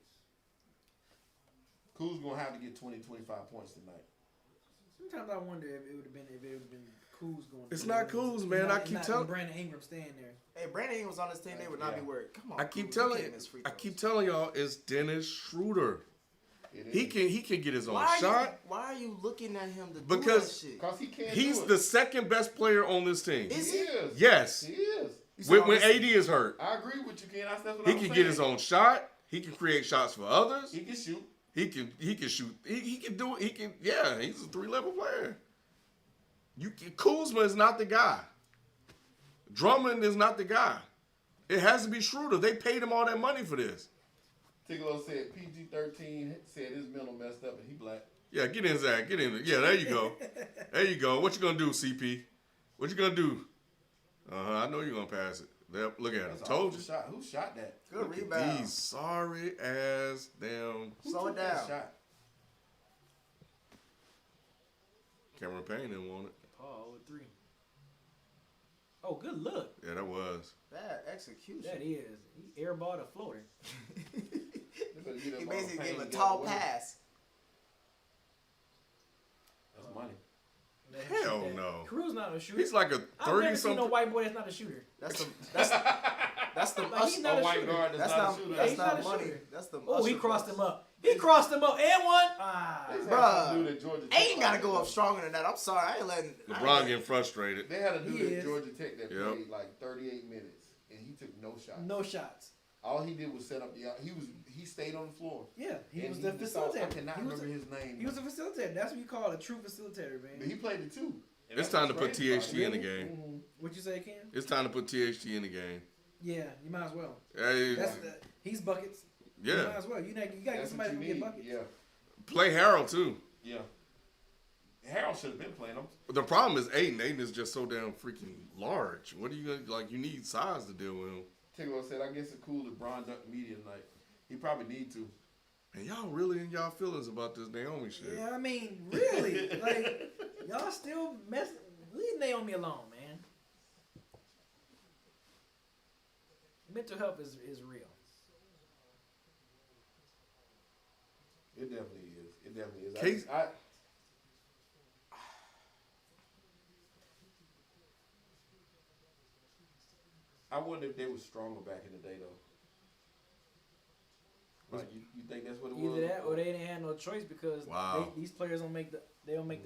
Speaker 4: Kuz gonna have to get 20-25 points tonight.
Speaker 1: Sometimes I wonder if it would have been Kuz going.
Speaker 2: It's
Speaker 1: to
Speaker 2: not
Speaker 1: the Wizards.
Speaker 2: Kuz, man.
Speaker 1: Not-
Speaker 2: I keep
Speaker 1: not
Speaker 2: telling.
Speaker 1: Brandon Ingram staying there.
Speaker 3: Hey, Brandon Ingram was on this team. They would not be worried. Come on,
Speaker 2: I keep
Speaker 3: Kuz,
Speaker 2: telling
Speaker 3: you
Speaker 2: you.
Speaker 3: can't miss free
Speaker 2: I
Speaker 3: throws.
Speaker 2: keep telling y'all, it's Dennis Schroeder. He can get his own
Speaker 3: Why
Speaker 2: shot
Speaker 3: are you looking at him to do
Speaker 2: Because-
Speaker 3: that shit?
Speaker 4: Cause he can't.
Speaker 2: He's
Speaker 4: do it.
Speaker 2: the second best player on this team.
Speaker 3: Is
Speaker 4: He is.
Speaker 2: Yes.
Speaker 4: He is.
Speaker 3: You saw
Speaker 2: When
Speaker 3: this-
Speaker 2: AD is hurt,
Speaker 4: I agree with you, Ken. That's what
Speaker 2: he
Speaker 4: I'm
Speaker 2: can
Speaker 4: saying.
Speaker 2: get his own shot. He can create shots for others.
Speaker 4: He can shoot.
Speaker 2: He can shoot. He can do it. Yeah, he's a 3-level player. Kuzma is not the guy. Drummond is not the guy. It has to be Schroeder. They paid him all that money for this.
Speaker 4: Tigolo said PG-13 said his mental messed up and he black.
Speaker 2: Yeah, get in, Zach. Get in. Yeah, there you go. There you go. What you gonna do, CP? What you gonna do? I know you're gonna pass it. There, look at him.
Speaker 4: That's
Speaker 2: Told
Speaker 4: awful
Speaker 2: you.
Speaker 4: Shot. Who shot that?
Speaker 3: Good
Speaker 2: Look at
Speaker 3: rebound.
Speaker 2: these sorry ass damn
Speaker 4: Who
Speaker 3: Slow
Speaker 4: took
Speaker 3: it
Speaker 4: that
Speaker 3: down.
Speaker 4: shot?
Speaker 2: Cameron Payne didn't want it.
Speaker 1: Paul with 3. Oh, good look.
Speaker 2: Yeah, that was.
Speaker 3: Bad execution.
Speaker 1: That is. He airballed a floater.
Speaker 3: He basically gave a tall pass.
Speaker 4: That's money.
Speaker 2: Hell no.
Speaker 1: Crew's not a shooter.
Speaker 2: He's like a
Speaker 1: I've never
Speaker 2: 30
Speaker 1: seen no
Speaker 2: something.
Speaker 1: white boy that's not a shooter.
Speaker 3: That's the
Speaker 1: Like, he's not a
Speaker 4: white
Speaker 1: shooter.
Speaker 4: guard
Speaker 3: that's
Speaker 4: not
Speaker 3: not
Speaker 4: a shooter.
Speaker 1: Yeah, he's
Speaker 3: that's
Speaker 1: not
Speaker 3: not
Speaker 1: a
Speaker 3: money.
Speaker 1: shooter.
Speaker 3: That's the
Speaker 1: Oh, he
Speaker 3: usher
Speaker 1: crossed
Speaker 3: pass.
Speaker 1: him up. He crossed him up and one.
Speaker 3: Bruh.
Speaker 4: Dude at Georgia
Speaker 3: Ain't
Speaker 4: Tech.
Speaker 3: gotta go up stronger than that. I'm sorry, I ain't letting
Speaker 2: LeBron getting frustrated.
Speaker 4: They had a dude
Speaker 1: He
Speaker 4: at
Speaker 1: is.
Speaker 4: Georgia Tech that
Speaker 2: Yep.
Speaker 4: played like 38 minutes, and he took no shots.
Speaker 1: No shots.
Speaker 4: All he did was set up the. He stayed on the floor.
Speaker 1: Yeah, he
Speaker 4: And
Speaker 1: was the facilitator.
Speaker 4: I cannot
Speaker 1: He was
Speaker 4: remember his name.
Speaker 1: He was a facilitator. That's what you call a true facilitator,
Speaker 4: But
Speaker 1: man.
Speaker 4: he played the two. And
Speaker 2: It's
Speaker 4: that's
Speaker 2: time to
Speaker 4: what's
Speaker 2: put
Speaker 4: crazy about
Speaker 2: THT
Speaker 4: it.
Speaker 2: in the game.
Speaker 1: What you say, Ken?
Speaker 2: It's time to put THT in the game.
Speaker 1: Yeah, you might as well.
Speaker 2: Hey,
Speaker 1: That's he's buckets. You
Speaker 2: yeah.
Speaker 1: might as well. You gotta get
Speaker 4: That's
Speaker 1: somebody
Speaker 4: what
Speaker 1: who
Speaker 4: you
Speaker 1: can get
Speaker 4: need.
Speaker 1: buckets.
Speaker 4: Yeah,
Speaker 2: Play Harold too.
Speaker 4: yeah. Harold should have been playing him.
Speaker 2: The problem is Aiden. Aiden is just so damn freaking large. What are you gonna like? You need size to deal with him.
Speaker 4: Tigolo said, "I guess it's cool that Bron ducked the media tonight. He probably need to."
Speaker 2: And y'all really in y'all feelings about this Naomi shit.
Speaker 1: Yeah, I mean, really, like y'all still messing. Leave Naomi alone, man. Mental health is real.
Speaker 4: It definitely is. It definitely is.
Speaker 2: Case-
Speaker 4: I wonder if they were stronger back in the day, though. Like, you think that's what it was?
Speaker 1: Either that, or they didn't have no choice because
Speaker 2: Wow.
Speaker 1: these players don't make the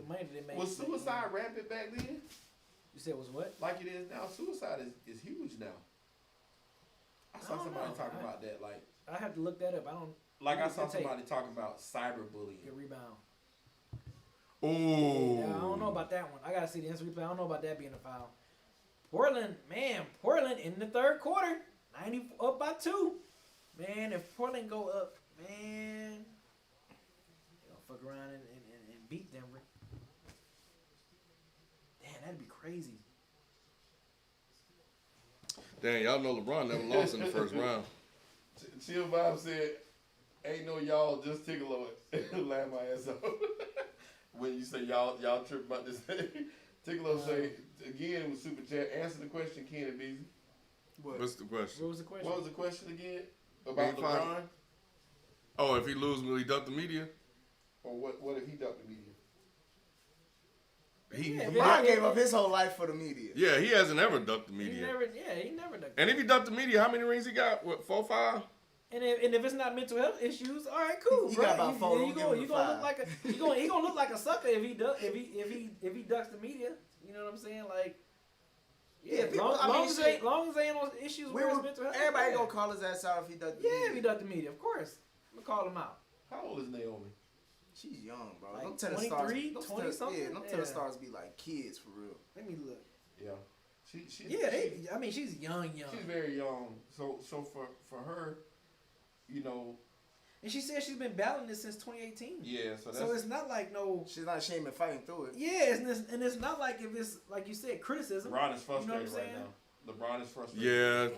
Speaker 1: money that they make.
Speaker 4: Was suicide rampant back then?
Speaker 1: You said was what?
Speaker 4: Like it is now? Suicide is huge now. I saw
Speaker 1: don't
Speaker 4: somebody
Speaker 1: know.
Speaker 4: talking about that. Like
Speaker 1: I have to look that up. I don't.
Speaker 4: I saw
Speaker 1: Good take.
Speaker 4: somebody talking about cyberbullying.
Speaker 1: Get rebound.
Speaker 2: Ooh.
Speaker 1: Yeah, I don't know about that one. I gotta see the instant replay. I don't know about that being a foul. Portland in the third quarter, 90 up by 2. Man, if Portland go up, man, they'll fuck around and beat Denver. Damn, that'd be crazy.
Speaker 2: Damn, y'all know LeBron never lost in the first round.
Speaker 4: Chill Bob said, "Ain't no y'all, just tickle it." Laugh my ass off. When you say y'all trip about this, Tickle say again with super chat. Answer the question, Ken and Beasley.
Speaker 2: What's the question?
Speaker 1: What was the question?
Speaker 4: What was the question again? About
Speaker 2: Game five.
Speaker 4: LeBron?
Speaker 2: Oh, if he loses, will he duck the media?
Speaker 4: Or what if he ducked the media?
Speaker 1: Yeah,
Speaker 3: LeBron gave up his whole life for the media.
Speaker 2: Yeah, he hasn't ever ducked the
Speaker 1: He
Speaker 2: media.
Speaker 1: never done.
Speaker 2: And if he ducked the media, how many rings he got? What, 4, 5?
Speaker 1: And if it's not mental health issues, all right, cool.
Speaker 3: He
Speaker 1: bro.
Speaker 3: got about 4.
Speaker 1: You
Speaker 3: Don't give him
Speaker 1: gonna
Speaker 3: the
Speaker 1: look like a he gonna look like a sucker if he ducks the media. You know what I'm saying? Like, yeah,
Speaker 3: people-
Speaker 1: long,
Speaker 3: I mean,
Speaker 1: long as
Speaker 3: shit.
Speaker 1: they ain't no issues with his mental health.
Speaker 3: Everybody
Speaker 1: yeah.
Speaker 3: gonna call his ass out if he does.
Speaker 1: Yeah, if he ducked the media, of course. I'm gonna call him out.
Speaker 4: How old is Naomi?
Speaker 3: She's young, bro.
Speaker 1: Like
Speaker 3: Don't tell the stars.
Speaker 1: 23,
Speaker 3: Don't
Speaker 1: 20
Speaker 3: tell,
Speaker 1: something?
Speaker 3: Yeah, don't tell
Speaker 1: Yeah.
Speaker 3: the stars be like kids for real.
Speaker 1: Let me look.
Speaker 4: Yeah.
Speaker 1: I mean, she's young.
Speaker 4: She's very young. So for her, you know.
Speaker 1: And she said she's been battling this since 2018.
Speaker 4: Yeah. So that's.
Speaker 1: So it's not like no.
Speaker 3: She's not ashamed of fighting through it.
Speaker 1: Yeah, and it's not like if it's like you said criticism.
Speaker 4: LeBron is frustrated
Speaker 1: You know what I'm
Speaker 4: right
Speaker 1: saying?
Speaker 4: now. LeBron is frustrated.
Speaker 2: Yeah,
Speaker 4: with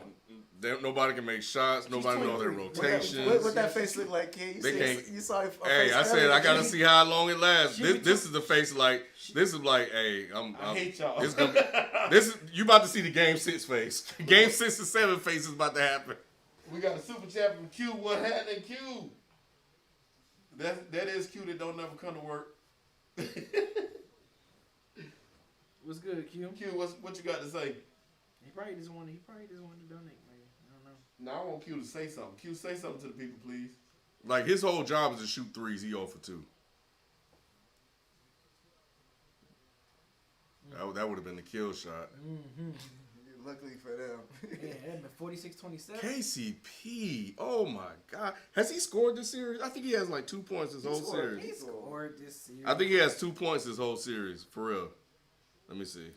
Speaker 4: this one.
Speaker 2: nobody can make shots. Nobody know their
Speaker 1: 23.
Speaker 2: rotations.
Speaker 3: What that face look like, kid?
Speaker 2: They
Speaker 3: You saw it.
Speaker 2: Hey, I said I gotta see how long it lasts.
Speaker 1: She
Speaker 2: This,
Speaker 1: be
Speaker 2: this is the face like this is like, hey,
Speaker 4: I hate y'all.
Speaker 2: This, this is you about to see the game 6 face. Game 6 and 7 face is about to happen.
Speaker 4: We got a super chat from Q. What happened, Q? That is Q that don't never come to work.
Speaker 1: What's good, Q?
Speaker 4: Q, what you got to say?
Speaker 1: He probably just wanted to donate, maybe. I don't know.
Speaker 4: Now I want Q to say something. Q, say something to the people, please.
Speaker 2: Like his whole job is to shoot threes. He 0 for 2. That would have been the kill shot.
Speaker 1: Mm-hmm.
Speaker 3: Luckily for them.
Speaker 1: Yeah, that'd been 46-27.
Speaker 2: KCP. Oh my God. Has he scored this series? I think he has like 2 points this whole series.
Speaker 1: He scored this series.
Speaker 2: I think he has 2 points this whole series. For real. Let me see.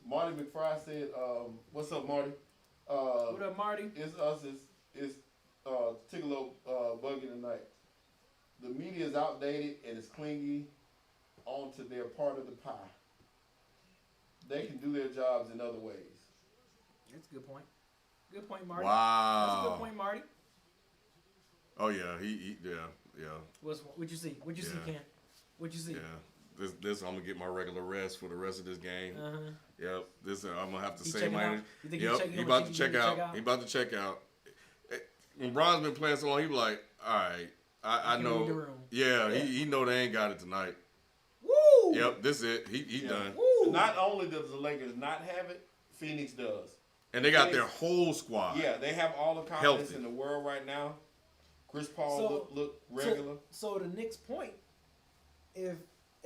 Speaker 4: Marty McFry said, what's up, Marty?
Speaker 1: What up, Marty?
Speaker 4: It's us. It's Tigolo bugging tonight. The media is outdated and it's clingy onto their part of the pie. They can do their jobs in other ways.
Speaker 1: That's a good point. Good point, Marty.
Speaker 2: Wow.
Speaker 1: That's a good point, Marty.
Speaker 2: Oh yeah, he yeah.
Speaker 1: What you see? What you see,
Speaker 2: Yeah.
Speaker 1: Ken? What you see?
Speaker 2: Yeah. this I'm gonna get my regular rest for the rest of this game. Yep, this I'm gonna have to
Speaker 1: He
Speaker 2: save my energy.
Speaker 1: Yep,
Speaker 2: he about to check out. He about to check out. When Bron's been playing so long, he be like, all right, I know. Yeah, he know they ain't got it tonight.
Speaker 1: Woo!
Speaker 2: Yep, this is it. He done.
Speaker 1: Woo!
Speaker 4: Not only does the Lakers not have it, Phoenix does.
Speaker 2: And they got their whole squad.
Speaker 4: Yeah, they have all the confidence in the world right now. Chris Paul look regular.
Speaker 1: So the Knicks' point, if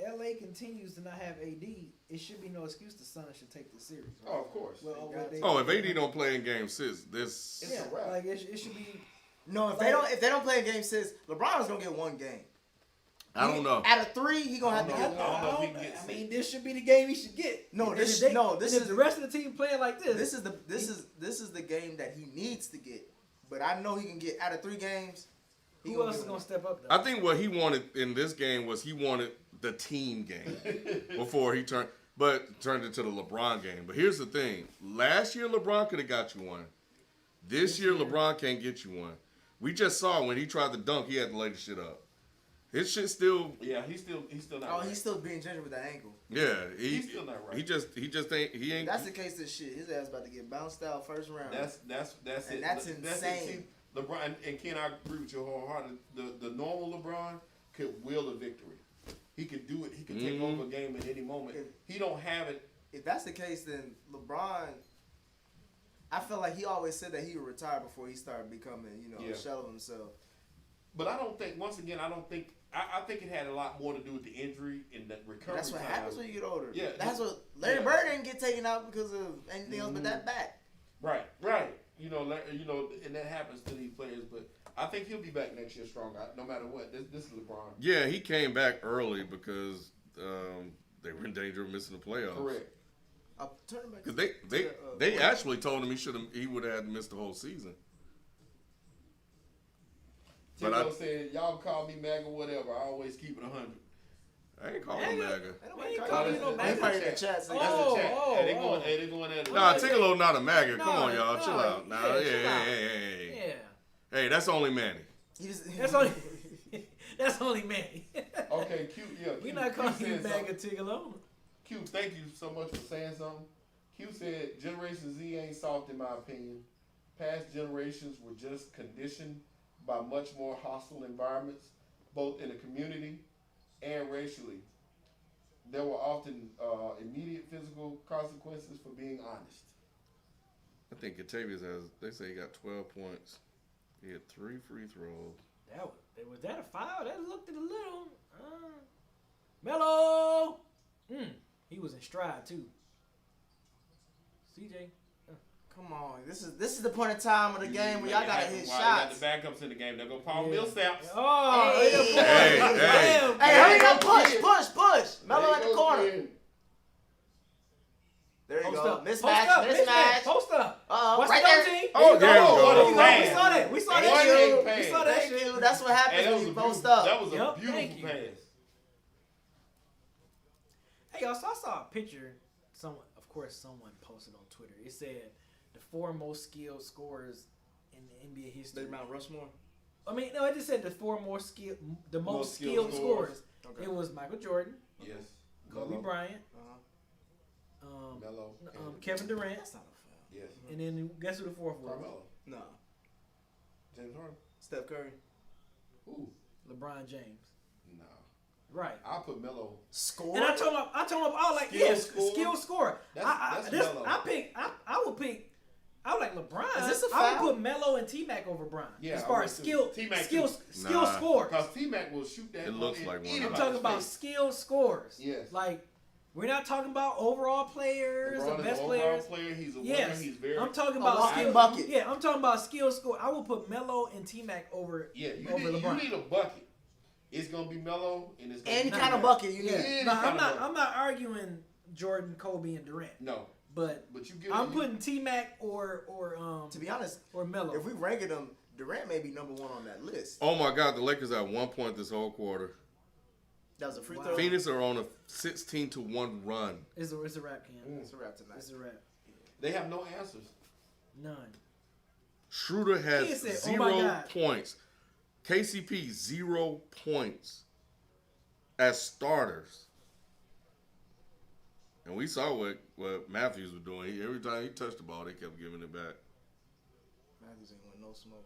Speaker 1: LA continues to not have AD, it should be no excuse the Suns should take this series. Right?
Speaker 4: Oh, of course.
Speaker 2: If AD don't play in Game 6, this
Speaker 4: it's a wrap.
Speaker 1: Like it should be.
Speaker 3: No, if they don't play in Game 6, LeBron's gonna get one game.
Speaker 2: I don't know.
Speaker 3: Out of 3, he gonna have to get one.
Speaker 1: I mean, this should be the game he should get.
Speaker 3: This is
Speaker 1: the rest of the team playing like this.
Speaker 3: This is the game that he needs to get. But I know he can get out of 3 games.
Speaker 1: Who else is gonna step up? Though?
Speaker 2: I think what he wanted in this game was he wanted the team game before he turned it to the LeBron game. But here's the thing: last year LeBron could have got you one. This year LeBron can't get you one. We just saw when he tried to dunk, he had to lay the shit up. His shit still.
Speaker 4: Yeah, he's still not.
Speaker 3: Oh,
Speaker 4: right.
Speaker 3: he's still being ginger with the ankle.
Speaker 2: Yeah,
Speaker 4: he's still not right.
Speaker 2: He just ain't. He ain't.
Speaker 3: That's the case of shit. His ass about to get bounced out first round.
Speaker 4: That's
Speaker 3: and
Speaker 4: it.
Speaker 3: That's insane.
Speaker 4: See, LeBron and Ken, I agree with you wholeheartedly. The normal LeBron could will a victory. He could do it. He could take over a game at any moment. He don't have it.
Speaker 3: If that's the case, then LeBron, I feel like he always said that he would retire before he started becoming, a shell of himself.
Speaker 4: But I don't think. Once again, I think it had a lot more to do with the injury and the recovery.
Speaker 3: That's what happens when you get older.
Speaker 4: Yeah,
Speaker 3: that's what Larry Bird didn't get taken out because of anything else but that back.
Speaker 4: Right. And that happens to these players. But I think he'll be back next year strong, no matter what. This is LeBron.
Speaker 2: Yeah, he came back early because they were in danger of missing the playoffs.
Speaker 4: Correct.
Speaker 2: Because they actually told him he would have missed the whole season.
Speaker 4: Tito said, y'all call me MAGA, whatever. I always keep it 100.
Speaker 2: I ain't calling him MAGA.
Speaker 1: Ain't calling you no MAGA.
Speaker 3: That's the chat.
Speaker 4: That's the chat. They going at it.
Speaker 2: Nah, Tigolo not a MAGA. Come on, y'all.
Speaker 1: No,
Speaker 2: Chill out. Nah, hey. Hey, that's only Manny.
Speaker 1: That's only Manny.
Speaker 4: Okay, Q. Yeah,
Speaker 1: we not calling you MAGA, Tigolo.
Speaker 4: Q, thank you so much for saying something. Q said, Generation Z ain't soft in my opinion. Past generations were just conditioned by much more hostile environments, both in the community and racially. There were often immediate physical consequences for being honest.
Speaker 2: I think Katavius they say he got 12 points. He had 3 free throws.
Speaker 1: Was that a foul? That looked a little. Melo! He was in stride, too. CJ.
Speaker 3: Come on, this is the point in time of the game where y'all gotta hit shots.
Speaker 4: Got the backups in the game. There go Paul Millsaps.
Speaker 1: Oh,
Speaker 2: hey,
Speaker 3: hurry up, push. Melo in the corner. There you go. Mismatch.
Speaker 1: Post up.
Speaker 3: Right
Speaker 1: there.
Speaker 3: there.
Speaker 2: Oh, there you go.
Speaker 1: We saw that
Speaker 3: Thank you. That's what happens when you post up.
Speaker 4: That was a beautiful pass.
Speaker 1: Hey, y'all, so I saw a picture. Someone posted on Twitter. It said the 4 most skilled scorers in the NBA history.
Speaker 3: Mount Rushmore?
Speaker 1: I mean, no, it just said the most skilled scorers. Okay. It was Michael Jordan.
Speaker 4: Yes.
Speaker 1: Kobe Bryant.
Speaker 4: Melo.
Speaker 1: Kevin Durant.
Speaker 3: That's not a foul.
Speaker 4: Yes.
Speaker 1: And then guess who the 4th was?
Speaker 4: Carmelo.
Speaker 3: No.
Speaker 4: James Harden.
Speaker 3: Steph Curry.
Speaker 4: Who?
Speaker 1: LeBron James.
Speaker 4: No.
Speaker 1: Right.
Speaker 4: I'll put Melo.
Speaker 3: Score.
Speaker 1: And I told him all like skilled scorer.
Speaker 4: That's Melo.
Speaker 1: I would like LeBron.
Speaker 3: Is this a
Speaker 1: I
Speaker 3: foul?
Speaker 1: would put Melo and T-Mac over Bron.
Speaker 4: Yeah,
Speaker 1: as far as skill scores.
Speaker 4: Because T-Mac will shoot that.
Speaker 2: It looks like one.
Speaker 1: I'm talking about skilled scores.
Speaker 4: Yes.
Speaker 1: Like, we're not talking about overall players,
Speaker 4: LeBron
Speaker 1: the best
Speaker 4: is
Speaker 1: players.
Speaker 4: Player. He's a winner. He's very.
Speaker 1: I'm talking about
Speaker 3: skill bucket.
Speaker 1: Yeah, I'm talking about skill score. I will put Melo and T-Mac over.
Speaker 4: LeBron. You need a bucket. It's gonna be Melo and it's gonna
Speaker 3: any
Speaker 4: be
Speaker 3: kind of bucket you need.
Speaker 1: Yeah. No, I'm not arguing Jordan, Kobe, and Durant.
Speaker 4: No.
Speaker 1: But I'm putting T-Mac or
Speaker 3: to be honest,
Speaker 1: or Melo.
Speaker 3: If we rank them, Durant may be number 1 on that list.
Speaker 2: Oh my God, the Lakers at 1 point this whole quarter.
Speaker 3: That was a free throw.
Speaker 2: Phoenix are on a 16-1 run.
Speaker 1: It's a wrap, Ken.
Speaker 3: It's a wrap tonight.
Speaker 1: It's a wrap.
Speaker 4: They have no answers.
Speaker 1: None.
Speaker 2: Schroeder has 0 points. KCP 0 points as starters. And we saw what Matthews was doing. Every time he touched the ball, they kept giving it back.
Speaker 3: Matthews ain't want no smoke.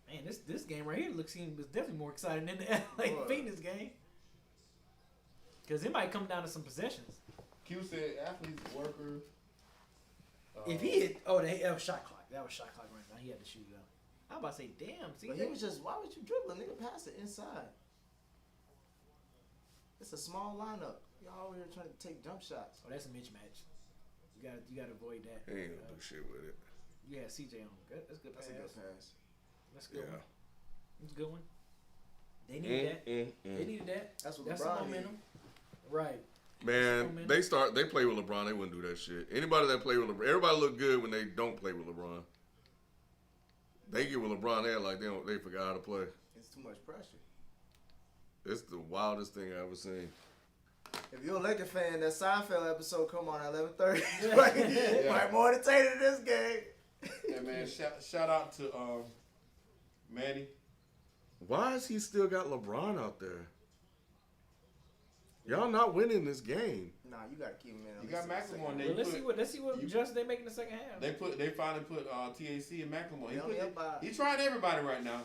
Speaker 1: Man, this game right here was definitely more exciting than the LA Phoenix game. Because it might come down to some possessions.
Speaker 4: Q said athletes, workers.
Speaker 1: If he hit, that was shot clock. That was shot clock right now. He had to shoot it up. I was about to say, damn. See,
Speaker 3: but he was just, why would you dribble? Nigga, pass it inside. It's a small lineup. Y'all over here trying to take jump shots.
Speaker 1: Oh, that's a mismatch. You gotta avoid that.
Speaker 2: He ain't gonna do shit with it.
Speaker 1: Yeah, CJ on. That's good.
Speaker 3: That's a good pass.
Speaker 1: That's a good one.
Speaker 2: Yeah.
Speaker 1: That's a good one. They needed that. They needed that.
Speaker 3: That's what
Speaker 1: That's
Speaker 3: LeBron
Speaker 1: the momentum.
Speaker 3: needed.
Speaker 1: Right.
Speaker 2: Man, they play with LeBron, they wouldn't do that shit. Anybody that play with LeBron, everybody look good when they don't play with LeBron. They get with LeBron, they're like they forgot how to play.
Speaker 3: It's too much pressure.
Speaker 2: It's the wildest thing I ever seen.
Speaker 3: If you're a Laker fan, that Seinfeld episode come on at 11:30. Might more entertaining than this game.
Speaker 4: Yeah, man. Shout out to Manny.
Speaker 2: Why has he still got LeBron out there? Y'all not winning this game.
Speaker 3: Nah, you gotta keep him in.
Speaker 4: You got McLemore.
Speaker 1: Well, let's see what adjustments they make in the second half.
Speaker 4: They finally put TAC and McLemore. He tried everybody right now.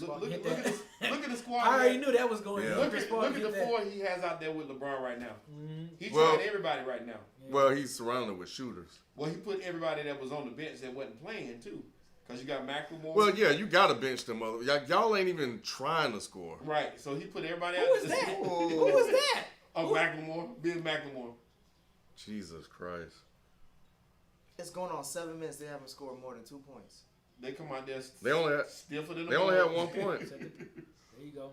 Speaker 4: Look at the squad.
Speaker 1: I already knew that was going.
Speaker 2: Yeah.
Speaker 4: Look at the four he has out there with LeBron right now. He
Speaker 2: Well-
Speaker 4: tried everybody right now.
Speaker 1: Yeah.
Speaker 2: Well, he's surrounded with shooters.
Speaker 4: Well, he put everybody that was on the bench that wasn't playing too, because you got McLemore.
Speaker 2: Well, yeah, you gotta bench them other. Y'all ain't even trying to score.
Speaker 4: Right. So he put everybody out.
Speaker 1: Who was that? Who was that?
Speaker 4: Oh, McLemore, Big McLemore.
Speaker 2: Jesus Christ.
Speaker 3: It's going on 7 minutes. They haven't scored more than 2 points.
Speaker 4: They come out there.
Speaker 2: They only had
Speaker 4: stiffer than
Speaker 2: they only had 1 point.
Speaker 1: There you go.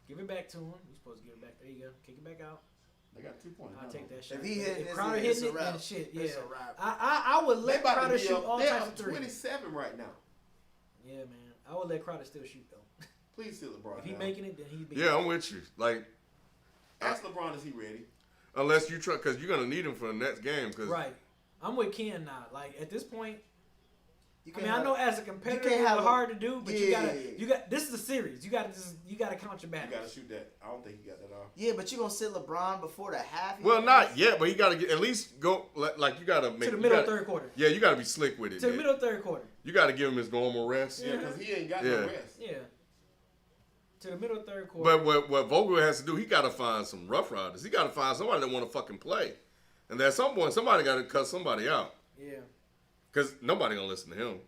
Speaker 1: Give it back to him. You're supposed to give it back. There you go. Kick it back out.
Speaker 4: They got 2 points.
Speaker 1: I'll take that shot.
Speaker 3: If he hitting this,
Speaker 1: Crowder
Speaker 3: it's
Speaker 1: hitting
Speaker 3: a
Speaker 1: it
Speaker 3: wrap.
Speaker 1: and shit, yeah.
Speaker 3: It's a wrap.
Speaker 1: I would
Speaker 4: They
Speaker 1: let
Speaker 4: about to
Speaker 1: Crowder
Speaker 4: be
Speaker 1: shoot
Speaker 4: up.
Speaker 1: all
Speaker 4: They're
Speaker 1: types
Speaker 4: up
Speaker 1: of threes.
Speaker 4: 27 right now.
Speaker 1: Yeah, man. I would let Crowder still shoot though.
Speaker 4: Please sit LeBron.
Speaker 1: If he
Speaker 4: down.
Speaker 1: making it, then he be.
Speaker 2: Yeah, I'm with you. Like,
Speaker 4: Ask LeBron, is he ready?
Speaker 2: unless you try, because you're gonna need him for the next game. Cause
Speaker 1: Right. I'm with Ken now. Like at this point,
Speaker 3: You
Speaker 1: I mean,
Speaker 3: can't
Speaker 1: I know
Speaker 3: have-
Speaker 1: as a competitor,
Speaker 3: can't
Speaker 1: it's
Speaker 3: have a-
Speaker 1: hard to do, but you
Speaker 3: Yeah.
Speaker 1: got. This is a series. You gotta count your
Speaker 4: You
Speaker 1: battles.
Speaker 4: got to shoot that. I don't think he got that off.
Speaker 3: Yeah, but you gonna sit LeBron before the half?
Speaker 2: well, not yet, but you gotta get at least go. Like you gotta make
Speaker 1: To the middle
Speaker 2: you
Speaker 1: of
Speaker 2: gotta-
Speaker 1: third quarter.
Speaker 2: Yeah, you gotta be slick with it.
Speaker 1: To the
Speaker 2: man.
Speaker 1: middle of third quarter.
Speaker 2: You gotta give him his normal rest.
Speaker 4: Yeah, because he ain't got
Speaker 2: Yeah.
Speaker 4: no rest.
Speaker 1: Yeah. To the middle of third quarter.
Speaker 2: But what Vogel has to do, he gotta find some rough riders. He gotta find somebody that want to fucking play, and at some point, somebody gotta cut somebody out.
Speaker 1: Yeah.
Speaker 2: Because nobody gonna listen to him.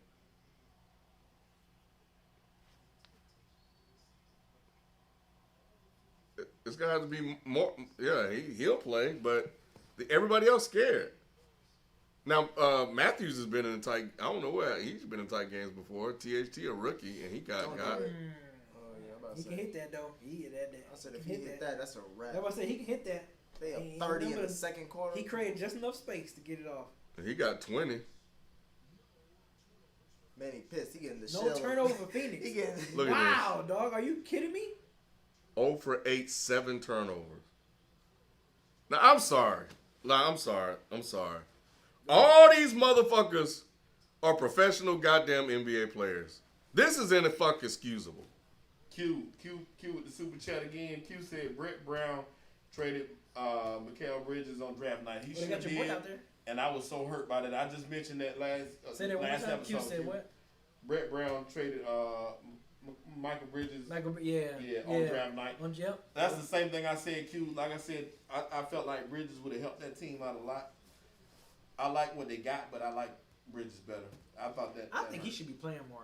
Speaker 2: It's gonna have to be more. Yeah, he'll play, but everybody else scared. Now Matthews has been in tight. I don't know where he's been in tight games before. THT a rookie, and he got.
Speaker 3: Oh, yeah, I'm about to
Speaker 1: He
Speaker 3: say.
Speaker 1: can hit that though. He hit that.
Speaker 3: I said if he hit that, that's a wrap.
Speaker 1: That's why I said he can hit that.
Speaker 3: They
Speaker 1: And
Speaker 3: up 30 in
Speaker 1: remember,
Speaker 3: the second quarter.
Speaker 1: He created just enough space to get it off.
Speaker 2: He got 20.
Speaker 3: Man, he pissed. He getting the
Speaker 1: No
Speaker 3: shell.
Speaker 1: turnover for Phoenix.
Speaker 3: He getting.
Speaker 2: Look at
Speaker 1: Wow, dog. Are you kidding me?
Speaker 2: 0 for 8, 7 turnovers. Now I'm sorry. I'm sorry. All these motherfuckers are professional goddamn NBA players. This is in the fuck excusable.
Speaker 4: Q with the super chat again. Q said Brett Brown traded Mikal Bridges on draft night. He
Speaker 1: Well,
Speaker 4: should
Speaker 1: they
Speaker 4: have
Speaker 1: got your boy
Speaker 4: did,
Speaker 1: out there.
Speaker 4: and I was so hurt by that. I just mentioned that
Speaker 1: Say that one
Speaker 4: last
Speaker 1: time.
Speaker 4: episode.
Speaker 1: Q said what?
Speaker 4: Brett Brown traded Michael Bridges. On draft night.
Speaker 1: Yep.
Speaker 4: That's the same thing I said, Q. Like I said, I felt like Bridges would have helped that team out a lot. I like what they got, but I like Bridges better. I thought that.
Speaker 1: I think he should be playing more.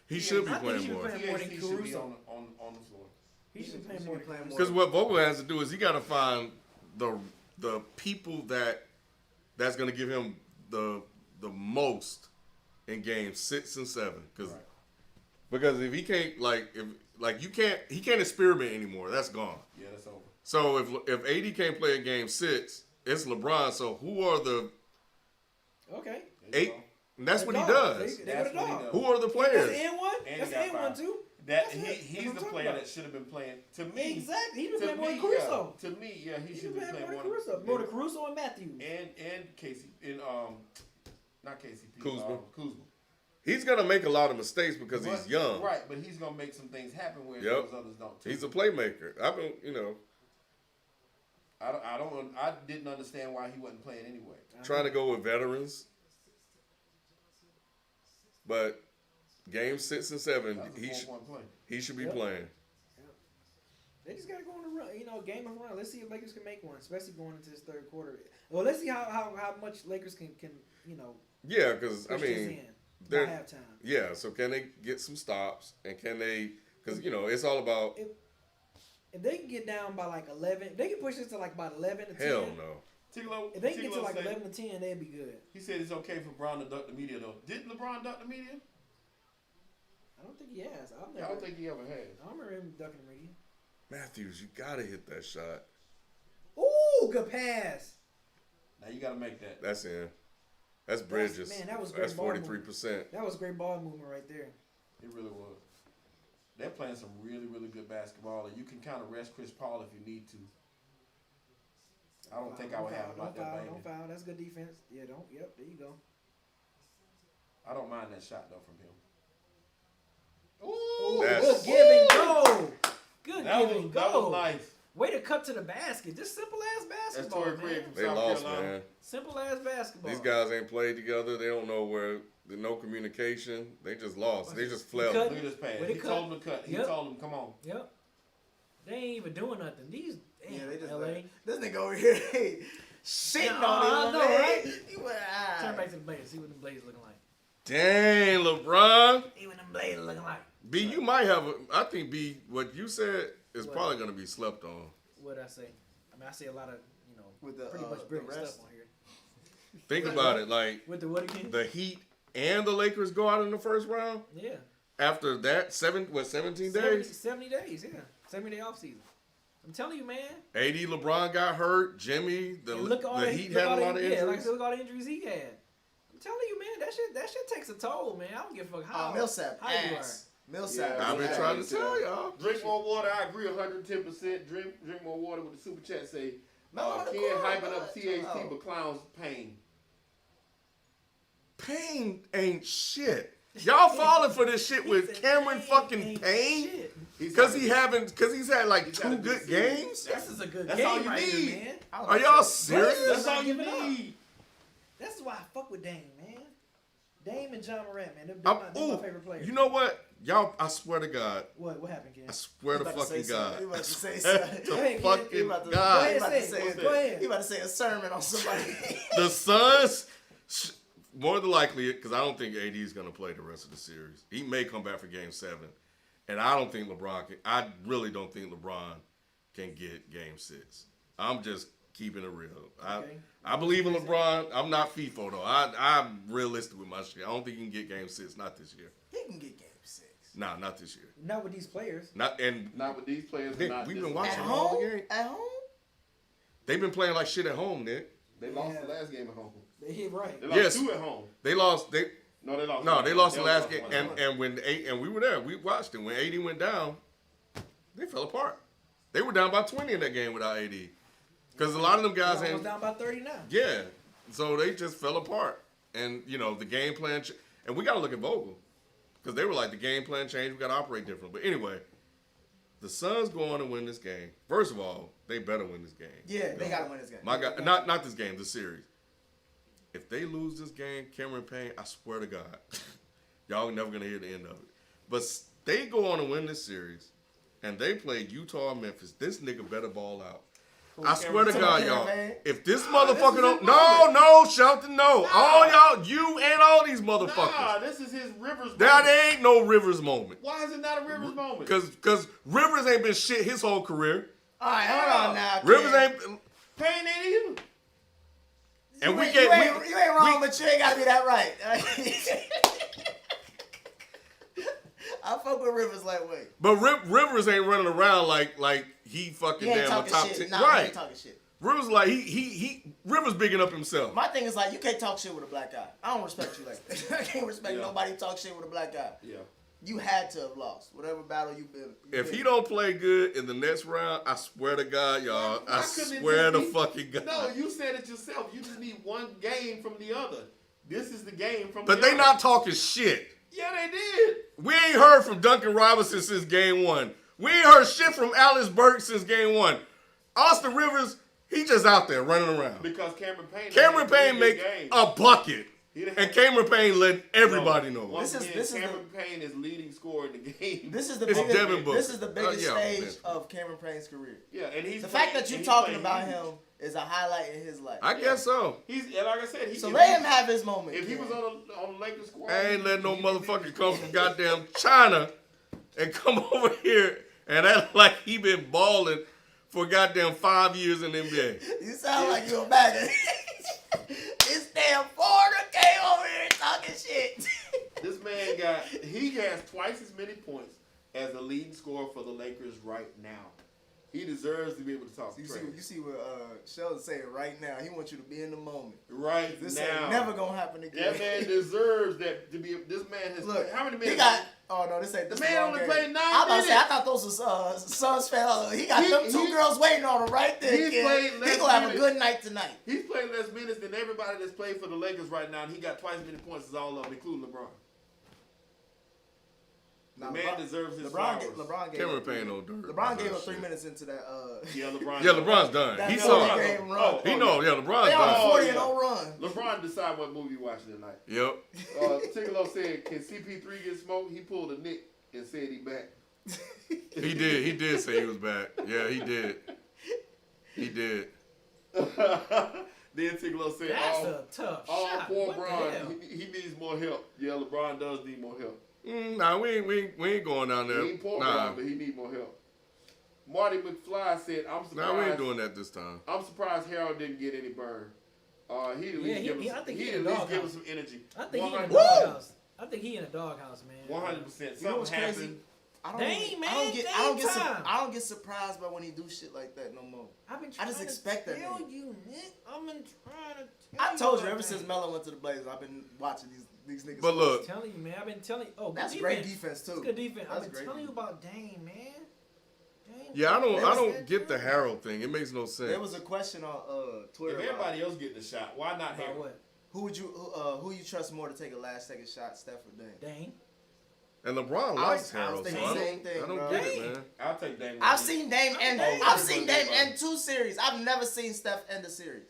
Speaker 2: He should be
Speaker 1: I think he
Speaker 2: playing
Speaker 1: should be
Speaker 2: more.
Speaker 1: playing more than
Speaker 4: He should be
Speaker 1: Caruso.
Speaker 4: on the floor.
Speaker 1: He should be playing more than Caruso.
Speaker 2: Because what Vogel has to do is he got to find the people that's going to give him the most in games 6 and 7. Because if he can't he can't experiment anymore. That's gone.
Speaker 4: Yeah, that's over.
Speaker 2: So if AD can't play in game 6, it's LeBron. So who are the
Speaker 1: Okay.
Speaker 2: 8? And that's
Speaker 1: The
Speaker 2: what he
Speaker 1: dog.
Speaker 2: does.
Speaker 1: They
Speaker 4: That's
Speaker 1: got a
Speaker 4: what he
Speaker 1: dog.
Speaker 4: does.
Speaker 2: Who are the
Speaker 1: That's
Speaker 2: players?
Speaker 1: the N1.
Speaker 4: And
Speaker 1: That's
Speaker 4: he
Speaker 1: the
Speaker 4: got
Speaker 1: N1
Speaker 4: five.
Speaker 1: too.
Speaker 4: That
Speaker 1: That's it.
Speaker 4: he's
Speaker 1: That's
Speaker 4: the
Speaker 1: what I'm
Speaker 4: player
Speaker 1: talking
Speaker 4: that should have been playing. To me,
Speaker 1: Exactly. He been
Speaker 4: to
Speaker 1: playing more
Speaker 4: me,
Speaker 1: than Caruso.
Speaker 4: To me, yeah, he
Speaker 1: He
Speaker 4: should
Speaker 1: been
Speaker 4: be
Speaker 1: playing
Speaker 4: playing
Speaker 1: more
Speaker 4: more
Speaker 1: than Caruso. More than Caruso and Matthews.
Speaker 4: and Casey not KCP.
Speaker 2: Kuzma.
Speaker 4: Kuzma.
Speaker 2: He's going to make a lot of mistakes because he's
Speaker 4: But-
Speaker 2: young.
Speaker 4: Right, but he's gonna make some things happen where
Speaker 2: Yep.
Speaker 4: those others don't. Too.
Speaker 2: He's a playmaker.
Speaker 4: I didn't understand why he wasn't playing anyway.
Speaker 2: Trying to go with veterans, but game 6 and 7, he should be playing.
Speaker 1: They just gotta go on a run, game of run. Let's see if Lakers can make one, especially going into this third quarter. Well, let's see how much Lakers can
Speaker 2: Yeah, because I mean,
Speaker 1: by halftime.
Speaker 2: Yeah, so can they get some stops, and can they? Because it's all about.
Speaker 1: If they can get down by like 11, if they can push this to like about 11 to 10.
Speaker 2: Hell no.
Speaker 1: If they can get to like 11 to 10, they'd be good.
Speaker 4: He said it's okay for LeBron to duck the media though. Didn't LeBron duck the media?
Speaker 1: I don't think he has.
Speaker 4: I don't think he ever has.
Speaker 1: I don't remember him ducking the media.
Speaker 2: Matthews, you gotta hit that shot.
Speaker 1: Ooh, good pass.
Speaker 4: Now you gotta make that.
Speaker 2: That's in. That's Bridges.
Speaker 1: That was great.
Speaker 2: That's 43%.
Speaker 1: That was great ball movement right there.
Speaker 4: It really was. They're playing some really, really good basketball, and you can kind of rest Chris Paul if you need to. I don't think I would have him out there banging.
Speaker 1: Don't foul. That's good defense. Yeah, don't. Yep, there you go.
Speaker 4: I don't mind that shot though from him.
Speaker 1: Ooh, good give and go. Good give and go.
Speaker 4: That was nice.
Speaker 1: Way to cut to the basket. Just simple ass basketball,
Speaker 4: That's Torrey Craig from
Speaker 2: They
Speaker 4: South
Speaker 2: lost,
Speaker 4: Carolina.
Speaker 2: man.
Speaker 1: Simple ass basketball.
Speaker 2: These guys ain't played together. They don't know where. There's no communication. They just lost. They just fled.
Speaker 1: Cut.
Speaker 4: Look at this pass.
Speaker 1: Way
Speaker 4: He
Speaker 1: to
Speaker 4: told him to cut. He told him, come on.
Speaker 1: Yep. They ain't even doing nothing. These
Speaker 3: They just
Speaker 1: LA.
Speaker 3: This nigga over here shitting on him.
Speaker 1: I know, right?
Speaker 3: Turn
Speaker 1: Turn back to the Blazers. See what the Blazers looking like.
Speaker 2: Dang, LeBron.
Speaker 1: See what the Blazers looking like.
Speaker 2: B, you might have. I think B, what you said is probably going to be slept on.
Speaker 1: What'd I say? I mean, I say a lot of
Speaker 3: with the,
Speaker 1: pretty much brilliant stuff on here.
Speaker 2: Think about it, like
Speaker 1: With the what again?
Speaker 2: the Heat and the Lakers go out in the first round.
Speaker 1: Yeah.
Speaker 2: After that, 17 days?
Speaker 1: 70 days, yeah. 70-day offseason. I'm telling you, man.
Speaker 2: AD, LeBron got hurt. Jimmy, the Heat had a lot of injuries.
Speaker 1: Yeah, like I said, look at all the injuries he had. I'm telling you, man, that shit takes a toll, man. I don't give a fuck how
Speaker 3: Millsap
Speaker 1: how you are.
Speaker 3: Millsap.
Speaker 2: I've been trying to tell y'all.
Speaker 4: Drink more water. I agree 110%. Drink more water with the super chat. Say, Ken hyping up THT but clowns Payne.
Speaker 2: Payne ain't shit. Y'all falling for this shit with Cameron fucking Payne? Because he's had like 2 good games?
Speaker 1: This is a good
Speaker 4: That's
Speaker 1: game
Speaker 4: all you
Speaker 1: right
Speaker 4: need.
Speaker 1: here, man.
Speaker 2: Are y'all serious?
Speaker 4: That's all you need.
Speaker 1: That's why I fuck with Dame, man. Dame and John Morant, man. They're my favorite players.
Speaker 2: You know what? Y'all, I swear to God.
Speaker 1: What happened, Ken?
Speaker 2: I swear to fucking God.
Speaker 3: He about to say
Speaker 2: To
Speaker 3: something.
Speaker 2: fucking
Speaker 1: Go
Speaker 2: God.
Speaker 1: ahead.
Speaker 3: He about to say a sermon on somebody.
Speaker 2: The Suns, more than likely, because I don't think AD is going to play the rest of the series. He may come back for Game 7. And I don't think LeBron can. I really don't think LeBron can get Game 6. I'm just keeping it real. I believe in LeBron. I'm not FIFO, though. I'm realistic with my shit. I don't think he can get Game 6. Not this year.
Speaker 3: He can get Game 6.
Speaker 2: Nah, not this year.
Speaker 1: Not with these players.
Speaker 4: Not with these players.
Speaker 2: Nick,
Speaker 4: not
Speaker 2: we've
Speaker 4: this
Speaker 2: been
Speaker 4: one.
Speaker 2: watching
Speaker 3: At
Speaker 2: all
Speaker 3: home?
Speaker 2: the games.
Speaker 3: At home?
Speaker 2: They've been playing like shit at home, Nick.
Speaker 4: They lost the last game at home.
Speaker 1: They hit right.
Speaker 4: They lost
Speaker 2: Yes.
Speaker 4: 2 at home.
Speaker 2: They lost.
Speaker 4: No, they lost.
Speaker 2: No, they lost the
Speaker 4: only
Speaker 2: last game.
Speaker 4: one.
Speaker 2: And when we were there, we watched it. When AD went down, they fell apart. They were down by 20 in that game without AD. Because a lot of them guys
Speaker 1: Almost down by 30 now.
Speaker 2: Yeah. So they just fell apart. And, the game plan. And we got to look at Vogel. Because they were like, the game plan changed. We got to operate different. But anyway, the Suns go on to win this game. First of all, they better win this game.
Speaker 3: Yeah, they got to win this game.
Speaker 2: My God, not this game, the series. If they lose this game, Cameron Payne, I swear to God, y'all never going to hear the end of it. But they go on to win this series, and they play Utah and Memphis. This nigga better ball out. I swear to God, y'all, if this motherfucker don't... No, Shelton, no.
Speaker 4: Nah.
Speaker 2: All y'all, you and all these motherfuckers.
Speaker 4: Nah, this is his Rivers moment.
Speaker 2: That ain't no Rivers moment.
Speaker 4: Why is it not a Rivers moment?
Speaker 2: Because Rivers ain't been shit his whole career.
Speaker 3: All right, hold on now.
Speaker 2: Rivers
Speaker 3: Ken.
Speaker 2: ain't...
Speaker 4: Payne ain't either.
Speaker 2: And
Speaker 3: you
Speaker 2: we
Speaker 3: ain't,
Speaker 2: get...
Speaker 3: you ain't wrong, but you ain't got to be that right. I fuck with Rivers lightweight.
Speaker 2: But Rivers ain't running around like he fucking
Speaker 3: He ain't
Speaker 2: damn a
Speaker 3: talking
Speaker 2: top
Speaker 3: shit.
Speaker 2: 10.
Speaker 3: Nah, he
Speaker 2: Right.
Speaker 3: ain't talking shit.
Speaker 2: Rivers like Rivers bigging up himself.
Speaker 3: My thing is like, you can't talk shit with a black guy. I don't respect you like that. I can't respect nobody who talk shit with a black guy.
Speaker 4: Yeah.
Speaker 3: You had to have lost whatever battle you've been.
Speaker 2: If he don't play good in the next round, I swear to God, y'all.
Speaker 4: Why
Speaker 2: I
Speaker 4: couldn't it
Speaker 2: swear to
Speaker 4: just be-
Speaker 2: fucking God.
Speaker 4: No, you said it yourself. You just need one game from the other. This is the game from
Speaker 2: But
Speaker 4: the
Speaker 2: they
Speaker 4: other.
Speaker 2: not talking shit.
Speaker 4: Yeah, they did.
Speaker 2: We ain't heard from Duncan Robinson since game 1. We ain't heard shit from Alice Burke since game 1. Austin Rivers He just out there running around.
Speaker 4: Because Cameron
Speaker 2: Payne make a bucket. And Cameron Payne let everybody know.
Speaker 4: Cameron Payne is leading scorer in the game.
Speaker 3: This is the biggest stage of Cameron Payne's career.
Speaker 4: Yeah, and he's
Speaker 3: the fact that you're talking about him is a highlight in his life.
Speaker 2: I guess so.
Speaker 4: He's like I said.
Speaker 3: So let him have his moment.
Speaker 4: If he was on the Lakers squad,
Speaker 2: I ain't letting no motherfucker come from goddamn China and come over here and act like he been balling for goddamn 5 years in the NBA.
Speaker 3: You sound like you're a bagger. This damn foreigner came over here talking shit.
Speaker 4: This man he has twice as many points as the leading scorer for the Lakers right now. He deserves to be able to talk.
Speaker 3: You see what Sheldon's saying right now. He wants you to be in the moment.
Speaker 4: Right
Speaker 3: this
Speaker 4: now.
Speaker 3: This ain't never gonna happen again.
Speaker 4: That man deserves that to be. This man has.
Speaker 3: Look,
Speaker 4: how many minutes?
Speaker 3: He got. Oh no, this ain't.
Speaker 4: The man only played 9 minutes.
Speaker 3: I about to say, I thought those was Suns fans. He got them two girls waiting on him right there. He gonna have a good night tonight.
Speaker 4: He's played less minutes than everybody that's played for the Lakers right now, and he got twice as many points as all of them, including LeBron. The man deserves his flowers.
Speaker 3: LeBron gave
Speaker 2: Cameron Payne no dirt.
Speaker 3: LeBron gave up 3 minutes into that.
Speaker 4: Yeah, LeBron.
Speaker 2: Yeah, LeBron's done. He saw it. He know. Yeah, LeBron's
Speaker 3: they
Speaker 2: done.
Speaker 3: on a 40-0 run.
Speaker 4: LeBron decide what movie you watching tonight.
Speaker 2: Yep.
Speaker 4: Tigolo said, "Can CP3 get smoked?" He pulled a Nick and said he back.
Speaker 2: He did. He did say he was back. Yeah, he did. He did.
Speaker 4: Then Tigolo said,
Speaker 1: "That's a tough shot.
Speaker 4: Poor LeBron. He needs more help." Yeah, LeBron does need more help.
Speaker 2: Nah, we ain't going down there.
Speaker 4: He ain't poor LeBron, but he need more help. Marty McFly said, "I'm surprised."
Speaker 2: Nah, we ain't doing that this time.
Speaker 4: I'm surprised Harold didn't get any burn. He at least give us some energy.
Speaker 1: I think he in a doghouse. I think he in a doghouse, man.
Speaker 4: 100%. Something happened.
Speaker 3: I don't get surprised by when he do shit like that no more.
Speaker 1: I
Speaker 3: just expect that.
Speaker 1: You, Nick. I've been trying to tell you.
Speaker 3: I told you ever since Melo went to the Blazers, I've been watching these niggas.
Speaker 2: But look,
Speaker 1: I'm telling you, man. I've been telling you. Oh,
Speaker 3: that's
Speaker 1: defense.
Speaker 3: Great defense too.
Speaker 1: That's good defense.
Speaker 3: That's
Speaker 1: I've been telling you about Dame, man.
Speaker 2: Yeah, I don't get the Harold thing. It makes no sense.
Speaker 3: There was a question on Twitter.
Speaker 4: If everybody else getting a shot, why not Harold?
Speaker 1: What?
Speaker 3: Who you trust more to take a last second shot, Steph or Dame?
Speaker 1: Dame.
Speaker 2: And LeBron likes Harold, so I don't get it, man.
Speaker 4: I'll take Dame.
Speaker 3: I've seen Dame end 2 series. I've never seen Steph end a series.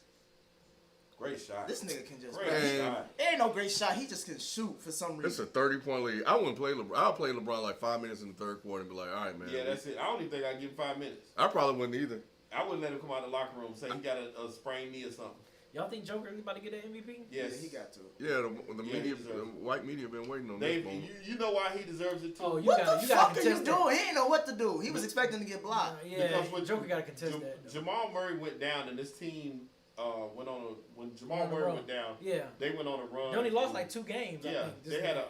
Speaker 4: Great shot.
Speaker 3: This nigga can just.
Speaker 4: It
Speaker 3: ain't no great shot. He just can shoot for some reason.
Speaker 2: It's a 30-point lead. I wouldn't play LeBron. I'll play LeBron like 5 minutes in the third quarter and be like, all right, man.
Speaker 4: Yeah, that's it. I don't even think I'd give him 5 minutes.
Speaker 2: I probably wouldn't either.
Speaker 4: I wouldn't let him come out of the locker room and say he got a sprained knee or something.
Speaker 1: Y'all think Joker is about to get that MVP?
Speaker 4: Yes.
Speaker 3: Yeah, he got to.
Speaker 2: Yeah, the media, the white media been waiting on this moment.
Speaker 4: You know why he deserves it too?
Speaker 1: Oh,
Speaker 3: what the fuck are you doing? He ain't know what to do. He was expecting to get blocked.
Speaker 1: Yeah, because when Joker got to contest that.
Speaker 4: Jamal Murray went down and this team when Jamal Murray went down, they went on a run.
Speaker 1: They only lost like 2 games.
Speaker 4: Yeah, they had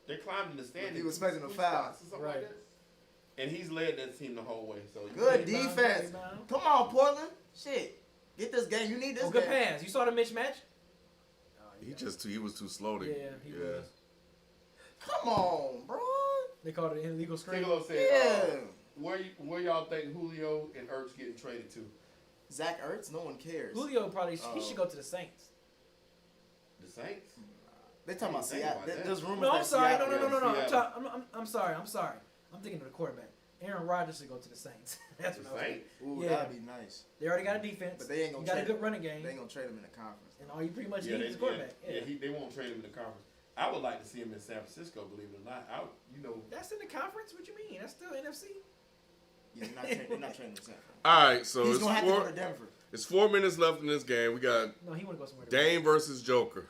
Speaker 4: they climbed in the standings.
Speaker 3: He was expecting a foul,
Speaker 4: right? Like that. And he's led that team the whole way. So
Speaker 3: good defense. Come on, Portland. Shit. Get this game. You need this game.
Speaker 1: Good pass. You saw the mismatch?
Speaker 2: He was too slow to.
Speaker 1: Yeah, he was.
Speaker 3: Come on, bro.
Speaker 1: They called it an illegal screen.
Speaker 4: Tigolo said, where y'all think Julio and Ertz getting traded to?
Speaker 3: Zach Ertz? No one cares.
Speaker 1: Julio he should go to the Saints.
Speaker 4: The Saints?
Speaker 3: They talking about Seattle. There's rumors.
Speaker 1: No, I'm sorry.
Speaker 3: Seattle,
Speaker 1: No. I'm sorry. I'm thinking of the quarterback. Aaron Rodgers should go to the Saints. That's what I was thinking.
Speaker 3: Ooh, that'd be nice.
Speaker 1: They already got a defense.
Speaker 3: But they ain't gonna
Speaker 1: got a good running game.
Speaker 3: They ain't gonna trade him in the conference.
Speaker 1: And all you pretty much need is a quarterback.
Speaker 4: They won't trade him in the conference. I would like to see him in San Francisco, believe it or not.
Speaker 1: That's in the conference? What you mean? That's still NFC?
Speaker 3: Yeah, you're not trading him in San Francisco.
Speaker 2: All right, so
Speaker 3: he's gonna have to go to Denver.
Speaker 2: It's 4 minutes left in this game. We got
Speaker 1: he wanna go somewhere.
Speaker 2: Dame versus Joker.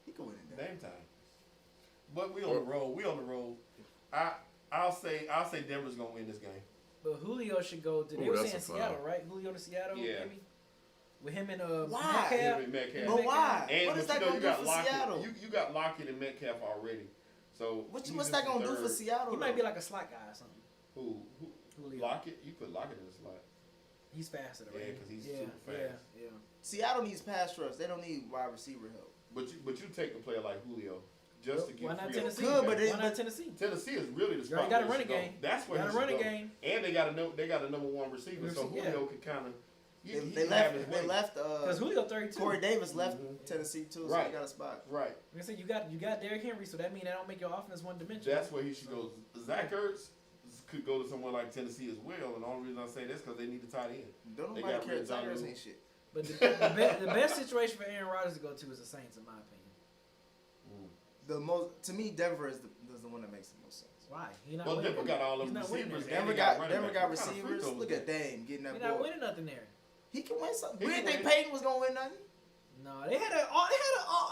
Speaker 3: He can win in
Speaker 4: Dame time. But we on the road. I'll say Denver's gonna win this game.
Speaker 1: But Julio should go to. They were saying Seattle, right? Julio to Seattle, maybe. With him and Metcalf.
Speaker 3: But why?
Speaker 4: And,
Speaker 3: what is that gonna do for Seattle?
Speaker 4: You got Lockett and Metcalf already. So
Speaker 3: what's that gonna do for Seattle?
Speaker 1: He might be like a slot guy or something.
Speaker 4: Who?
Speaker 1: Julio.
Speaker 4: Lockett? You put Lockett in the slot.
Speaker 1: He's faster, right?
Speaker 4: Yeah, because he's super fast.
Speaker 1: Yeah.
Speaker 3: Seattle needs pass rush. They don't need wide receiver help.
Speaker 4: But you take a player like Julio. Just to get
Speaker 1: why not
Speaker 4: free
Speaker 1: Tennessee?
Speaker 3: Why
Speaker 1: not Tennessee?
Speaker 4: Tennessee is really the spot.
Speaker 1: You got a running game.
Speaker 4: That's where
Speaker 1: you got a running game.
Speaker 4: And they got a number 1 receiver, so Julio can kind of.
Speaker 3: They left.
Speaker 1: Because Julio 32.
Speaker 3: Corey Davis left Tennessee too, so he got a spot.
Speaker 4: Right.
Speaker 1: Like I said, you got Derrick Henry, so that means that don't make your offense one dimensional.
Speaker 4: That's where he should go. Zach Ertz could go to somewhere like Tennessee as well. And the only reason I say this because they need a tight end.
Speaker 3: Don't
Speaker 4: They
Speaker 3: nobody
Speaker 4: got
Speaker 3: care.
Speaker 4: rid of John
Speaker 3: Tigers
Speaker 4: Lue.
Speaker 3: ain't shit.
Speaker 1: But the best situation for Aaron Rodgers to go to is the Saints, in my opinion.
Speaker 3: To me, Denver is the one that makes the most sense.
Speaker 1: Why? He not
Speaker 4: Well,
Speaker 1: winning.
Speaker 4: Denver got all
Speaker 1: He's
Speaker 4: them
Speaker 1: not winning
Speaker 4: receivers.
Speaker 1: there.
Speaker 4: and
Speaker 3: Denver
Speaker 4: they
Speaker 3: got
Speaker 4: running back.
Speaker 3: got
Speaker 4: What kind of free
Speaker 3: receivers.
Speaker 4: throws
Speaker 3: Look
Speaker 4: is
Speaker 3: at
Speaker 4: that?
Speaker 3: Dame getting that
Speaker 1: He
Speaker 3: ball.
Speaker 1: not winning nothing there.
Speaker 3: He can win something.
Speaker 4: He
Speaker 3: We
Speaker 4: can
Speaker 3: didn't think
Speaker 4: win.
Speaker 3: Payne was gonna win nothing.
Speaker 1: No, they had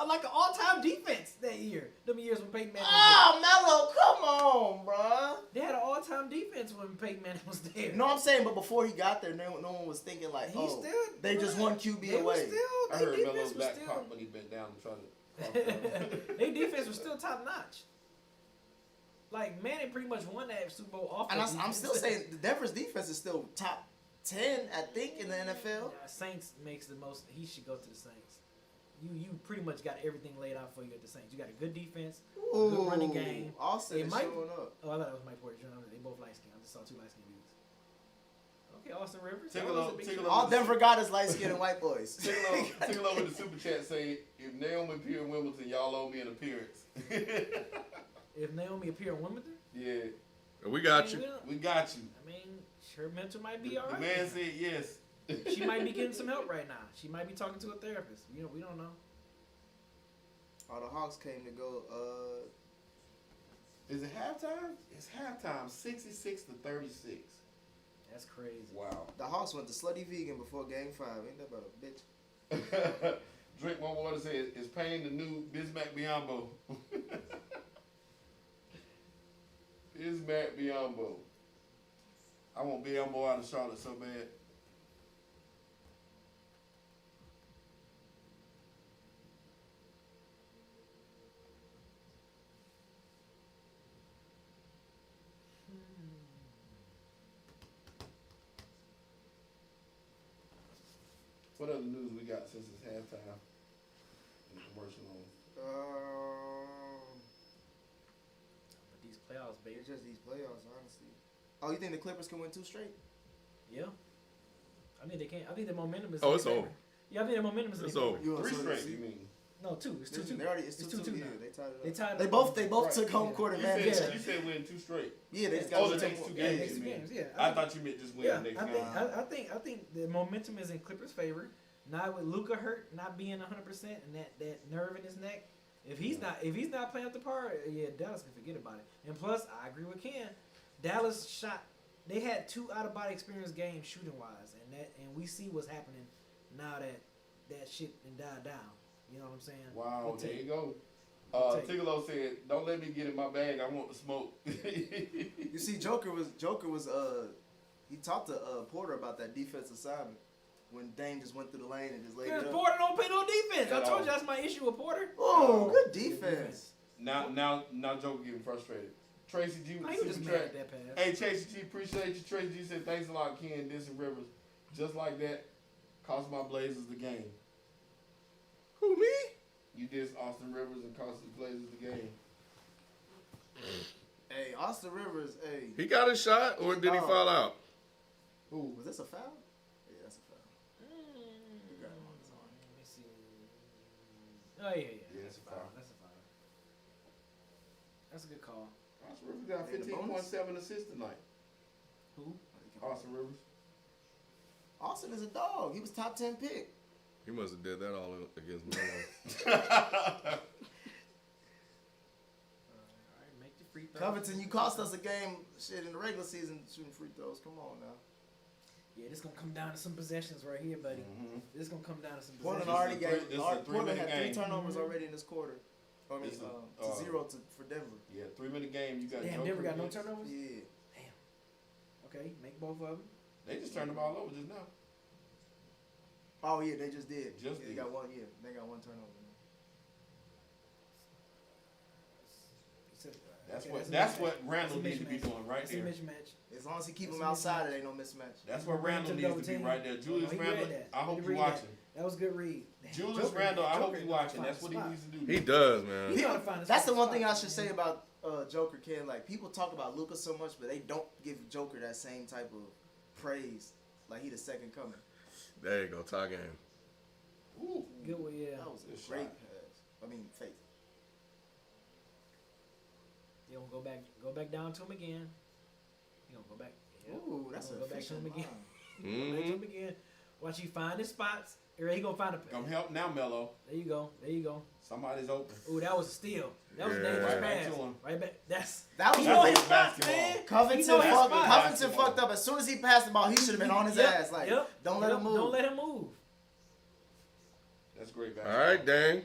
Speaker 1: like an all-time defense that year. Them years when Peyton Manning was
Speaker 3: Oh, Melo, come on, bruh.
Speaker 1: there. They had an all-time defense when Peyton Manning was there.
Speaker 3: No, I'm saying, but before he got there, no one was thinking like,
Speaker 1: He
Speaker 3: oh,
Speaker 1: still,
Speaker 3: they just one QB
Speaker 1: they
Speaker 3: away.
Speaker 1: Was still,
Speaker 4: I
Speaker 1: their
Speaker 4: heard
Speaker 1: defense
Speaker 4: Melo's
Speaker 1: was
Speaker 4: back
Speaker 1: still,
Speaker 4: pop when he bent down to try to.
Speaker 1: their defense was still top-notch. Like Manning pretty much won that Super Bowl off.
Speaker 3: And
Speaker 1: of
Speaker 3: I'm
Speaker 1: defense.
Speaker 3: still saying the Denver's defense is still top 10, I think, in the NFL.
Speaker 1: Yeah, Saints makes the most. He should go to the Saints. You pretty much got everything laid out for you at the Saints. You got a good defense,
Speaker 3: Ooh,
Speaker 1: good running game.
Speaker 3: Austin
Speaker 1: It
Speaker 3: is
Speaker 1: might-
Speaker 3: showing up.
Speaker 1: Oh, I thought it was Mike Porter Jr. They both light skinned. I just saw two light skinned dudes. Okay, Austin Rivers.
Speaker 4: Take
Speaker 1: That
Speaker 4: a
Speaker 1: was
Speaker 4: look-
Speaker 1: big
Speaker 4: take a
Speaker 1: deal.
Speaker 4: look.
Speaker 3: All Denver got is light skinned and white boys.
Speaker 4: Tickle over the super chat say if Naomi appear in Wimbledon, y'all owe me an appearance.
Speaker 1: If Naomi appear in Wimbledon,
Speaker 4: Yeah,
Speaker 2: We got you.
Speaker 4: we got you.
Speaker 1: I mean, her mental might be
Speaker 4: The
Speaker 1: all right.
Speaker 4: man said yes.
Speaker 1: She might be getting some help right now. She might be talking to a therapist. We don't know.
Speaker 3: Oh, the Hawks came to go.
Speaker 4: Is it halftime? It's halftime, 66-36.
Speaker 1: That's crazy.
Speaker 4: Wow.
Speaker 3: The Hawks went to slutty vegan before Game 5. Ain't that about a bitch?
Speaker 4: Drink more water. Says is Payne the new Bismack Biyombo? Bismack Biyombo. I want Biyombo out of Charlotte so bad. What other news we got since it's halftime? And the commercial on.
Speaker 1: But these playoffs, baby.
Speaker 3: It's just these playoffs, honestly. Oh, you think the Clippers can win 2 straight?
Speaker 1: Yeah. I think they can. I think the momentum is.
Speaker 2: Oh,
Speaker 1: in
Speaker 2: it's
Speaker 1: their favor.
Speaker 2: over.
Speaker 1: Yeah, I think the momentum is. in
Speaker 2: It's
Speaker 1: their
Speaker 2: over.
Speaker 1: favor.
Speaker 4: 3 straight, you mean?
Speaker 1: No, 2. It's 2-2.
Speaker 3: They already, it's
Speaker 1: It's
Speaker 3: 2-2.
Speaker 1: 2-2
Speaker 3: Yeah,
Speaker 1: now.
Speaker 3: they tied it up.
Speaker 1: They tied it
Speaker 3: They
Speaker 1: up.
Speaker 3: both
Speaker 4: Right.
Speaker 3: took home court
Speaker 4: You
Speaker 3: advantage.
Speaker 4: said, you said win 2 straight.
Speaker 3: Yeah, they just
Speaker 4: Oh,
Speaker 3: got
Speaker 4: the
Speaker 3: to
Speaker 4: next 2
Speaker 1: Yeah,
Speaker 4: games.
Speaker 1: next
Speaker 4: you
Speaker 1: 2
Speaker 4: mean.
Speaker 1: games. Yeah.
Speaker 4: I thought you meant just win
Speaker 1: Yeah,
Speaker 4: the next
Speaker 1: I
Speaker 4: game.
Speaker 1: think the momentum is in Clippers' favor. Now with Luka hurt, not being 100%, and that nerve in his neck, if he's not playing up the par, yeah, Dallas can forget about it. And plus, I agree with Ken. Dallas shot. They had 2 out of body experience games shooting wise, and we see what's happening now that shit and died down. You know what I'm saying?
Speaker 4: Wow,
Speaker 1: Good
Speaker 4: there
Speaker 1: take.
Speaker 4: you go.
Speaker 1: Good take.
Speaker 4: Tigolo said, "Don't let me get in my bag. I want the smoke."
Speaker 3: You see, Joker was he talked to Porter about that defensive assignment when Dame just went through the lane and just laid
Speaker 1: Because
Speaker 3: it up.
Speaker 1: Porter don't play no defense. I
Speaker 4: At
Speaker 1: told
Speaker 4: all.
Speaker 1: you that's my issue with Porter.
Speaker 3: Oh, good defense.
Speaker 4: now, Joker getting frustrated. Tracy G with
Speaker 1: Oh,
Speaker 4: the
Speaker 1: he was just
Speaker 4: super
Speaker 1: mad
Speaker 4: track.
Speaker 1: at that pass.
Speaker 4: Hey, Tracy G, appreciate you. Tracy G said, "Thanks a lot, Ken, Dis and Rivers. Just like that, cost my Blazers the game."
Speaker 2: Who, me?
Speaker 4: You dissed Austin Rivers and cost the Blazers the game.
Speaker 3: Hey, Austin Rivers. Hey,
Speaker 2: He got a shot, or did he fall out?
Speaker 3: ooh, was this a foul? Yeah, that's a foul.
Speaker 1: Let me see. Oh yeah.
Speaker 4: Yeah,
Speaker 1: That's a foul. That's a foul. That's a good call.
Speaker 4: Austin Rivers got
Speaker 3: Hey, the bonus?
Speaker 4: 15.7 assists tonight.
Speaker 1: Who?
Speaker 4: Austin Rivers.
Speaker 3: Austin is a dog. He was top 10 pick.
Speaker 2: He must have did that all against Melo.
Speaker 1: All right, make the free throw.
Speaker 3: Covington, you cost us a game. Shit in the regular season shooting free throws. Come on now.
Speaker 1: Yeah, this gonna come down to some possessions right here, buddy.
Speaker 4: Mm-hmm.
Speaker 1: This gonna come down to some
Speaker 3: Portland
Speaker 1: possessions.
Speaker 3: already
Speaker 4: This is a
Speaker 3: gave. Portland had 3
Speaker 4: 3-minute game.
Speaker 3: turnovers already in this quarter. I mean,
Speaker 4: This is,
Speaker 3: to 0 for Denver.
Speaker 4: Yeah, 3-minute game. You got
Speaker 1: Damn,
Speaker 4: Joker
Speaker 1: Denver got no
Speaker 4: against-
Speaker 1: turnovers.
Speaker 3: Yeah.
Speaker 1: Okay, make both of them.
Speaker 4: They just turned the ball over just now.
Speaker 3: Oh yeah, they just did.
Speaker 4: Just
Speaker 3: They
Speaker 4: did.
Speaker 3: got one. Yeah, they got 1 turnover.
Speaker 4: That's what Randall needs to be doing right
Speaker 1: That's a
Speaker 4: there.
Speaker 1: mismatch.
Speaker 3: As long as he keep
Speaker 1: That's
Speaker 3: them
Speaker 1: a
Speaker 3: outside,
Speaker 1: mismatch.
Speaker 3: it ain't no mismatch.
Speaker 4: That's what
Speaker 1: Bring him
Speaker 4: Randall
Speaker 1: to
Speaker 4: needs
Speaker 1: double
Speaker 4: to be
Speaker 1: team.
Speaker 4: right there. Julius
Speaker 1: he read
Speaker 4: Randall,
Speaker 1: that.
Speaker 4: I hope
Speaker 1: He
Speaker 4: you're
Speaker 1: read
Speaker 4: watching.
Speaker 1: That was a good read. Damn,
Speaker 4: Julius
Speaker 1: Joker-
Speaker 4: Randall, I hope
Speaker 1: Joker
Speaker 4: you're watching.
Speaker 1: find
Speaker 4: That's
Speaker 1: a
Speaker 4: what he
Speaker 1: spot.
Speaker 4: needs to do.
Speaker 2: He does, man.
Speaker 1: He gotta find his
Speaker 3: That's the one
Speaker 1: spot,
Speaker 3: thing I
Speaker 1: man.
Speaker 3: should say about Joker, Ken. Like, people talk about Luka so much, but they don't give Joker that same type of praise. Like, he the second coming.
Speaker 2: There you go, tie game.
Speaker 4: Ooh.
Speaker 1: Good one, yeah.
Speaker 3: That was a
Speaker 4: Good
Speaker 3: great
Speaker 4: shot.
Speaker 3: pass. I mean, fake.
Speaker 1: They gonna go back down to him again. He gonna go back. Yep.
Speaker 3: Ooh, that's
Speaker 1: He
Speaker 3: a
Speaker 1: gonna go back to him again. Go back to
Speaker 2: Mm-hmm.
Speaker 1: him again. Watch he find his spots. He gonna find a.
Speaker 4: Come help now, Melo.
Speaker 1: There you go. There you go.
Speaker 4: Somebody's open.
Speaker 1: Ooh, that was a steal. That was a
Speaker 2: Yeah.
Speaker 1: dangerous
Speaker 4: Right back
Speaker 1: pass.
Speaker 4: to him.
Speaker 1: Right back.
Speaker 3: That was
Speaker 1: He know his
Speaker 4: good
Speaker 1: spots,
Speaker 4: basketball.
Speaker 1: man.
Speaker 3: Covington,
Speaker 1: He know his spots.
Speaker 3: Covington fucked up. As soon as he passed the ball, he should have been on his ass. Like, don't let him move.
Speaker 1: Don't let him move.
Speaker 4: That's great
Speaker 2: All
Speaker 4: basketball.
Speaker 2: right, Dang.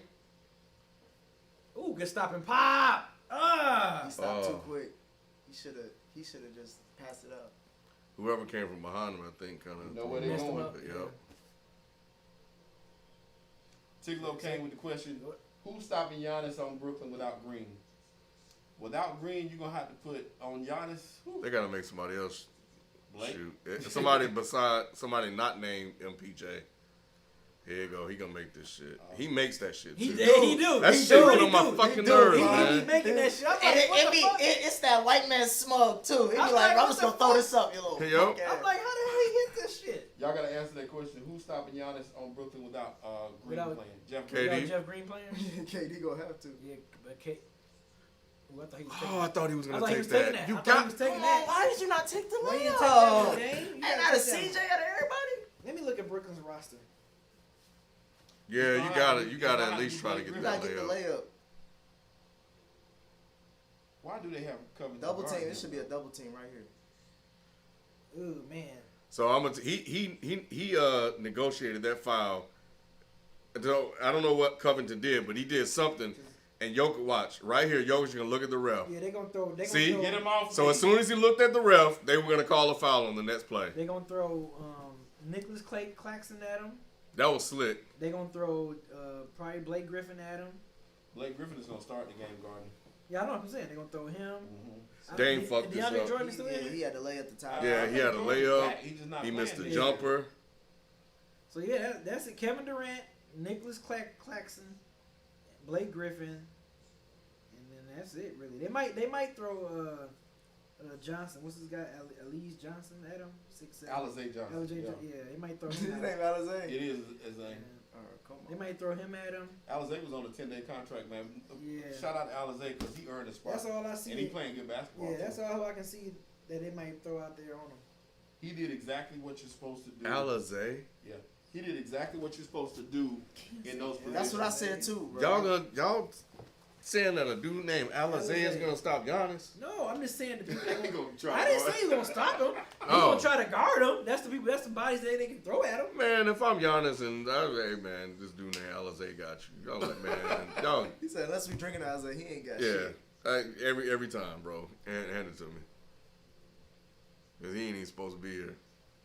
Speaker 1: Ooh, good stop and pop.
Speaker 3: He stopped too quick. He should have just passed it up.
Speaker 2: Whoever came from behind him, I think, kind of.
Speaker 4: Know where they
Speaker 1: Messed him
Speaker 4: going.
Speaker 1: up.
Speaker 2: Yep.
Speaker 4: Tiglo came with the question: who's stopping Giannis on Brooklyn without Green? Without Green, you're gonna have to put on Giannis.
Speaker 2: They gotta make somebody else
Speaker 4: Blake.
Speaker 2: shoot. Somebody not named MPJ. Here you go. He gonna make this shit. He makes that shit too.
Speaker 1: He do.
Speaker 2: That
Speaker 1: He
Speaker 2: shit
Speaker 1: do.
Speaker 2: put
Speaker 1: He
Speaker 2: on my
Speaker 1: do.
Speaker 2: fucking
Speaker 1: He
Speaker 2: nerves,
Speaker 1: do. He
Speaker 2: man.
Speaker 1: be making that shit. I'm
Speaker 3: And
Speaker 1: like, what the fuck?
Speaker 3: it's that white man smug too. He be
Speaker 1: I'm
Speaker 3: like,
Speaker 1: like,
Speaker 3: I'm
Speaker 1: what
Speaker 3: just
Speaker 1: the
Speaker 3: gonna throw
Speaker 1: fuck?
Speaker 3: this up, you little.
Speaker 2: Hey, yo.
Speaker 3: punk ass.
Speaker 1: I'm like, how the hell he hit this shit?
Speaker 4: Y'all gotta answer that question: who's stopping Giannis on Brooklyn without Green
Speaker 1: Without-
Speaker 4: playing? Jeff
Speaker 2: KD.
Speaker 4: Green.
Speaker 1: Without Jeff Green playing?
Speaker 3: KD gonna have to.
Speaker 1: Yeah, but Ooh, I thought he was taking
Speaker 2: Oh, I thought he was
Speaker 1: I
Speaker 2: gonna
Speaker 1: thought he
Speaker 2: take
Speaker 1: was taking
Speaker 2: that.
Speaker 1: that.
Speaker 2: You
Speaker 1: I thought he
Speaker 2: got.
Speaker 1: was taking
Speaker 3: Come
Speaker 1: that.
Speaker 3: on, why did you not take the
Speaker 1: Why you didn't take
Speaker 3: layup?
Speaker 1: that, Dane? You
Speaker 3: And
Speaker 1: gotta
Speaker 3: not a
Speaker 1: take that
Speaker 3: CJ
Speaker 1: one.
Speaker 3: out of everybody.
Speaker 1: Let me look at Brooklyn's roster.
Speaker 2: Yeah, you gotta at least try to
Speaker 3: You
Speaker 2: get
Speaker 3: gotta
Speaker 2: that
Speaker 3: get the
Speaker 2: layup.
Speaker 3: layup.
Speaker 4: Why do they have Covington?
Speaker 3: Double team.
Speaker 4: guarding
Speaker 3: This should be
Speaker 4: him?
Speaker 3: a double team right here.
Speaker 1: Ooh, man.
Speaker 2: So I'm gonna. He negotiated that foul. So I don't know what Covington did, but he did something. And Jokic, watch right here. Jokic's gonna look at the ref.
Speaker 1: Yeah, they're gonna throw.
Speaker 2: See?
Speaker 4: Get him off.
Speaker 2: So as soon as he looked at the ref, they were gonna call a foul on the next play.
Speaker 1: They're gonna throw Nicholas Claxton at him.
Speaker 2: That was slick.
Speaker 1: They're gonna throw probably Blake Griffin at him.
Speaker 4: Blake Griffin is gonna start the game guarding.
Speaker 1: Yeah, I know what I'm saying. They're gonna throw him.
Speaker 2: Dame fucked this
Speaker 1: Deandre
Speaker 2: up.
Speaker 1: Jordan still in?
Speaker 3: He had to lay at the top.
Speaker 2: Yeah, he had a layup.
Speaker 4: He's just not
Speaker 2: He missed the
Speaker 4: playing
Speaker 2: jumper.
Speaker 1: So yeah, that's it. Kevin Durant, Nicholas Claxton, Blake Griffin, and then that's it. Really, they might throw Johnson. What's this guy? Elise Johnson at him. 6'7".
Speaker 4: Alizé Johnson.
Speaker 1: Alizé
Speaker 4: Yeah.
Speaker 1: Yeah, they might throw
Speaker 3: His
Speaker 1: him.
Speaker 3: name
Speaker 1: at
Speaker 3: Alizé.
Speaker 4: It is as a
Speaker 3: Come
Speaker 1: They
Speaker 3: on.
Speaker 1: might throw him at him.
Speaker 4: Alizé was on a 10-day contract, man.
Speaker 1: Yeah.
Speaker 4: Shout out to Alizé because he earned a spot.
Speaker 1: That's all I see.
Speaker 4: And he playing good basketball.
Speaker 1: Yeah, that's
Speaker 4: too.
Speaker 1: all I can see that they might throw out there on him.
Speaker 4: He did exactly what you're supposed to do.
Speaker 2: Alizé.
Speaker 4: Yeah. He did exactly what you're supposed to do in those positions.
Speaker 3: That's what I said too, bro.
Speaker 2: Y'all saying that a dude named Alizé is gonna stop Giannis?
Speaker 1: No, I'm just saying the people.
Speaker 4: He gonna try
Speaker 1: I didn't
Speaker 4: hard.
Speaker 1: say he was gonna stop him. He's
Speaker 2: Oh.
Speaker 1: gonna try to guard him. That's the people. That's the bodies that they can throw at him.
Speaker 2: Man, if I'm Giannis and hey man, this dude named Alizé got you. Y'all like man, y'all
Speaker 3: He said, unless we drinking Alizé, he ain't got
Speaker 2: yeah.
Speaker 3: shit.
Speaker 2: Every time, bro. Hand it to me. Cause he ain't even supposed to be here.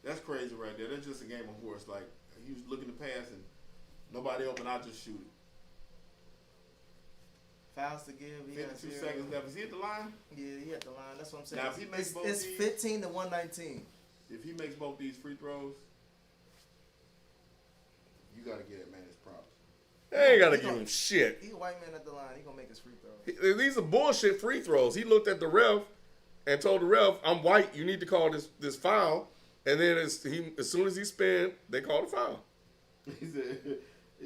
Speaker 4: That's crazy right there. That's just a game of horse. Like, he was looking to pass and nobody open, I just shoot it.
Speaker 3: Fouls to give. He got
Speaker 4: 52
Speaker 3: zero.
Speaker 4: seconds left. Is he at the line?
Speaker 3: Yeah, he at the line. That's what I'm saying.
Speaker 4: Now, if he makes both
Speaker 3: It's
Speaker 4: these-
Speaker 3: 15 to 119.
Speaker 4: If he makes both these free throws, you got to get that man his props.
Speaker 2: They ain't gotta give him shit.
Speaker 3: He a white man at the line. He gonna make his free throws.
Speaker 2: These are bullshit free throws. He looked at the ref and told the ref, "I'm white. You need to call this foul." And then as soon as he spin, they called a foul.
Speaker 4: He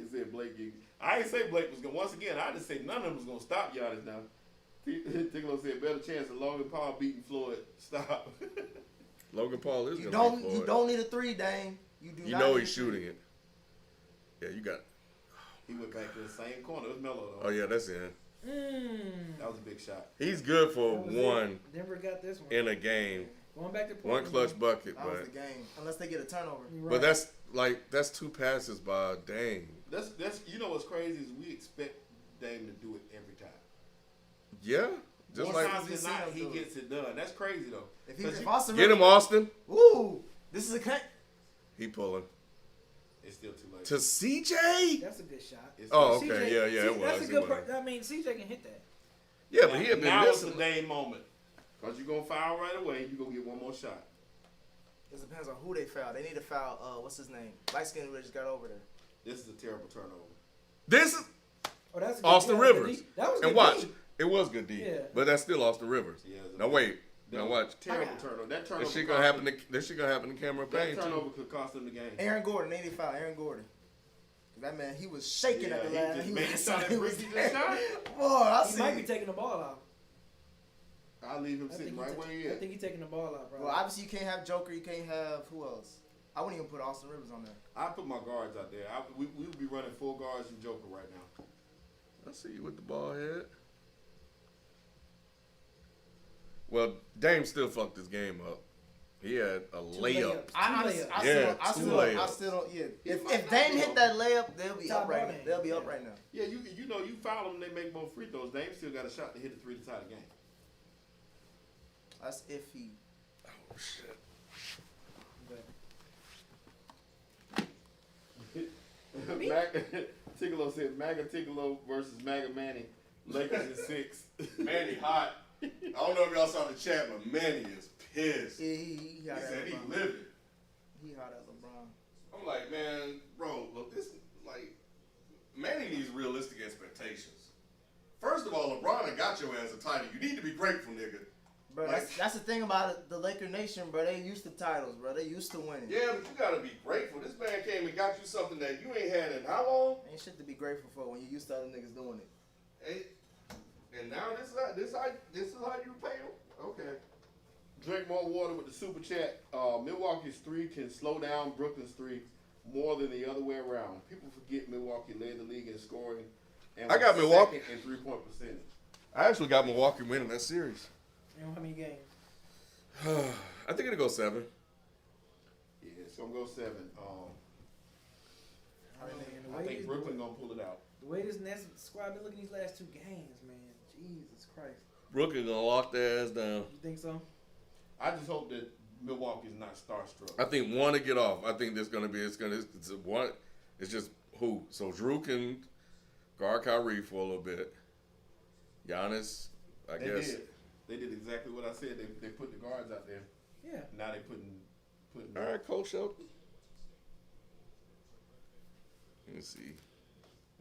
Speaker 4: said Blake. I ain't say Blake was gonna. Once again, I didn't say none of them was gonna stop Giannis now. Ticklo said better chance of Logan Paul beating Floyd. Stop.
Speaker 2: Logan Paul is
Speaker 3: You
Speaker 2: gonna be
Speaker 3: don't.
Speaker 2: for
Speaker 3: You
Speaker 2: it.
Speaker 3: don't need a three, Dame. You do.
Speaker 2: You
Speaker 3: not
Speaker 2: know
Speaker 3: need
Speaker 2: he's
Speaker 3: a three.
Speaker 2: shooting it. Yeah, you got.
Speaker 4: He went back to the same corner. It was Melo though.
Speaker 2: Oh yeah, that's in.
Speaker 4: That was a big shot.
Speaker 2: He's good for
Speaker 1: That was
Speaker 2: one
Speaker 1: it. Denver got this one.
Speaker 2: in a game,
Speaker 1: Going back to
Speaker 2: one
Speaker 1: Portland.
Speaker 2: clutch bucket,
Speaker 3: That was
Speaker 2: but
Speaker 3: the game. Unless they get a turnover.
Speaker 1: Right.
Speaker 2: but that's two passes by Dame.
Speaker 4: That's you know what's crazy is we expect Dame to do it every time.
Speaker 2: Yeah, just
Speaker 4: More
Speaker 2: like
Speaker 4: times
Speaker 3: we
Speaker 4: than
Speaker 3: see
Speaker 4: not,
Speaker 3: him
Speaker 4: he
Speaker 3: do it.
Speaker 4: gets it done. That's crazy though.
Speaker 3: If Austin
Speaker 2: get him Austin.
Speaker 3: Ooh, this is a cut.
Speaker 2: He pulling
Speaker 4: It's still too late.
Speaker 2: to CJ.
Speaker 1: That's a good shot.
Speaker 4: It's
Speaker 2: Oh,
Speaker 4: still-
Speaker 2: okay, yeah, it was.
Speaker 1: That's a
Speaker 2: it
Speaker 1: good.
Speaker 2: was.
Speaker 1: I mean, CJ can hit that.
Speaker 2: Yeah, but he had been
Speaker 4: now it's the
Speaker 2: missing.
Speaker 4: Dame moment. Because you're going to foul right away. You're going to get one more shot.
Speaker 3: It depends on who they foul. They need to foul. What's his name? Light skin who just got over there.
Speaker 4: This is a terrible turnover.
Speaker 2: This is
Speaker 1: Oh, that's a good,
Speaker 2: Austin
Speaker 1: yeah, that was
Speaker 2: Rivers.
Speaker 1: good D. That was
Speaker 2: and
Speaker 1: good
Speaker 2: watch.
Speaker 1: D.
Speaker 2: It was good D,
Speaker 1: Yeah.
Speaker 2: but that's still Austin Rivers.
Speaker 4: Yeah, it's a-
Speaker 2: Now wait. Now watch.
Speaker 4: Terrible turnover. That turnover.
Speaker 2: This shit
Speaker 4: cost
Speaker 2: gonna happen.
Speaker 4: them-
Speaker 2: This shit gonna happen in Cameron
Speaker 4: That
Speaker 2: Payne
Speaker 4: turnover
Speaker 2: too.
Speaker 4: could cost them the game.
Speaker 3: Aaron Gordon, they need to foul Aaron Gordon. That man, he was shaking
Speaker 4: Yeah,
Speaker 3: at the
Speaker 4: he
Speaker 3: last.
Speaker 4: just- man, he
Speaker 3: was-
Speaker 4: saw that
Speaker 3: he was
Speaker 4: brick he just shot.
Speaker 3: Boy, I
Speaker 1: He might be
Speaker 3: see.
Speaker 1: taking the ball out.
Speaker 4: I'll leave him sitting right where he
Speaker 1: I
Speaker 4: is.
Speaker 1: think he's taking the ball out, bro.
Speaker 3: Well, obviously you can't have Joker. You can't have who else? I wouldn't even put Austin Rivers on there.
Speaker 4: I put my guards out there. We would be running 4 guards and Joker right now.
Speaker 2: I see you with the ball head. Well, Dame still fucked his game up. He had a layup.
Speaker 3: I still don't. Yeah. If Dame hit that layup, they'll be up right now. They'll be up right now.
Speaker 4: Yeah, you know you foul them, they make more free throws. Dame still got a shot to hit the 3 to tie the game.
Speaker 3: That's if he.
Speaker 2: Oh shit.
Speaker 4: Tigolo said Maga Tigolo versus Maga Manny. Lakers in 6.
Speaker 2: Manny hot. I don't know if y'all saw the chat, but Manny is pissed.
Speaker 3: Yeah, he hot
Speaker 2: said
Speaker 3: at
Speaker 2: he
Speaker 3: LeBron.
Speaker 2: livid.
Speaker 3: He hot at LeBron.
Speaker 2: I'm like, man, bro, look, this like Manny needs realistic expectations. First of all, LeBron done got your ass a title. You need to be grateful, nigga.
Speaker 3: Bro, that's the thing about it, the Laker Nation, bro. They used to titles, bro. They used to winning.
Speaker 2: Yeah, but you gotta be grateful. This man came and got you something that you ain't had in how long?
Speaker 3: Ain't shit to be grateful for when you used to other niggas doing it.
Speaker 2: Hey, and now this is how you pay him. Okay.
Speaker 4: Drink more water with the super chat. Milwaukee's 3 can slow down Brooklyn's 3 more than the other way around. People forget Milwaukee led the league in scoring. And
Speaker 2: I got
Speaker 4: was
Speaker 2: Milwaukee
Speaker 4: second in 3-point percentage.
Speaker 2: I actually got Milwaukee winning that series.
Speaker 1: And how many games?
Speaker 2: I think it'll go 7.
Speaker 4: Yeah, it's gonna go 7. I think Brooklyn gonna pull it out.
Speaker 1: The way this Nets squad been looking these last 2 games, man. Jesus Christ.
Speaker 2: Brooklyn gonna lock their ass down.
Speaker 1: You think so?
Speaker 4: I just hope that Milwaukee's not starstruck.
Speaker 2: I think one to get off. I think there's gonna be it's one. It's just who. So Drew can guard Kyrie for a little bit. Giannis, I guess.
Speaker 4: They did exactly what I said. They put the guards out there.
Speaker 1: Yeah.
Speaker 4: Now they putting.
Speaker 2: All right, Cole Shelton. Let me see.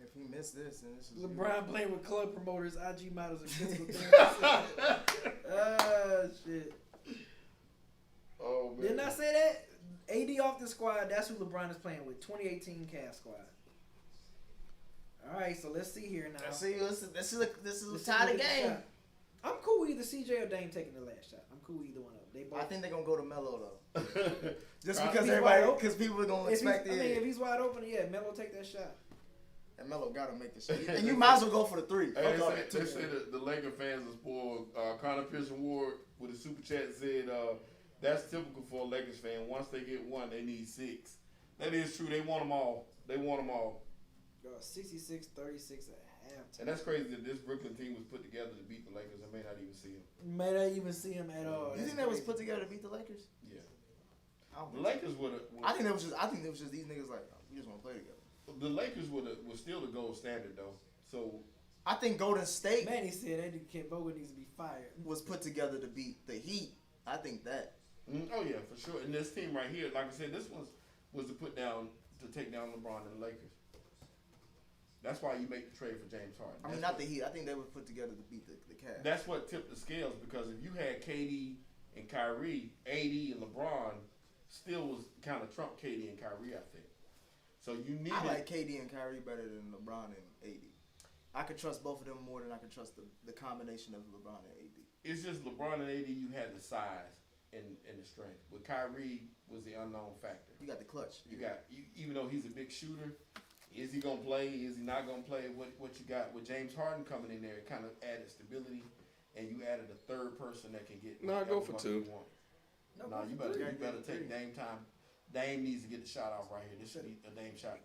Speaker 3: If he missed this, then this is
Speaker 1: LeBron playing with club promoters, IG models, and physical therapists. Shit.
Speaker 4: Oh man.
Speaker 1: Didn't I say that? AD off the squad. That's who LeBron is playing with. 2018 Cavs squad. All right, so let's see here now.
Speaker 3: See, this is a
Speaker 1: Let's
Speaker 3: tie
Speaker 1: see
Speaker 3: the
Speaker 1: who gets
Speaker 3: game.
Speaker 1: shot. I'm cool with either CJ or Dame taking the last shot. I'm cool with either one of them. They both.
Speaker 3: I think they're gonna go to Melo though. Just
Speaker 1: If
Speaker 3: because
Speaker 1: he's wide open.
Speaker 3: because people are gonna
Speaker 1: If
Speaker 3: expect
Speaker 1: he's,
Speaker 3: it.
Speaker 1: I mean, if he's wide open, yeah, Melo take that shot.
Speaker 3: And Melo gotta make the shot. And you might as well go for the 3.
Speaker 4: Hey,
Speaker 3: Fuck all that
Speaker 4: they
Speaker 3: 2.
Speaker 4: say the Laker fans are spoiled. Connor Pearson Ward with a super chat said, that's typical for a Lakers fan. Once they get 1, they need 6. That is true. They want them all.
Speaker 1: 66-36 at halftime.
Speaker 4: And that's crazy that this Brooklyn team was put together to beat the Lakers. I may not even see them.
Speaker 1: May not even see him at all.
Speaker 3: You think that was put together to beat the Lakers?
Speaker 4: Yeah.
Speaker 3: I don't
Speaker 4: The
Speaker 3: think so.
Speaker 4: Lakers would have.
Speaker 3: I think that was just these niggas like we just want to play together.
Speaker 4: The Lakers would still the gold standard though. So
Speaker 3: I think Golden State
Speaker 1: Manny said Eddie Kent Bogut needs to be fired.
Speaker 3: was put together to beat the Heat. I think that.
Speaker 4: oh yeah, for sure. And this team right here, like I said, this was to take down LeBron and the Lakers. That's why you make the trade for James Harden.
Speaker 3: I mean, not the Heat. I think they were put together to beat the Cavs.
Speaker 4: That's what tipped the scales because if you had KD and Kyrie, AD and LeBron, still was kind of trump KD and Kyrie, I think. So you needed.
Speaker 3: I like KD and Kyrie better than LeBron and AD. I could trust both of them more than I could trust the combination of LeBron and AD.
Speaker 4: It's just LeBron and AD. You had the size and the strength. With Kyrie was the unknown factor.
Speaker 3: You got the clutch.
Speaker 4: Even though he's a big shooter. Is he gonna play? Is he not gonna play? What you got with James Harden coming in there? It kind of added stability, and you added a third person that can get.
Speaker 2: No, go for 2.
Speaker 4: You better take Dame time. Dame needs to get the shot off right here. This should be a Dame shot.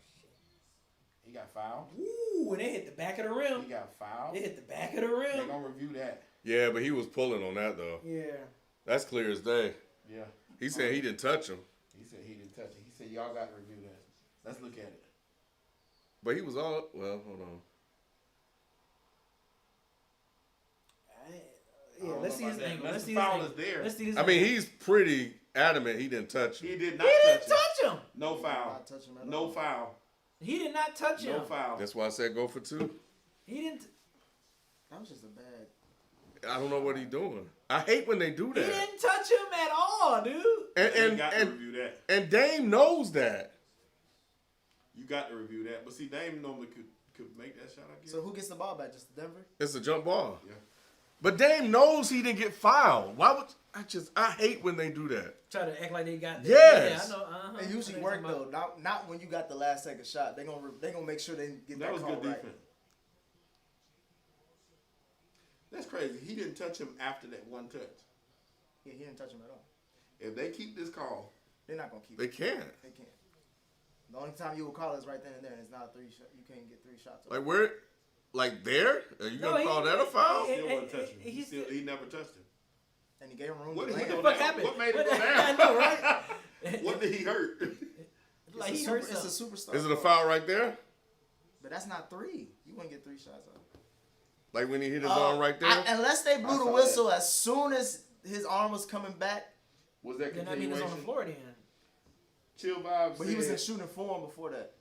Speaker 4: He got fouled.
Speaker 1: Ooh, and they hit the back of the rim.
Speaker 4: He got fouled.
Speaker 1: They hit the back of the
Speaker 4: They're
Speaker 1: rim.
Speaker 4: gonna review that.
Speaker 2: Yeah, but he was pulling on that though.
Speaker 1: Yeah.
Speaker 2: That's clear as day.
Speaker 4: Yeah.
Speaker 2: He said he didn't touch him,
Speaker 4: He said he didn't touch it. He said y'all got to review that. Let's look at it.
Speaker 2: but he was all well. Hold on.
Speaker 1: Yeah, let's see his angle. Let's see his
Speaker 4: foul
Speaker 1: angle.
Speaker 4: is there.
Speaker 1: Let's see his
Speaker 2: I mean,
Speaker 1: angle.
Speaker 2: he's pretty adamant he didn't touch him.
Speaker 4: He did not
Speaker 1: He
Speaker 4: touch
Speaker 1: didn't
Speaker 4: it.
Speaker 1: touch him.
Speaker 4: No foul.
Speaker 3: Not touch him at
Speaker 4: No
Speaker 3: all.
Speaker 4: foul.
Speaker 1: He did not touch him.
Speaker 4: No foul.
Speaker 2: That's why I said go for 2.
Speaker 1: He didn't.
Speaker 3: That was just a bad.
Speaker 2: I don't know what he's doing. I hate when they do
Speaker 1: He
Speaker 2: that.
Speaker 1: didn't touch him at all, dude.
Speaker 4: You got to
Speaker 2: And
Speaker 4: review that.
Speaker 2: and Dame knows that.
Speaker 4: You got to review that. But see, Dame normally could make that shot, I guess.
Speaker 3: So who gets the ball back? Just Denver?
Speaker 2: It's a jump ball.
Speaker 4: Yeah.
Speaker 2: But Dame knows he didn't get fouled. Why would I hate when they do that.
Speaker 1: Try to act like they got that.
Speaker 2: Yes.
Speaker 1: Yeah, I know.
Speaker 3: It usually work though. Not when you got the last second shot. They gonna make sure they get that
Speaker 4: was
Speaker 3: call
Speaker 4: good
Speaker 3: right.
Speaker 4: defense. That's crazy. He didn't touch him after that one touch.
Speaker 3: Yeah, he didn't touch him at all.
Speaker 4: If they keep this call,
Speaker 3: They're not gonna keep
Speaker 2: They
Speaker 3: it.
Speaker 2: can't.
Speaker 3: They can't. The only time you will call is right then and there, and it's not a 3 shot. You can't get 3 shots.
Speaker 2: Like where? Like there? Are you gonna call that a foul?
Speaker 4: still wasn't touching him. He never touched him.
Speaker 3: And he gave him room
Speaker 4: What
Speaker 3: to
Speaker 4: did he
Speaker 3: land.
Speaker 4: do?
Speaker 1: What happened?
Speaker 4: What made him go
Speaker 1: I
Speaker 4: down?
Speaker 1: know, right?
Speaker 4: What did he hurt?
Speaker 1: Like
Speaker 3: it's,
Speaker 1: he
Speaker 3: a
Speaker 1: hurt
Speaker 3: super, it's a
Speaker 1: something.
Speaker 3: superstar.
Speaker 2: Is it a foul right there?
Speaker 3: But that's not 3. You wouldn't get 3 shots out.
Speaker 2: Like when he hit his arm right there?
Speaker 3: Unless they blew
Speaker 4: I
Speaker 3: the
Speaker 4: saw
Speaker 3: whistle as soon as his arm was coming back.
Speaker 4: Was that
Speaker 1: Then that means it's on the
Speaker 4: continuation?
Speaker 1: floor then.
Speaker 4: Chill vibes.
Speaker 3: But he was in shooting form before that.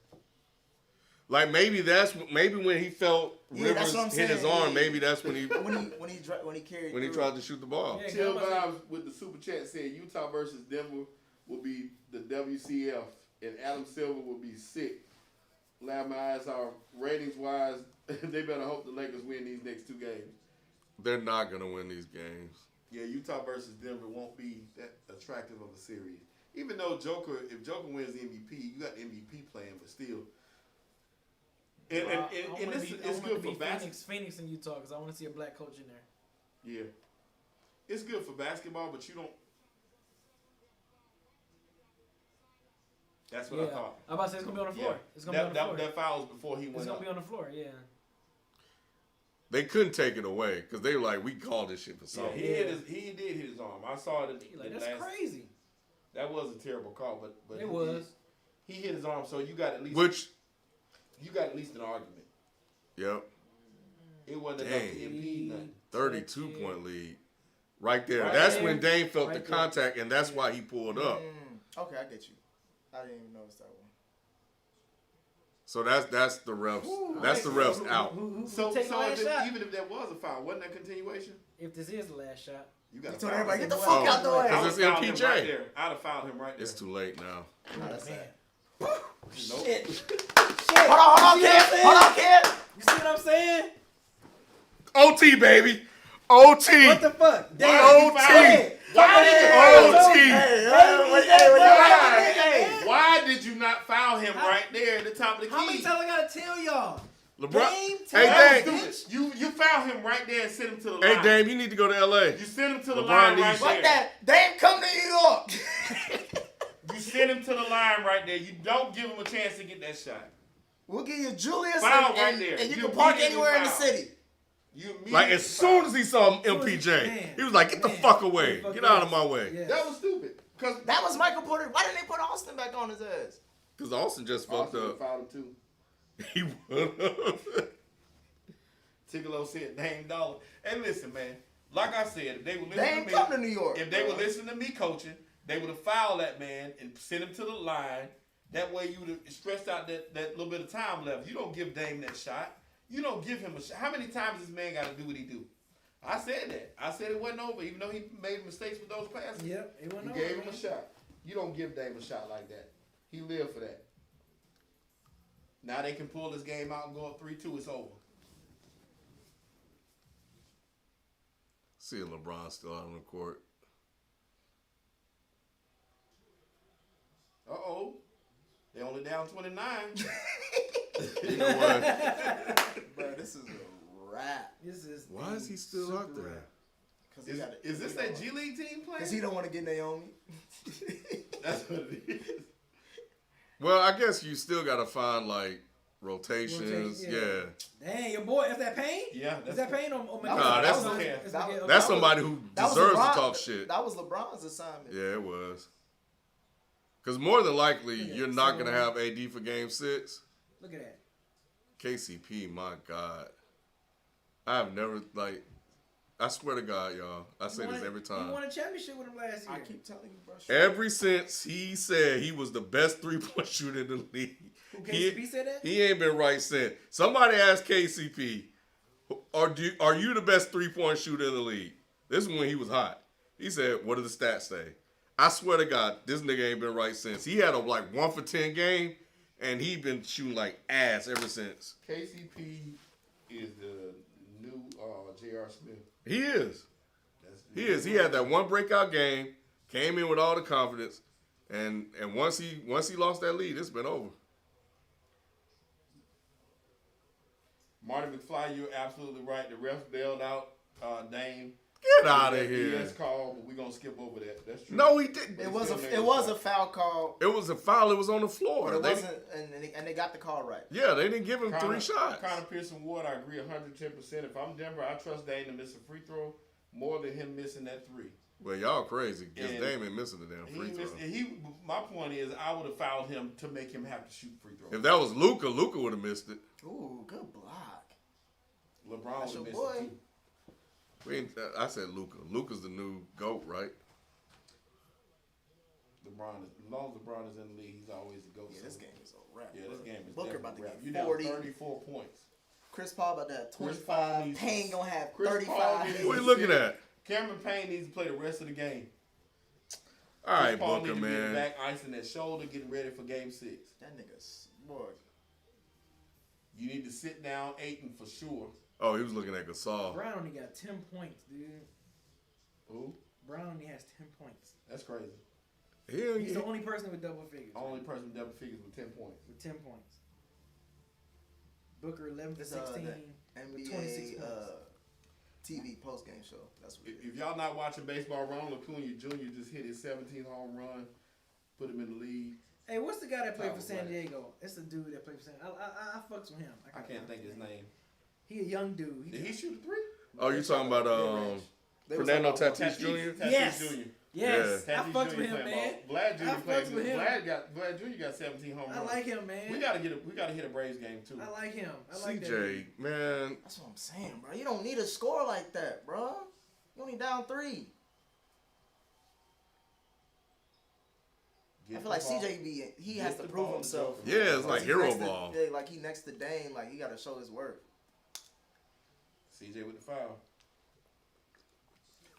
Speaker 2: Like maybe when he felt
Speaker 3: Yeah,
Speaker 2: Rivers
Speaker 3: that's what I'm
Speaker 2: hit his
Speaker 3: saying.
Speaker 2: arm. Maybe that's when he
Speaker 3: When he carried.
Speaker 2: when he
Speaker 3: through.
Speaker 2: tried to shoot the ball.
Speaker 1: Yeah.
Speaker 4: Chill vibes with the super chat said Utah versus Denver will be the WCF and Adam Silver will be sick. Laugh my eyes are ratings wise. They better hope the Lakers win these next 2 games.
Speaker 2: They're not gonna win these games.
Speaker 4: Yeah, Utah versus Denver won't be that attractive of a series. Even though if Joker wins the MVP, you got the MVP playing, but still. And it's good for basketball.
Speaker 1: Phoenix in Utah because I want to see a black coach in there.
Speaker 4: Yeah, it's good for basketball, but you don't. That's what I thought.
Speaker 1: I'm about to say it's gonna be on the floor.
Speaker 4: Yeah.
Speaker 1: It's gonna be on the floor.
Speaker 4: That foul was before he went
Speaker 1: It's gonna
Speaker 4: up.
Speaker 1: be on the floor. Yeah.
Speaker 2: They couldn't take it away because they were like, we called this shit for
Speaker 4: Yeah,
Speaker 2: something.
Speaker 4: he did hit his arm. I saw it.
Speaker 1: That's crazy.
Speaker 4: That was a terrible call, but
Speaker 1: It was.
Speaker 4: He hit his arm, so you got at least an argument.
Speaker 2: Yep.
Speaker 4: It wasn't enough to
Speaker 2: Dang.
Speaker 4: impede nothing.
Speaker 2: 32-point lead. Right there.
Speaker 4: Right
Speaker 2: That's
Speaker 4: there.
Speaker 2: when Dame felt
Speaker 1: Right
Speaker 2: the
Speaker 1: there.
Speaker 2: contact, and that's why he pulled up.
Speaker 3: Okay, I get you. I didn't even notice that one.
Speaker 2: So that's the refs. That's the refs out.
Speaker 1: Who
Speaker 4: So
Speaker 1: take the last shot?
Speaker 4: even if that was a foul, wasn't that continuation?
Speaker 1: If this is the last shot,
Speaker 4: You got
Speaker 3: He
Speaker 4: to
Speaker 3: told
Speaker 4: foul
Speaker 3: everybody,
Speaker 4: him.
Speaker 3: get the
Speaker 2: Oh,
Speaker 3: fuck out the way.
Speaker 2: because it's MPJ.
Speaker 4: Right there. I'd have fouled him right there.
Speaker 2: It's too late now.
Speaker 3: Nah, that's
Speaker 1: man.
Speaker 3: sad.
Speaker 1: Shit.
Speaker 3: Hold on, kid.
Speaker 1: You see what I'm saying?
Speaker 2: OT, baby. OT.
Speaker 1: What the fuck?
Speaker 2: OT.
Speaker 4: Why did you not foul him right there at the top of the key?
Speaker 1: How many times I gotta tell y'all?
Speaker 2: LeBron.
Speaker 1: Dame,
Speaker 2: Hey,
Speaker 1: Dame.
Speaker 2: Dame.
Speaker 4: You fouled him right there and sent him to the
Speaker 2: Hey,
Speaker 4: line.
Speaker 2: Dame, you need to go to LA.
Speaker 4: You sent him to the
Speaker 2: LeBron
Speaker 4: line right
Speaker 2: needs you.
Speaker 4: there.
Speaker 3: Fuck that. Dame, come to New York.
Speaker 4: You send him to the line right there. You don't give him a chance to get that shot.
Speaker 3: We'll give you Julius
Speaker 4: Foul
Speaker 3: and,
Speaker 4: right there.
Speaker 3: and you
Speaker 4: You
Speaker 3: can park
Speaker 4: immediately
Speaker 3: anywhere in the
Speaker 4: foul.
Speaker 3: city.
Speaker 4: You immediately
Speaker 2: Like, as soon as he saw
Speaker 1: Soon as
Speaker 2: MPJ,
Speaker 1: man,
Speaker 2: he was like, get the
Speaker 1: man.
Speaker 2: fuck away.
Speaker 1: Fuck
Speaker 2: Get out
Speaker 1: yes.
Speaker 2: of my way.
Speaker 1: Yes.
Speaker 4: That was stupid. Because
Speaker 3: That was Michael Porter. Why didn't they put Austin back on his ass?
Speaker 2: Because Austin just fucked up.
Speaker 4: fouled him too.
Speaker 2: He would.
Speaker 4: Tigolo said Dame Dollar. And listen, man, like I said, if they would listen
Speaker 3: Dame,
Speaker 4: to me,
Speaker 3: come to New York.
Speaker 4: if they would listen to me coaching, they would have fouled that man and sent him to the line. That way you would have stressed out that little bit of time left. You don't give Dame that shot. You don't give him a shot. How many times this man got to do what he do? I said that. I said it wasn't over, even though he made mistakes with those passes.
Speaker 1: Yep, it went
Speaker 4: You
Speaker 1: over.
Speaker 4: gave him
Speaker 1: man.
Speaker 4: a shot. You don't give Dame a shot like that. He lived for that. Now they can pull this game out and go up 3-2. It's over.
Speaker 2: See LeBron still out on the court.
Speaker 4: Uh-oh. They only down 29.
Speaker 2: You know what?
Speaker 3: Bro, this is a wrap.
Speaker 1: This is
Speaker 2: Why is he still out there?
Speaker 4: Is this that G League team playing?
Speaker 3: Because he don't want to get Naomi.
Speaker 4: That's what it is.
Speaker 2: Well, I guess you still got to find, like, rotations.
Speaker 1: Rotation,
Speaker 2: Yeah.
Speaker 1: Dang, your boy, is that Payne?
Speaker 4: Yeah.
Speaker 1: Is that Payne or McMillan?
Speaker 2: Nah, that's-
Speaker 4: okay.
Speaker 2: That's somebody who deserves to talk shit.
Speaker 3: That was LeBron's assignment.
Speaker 2: Yeah, it was. Because more than likely, you're not going to have AD for Game 6.
Speaker 1: Look at that.
Speaker 2: KCP, my God. I've never, like, I swear to God, y'all. I say this every
Speaker 1: He
Speaker 2: time.
Speaker 1: won a championship with him last year.
Speaker 3: I keep telling you, bro.
Speaker 2: Ever since he said he was the best three-point shooter in the league,
Speaker 1: Who, KCP said that?
Speaker 2: he ain't been right since. Somebody asked KCP, are you the best three-point shooter in the league? This is when he was hot. He said, what do the stats say? I swear to God, this nigga ain't been right since. He had a, 1 for 10 game, and he been shooting like ass ever since.
Speaker 4: KCP is the new J.R. Smith.
Speaker 2: He is. He is. He had that one breakout game, came in with all the confidence, and once he lost that lead, it's been over.
Speaker 4: Marty McFly, you're absolutely right. The refs bailed out Dame.
Speaker 2: Get out of here.
Speaker 4: Yes, call, but we're gonna skip over that. That's true.
Speaker 2: No, he didn't.
Speaker 3: It was a foul call.
Speaker 2: It was a foul. It was on the floor.
Speaker 3: But it wasn't, and they got the call right.
Speaker 2: Yeah, they didn't give him 3 shots.
Speaker 4: Connor Pearson Ward, I agree 110%. If I'm Denver, I trust Dame to miss a free throw more than him missing that 3.
Speaker 2: Well, y'all crazy because Dame ain't missing the damn free throw.
Speaker 4: My point is, I would have fouled him to make him have to shoot free throws.
Speaker 2: If that was Luka would have missed it.
Speaker 3: Ooh, good block.
Speaker 4: LeBron would have missed
Speaker 3: boy.
Speaker 4: it too.
Speaker 2: I said Luka. Luka's the new GOAT, right?
Speaker 4: As long as LeBron is in the league, he's always the GOAT.
Speaker 3: Yeah, this game is a wrap.
Speaker 4: Yeah, this game is
Speaker 3: Booker about to
Speaker 4: wrap.
Speaker 3: get
Speaker 4: You down
Speaker 3: 40.
Speaker 4: 34 points.
Speaker 3: Chris Paul about to have
Speaker 4: Chris Paul
Speaker 3: 25.
Speaker 4: needs-
Speaker 3: Payne gonna have
Speaker 4: Chris Paul
Speaker 3: 35.
Speaker 4: needs-
Speaker 2: What are you looking at?
Speaker 4: Cameron Payne needs to play the rest of the game.
Speaker 2: All right,
Speaker 4: Chris Paul
Speaker 2: Booker,
Speaker 4: needs to be in the
Speaker 2: man.
Speaker 4: back icing that shoulder, getting ready for Game 6.
Speaker 3: That nigga's boy.
Speaker 4: You need to sit down Ayton for sure.
Speaker 2: Oh, he was looking at Gasol.
Speaker 1: Brown only got 10 points, dude.
Speaker 4: Who?
Speaker 1: Brown only has 10 points.
Speaker 4: That's crazy.
Speaker 1: He's the only person with double figures.
Speaker 4: Only person with double figures with 10 points.
Speaker 1: With 10 points. Booker 11 for
Speaker 3: This
Speaker 1: 16 with 26
Speaker 3: NBA
Speaker 1: points.
Speaker 3: TV postgame show. That's what it
Speaker 4: If
Speaker 3: is.
Speaker 4: y'all not watching baseball, Ronald Acuna Jr. just hit his 17th home run, put him in the lead.
Speaker 1: Hey, what's the guy that played for
Speaker 4: Thomas
Speaker 1: San
Speaker 4: Bryant.
Speaker 1: Diego? It's the dude that played for San Diego. I fucks with him.
Speaker 4: I can't think his name.
Speaker 1: He a young dude.
Speaker 4: Did he shoot a 3?
Speaker 2: Oh, you talking about
Speaker 3: They was
Speaker 2: Fernando
Speaker 3: talking about
Speaker 2: Tatis Jr.?
Speaker 4: Tatis
Speaker 1: Yes.
Speaker 4: Jr.
Speaker 1: Yes,
Speaker 2: Yeah.
Speaker 1: I fucks with him, man.
Speaker 4: Vlad Jr.
Speaker 1: I
Speaker 4: played
Speaker 1: fucks with him.
Speaker 4: Vlad Jr. got 17 home runs.
Speaker 1: I like him, man.
Speaker 4: We gotta hit a Braves game too.
Speaker 1: I like him. I like that.
Speaker 2: CJ, man.
Speaker 3: That's what I'm saying, bro. You don't need a score like that, bro. You only down 3. I feel like CJ he has to prove himself.
Speaker 2: Yeah, it's like hero
Speaker 3: next to-
Speaker 2: ball.
Speaker 3: Yeah, like he next to Dame, like he got to show his worth.
Speaker 4: CJ with the foul.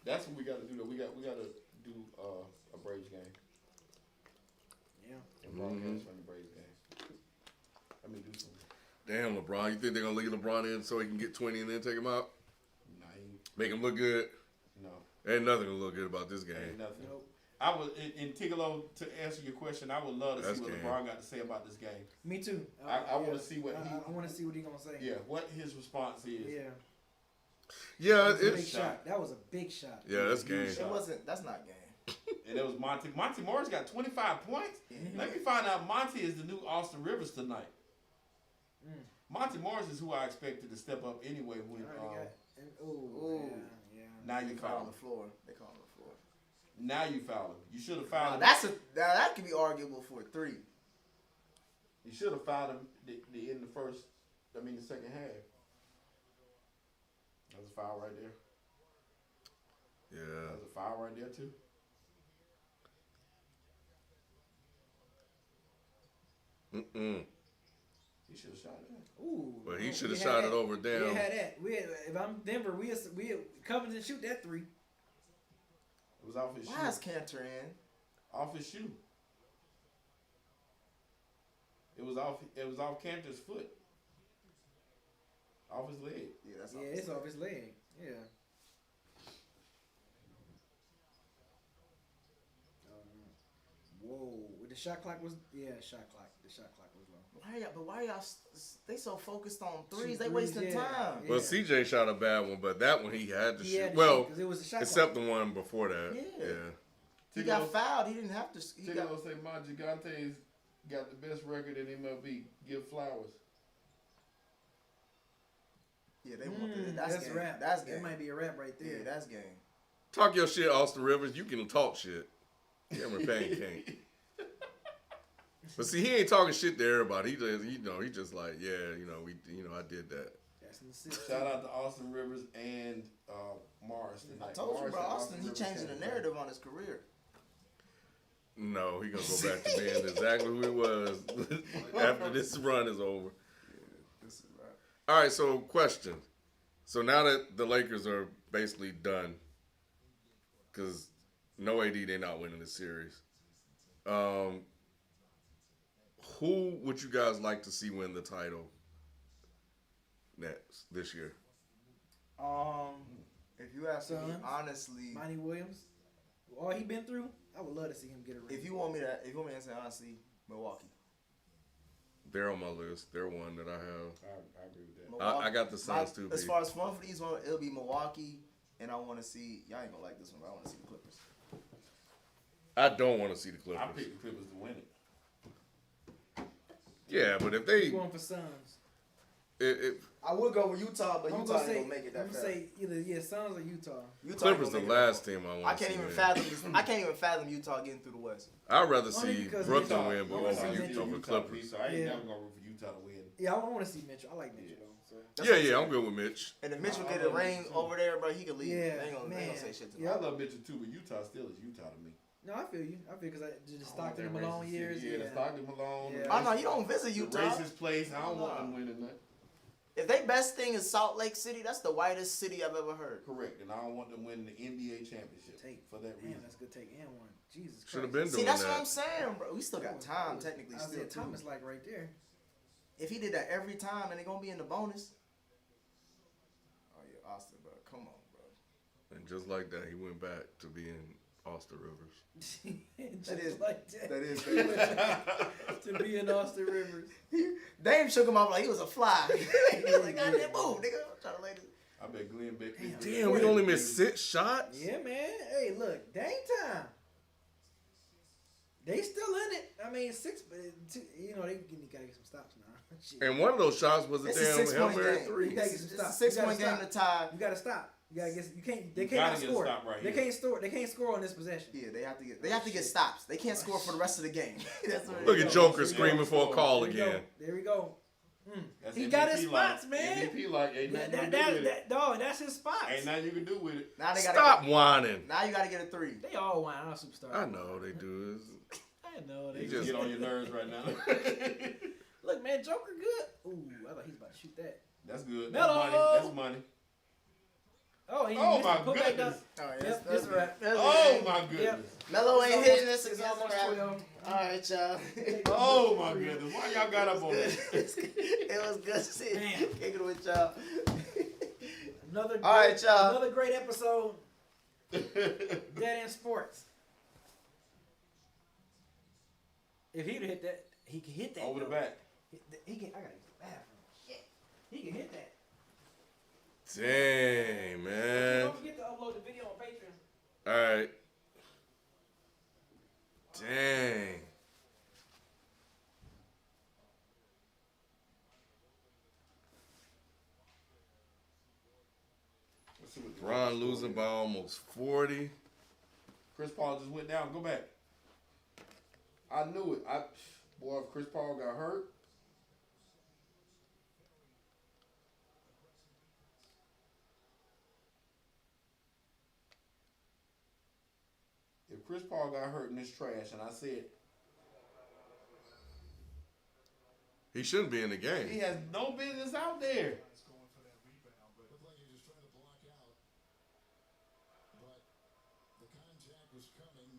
Speaker 4: That's what we got to do. Though. We got to do a Braves game.
Speaker 1: Yeah.
Speaker 4: Broadcast from the Braves game. Let me do something.
Speaker 2: Damn, LeBron. You think they're going to leave LeBron in so he can get 20 and then take him out?
Speaker 4: Nah,
Speaker 2: Make him look good?
Speaker 4: no,
Speaker 2: Ain't nothing to look good about this game.
Speaker 4: ain't nothing.
Speaker 1: Nope.
Speaker 4: I would, in Tigolo, to answer your question, I would love to
Speaker 2: That's
Speaker 4: see what
Speaker 2: game.
Speaker 4: LeBron got to say about this game.
Speaker 1: Me too.
Speaker 4: I want to see what
Speaker 1: I want to see what he gonna say.
Speaker 4: yeah, what his response is.
Speaker 1: Yeah.
Speaker 2: Yeah,
Speaker 1: That was a big
Speaker 2: it's
Speaker 1: shot. That was a big shot.
Speaker 2: yeah, that's game.
Speaker 3: It wasn't. That's not game.
Speaker 4: And it was Monty. Monty Morris got 25 points.
Speaker 3: Mm-hmm.
Speaker 4: Let me find out Monty is the new Austin Rivers tonight.
Speaker 1: Mm.
Speaker 4: Monty Morris is who I expected to step up anyway. When
Speaker 1: Ooh. Yeah.
Speaker 4: now you
Speaker 3: They call
Speaker 4: foul
Speaker 3: on
Speaker 4: him.
Speaker 3: the floor. They call on the floor.
Speaker 4: Now you foul him. You should have fouled
Speaker 3: Now,
Speaker 4: him.
Speaker 3: that could be arguable for a 3.
Speaker 4: You should have fouled him in the second half. That's a foul right there.
Speaker 2: Yeah.
Speaker 4: That's a foul right there too.
Speaker 2: Mm-mm.
Speaker 4: He should have shot it.
Speaker 1: Ooh.
Speaker 2: Well, he
Speaker 1: we
Speaker 2: should have
Speaker 1: had
Speaker 2: shot
Speaker 1: that.
Speaker 2: it over
Speaker 1: We
Speaker 2: down.
Speaker 1: had that. If I'm Denver, we Covington shoot that 3.
Speaker 4: It was off his
Speaker 3: Why is
Speaker 4: shoe.
Speaker 3: Cantor in?
Speaker 4: Off his shoe. It was off Cantor's foot. Off his leg.
Speaker 3: Yeah, that's
Speaker 1: Yeah, it's off his leg. Yeah. Whoa. The shot clock was shot clock. The shot clock was low.
Speaker 3: Why y'all? They so focused on threes.
Speaker 1: Shoot
Speaker 3: They
Speaker 1: threes,
Speaker 3: wasting
Speaker 1: yeah.
Speaker 3: time.
Speaker 2: Well, CJ shot a bad one, but that one he had to
Speaker 1: He
Speaker 2: shoot.
Speaker 1: had to
Speaker 2: Well,
Speaker 1: shoot 'cause it was a shot
Speaker 2: except
Speaker 1: clock.
Speaker 2: the one before that.
Speaker 3: Yeah.
Speaker 2: Yeah.
Speaker 3: He got fouled. He didn't have to. He got,
Speaker 4: Tigolo say my Gigante's got the best record in MLB. Give flowers.
Speaker 3: yeah, they want the, that's game.
Speaker 1: rap.
Speaker 3: That's
Speaker 1: That
Speaker 3: game.
Speaker 1: might be a rap right there.
Speaker 3: Yeah, that's game.
Speaker 2: Talk your shit, Austin Rivers. You can talk shit. Cameron Payne can't. But see, he ain't talking shit to everybody. He just like, yeah, I did that.
Speaker 1: That's in the six.
Speaker 4: Shout out to Austin Rivers and Morris tonight.
Speaker 3: I told you,
Speaker 4: Morris
Speaker 3: bro.
Speaker 4: and
Speaker 3: Austin, he
Speaker 4: Rivers
Speaker 3: changing
Speaker 4: came
Speaker 3: the narrative on his career.
Speaker 2: No, he gonna go back to being exactly who he was after this run is over.
Speaker 3: This is right.
Speaker 2: All right, so question. So now that the Lakers are basically done, because no AD, they're not winning the series. Who would you guys like to see win the title next this year?
Speaker 3: If you ask me,
Speaker 1: Suns.
Speaker 3: honestly,
Speaker 1: Monty Williams, all he been through, I would love to see him get a ring.
Speaker 3: if you want me to say honestly, Milwaukee.
Speaker 2: They're on my list. They're one that I have.
Speaker 4: I agree with that.
Speaker 2: I got the Suns too.
Speaker 3: As
Speaker 2: B.
Speaker 3: far as fun for these ones, it'll be Milwaukee, and I want to see. Y'all ain't gonna like this one, but I want to see the Clippers.
Speaker 2: I don't want to see the Clippers.
Speaker 4: I picked the Clippers to win it.
Speaker 2: Yeah, but if they,
Speaker 1: I'm going for Suns.
Speaker 3: I would go with Utah, but
Speaker 1: I'm
Speaker 3: Utah ain't gonna make it that
Speaker 1: I'm
Speaker 3: fast.
Speaker 1: gonna say either Suns or Utah.
Speaker 3: Utah
Speaker 2: Clippers
Speaker 3: ain't
Speaker 2: the
Speaker 3: gonna make it
Speaker 2: last
Speaker 3: that
Speaker 2: team I want.
Speaker 3: far. I can't even fathom this. I can't even fathom Utah getting through the West.
Speaker 2: I'd rather
Speaker 1: Only
Speaker 2: see
Speaker 1: because
Speaker 2: Brooklyn
Speaker 1: Utah-
Speaker 2: win, but
Speaker 1: Utah-
Speaker 2: over
Speaker 1: Utah-
Speaker 2: Utah for Clippers.
Speaker 4: So I ain't
Speaker 1: Yeah.
Speaker 4: never gonna root for Utah to win.
Speaker 1: Yeah, I want to see Mitchell. I like Mitchell though. So.
Speaker 3: That's
Speaker 2: Yeah,
Speaker 3: what I'm
Speaker 2: yeah,
Speaker 3: saying.
Speaker 2: I'm good with Mitch.
Speaker 3: And if Mitchell
Speaker 4: I
Speaker 3: get a
Speaker 4: love
Speaker 3: ring
Speaker 4: Mitchell, too.
Speaker 3: over there, bro, he could leave.
Speaker 1: Yeah,
Speaker 3: they ain't gonna
Speaker 1: man.
Speaker 3: say shit to him.
Speaker 1: Yeah.
Speaker 4: I love Mitchell too, but Utah still is Utah to me.
Speaker 1: No, I feel you. I feel because the
Speaker 4: I
Speaker 1: Stockton
Speaker 4: don't
Speaker 1: and
Speaker 4: want that
Speaker 1: Malone
Speaker 4: racist
Speaker 1: years.
Speaker 4: shit. Yeah, the Stockton Malone.
Speaker 1: Yeah.
Speaker 3: Oh no, you don't visit
Speaker 4: The
Speaker 3: Utah.
Speaker 4: racist place. I don't want them winning that.
Speaker 3: If they best thing is Salt Lake City, that's the whitest city I've ever heard.
Speaker 4: Correct, and I don't want them winning the NBA championship
Speaker 1: Take
Speaker 4: for that
Speaker 1: Damn,
Speaker 4: reason.
Speaker 1: that's a good take and one. Jesus Christ.
Speaker 2: Should have been
Speaker 3: See,
Speaker 2: doing
Speaker 3: that's
Speaker 2: that.
Speaker 3: what I'm saying, bro. We still got time, technically. Still,
Speaker 1: Isaiah
Speaker 3: too.
Speaker 1: Thomas like right there.
Speaker 3: If he did that every time, and they gonna be in the bonus. Oh yeah, Austin, bro. Come on, bro.
Speaker 2: And just like that, he went back to being Austin Rivers.
Speaker 1: Just
Speaker 3: is-
Speaker 1: like that.
Speaker 3: That is.
Speaker 1: To be in Austin Rivers.
Speaker 3: Dame shook him off like he was a fly. He was like, "God damn, move, nigga." I'm trying to lay this.
Speaker 4: I bet Glenn Beck.
Speaker 2: Damn, we only missed 6 shots?
Speaker 1: Yeah, man. Hey, look, dang time. They still in it. I mean, 6, but you know, they gotta get some stops now. Shit.
Speaker 2: And one of those shots was a
Speaker 3: It's a
Speaker 2: damn
Speaker 3: 6-point
Speaker 2: Hail Mary
Speaker 3: game.
Speaker 2: 3.
Speaker 1: You gotta get
Speaker 3: It's
Speaker 1: some
Speaker 3: a
Speaker 1: stops.
Speaker 3: 6-point game to tie.
Speaker 1: You gotta stop. You gotta get. You can't. They
Speaker 4: You
Speaker 1: cannot
Speaker 4: gotta get a
Speaker 1: score.
Speaker 4: stop right
Speaker 1: They
Speaker 4: here.
Speaker 1: can't score. They can't score on this possession.
Speaker 3: Yeah, they have to get stops. They can't score for the rest of the game. That's what it
Speaker 2: Look
Speaker 3: is.
Speaker 2: at Joker screaming for a call
Speaker 1: There we
Speaker 2: again.
Speaker 1: go. There we go.
Speaker 4: That's
Speaker 1: He
Speaker 4: MVP
Speaker 1: got his
Speaker 4: like.
Speaker 1: spots, man.
Speaker 4: MVP like ain't nothing you can do with it.
Speaker 1: Dog, that's his spots.
Speaker 4: Ain't nothing you can do with it.
Speaker 3: Now they gotta
Speaker 2: Stop whining.
Speaker 3: Now you gotta get a 3.
Speaker 1: They all whine. I'm a superstar.
Speaker 2: I know they do.
Speaker 1: I know they
Speaker 4: You
Speaker 2: just-
Speaker 4: just get on your nerves right now.
Speaker 1: Look, man, Joker good. Ooh, I thought he was about to shoot that.
Speaker 4: That's good. That's
Speaker 1: Melo!
Speaker 4: money. That's money.
Speaker 1: Oh, he
Speaker 4: Oh
Speaker 1: missed
Speaker 4: my
Speaker 1: it. Put back down.
Speaker 4: goodness.
Speaker 3: All right,
Speaker 1: Yep, that's right.
Speaker 4: Oh my goodness.
Speaker 3: Melo ain't
Speaker 1: It's
Speaker 3: hitting this
Speaker 1: almost-
Speaker 3: against
Speaker 1: it's almost
Speaker 3: Crab.
Speaker 1: 12.
Speaker 3: All right, y'all.
Speaker 4: Oh my goodness. Why y'all got up on that?
Speaker 3: It was good seeing
Speaker 1: Damn.
Speaker 3: kicking it with y'all.
Speaker 1: Another
Speaker 3: All right,
Speaker 1: great,
Speaker 3: y'all.
Speaker 1: Another great episode. Dead End Sports. If he'd hit that, he can hit that.
Speaker 4: Over the
Speaker 1: though.
Speaker 4: back.
Speaker 1: He can. I gotta use the bathroom. Shit. He can hit that.
Speaker 2: Dang, man.
Speaker 1: Don't forget to upload the video on Patreon.
Speaker 2: All right. Dang.
Speaker 4: Let's see what the
Speaker 2: Ron
Speaker 4: score
Speaker 2: losing
Speaker 4: is.
Speaker 2: by almost 40.
Speaker 4: Chris Paul just went down. Go back. I knew it. Boy, if Chris Paul got hurt. If Chris Paul got hurt in this trash, and I said
Speaker 2: He shouldn't be in the
Speaker 4: he
Speaker 2: game.
Speaker 4: has no business out there.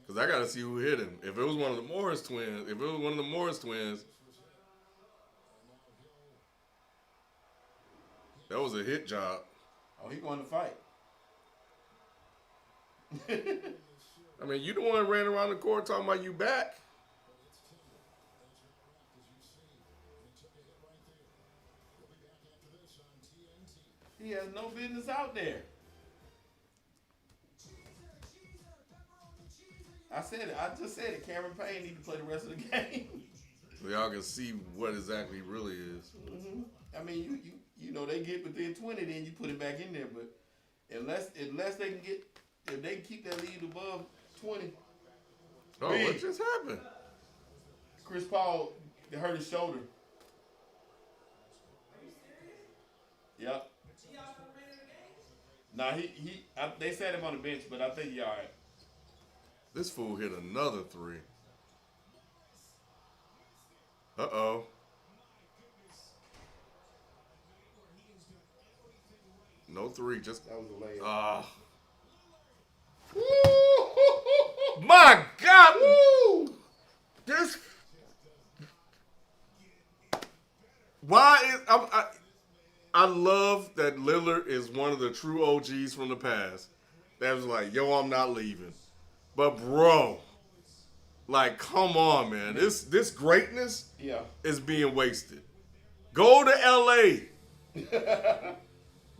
Speaker 2: Because I got to see who hit him. If it was one of the Morris twins, that was a hit job.
Speaker 4: Oh, he going to fight.
Speaker 2: I mean, you the one that ran around the court talking about you back.
Speaker 4: He has no business out there. I said it. I just said it. Cameron Payne need to play the rest of the game.
Speaker 2: So y'all can see what exactly really is.
Speaker 4: Mm-hmm. I mean, you know they get within 20, then you put it back in there. But unless they can get, if they can keep that lead above 20,
Speaker 2: Oh,
Speaker 4: Man.
Speaker 2: what just happened?
Speaker 4: Chris Paul hurt his shoulder. Yep. Nah, they sat him on the bench, but I think he all right.
Speaker 2: This fool hit another 3. Uh-oh. No 3, just...
Speaker 4: That was a layup.
Speaker 2: Ah. My God! Woo! This... I love that Lillard is one of the true OGs from the past. That was like, yo, I'm not leaving. But bro, like, come on, man. This greatness is being wasted. Go to LA.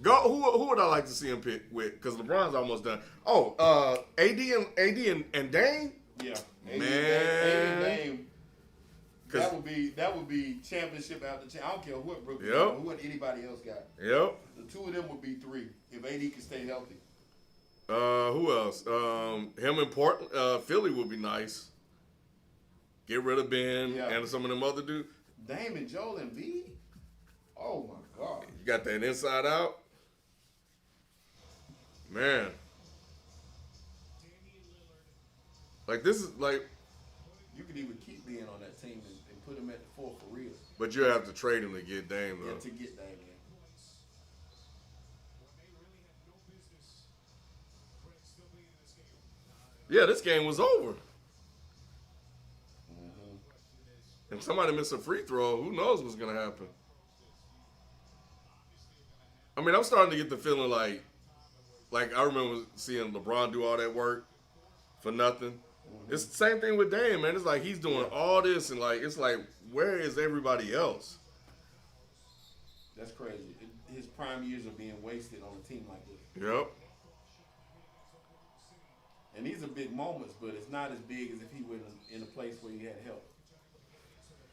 Speaker 2: Go. Who would I like to see him pick with? Because LeBron's almost done. Oh, AD and Dame.
Speaker 4: Yeah,
Speaker 2: man.
Speaker 4: AD and Dame. That would be championship after championship. I don't care what Brooklyn got, what anybody else got.
Speaker 2: Yep.
Speaker 4: The two of them would be 3 if AD can stay healthy.
Speaker 2: Who else? Him and Portland, Philly would be nice. Get rid of Ben and some of them other dudes.
Speaker 4: Dame and Joel Embiid. Oh my God.
Speaker 2: You got that inside out, man. Like this is like.
Speaker 4: You could even keep being on that team and put him at the 4 for real.
Speaker 2: But you have to trade him to get Dame, though.
Speaker 4: Yeah, to get Dame,
Speaker 2: yeah, this game was over. If somebody missed a free throw, who knows what's going to happen? I mean, I'm starting to get the feeling like I remember seeing LeBron do all that work for nothing. It's the same thing with Dame, man. It's like he's doing all this, and like it's like, where is everybody else?
Speaker 4: That's crazy. His prime years are being wasted on a team like this.
Speaker 2: Yep.
Speaker 4: And these are big moments, but it's not as big as if he was in a place where he had help.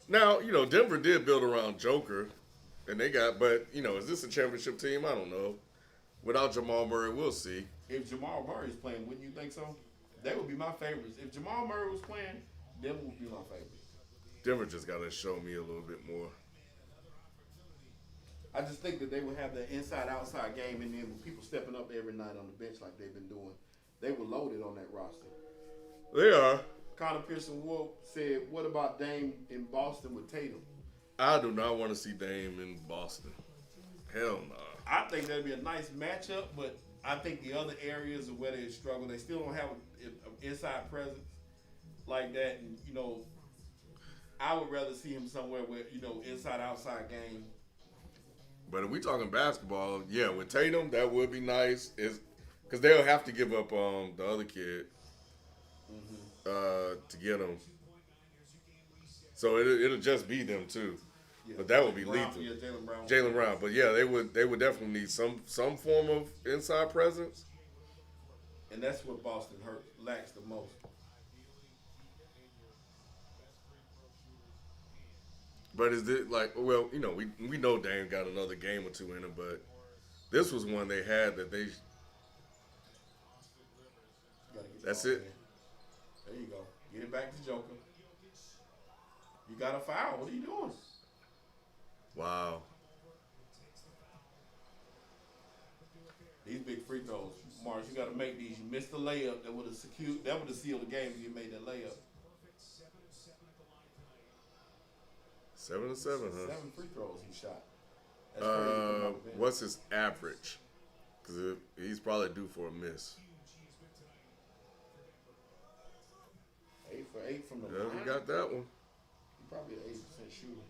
Speaker 2: Now, Denver did build around Joker, and they got, but, is this a championship team? I don't know. Without Jamal Murray, we'll see.
Speaker 4: If Jamal Murray's playing, wouldn't you think so? They would be my favorites. If Jamal Murray was playing, Denver would be my favorites.
Speaker 2: Denver just got to show me a little bit more.
Speaker 4: I just think that they would have that inside-outside game, and then with people stepping up every night on the bench like they've been doing, they were loaded on that roster.
Speaker 2: They are.
Speaker 4: Connor Pearson-Wolf said, what about Dame in Boston with Tatum?
Speaker 2: I do not want to see Dame in Boston. Hell no.
Speaker 4: I think that'd be a nice matchup, but I think the other areas of where they struggle, they still don't have an inside presence like that. And, I would rather see him somewhere where, inside-outside game.
Speaker 2: But if we talking basketball, yeah, with Tatum, that would be nice. Because they'll have to give up the other kid to get him. So it'll just be them too. Yeah, but that would be lethal.
Speaker 4: Yeah,
Speaker 2: Jaylen Brown. But yeah, they would definitely need some form of inside presence.
Speaker 4: And that's what Boston lacks the most.
Speaker 2: But is it like, well, we know Dame got another game or two in him, but this was one they had that they. That's it.
Speaker 4: There you go. Get it back to Joker. You got a foul. What are you doing?
Speaker 2: Wow.
Speaker 4: These big free throws, Mars. You got to make these. You missed the layup that would have sealed the game if you made that layup.
Speaker 2: 7 of 7, huh?
Speaker 4: 7 free throws he shot. That's crazy.
Speaker 2: What's his average? Because he's probably due for a miss.
Speaker 4: 8 for 8 from the
Speaker 2: line. Yeah, he got that one.
Speaker 4: He's probably an 80% shooter.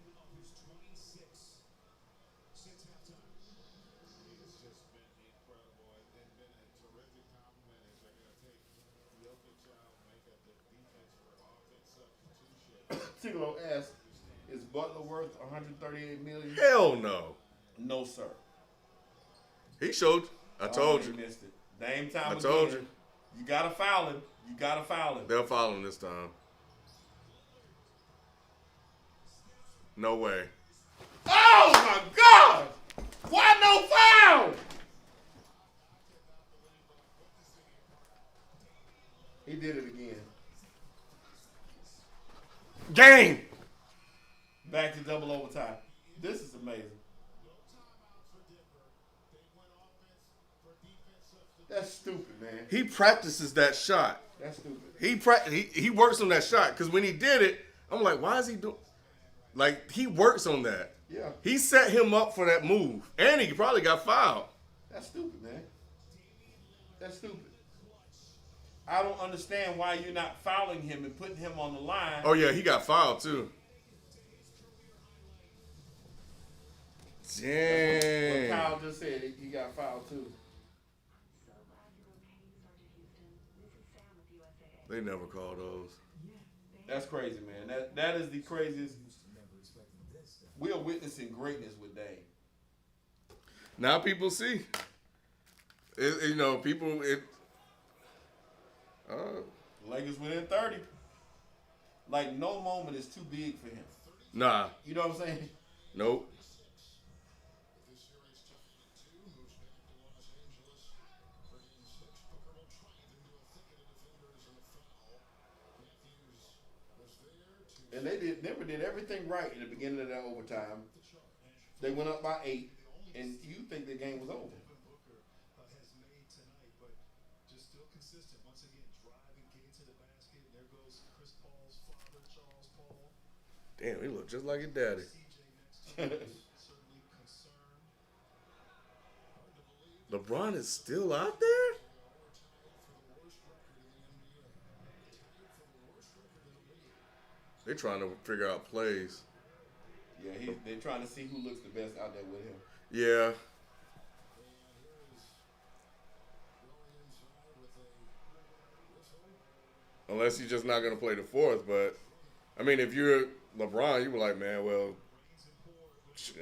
Speaker 4: Tigolo asks, is Butler worth $138 million?
Speaker 2: Hell no.
Speaker 4: No, sir.
Speaker 2: He showed. I told you.
Speaker 4: Missed it. Dame time
Speaker 2: I told you.
Speaker 4: You gotta foul him. You gotta foul him.
Speaker 2: They'll foul him this time. No way.
Speaker 4: Oh my God! Why no foul? He did it again.
Speaker 2: Game.
Speaker 4: Back to double overtime. This is amazing. That's stupid, man.
Speaker 2: He practices that shot.
Speaker 4: That's stupid.
Speaker 2: He works on that shot because when he did it, I'm like, why is he doing? Like he works on that.
Speaker 4: Yeah.
Speaker 2: He set him up for that move, and he probably got fouled.
Speaker 4: That's stupid, man. That's stupid. I don't understand why you're not fouling him and putting him on the line.
Speaker 2: Oh yeah, he got fouled too. Dang.
Speaker 4: What said he got fouled too.
Speaker 2: They never call those.
Speaker 4: That's crazy, man. That is the craziest. We are witnessing greatness with Dame.
Speaker 2: Now people see. People.
Speaker 4: Lakers within 30. Like, no moment is too big for him.
Speaker 2: Nah.
Speaker 4: You know what I'm saying?
Speaker 2: Nope.
Speaker 4: And Denver did everything right in the beginning of that overtime. They went up by 8, and you think the game was over.
Speaker 2: Damn, he looked just like his daddy. LeBron is still out there? They're trying to figure out plays.
Speaker 4: Yeah, they're trying to see who looks the best out there with him.
Speaker 2: Yeah. Unless you're just not going to play the fourth. But, I mean, if you're LeBron, you were like, man, well,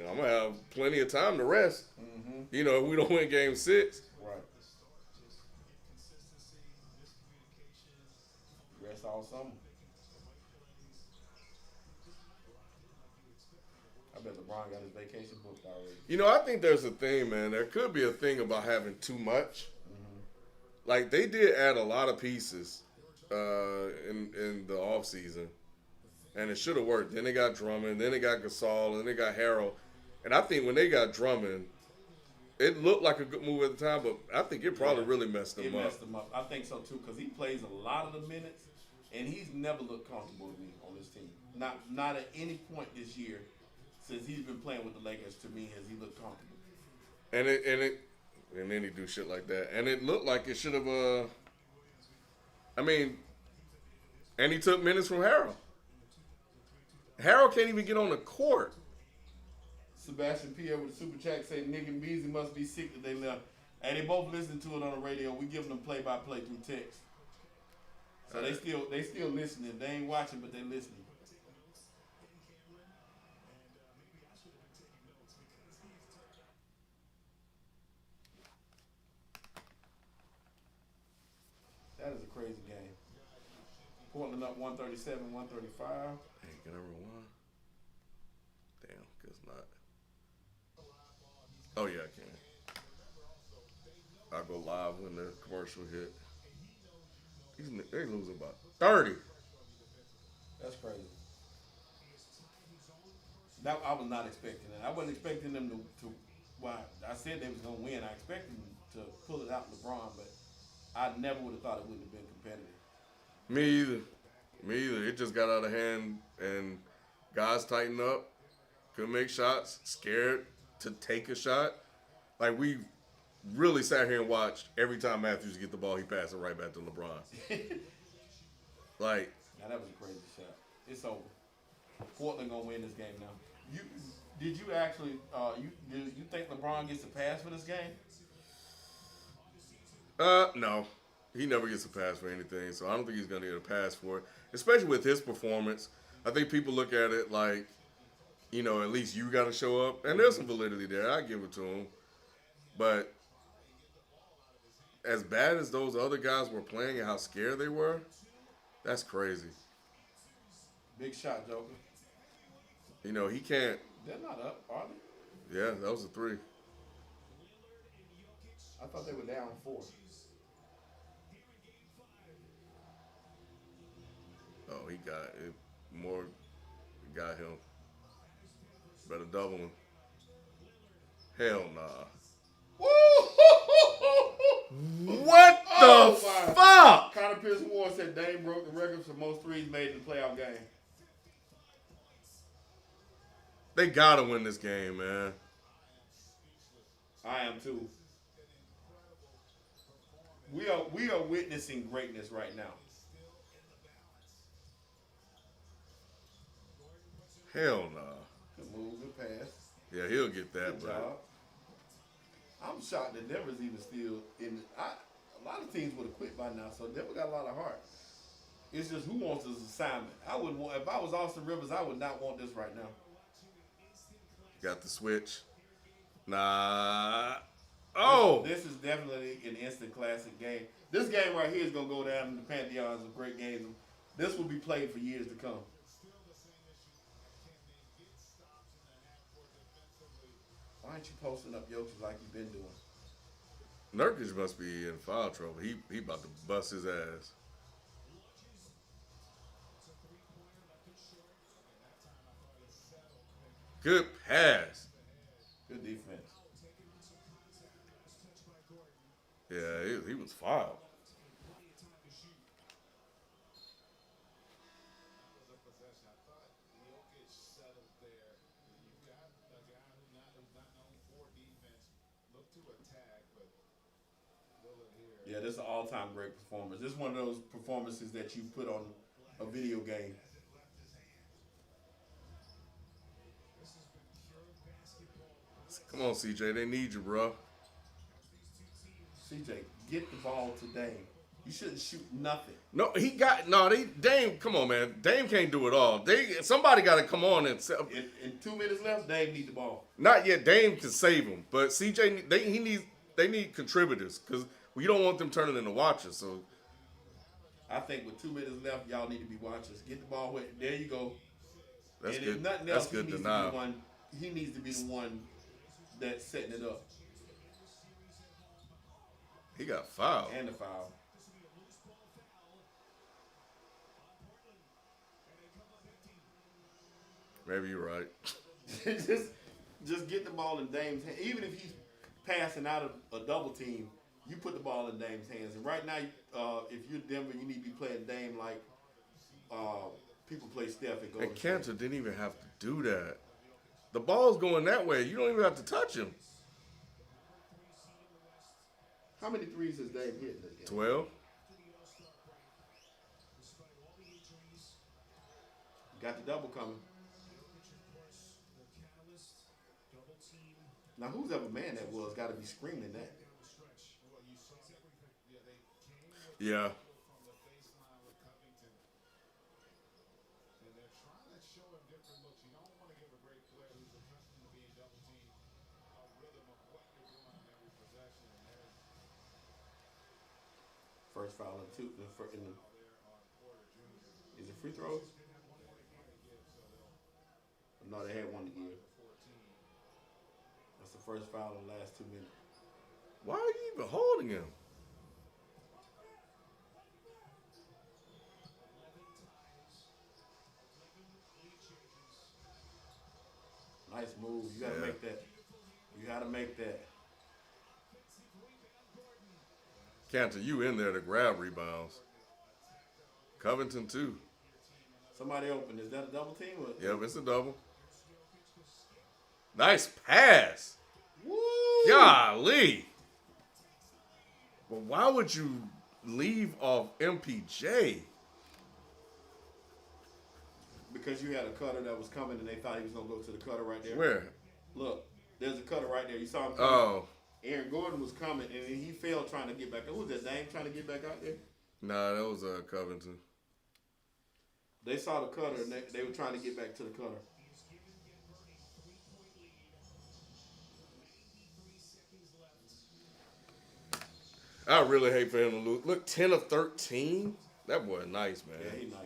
Speaker 2: I'm going to have plenty of time to rest.
Speaker 4: Mm-hmm.
Speaker 2: You know, if we don't win game 6.
Speaker 4: Right. Rest all summer. I bet LeBron got his vacation booked already.
Speaker 2: You know, I think there's a thing, man. There could be a thing about having too much. Mm-hmm. Like, they did add a lot of pieces in the offseason. And it should have worked. Then they got Drummond. Then they got Gasol. And they got Harrell. And I think when they got Drummond, it looked like a good move at the time, but I think it probably really messed them up.
Speaker 4: It messed him up. I think so, too, because he plays a lot of the minutes, and he's never looked comfortable to me on this team. Not at any point this year since he's been playing with the Lakers, to me, has he looked comfortable.
Speaker 2: And then he do shit like that. And it looked like it should have, and he took minutes from Harrell. Harrell can't even get on the court.
Speaker 4: Sebastian Pierre with the super chat say Nick and Beasley must be sick that they left. And they both listen to it on the radio. We giving them play by play through text. So they still listening. They ain't watching, but they listening. That is a crazy game. Portland up 137, 135.
Speaker 2: Hey, can I rewind? Damn, guess not. Oh, yeah, I can. I'll go live when the commercial hit. They losing by 30.
Speaker 4: That's crazy. That I was not expecting that. I wasn't expecting them to well, I said they was going to win. I expected them to pull it out LeBron, but I never would have thought it wouldn't have been competitive.
Speaker 2: Me either. It just got out of hand, and guys tightened up, couldn't make shots, scared to take a shot. Like, we really sat here and watched every time Matthews get the ball, he passed it right back to LeBron. Like,
Speaker 4: now that was a crazy shot. It's over. Portland gonna win this game now. Did you actually you think LeBron gets a pass for this game?
Speaker 2: No. He never gets a pass for anything, so I don't think he's going to get a pass for it, especially with his performance. I think people look at it like, you know, at least you got to show up, and there's some validity there. I give it to him. But as bad as those other guys were playing and how scared they were, that's crazy.
Speaker 4: Big shot, Joker.
Speaker 2: You know, he can't.
Speaker 4: They're not up, are they?
Speaker 2: Yeah, that was a 3.
Speaker 4: I thought they were down 4.
Speaker 2: Oh, he got it. More got him. Better double him. Hell nah. What the fuck?
Speaker 4: Connor Pearson Ward said Dame broke the record for most threes made in the playoff game.
Speaker 2: They gotta win this game, man.
Speaker 4: I am too. We are witnessing greatness right now.
Speaker 2: Hell nah.
Speaker 4: Good move, good pass.
Speaker 2: Yeah, he'll get that,
Speaker 4: Good
Speaker 2: but
Speaker 4: job. I'm shocked that Denver's even still in. A lot of teams would have quit by now, so Denver got a lot of heart. It's just who wants this assignment. I wouldn't want. If I was Austin Rivers, I would not want this right now.
Speaker 2: Got the switch. Nah. Oh.
Speaker 4: This is definitely an instant classic game. This game right here is gonna go down in the pantheons of great games. This will be played for years to come. Why aren't you posting up Jokic like you've been doing?
Speaker 2: Nurkic must be in foul trouble. He about to bust his ass. Good pass.
Speaker 4: Good defense.
Speaker 2: Yeah, he was fouled.
Speaker 4: Yeah, this is an all-time great performance. This is one of those performances that you put on a video game.
Speaker 2: Come on, CJ. They need you, bro.
Speaker 4: CJ, get the ball to Dame. You shouldn't shoot nothing.
Speaker 2: No, Dame, come on, man. Dame can't do it all. Somebody got to come on and
Speaker 4: In 2 minutes left, Dame need the ball.
Speaker 2: not yet. Dame can save him, but CJ, they need contributors because we don't want them turning into watchers. So
Speaker 4: I think with 2 minutes left, y'all need to be watchers. Get the ball with. There you go.
Speaker 2: that's
Speaker 4: and
Speaker 2: good.
Speaker 4: if nothing
Speaker 2: That's
Speaker 4: else,
Speaker 2: good
Speaker 4: he
Speaker 2: to
Speaker 4: needs
Speaker 2: know.
Speaker 4: he needs to be the one that's setting it up
Speaker 2: He got fouled.
Speaker 4: and the foul.
Speaker 2: Maybe you're right.
Speaker 4: just get the ball in Dame's hand. Even if he's passing out of a double team, you put the ball in Dame's hands. And right now, if you're Denver, you need to be playing Dame like people play Steph and Golden
Speaker 2: And
Speaker 4: State.
Speaker 2: Cantor didn't even have to do that. The ball's going that way. You don't even have to touch him.
Speaker 4: How many threes has Dame hit in this game?
Speaker 2: 12.
Speaker 4: Got the double coming. Now, who's ever man that was got to be screaming that.
Speaker 2: Yeah.
Speaker 4: First foul in two. Is it free throws? No, they had one to give. That's the first foul in the last 2 minutes.
Speaker 2: Why are you even holding him?
Speaker 4: Nice move. You gotta make that. You gotta make that.
Speaker 2: Cantor, you in there to grab rebounds. Covington too.
Speaker 4: Somebody open. Is that a double team? Or?
Speaker 2: Yep, it's a double. Nice pass.
Speaker 4: Woo!
Speaker 2: Golly. But why would you leave off MPJ?
Speaker 4: Because you had a cutter that was coming and they thought he was going to go to the cutter right there.
Speaker 2: Where?
Speaker 4: Look, there's a cutter right there. You saw him coming.
Speaker 2: Oh.
Speaker 4: Aaron Gordon was coming and he failed trying to get back. Who was that, Dame trying to get back out there?
Speaker 2: Nah, that was Covington.
Speaker 4: They saw the cutter and they were trying to get back to the cutter.
Speaker 2: I really hate for him to lose. Look, 10 of 13? That boy nice, man.
Speaker 4: Yeah, he's nice.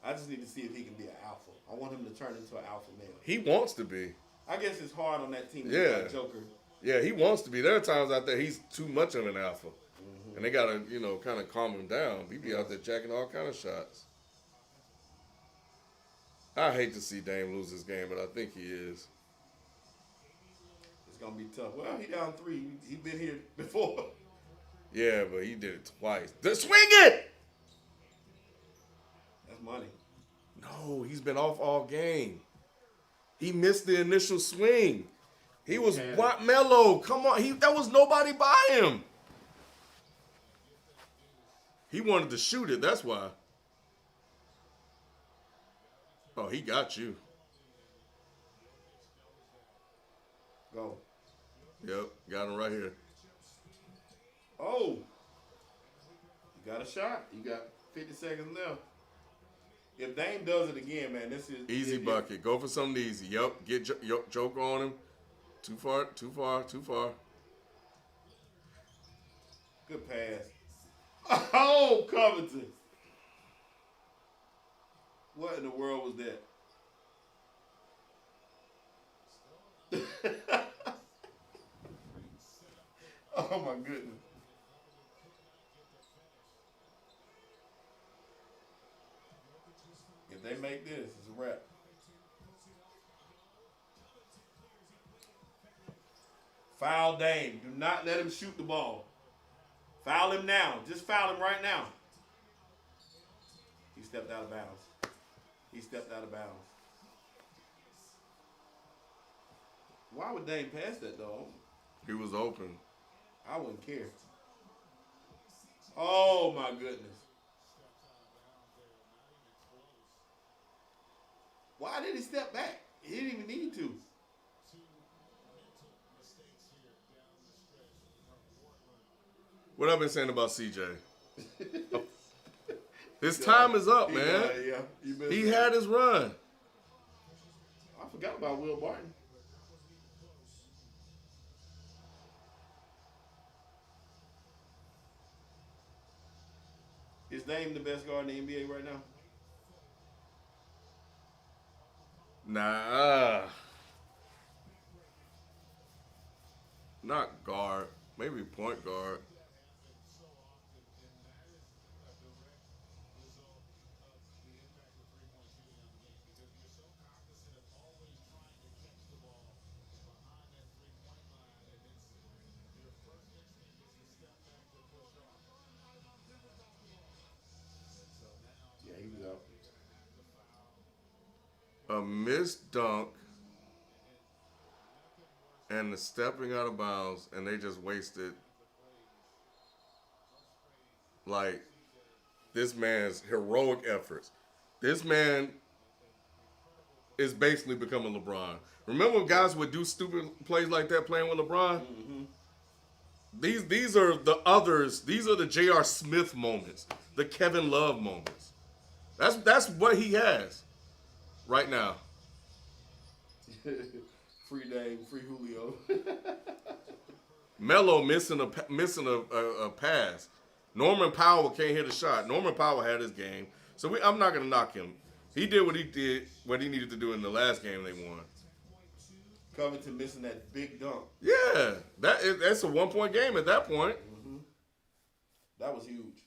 Speaker 4: I just need to see if he can be an alpha. I want him to turn into an alpha male.
Speaker 2: He wants to be.
Speaker 4: I guess it's hard on that team.
Speaker 2: Yeah.
Speaker 4: Got Joker.
Speaker 2: Yeah, he wants to be. There are times out there he's too much of an alpha. Mm-hmm. And they got to, kind of calm him down. He be out there jacking all kind of shots. I hate to see Dame lose this game, but I think he is.
Speaker 4: It's going to be tough. Well, he down 3. He been here before.
Speaker 2: Yeah, but he did it twice. Swing it!
Speaker 4: That's money.
Speaker 2: No, he's been off all game. He missed the initial swing. He was Melo. Come on, that was nobody by him. He wanted to shoot it. That's why. Oh, he got you.
Speaker 4: Go.
Speaker 2: Yep, got him right here.
Speaker 4: Oh. You got a shot. You got 50 seconds left. If Dame does it again, man, this is...
Speaker 2: Easy bucket. Go for something easy. Yep, get Joker on him. Too far.
Speaker 4: Good pass. Oh, Covington. What in the world was that? Oh, my goodness. If they make this, it's a wrap. Foul Dame. Do not let him shoot the ball. Foul him now. Just foul him right now. He stepped out of bounds. Why would Dame pass that, though?
Speaker 2: He was open.
Speaker 4: I wouldn't care. Oh, my goodness. Why did he step back? He didn't even need to.
Speaker 2: What I've been saying about CJ? His time is up, man. He had his run.
Speaker 4: I forgot about Will Barton. Is Dame the best guard in the NBA right now?
Speaker 2: Nah. Not guard. Maybe point guard.
Speaker 4: Yeah, he was out.
Speaker 2: A missed dunk and the stepping out of bounds, and they just wasted like this man's heroic efforts. This man is basically becoming LeBron. Remember when guys would do stupid plays like that playing with LeBron?
Speaker 4: Mm-hmm.
Speaker 2: These are the others. These are the J.R. Smith moments, the Kevin Love moments. That's what he has right now.
Speaker 4: Free Dame, free Julio.
Speaker 2: Melo missing a pass. Norman Powell can't hit a shot. Norman Powell had his game, so I'm not gonna knock him. He did what he needed to do in the last game they won.
Speaker 4: Covington missing that big dunk.
Speaker 2: Yeah, that's a 1-point game at that point.
Speaker 4: Mm-hmm. That was huge.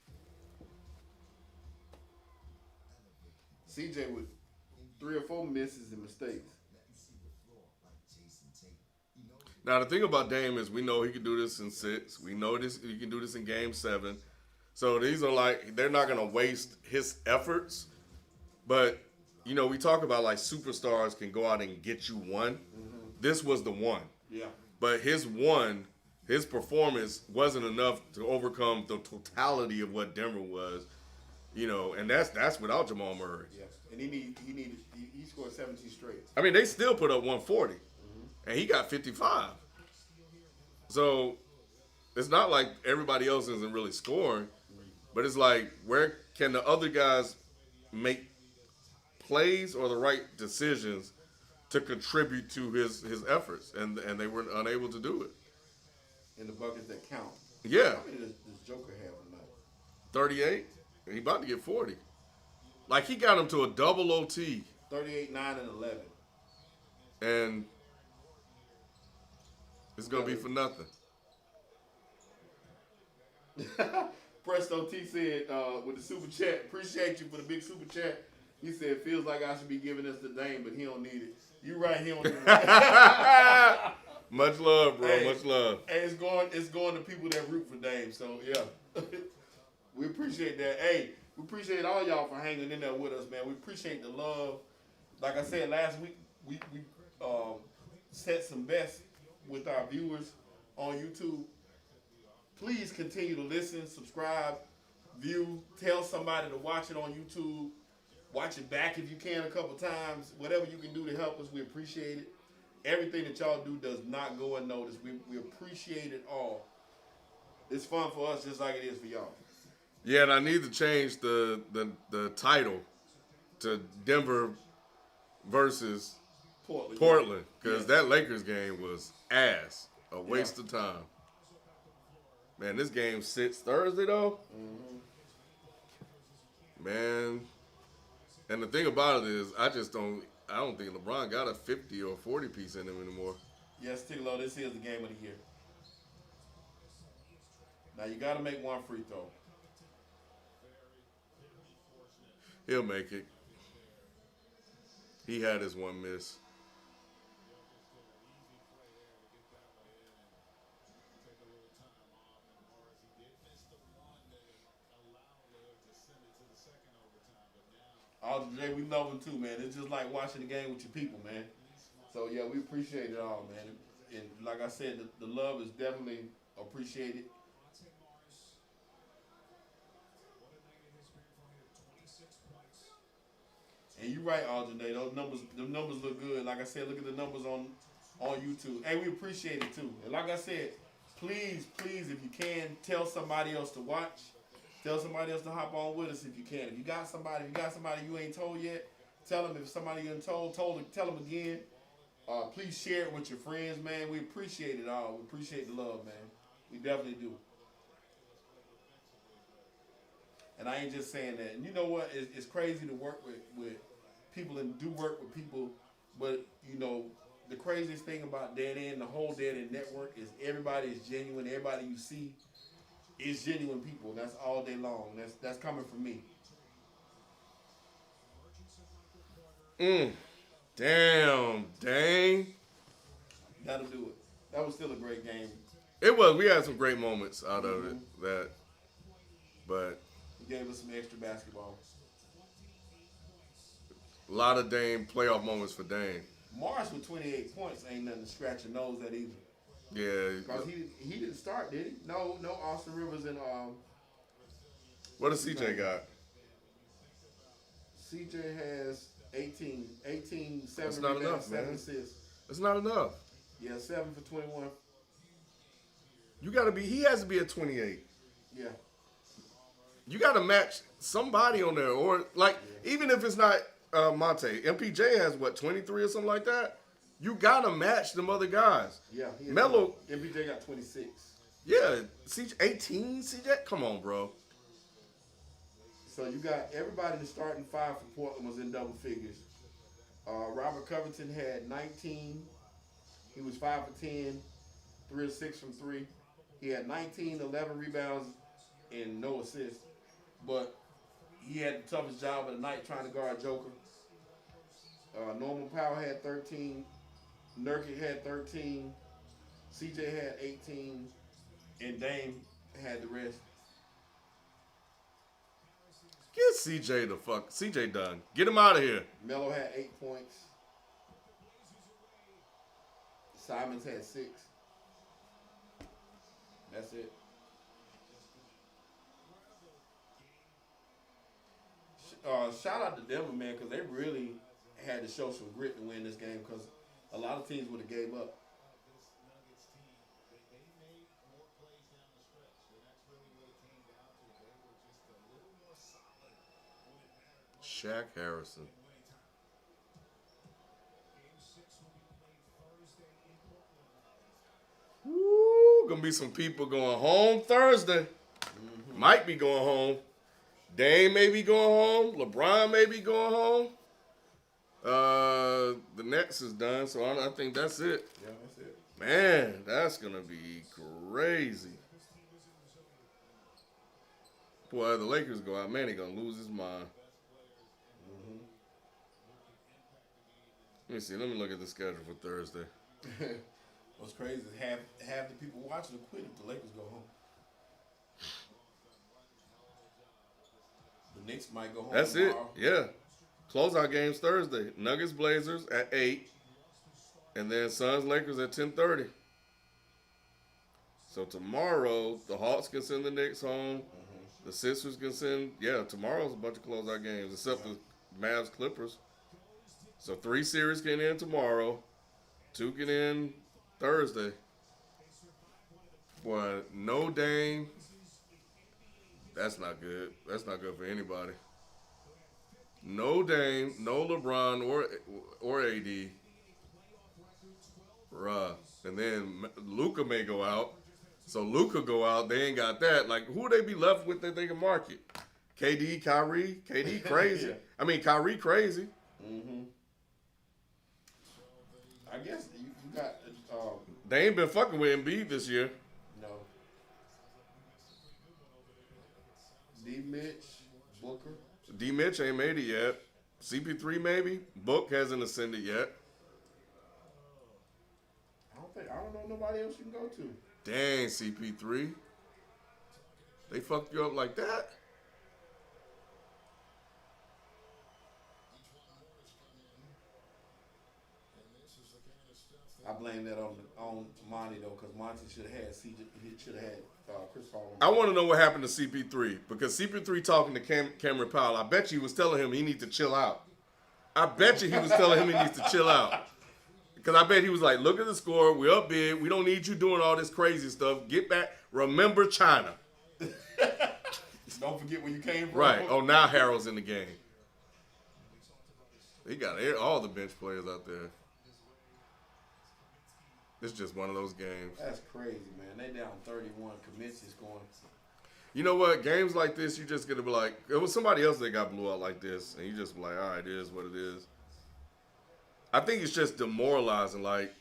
Speaker 4: CJ with 3 or 4 misses and mistakes.
Speaker 2: Now the thing about Dame is we know he can do this in 6. We know he can do this in Game 7. So these are like, they're not gonna waste his efforts. But you know, we talk about like superstars can go out and get you one. Mm-hmm. This was the one.
Speaker 4: Yeah.
Speaker 2: But his performance wasn't enough to overcome the totality of what Denver was. You know, and that's without Jamal Murray.
Speaker 4: Yeah. And he scored 17 straight.
Speaker 2: I mean, they still put up 140. And he got 55. So it's not like everybody else isn't really scoring, but it's like, where can the other guys make plays or the right decisions to contribute to his efforts? And they were unable to do it.
Speaker 4: In the buckets that count.
Speaker 2: Yeah.
Speaker 4: How many does Joker have tonight?
Speaker 2: 38. And he about to get 40. Like, he got him to a double OT.
Speaker 4: 38, 9, and 11.
Speaker 2: And it's going to be for nothing.
Speaker 4: Presto T said with the super chat, appreciate you for the big super chat. He said, feels like I should be giving this to Dame, but he don't need it. You right, he don't need it.
Speaker 2: Much love, bro. Much love.
Speaker 4: Hey, it's going to people that root for Dame. So yeah, we appreciate that. Hey, we appreciate all y'all for hanging in there with us, man. We appreciate the love. Like I said last week, we set some best with our viewers on YouTube. Please continue to listen, subscribe, view, tell somebody to watch it on YouTube. Watch it back if you can a couple times. Whatever you can do to help us, we appreciate it. Everything that y'all do does not go unnoticed. We appreciate it all. It's fun for us just like it is for y'all.
Speaker 2: Yeah, and I need to change the title to Denver versus Portland because that Lakers game was ass. A waste of time. Man, this game sits Thursday though.
Speaker 4: Mm-hmm.
Speaker 2: Man, and the thing about it is, I don't think LeBron got a 50 or 40 piece in him anymore.
Speaker 4: Yes, Tiglo, this is the game of the year. Now you got to make one free throw.
Speaker 2: He'll make it. He had his one miss.
Speaker 4: All today we love him too, man. It's just like watching the game with your people, man. So yeah, we appreciate it all, man. And like I said, the love is definitely appreciated. And you're right, Aldernay. Them numbers look good. Like I said, look at the numbers on YouTube. And we appreciate it too. And like I said, please, if you can, tell somebody else to watch. Tell somebody else to hop on with us if you can. If you got somebody you ain't told yet, tell them. If somebody you ain't told them, tell them again. Please share it with your friends, man. We appreciate it all. We appreciate the love, man. We definitely do. And I ain't just saying that. And you know what? It's crazy to work with people and do work with people. But, you know, the craziest thing about Dead End, the whole Dead End network, is everybody is genuine. Everybody you see is genuine people. That's all day long. That's coming from me.
Speaker 2: Damn, dang.
Speaker 4: That'll do it. That was still a great game.
Speaker 2: It was. We had some great moments out of it. But
Speaker 4: He gave us some extra basketball.
Speaker 2: a lot of Dame playoff moments for Dame.
Speaker 4: Morris with 28 points ain't nothing to scratch your nose at either.
Speaker 2: Yeah.
Speaker 4: Because he didn't start, did he? No Austin Rivers and
Speaker 2: What does CJ got?
Speaker 4: CJ has 18, 7
Speaker 2: That's not
Speaker 4: rebounds,
Speaker 2: enough,
Speaker 4: 7
Speaker 2: man.
Speaker 4: assists.
Speaker 2: That's not enough.
Speaker 4: Yeah, 7 for 21.
Speaker 2: He has to be at 28.
Speaker 4: Yeah.
Speaker 2: You got to match somebody on there. Or, even if it's not Monte. MPJ has, 23 or something like that? You got to match them other guys.
Speaker 4: Yeah.
Speaker 2: Melo.
Speaker 4: MPJ got 26.
Speaker 2: Yeah. CJ, 18, CJ? Come on, bro.
Speaker 4: So you got everybody in the starting five for Portland was in double figures. Robert Covington had 19. He was 5 for 10, 3 of 6 from 3. He had 19, 11 rebounds, and no assists. But he had the toughest job of the night trying to guard Joker. Norman Powell had 13. Nurkic had 13. CJ had 18. And Dame had the rest.
Speaker 2: Get CJ done. Get him out of here.
Speaker 4: Melo had 8 points. Simons had 6. That's it. Shout out to Denver, man, because they really had to show some grit to win this game because a lot of teams would have gave up.
Speaker 2: Shaq Harrison. Woo, gonna be some people going home Thursday. Mm-hmm. Might be going home. Dame may be going home. LeBron may be going home. The Nets is done, so I think that's it.
Speaker 4: Yeah, that's it.
Speaker 2: Man, that's gonna be crazy. Boy, the Lakers go out, man, he gonna lose his mind. Let me see. Let me look at the schedule for Thursday.
Speaker 4: What's crazy is half the people watching will quit if the Lakers go home. The Knicks might go home.
Speaker 2: That's
Speaker 4: tomorrow.
Speaker 2: it. Yeah. Closeout games Thursday. Nuggets Blazers at 8. And then Suns Lakers at 10:30. So tomorrow the Hawks can send the Knicks home. Mm-hmm. The Sixers can send. Yeah, tomorrow's a bunch of closeout games except the Mavs Clippers. So 3 series can end tomorrow. Took it in Thursday. Boy, no Dame. That's not good. That's not good for anybody. No Dame, no LeBron or AD. Bruh. And then Luka may go out. So Luka go out. They ain't got that. Like, who would they be left with that they can market? KD, Kyrie? KD crazy.
Speaker 4: Yeah.
Speaker 2: I mean, Kyrie crazy.
Speaker 4: Mm-hmm. I guess you got...
Speaker 2: They ain't been fucking with Embiid this year.
Speaker 4: No. D. Mitch, Booker.
Speaker 2: D. Mitch ain't made it yet. CP3 maybe. Book hasn't ascended yet.
Speaker 4: I don't know nobody else you can go to.
Speaker 2: Dang, CP3. They fucked you up like that?
Speaker 4: I blame that on Monty though, because Monty should have had Chris Paul.
Speaker 2: I want to know what happened to CP3 because CP3 talking to Cameron Powell. I bet you he was telling him he needs to chill out. I bet you he was telling him he needs to chill out. Because I bet he was like, look at the score. We're up big. We don't need you doing all this crazy stuff. Get back. Remember China.
Speaker 4: Don't forget where you came from.
Speaker 2: Right. Oh, now Harold's in the game. He got all the bench players out there. It's just one of those games.
Speaker 4: That's crazy, man. They down 31. Commits is going.
Speaker 2: You know what? Games like this, you just get to be like, it was somebody else that got blew out like this, and you just be like, all right, it is what it is. I think it's just demoralizing. Like,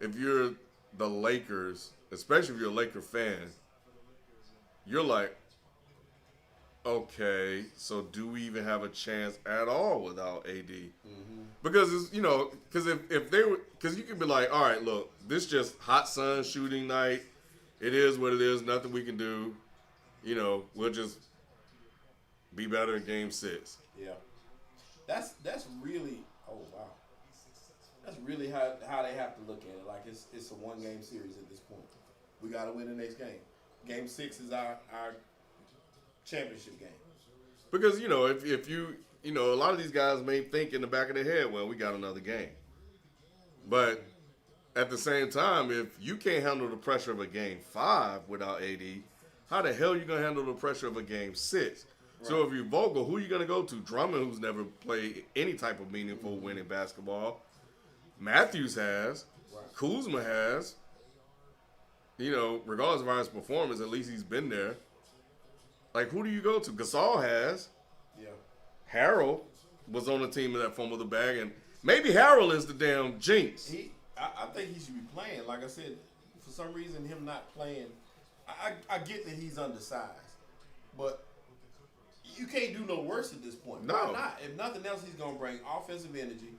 Speaker 2: if you're the Lakers, especially if you're a Laker fan, you're like, okay, so do we even have a chance at all without AD? Mm-hmm. Because it's, you know, because if they were, because you could be like, all right, look, this just hot sun shooting night. It is what it is. Nothing we can do. You know, we'll just be better in Game 6.
Speaker 4: Yeah, that's really. Oh wow, that's really how they have to look at it. Like it's a 1-game series at this point. We got to win the next game. Game 6 is our championship game.
Speaker 2: Because, you know, if you know, a lot of these guys may think in the back of their head, well, we got another game. But at the same time, if you can't handle the pressure of a Game 5 without AD, how the hell are you going to handle the pressure of a Game 6? Right. So if you're Vogel, who are you going to go to? Drummond, who's never played any type of meaningful winning basketball. Matthews has. Right. Kuzma has. You know, regardless of his performance, at least he's been there. Like, who do you go to? Gasol has.
Speaker 4: Yeah.
Speaker 2: Harold was on the team that fumbled the bag, and maybe Harold is the damn jinx.
Speaker 4: I think he should be playing. Like I said, for some reason, him not playing, I get that he's undersized, but you can't do no worse at this point.
Speaker 2: No.
Speaker 4: Why not? If nothing else, he's gonna bring offensive energy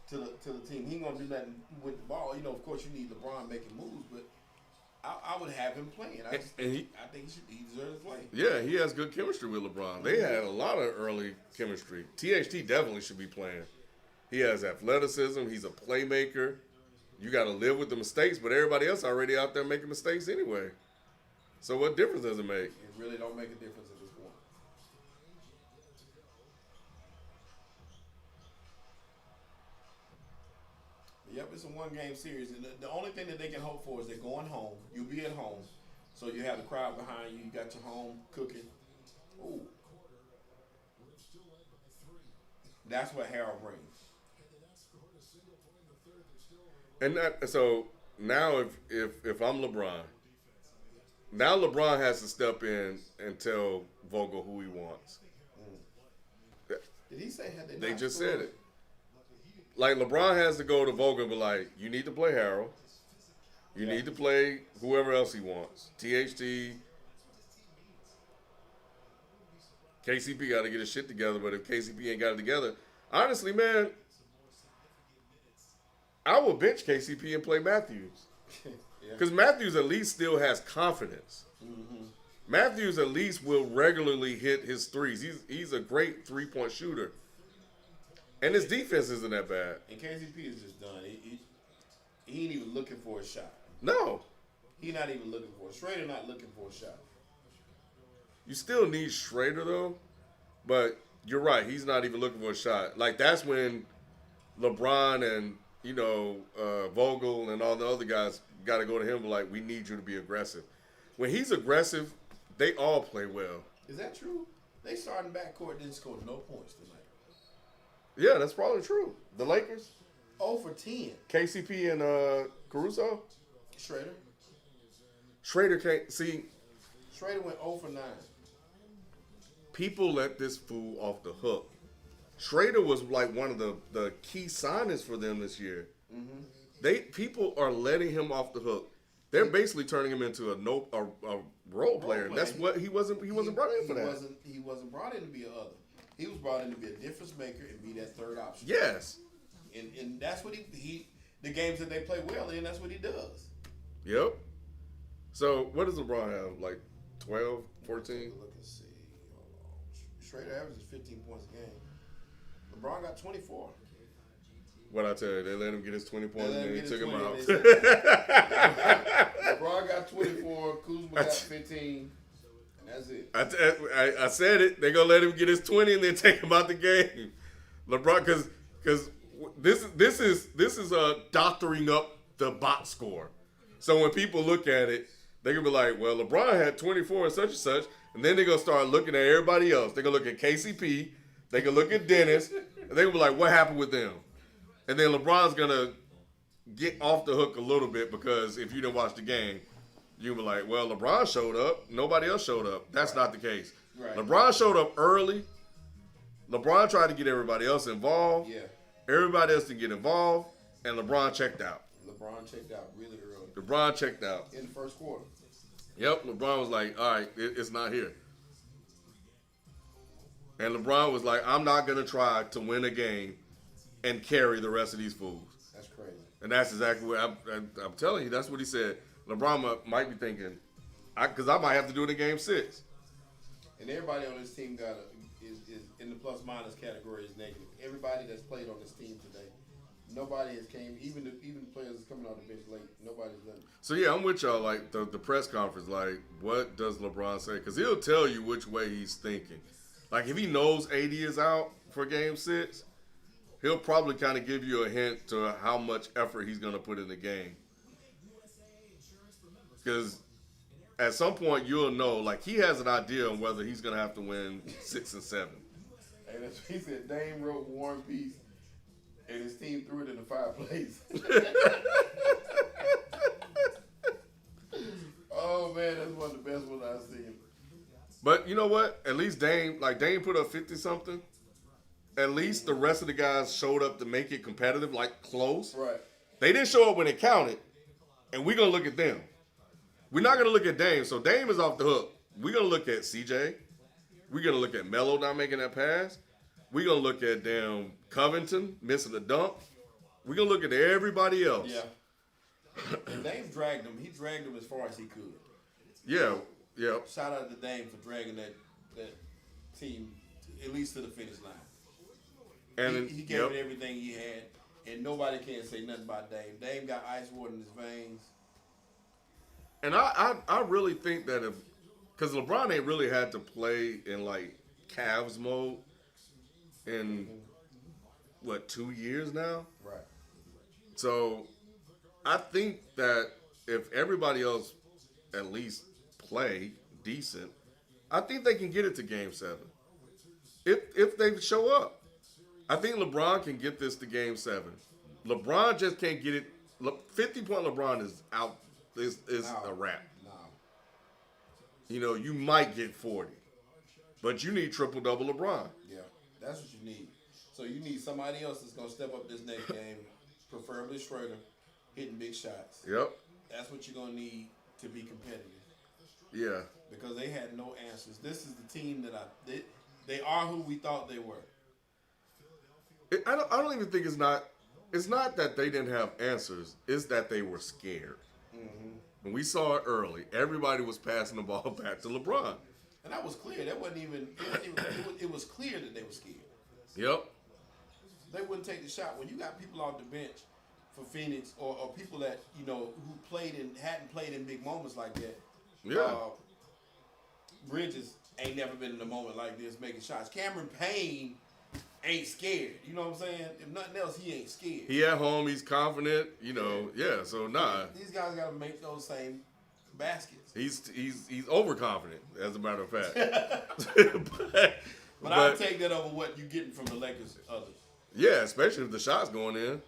Speaker 4: to the team. He ain't gonna do nothing with the ball. You know, of course, you need LeBron making moves, but I would have him playing. I think he deserves to play.
Speaker 2: Yeah, he has good chemistry with LeBron. They had a lot of early chemistry. THT definitely should be playing. He has athleticism. He's a playmaker. You got to live with the mistakes, but everybody else already out there making mistakes anyway. So what difference does it make?
Speaker 4: It really don't make a difference at this point. Yep, it's a 1-game series. And the only thing that they can hope for is they're going home. You'll be at home. So you have the crowd behind you. You got your home cooking. Ooh. That's what Harold brings.
Speaker 2: And so now if I'm LeBron, now LeBron has to step in and tell Vogel who he wants.
Speaker 4: Did he say
Speaker 2: they just said it? Like, LeBron has to go to Vogel and be like, you need to play Harold. You need to play whoever else he wants. THT. KCP got to get his shit together, but if KCP ain't got it together, honestly, man, I will bench KCP and play Matthews. Because Matthews at least still has confidence. Mm-hmm. Matthews at least will regularly hit his threes. He's a great three-point shooter. And his defense isn't that bad.
Speaker 4: And KCP is just done. He ain't even looking for a shot.
Speaker 2: No.
Speaker 4: He not even looking for it. Schroeder not looking for a shot.
Speaker 2: You still need Schroeder, though. But you're right. He's not even looking for a shot. Like, that's when LeBron and Vogel and all the other guys got to go to him like, we need you to be aggressive. When he's aggressive, they all play well.
Speaker 4: Is that true? They starting backcourt didn't score no points tonight.
Speaker 2: Yeah, that's probably true. The Lakers?
Speaker 4: 0 for 10.
Speaker 2: KCP and Caruso? Schroeder can't see.
Speaker 4: Schroeder went 0 for 9.
Speaker 2: People let this fool off the hook. Schroeder was like one of the key signings for them this year. Mm-hmm. People are letting him off the hook. They're basically turning him into a role player. That's what he wasn't brought in for that.
Speaker 4: He wasn't brought in to be a other. He was brought in to be a difference maker and be that third option.
Speaker 2: Yes.
Speaker 4: And that's what he the games that they play well in, that's what he does.
Speaker 2: Yep. So what does LeBron have? Like 12, 14?
Speaker 4: Look and see. Schroeder averages 15 points a game. LeBron got 24.
Speaker 2: What I tell you, they let him get his 20 points and then he took him out.
Speaker 4: LeBron got 24, Kuzma got 15, and that's it.
Speaker 2: I said it. They're gonna let him get his 20 and then take him out the game. LeBron, because this is doctoring up the box score. So when people look at it, they're gonna be like, well, LeBron had 24 and such, and then they're gonna start looking at everybody else. They're gonna look at KCP, they can look at Dennis, and they're gonna be like, what happened with them? And then LeBron's going to get off the hook a little bit because if you didn't watch the game, you'll be like, well, LeBron showed up. Nobody else showed up. That's not the case.
Speaker 4: Right.
Speaker 2: LeBron showed up early. LeBron tried to get everybody else involved.
Speaker 4: Yeah.
Speaker 2: Everybody else didn't get involved. And LeBron checked out.
Speaker 4: LeBron checked out really early.
Speaker 2: LeBron checked out.
Speaker 4: In the first quarter.
Speaker 2: Yep. LeBron was like, all right, it's not here. And LeBron was like, I'm not going to try to win a game and carry the rest of these fools.
Speaker 4: That's crazy. And
Speaker 2: that's exactly what I'm telling you. That's what he said. LeBron might be thinking, because I might have to do it in Game 6.
Speaker 4: And everybody on this team is in the plus minus category is negative. Everybody that's played on this team today, nobody has came. Even the players that's coming off the bench late, nobody's done it.
Speaker 2: So yeah, I'm with y'all. Like the press conference, like what does LeBron say? Because he'll tell you which way he's thinking. Like if he knows AD is out for Game 6. He'll probably kind of give you a hint to how much effort he's going to put in the game. Because at some point you'll know, like he has an idea on whether he's going to have to win 6 and 7.
Speaker 4: Hey, that's what he said. Dame wrote War and Peace, and his team threw it in the fireplace. Oh man, that's one of the best ones I've seen.
Speaker 2: But you know what? At least Dame put up 50 something. At least the rest of the guys showed up to make it competitive, like close.
Speaker 4: Right.
Speaker 2: They didn't show up when it counted, and we're going to look at them. We're not going to look at Dame. So Dame is off the hook. We're going to look at CJ. We're going to look at Melo not making that pass. We're going to look at damn Covington missing the dunk. We're going to look at everybody else.
Speaker 4: Yeah. And Dame dragged him. He dragged him as far as he could.
Speaker 2: Yeah. Yeah.
Speaker 4: Shout out to Dame for dragging that team at least to the finish line.
Speaker 2: And
Speaker 4: he gave it everything he had, and nobody can say nothing about Dame. Dame got ice water in his veins.
Speaker 2: And I really think that because LeBron ain't really had to play in like Cavs mode in 2 years now?
Speaker 4: Right.
Speaker 2: So I think that if everybody else at least play decent, I think they can get it to Game 7. If they show up. I think LeBron can get this to Game 7. LeBron just can't get it. 50-point LeBron is out. Is a wrap.
Speaker 4: No.
Speaker 2: You know, you might get 40, but you need triple-double LeBron.
Speaker 4: Yeah, that's what you need. So you need somebody else that's going to step up this next game, preferably Schroeder, hitting big shots.
Speaker 2: Yep.
Speaker 4: That's what you're going to need to be competitive.
Speaker 2: Yeah.
Speaker 4: Because they had no answers. This is the team that they are who we thought they were.
Speaker 2: I don't even think it's not that they didn't have answers. It's that they were scared. Mm-hmm. And we saw it early. Everybody was passing the ball back to LeBron.
Speaker 4: And that was clear. That wasn't even it was clear that they were scared.
Speaker 2: Yep.
Speaker 4: They wouldn't take the shot. When you got people off the bench for Phoenix or people that, who hadn't played in big moments like that.
Speaker 2: Yeah.
Speaker 4: Bridges ain't never been in a moment like this making shots. Cameron Payne ain't scared. You know what I'm saying? If nothing else, he ain't scared.
Speaker 2: He at home. He's confident. You know. Yeah. So nah.
Speaker 4: These guys got to make those same baskets.
Speaker 2: He's overconfident, as a matter of fact.
Speaker 4: but I'll take that over what you getting from the Lakers and others.
Speaker 2: Yeah, especially if the shot's going in.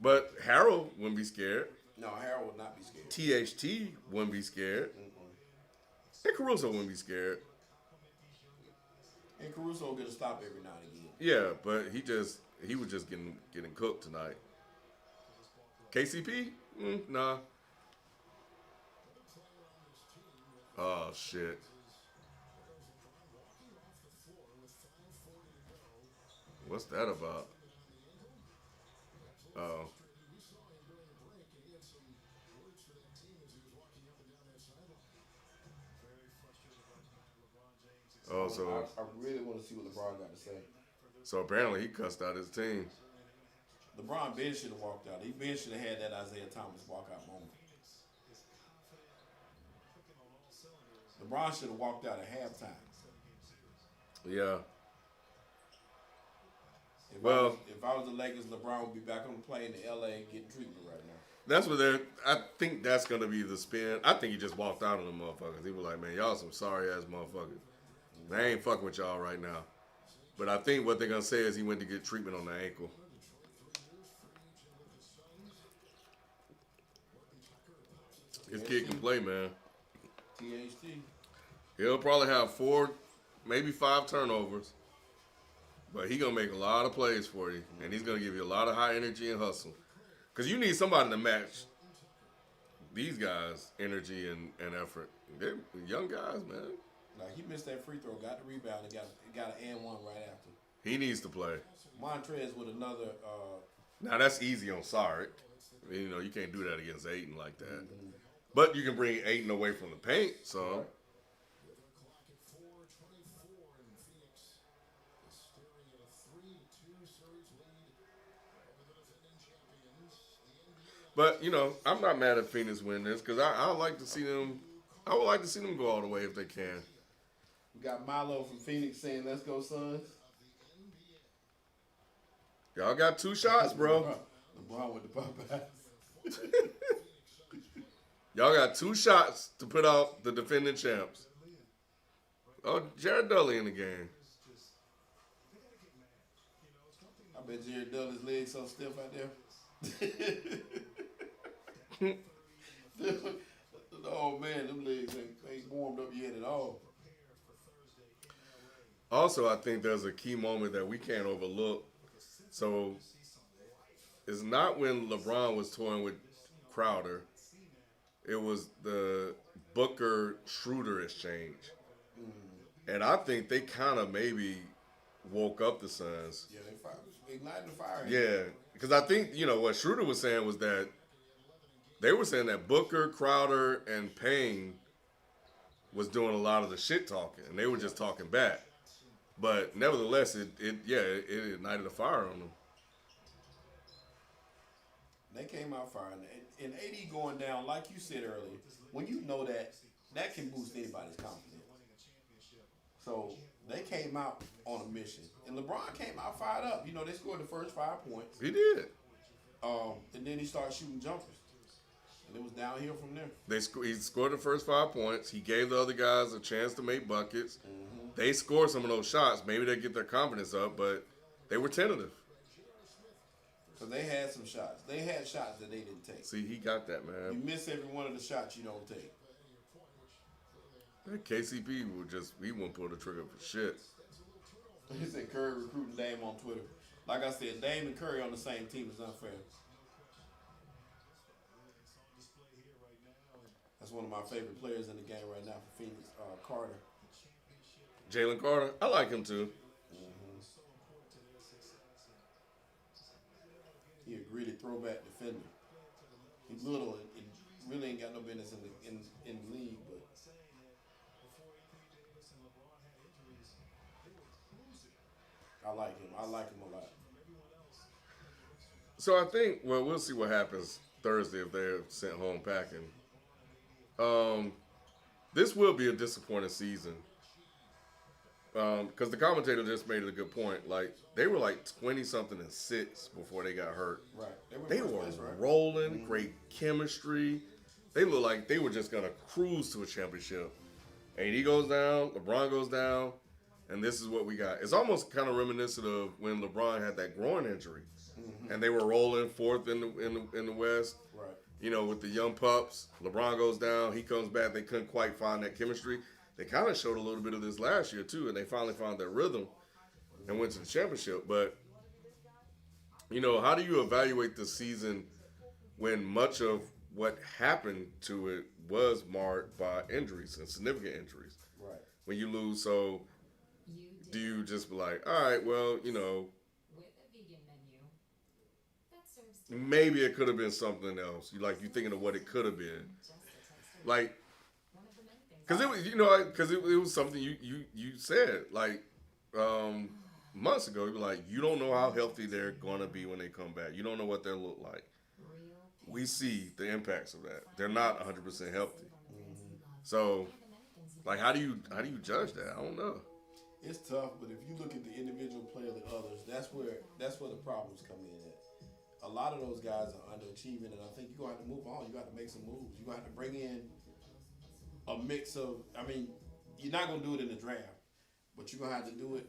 Speaker 2: But Harold wouldn't be scared.
Speaker 4: No, Harold would not be scared.
Speaker 2: THT wouldn't be scared. And Caruso wouldn't be scared.
Speaker 4: And Caruso will get a stop every now and again.
Speaker 2: Yeah, but he was just getting cooked tonight. KCP? Nah. Oh shit. What's that about? Oh. Oh, so
Speaker 4: I really want to see what LeBron got to say.
Speaker 2: So apparently he cussed out his team.
Speaker 4: LeBron Ben should have walked out. Ben should have had that Isaiah Thomas walkout moment. LeBron should have walked out at halftime.
Speaker 2: Yeah.
Speaker 4: If I was the Lakers, LeBron would be back on the plane to LA getting treatment right now.
Speaker 2: That's what I think that's gonna be the spin. I think he just walked out on the motherfuckers. He was like, man, y'all some sorry ass motherfuckers. They ain't fucking with y'all right now. But I think what they're gonna say is he went to get treatment on the ankle. This kid can play, man.
Speaker 4: THT.
Speaker 2: He'll probably have 4, maybe 5 turnovers. But he going to make a lot of plays for you. And he's going to give you a lot of high energy and hustle. Because you need somebody to match these guys' energy and effort. They're young guys, man.
Speaker 4: Like, he missed that free throw, got the rebound, and got an and one right after.
Speaker 2: He needs to play.
Speaker 4: Montrez with another.
Speaker 2: Now, that's easy on Sarek. You know, you can't do that against Ayton like that. Mm-hmm. But you can bring Ayton away from the paint, so... Right. But, you know, I'm not mad at Phoenix winning this because I would like to see them. I would like to see them go all the way if they can.
Speaker 4: We got Milo from Phoenix saying, "Let's go, Suns."
Speaker 2: Y'all got 2 shots, bro.
Speaker 4: LeBron with the Popeyes.
Speaker 2: Y'all got 2 shots to put out the defending champs. Oh, Jared Dudley in the game.
Speaker 4: I bet Jared Dudley's legs so stiff out there. Oh man, them legs ain't warmed up yet at all.
Speaker 2: Also, I think there's a key moment that we can't overlook. So, it's not when LeBron was toying with Crowder. It was the Booker-Schroeder exchange. And I think they kind of maybe woke up the Suns.
Speaker 4: Yeah, they ignited the fire.
Speaker 2: Yeah, because I think, you know, what Schroeder was saying was that they were saying that Booker, Crowder, and Payne was doing a lot of the shit talking, and they were just talking back. But nevertheless, it ignited a fire on them.
Speaker 4: They came out firing. And AD going down, like you said earlier, when you know that can boost anybody's confidence. So they came out on a mission. And LeBron came out fired up. You know, they scored the first 5 points.
Speaker 2: He did.
Speaker 4: And then he started shooting jumpers. And it was downhill from there.
Speaker 2: He scored the first 5 points. He gave the other guys a chance to make buckets. Mm-hmm. They scored some of those shots. Maybe they get their confidence up, but they were tentative.
Speaker 4: Because they had some shots. They had shots that they didn't take.
Speaker 2: See, he got that, man.
Speaker 4: You miss every one of the shots you don't take.
Speaker 2: That KCP he wouldn't pull the trigger for shit.
Speaker 4: He said Curry recruiting Dame on Twitter. Like I said, Dame and Curry on the same team is unfair. That's one of my favorite players in the game right now for Phoenix, Carter.
Speaker 2: Jalen Carter, I like him too.
Speaker 4: Mm-hmm. He a gritty throwback defender. He's little and really ain't got no business in the league, but I like him. I like him a lot.
Speaker 2: So I think, well, we'll see what happens Thursday if they're sent home packing. This will be a disappointing season. because the commentator just made a good point. Like, they were like 20-something and 6 before they got hurt.
Speaker 4: Right.
Speaker 2: They were rolling, great chemistry. They looked like they were just going to cruise to a championship. AD goes down, LeBron goes down, and this is what we got. It's almost kind of reminiscent of when LeBron had that groin injury, and they were rolling fourth in the West.
Speaker 4: Right.
Speaker 2: You know, with the young pups. LeBron goes down, he comes back. They couldn't quite find that chemistry. They kind of showed a little bit of this last year too, and they finally found their rhythm and went to the championship. But you know, how do you evaluate the season when much of what happened to it was marred by injuries and significant injuries?
Speaker 4: Right.
Speaker 2: When you lose, so do you just be like, all right, well, you know, maybe it could have been something else. You thinking of what it could have been, like, because it was, you know, because it was something you said like months ago. You were like, you don't know how healthy they're gonna be when they come back. You don't know what they'll look like. We see the impacts of that. They're not 100% healthy. So, like, how do you judge that? I don't know.
Speaker 4: It's tough, but if you look at the individual play of the others, that's where the problems come in at. A lot of those guys are underachieving, and I think you're going to have to move on. You got to make some moves. You're going to have to bring in a mix of, I mean, you're not going to do it in the draft, but you're going to have to do it,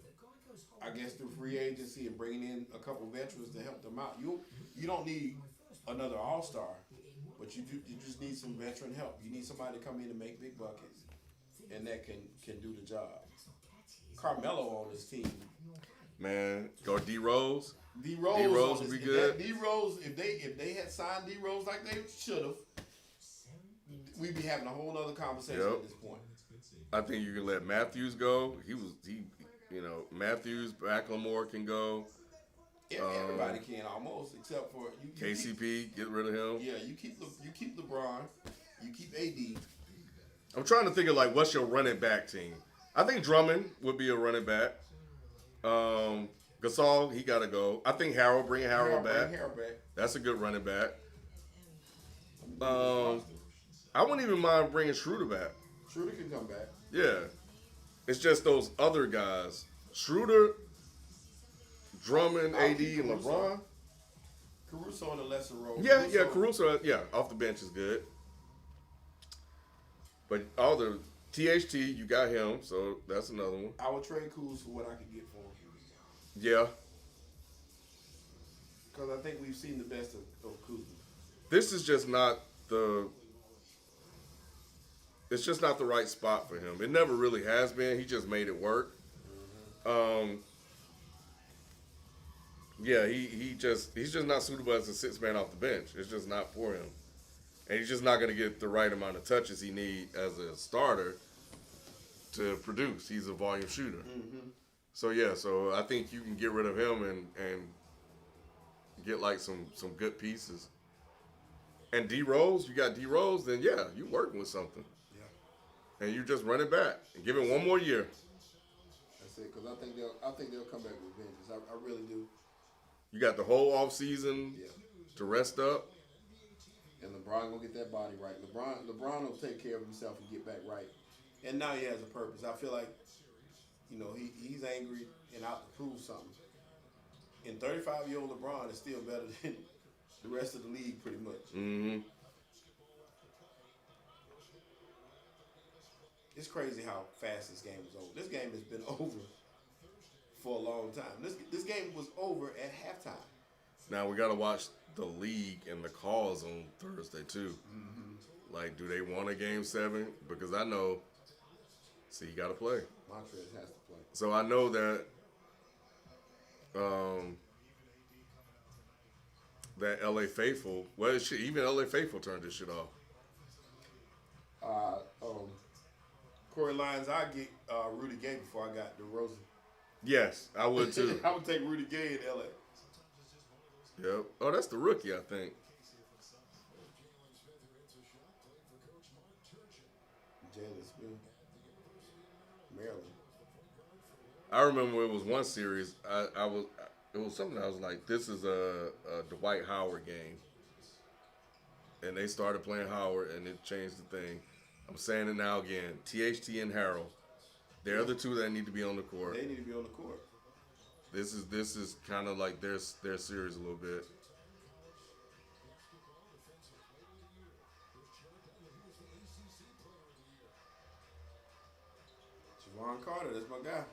Speaker 4: I guess, through free agency and bringing in a couple veterans to help them out. You don't need another all-star, but you just need some veteran help. You need somebody to come in and make big buckets, and that can do the job. Carmelo on this team.
Speaker 2: Man, or D Rose.
Speaker 4: D Rose
Speaker 2: would be good.
Speaker 4: D Rose, if they had signed D Rose like they should have, we'd be having a whole other conversation at this point.
Speaker 2: I think you can let Matthews go. Matthews, Macklemore can go.
Speaker 4: Everybody can almost, except for you.
Speaker 2: KCP, get rid of him.
Speaker 4: Yeah, you keep LeBron, you keep AD.
Speaker 2: I'm trying to think of like what's your running back team. I think Drummond would be a running back. Gasol, he got to go. I think bring Harold back. That's a good running back. I wouldn't even mind bringing Schroeder back.
Speaker 4: Schroeder can come back.
Speaker 2: Yeah. It's just those other guys. Schroeder, Drummond, AD, and LeBron.
Speaker 4: Caruso in a lesser role.
Speaker 2: Yeah, Caruso, off the bench is good. But all the THT, you got him, so that's another one.
Speaker 4: I would trade Kuz for what I could get for him.
Speaker 2: Yeah.
Speaker 4: Because I think we've seen the best of Kuzma.
Speaker 2: This is just not it's just not the right spot for him. It never really has been. He just made it work. He's just not suitable as a sixth man off the bench. It's just not for him. And he's just not going to get the right amount of touches he needs as a starter to produce. He's a volume shooter. Mm-hmm. So I think you can get rid of him and get like some good pieces. And D Rose, you got D Rose, then you working with something. Yeah. And you just run it back and give it one more year.
Speaker 4: That's it, because I think they'll come back with vengeance. I really do.
Speaker 2: You got the whole offseason to rest up.
Speaker 4: And LeBron gonna get that body right. LeBron will take care of himself and get back right. And now he has a purpose. I feel like, he's angry and out to prove something. And 35-year-old LeBron is still better than the rest of the league, pretty much.
Speaker 2: Mm-hmm.
Speaker 4: It's crazy how fast this game is over. This game has been over for a long time. This game was over at halftime.
Speaker 2: Now we got to watch the league and the calls on Thursday too. Mm-hmm. Like, do they want a game 7? Because I know, you got to play.
Speaker 4: Montrez has to play.
Speaker 2: So I know that that LA Faithful, even LA Faithful turned this shit off.
Speaker 4: Corey Lyons, I get Rudy Gay before I got DeRozan.
Speaker 2: Yes, I would too.
Speaker 4: I would take Rudy Gay in LA.
Speaker 2: Yep. Oh, that's the rookie, I think.
Speaker 4: Jalen Smith. Maryland.
Speaker 2: I remember it was one series. It was something I was like, this is a Dwight Howard game. And they started playing Howard, and it changed the thing. I'm saying it now again. THT and Harold. They're the two that need to be on the court.
Speaker 4: They need to be on the court.
Speaker 2: This is kind of like their series a little bit.
Speaker 4: Javon Carter, that's my guy.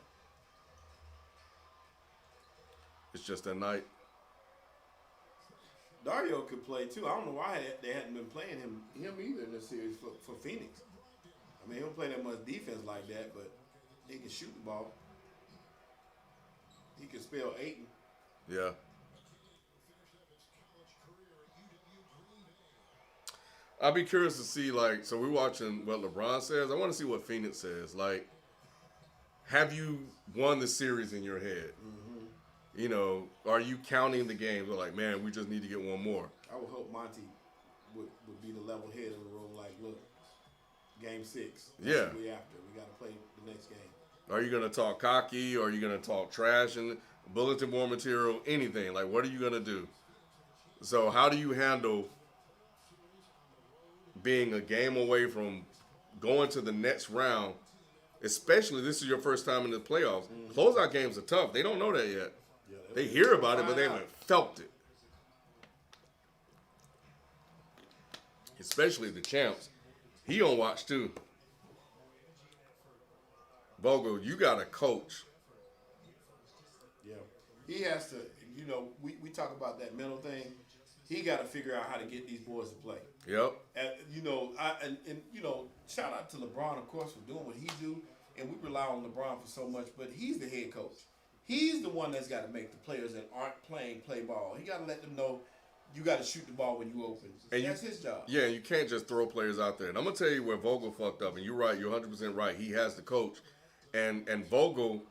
Speaker 2: It's just that night.
Speaker 4: Dario could play too. I don't know why they hadn't been playing him either in this series for Phoenix. I mean, he don't play that much defense like that, but he can shoot the ball. He can spell Aiton.
Speaker 2: Yeah. I'll be curious to see, like, so we're watching what LeBron says. I want to see what Phoenix says. Like, have you won the series in your head?
Speaker 4: Mm-hmm.
Speaker 2: You know, are you counting the games? We're like, man, we just need to get one more.
Speaker 4: I would hope Monty would be the level head of the room. Like, look, game 6.
Speaker 2: Yeah.
Speaker 4: We got to play the next game.
Speaker 2: Are you going to talk cocky? Or are you going to talk trash and bulletin board material? Anything. Like, what are you going to do? So how do you handle being a game away from going to the next round, especially this is your first time in the playoffs? Mm-hmm. Closeout games are tough. They don't know that yet.
Speaker 4: Yeah,
Speaker 2: they hear about it, but they haven't felt it. Especially the champs. He on watch too. Vogel, you got to coach.
Speaker 4: Yeah. He has to, you know, we talk about that mental thing. He got to figure out how to get these boys to play.
Speaker 2: Yep.
Speaker 4: And, you know, you know, shout out to LeBron, of course, for doing what he do. And we rely on LeBron for so much, but he's the head coach. He's the one that's got to make the players that aren't playing play ball. He got to let them know you got to shoot the ball when you open. And that's his job.
Speaker 2: Yeah, you can't just throw players out there. And I'm going to tell you where Vogel fucked up. And you're right. You're 100% right. He has the coach. And Vogel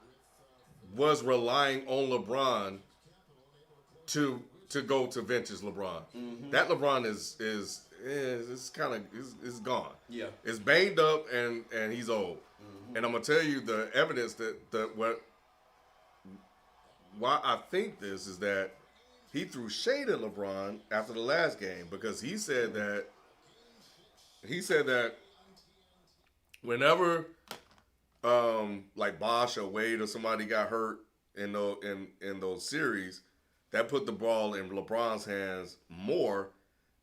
Speaker 2: was relying on LeBron to go to vintage LeBron. Mm-hmm. That LeBron is kind of is gone.
Speaker 4: Yeah.
Speaker 2: It's banged up and he's old. Mm-hmm. And I'm going to tell you the evidence why I think this is that he threw shade at LeBron after the last game because he said that whenever like Bosh or Wade or somebody got hurt in those series, that put the ball in LeBron's hands more,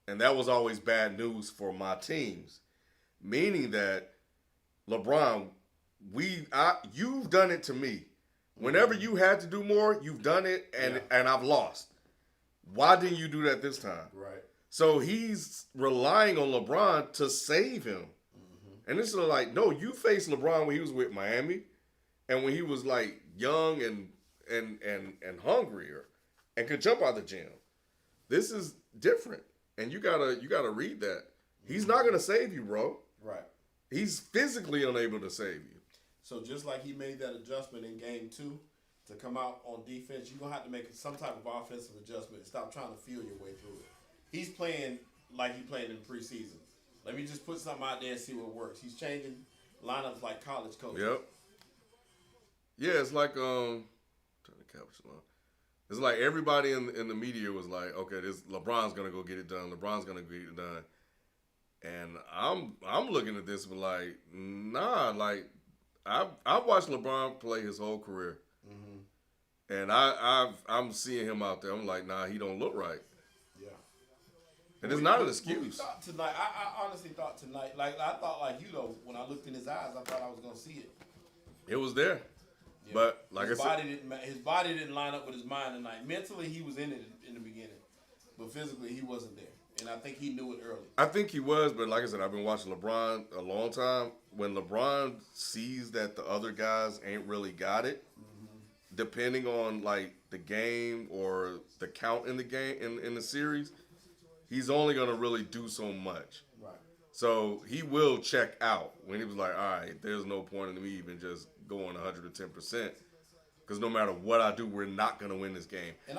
Speaker 2: and that was always bad news for my teams. Meaning that LeBron, you've done it to me. Whenever you had to do more, you've done it, and I've lost. Why didn't you do that this time?
Speaker 4: Right.
Speaker 2: So he's relying on LeBron to save him. Mm-hmm. And it's like, no, you faced LeBron when he was with Miami and when he was like young and hungrier and could jump out the gym. This is different. And you gotta read that. He's not gonna save you, bro.
Speaker 4: Right.
Speaker 2: He's physically unable to save you.
Speaker 4: So just like he made that adjustment in game 2 to come out on defense, you're going to have to make some type of offensive adjustment and stop trying to feel your way through it. He's playing like he played in preseason. Let me just put something out there and see what works. He's changing lineups like college coaches.
Speaker 2: Yep. Yeah, it's like turn the caption on. It's like everybody in the media was like, okay, this LeBron's gonna go get it done. LeBron's gonna get it done. And I'm looking at this but like, nah, like I've watched LeBron play his whole career, and I'm seeing him out there. I'm like, nah, he don't look right.
Speaker 4: Yeah,
Speaker 2: and it's not an excuse.
Speaker 4: We thought tonight, I honestly thought tonight, like I thought, like you know, when I looked in his eyes, I thought I was gonna see it.
Speaker 2: It was there, yeah. But like
Speaker 4: his body didn't line up with his mind tonight. Mentally, he was in it in the beginning, but physically, he wasn't there. And I think he knew it early.
Speaker 2: I think he was, but like I said, I've been watching LeBron a long time. When LeBron sees that the other guys ain't really got it, depending on like the game or the count in the game in the series, he's only gonna really do so much.
Speaker 4: Right.
Speaker 2: So he will check out when he was like, all right, there's no point in me even just going 110%. Because no matter what I do, we're not gonna win this game. And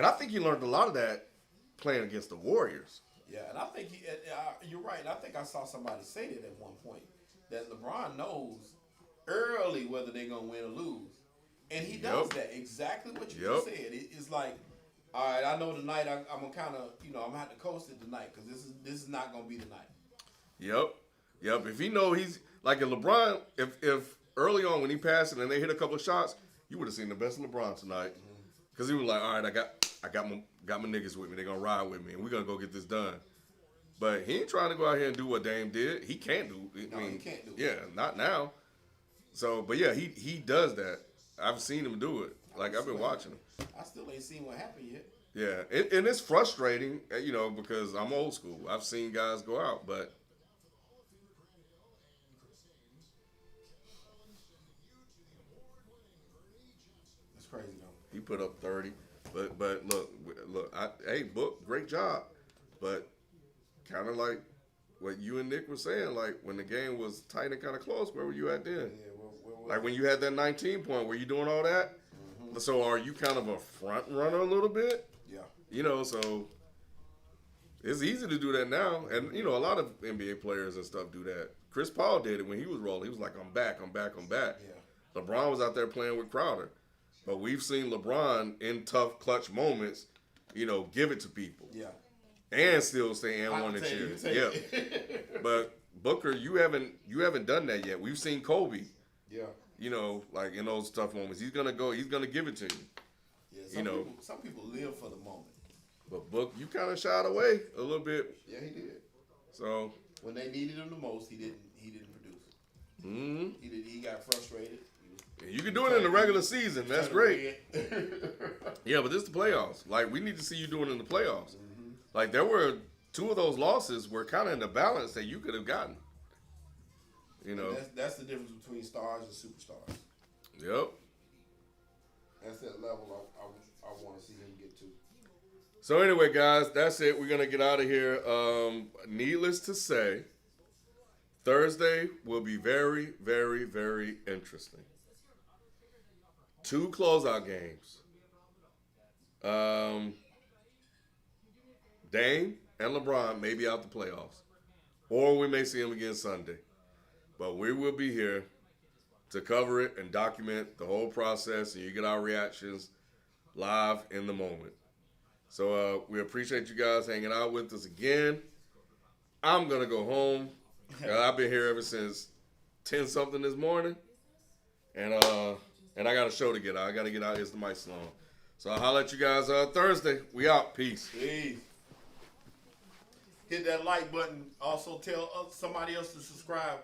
Speaker 2: I think he learned a lot of that playing against the Warriors.
Speaker 4: Yeah, and I think you're right. And I think I saw somebody say that at one point, that LeBron knows early whether they're going to win or lose. And he does that. Exactly what you just said. It's like, all right, I know tonight I'm going to kind of, I'm going to have to coast it tonight because this is not going to be the night.
Speaker 2: Yep. If he know he's, like if LeBron, if early on when he passed it and they hit a couple of shots, you would have seen the best of LeBron tonight. Because he was like, all right, I got my niggas with me. They're going to ride with me, and we're going to go get this done. But he ain't trying to go out here and do what Dame did. He can't do it.
Speaker 4: He can't do it.
Speaker 2: Yeah, not now. So, but yeah, he does that. I've seen him do it. Like, I've been watching him.
Speaker 4: I still ain't seen what happened yet.
Speaker 2: Yeah, and it's frustrating, because I'm old school. I've seen guys go out, but
Speaker 4: it's crazy though.
Speaker 2: he put up 30. But look, hey, Book, great job. But kind of like what you and Nick were saying, like when the game was tight and kind of close, where were you at then?
Speaker 4: Yeah,
Speaker 2: Like when you had that 19 point, were you doing all that? Mm-hmm. So are you kind of a front runner a little bit?
Speaker 4: Yeah.
Speaker 2: So it's easy to do that now. And, a lot of NBA players and stuff do that. Chris Paul did it when he was rolling. He was like, I'm back.
Speaker 4: Yeah.
Speaker 2: LeBron was out there playing with Crowder. But we've seen LeBron in tough clutch moments, give it to people.
Speaker 4: Yeah.
Speaker 2: And still stay and one and cheer. Yeah. But Booker, you haven't done that yet. We've seen Kobe.
Speaker 4: Yeah.
Speaker 2: Like in those tough moments. He's gonna give it to you.
Speaker 4: Yeah, some people live for the moment.
Speaker 2: But Book, you kind of shied away a little bit.
Speaker 4: Yeah, he did.
Speaker 2: So
Speaker 4: when they needed him the most, he didn't produce.
Speaker 2: Mm-hmm.
Speaker 4: He got frustrated.
Speaker 2: You can do it in the regular season. That's great. Yeah, but this is the playoffs. Like, we need to see you do it in the playoffs.
Speaker 4: Mm-hmm.
Speaker 2: Like, there were 2 of those losses were kind of in the balance that you could have gotten.
Speaker 4: That's the difference between stars and superstars.
Speaker 2: Yep.
Speaker 4: That's that level I want to see him get to.
Speaker 2: So anyway, guys, that's it. We're going to get out of here. Needless to say, Thursday will be very, very, very interesting. 2 closeout games. Dame and LeBron may be out the playoffs. Or we may see them again Sunday. But we will be here to cover it and document the whole process, and you get our reactions live in the moment. So we appreciate you guys hanging out with us again. I'm going to go home. I've been here ever since 10-something this morning. And I got a show to get out. I got to get out. It's the mic salon. So I'll holler at you guys Thursday. We out. Peace.
Speaker 4: Peace. Hit that like button. Also tell somebody else to subscribe.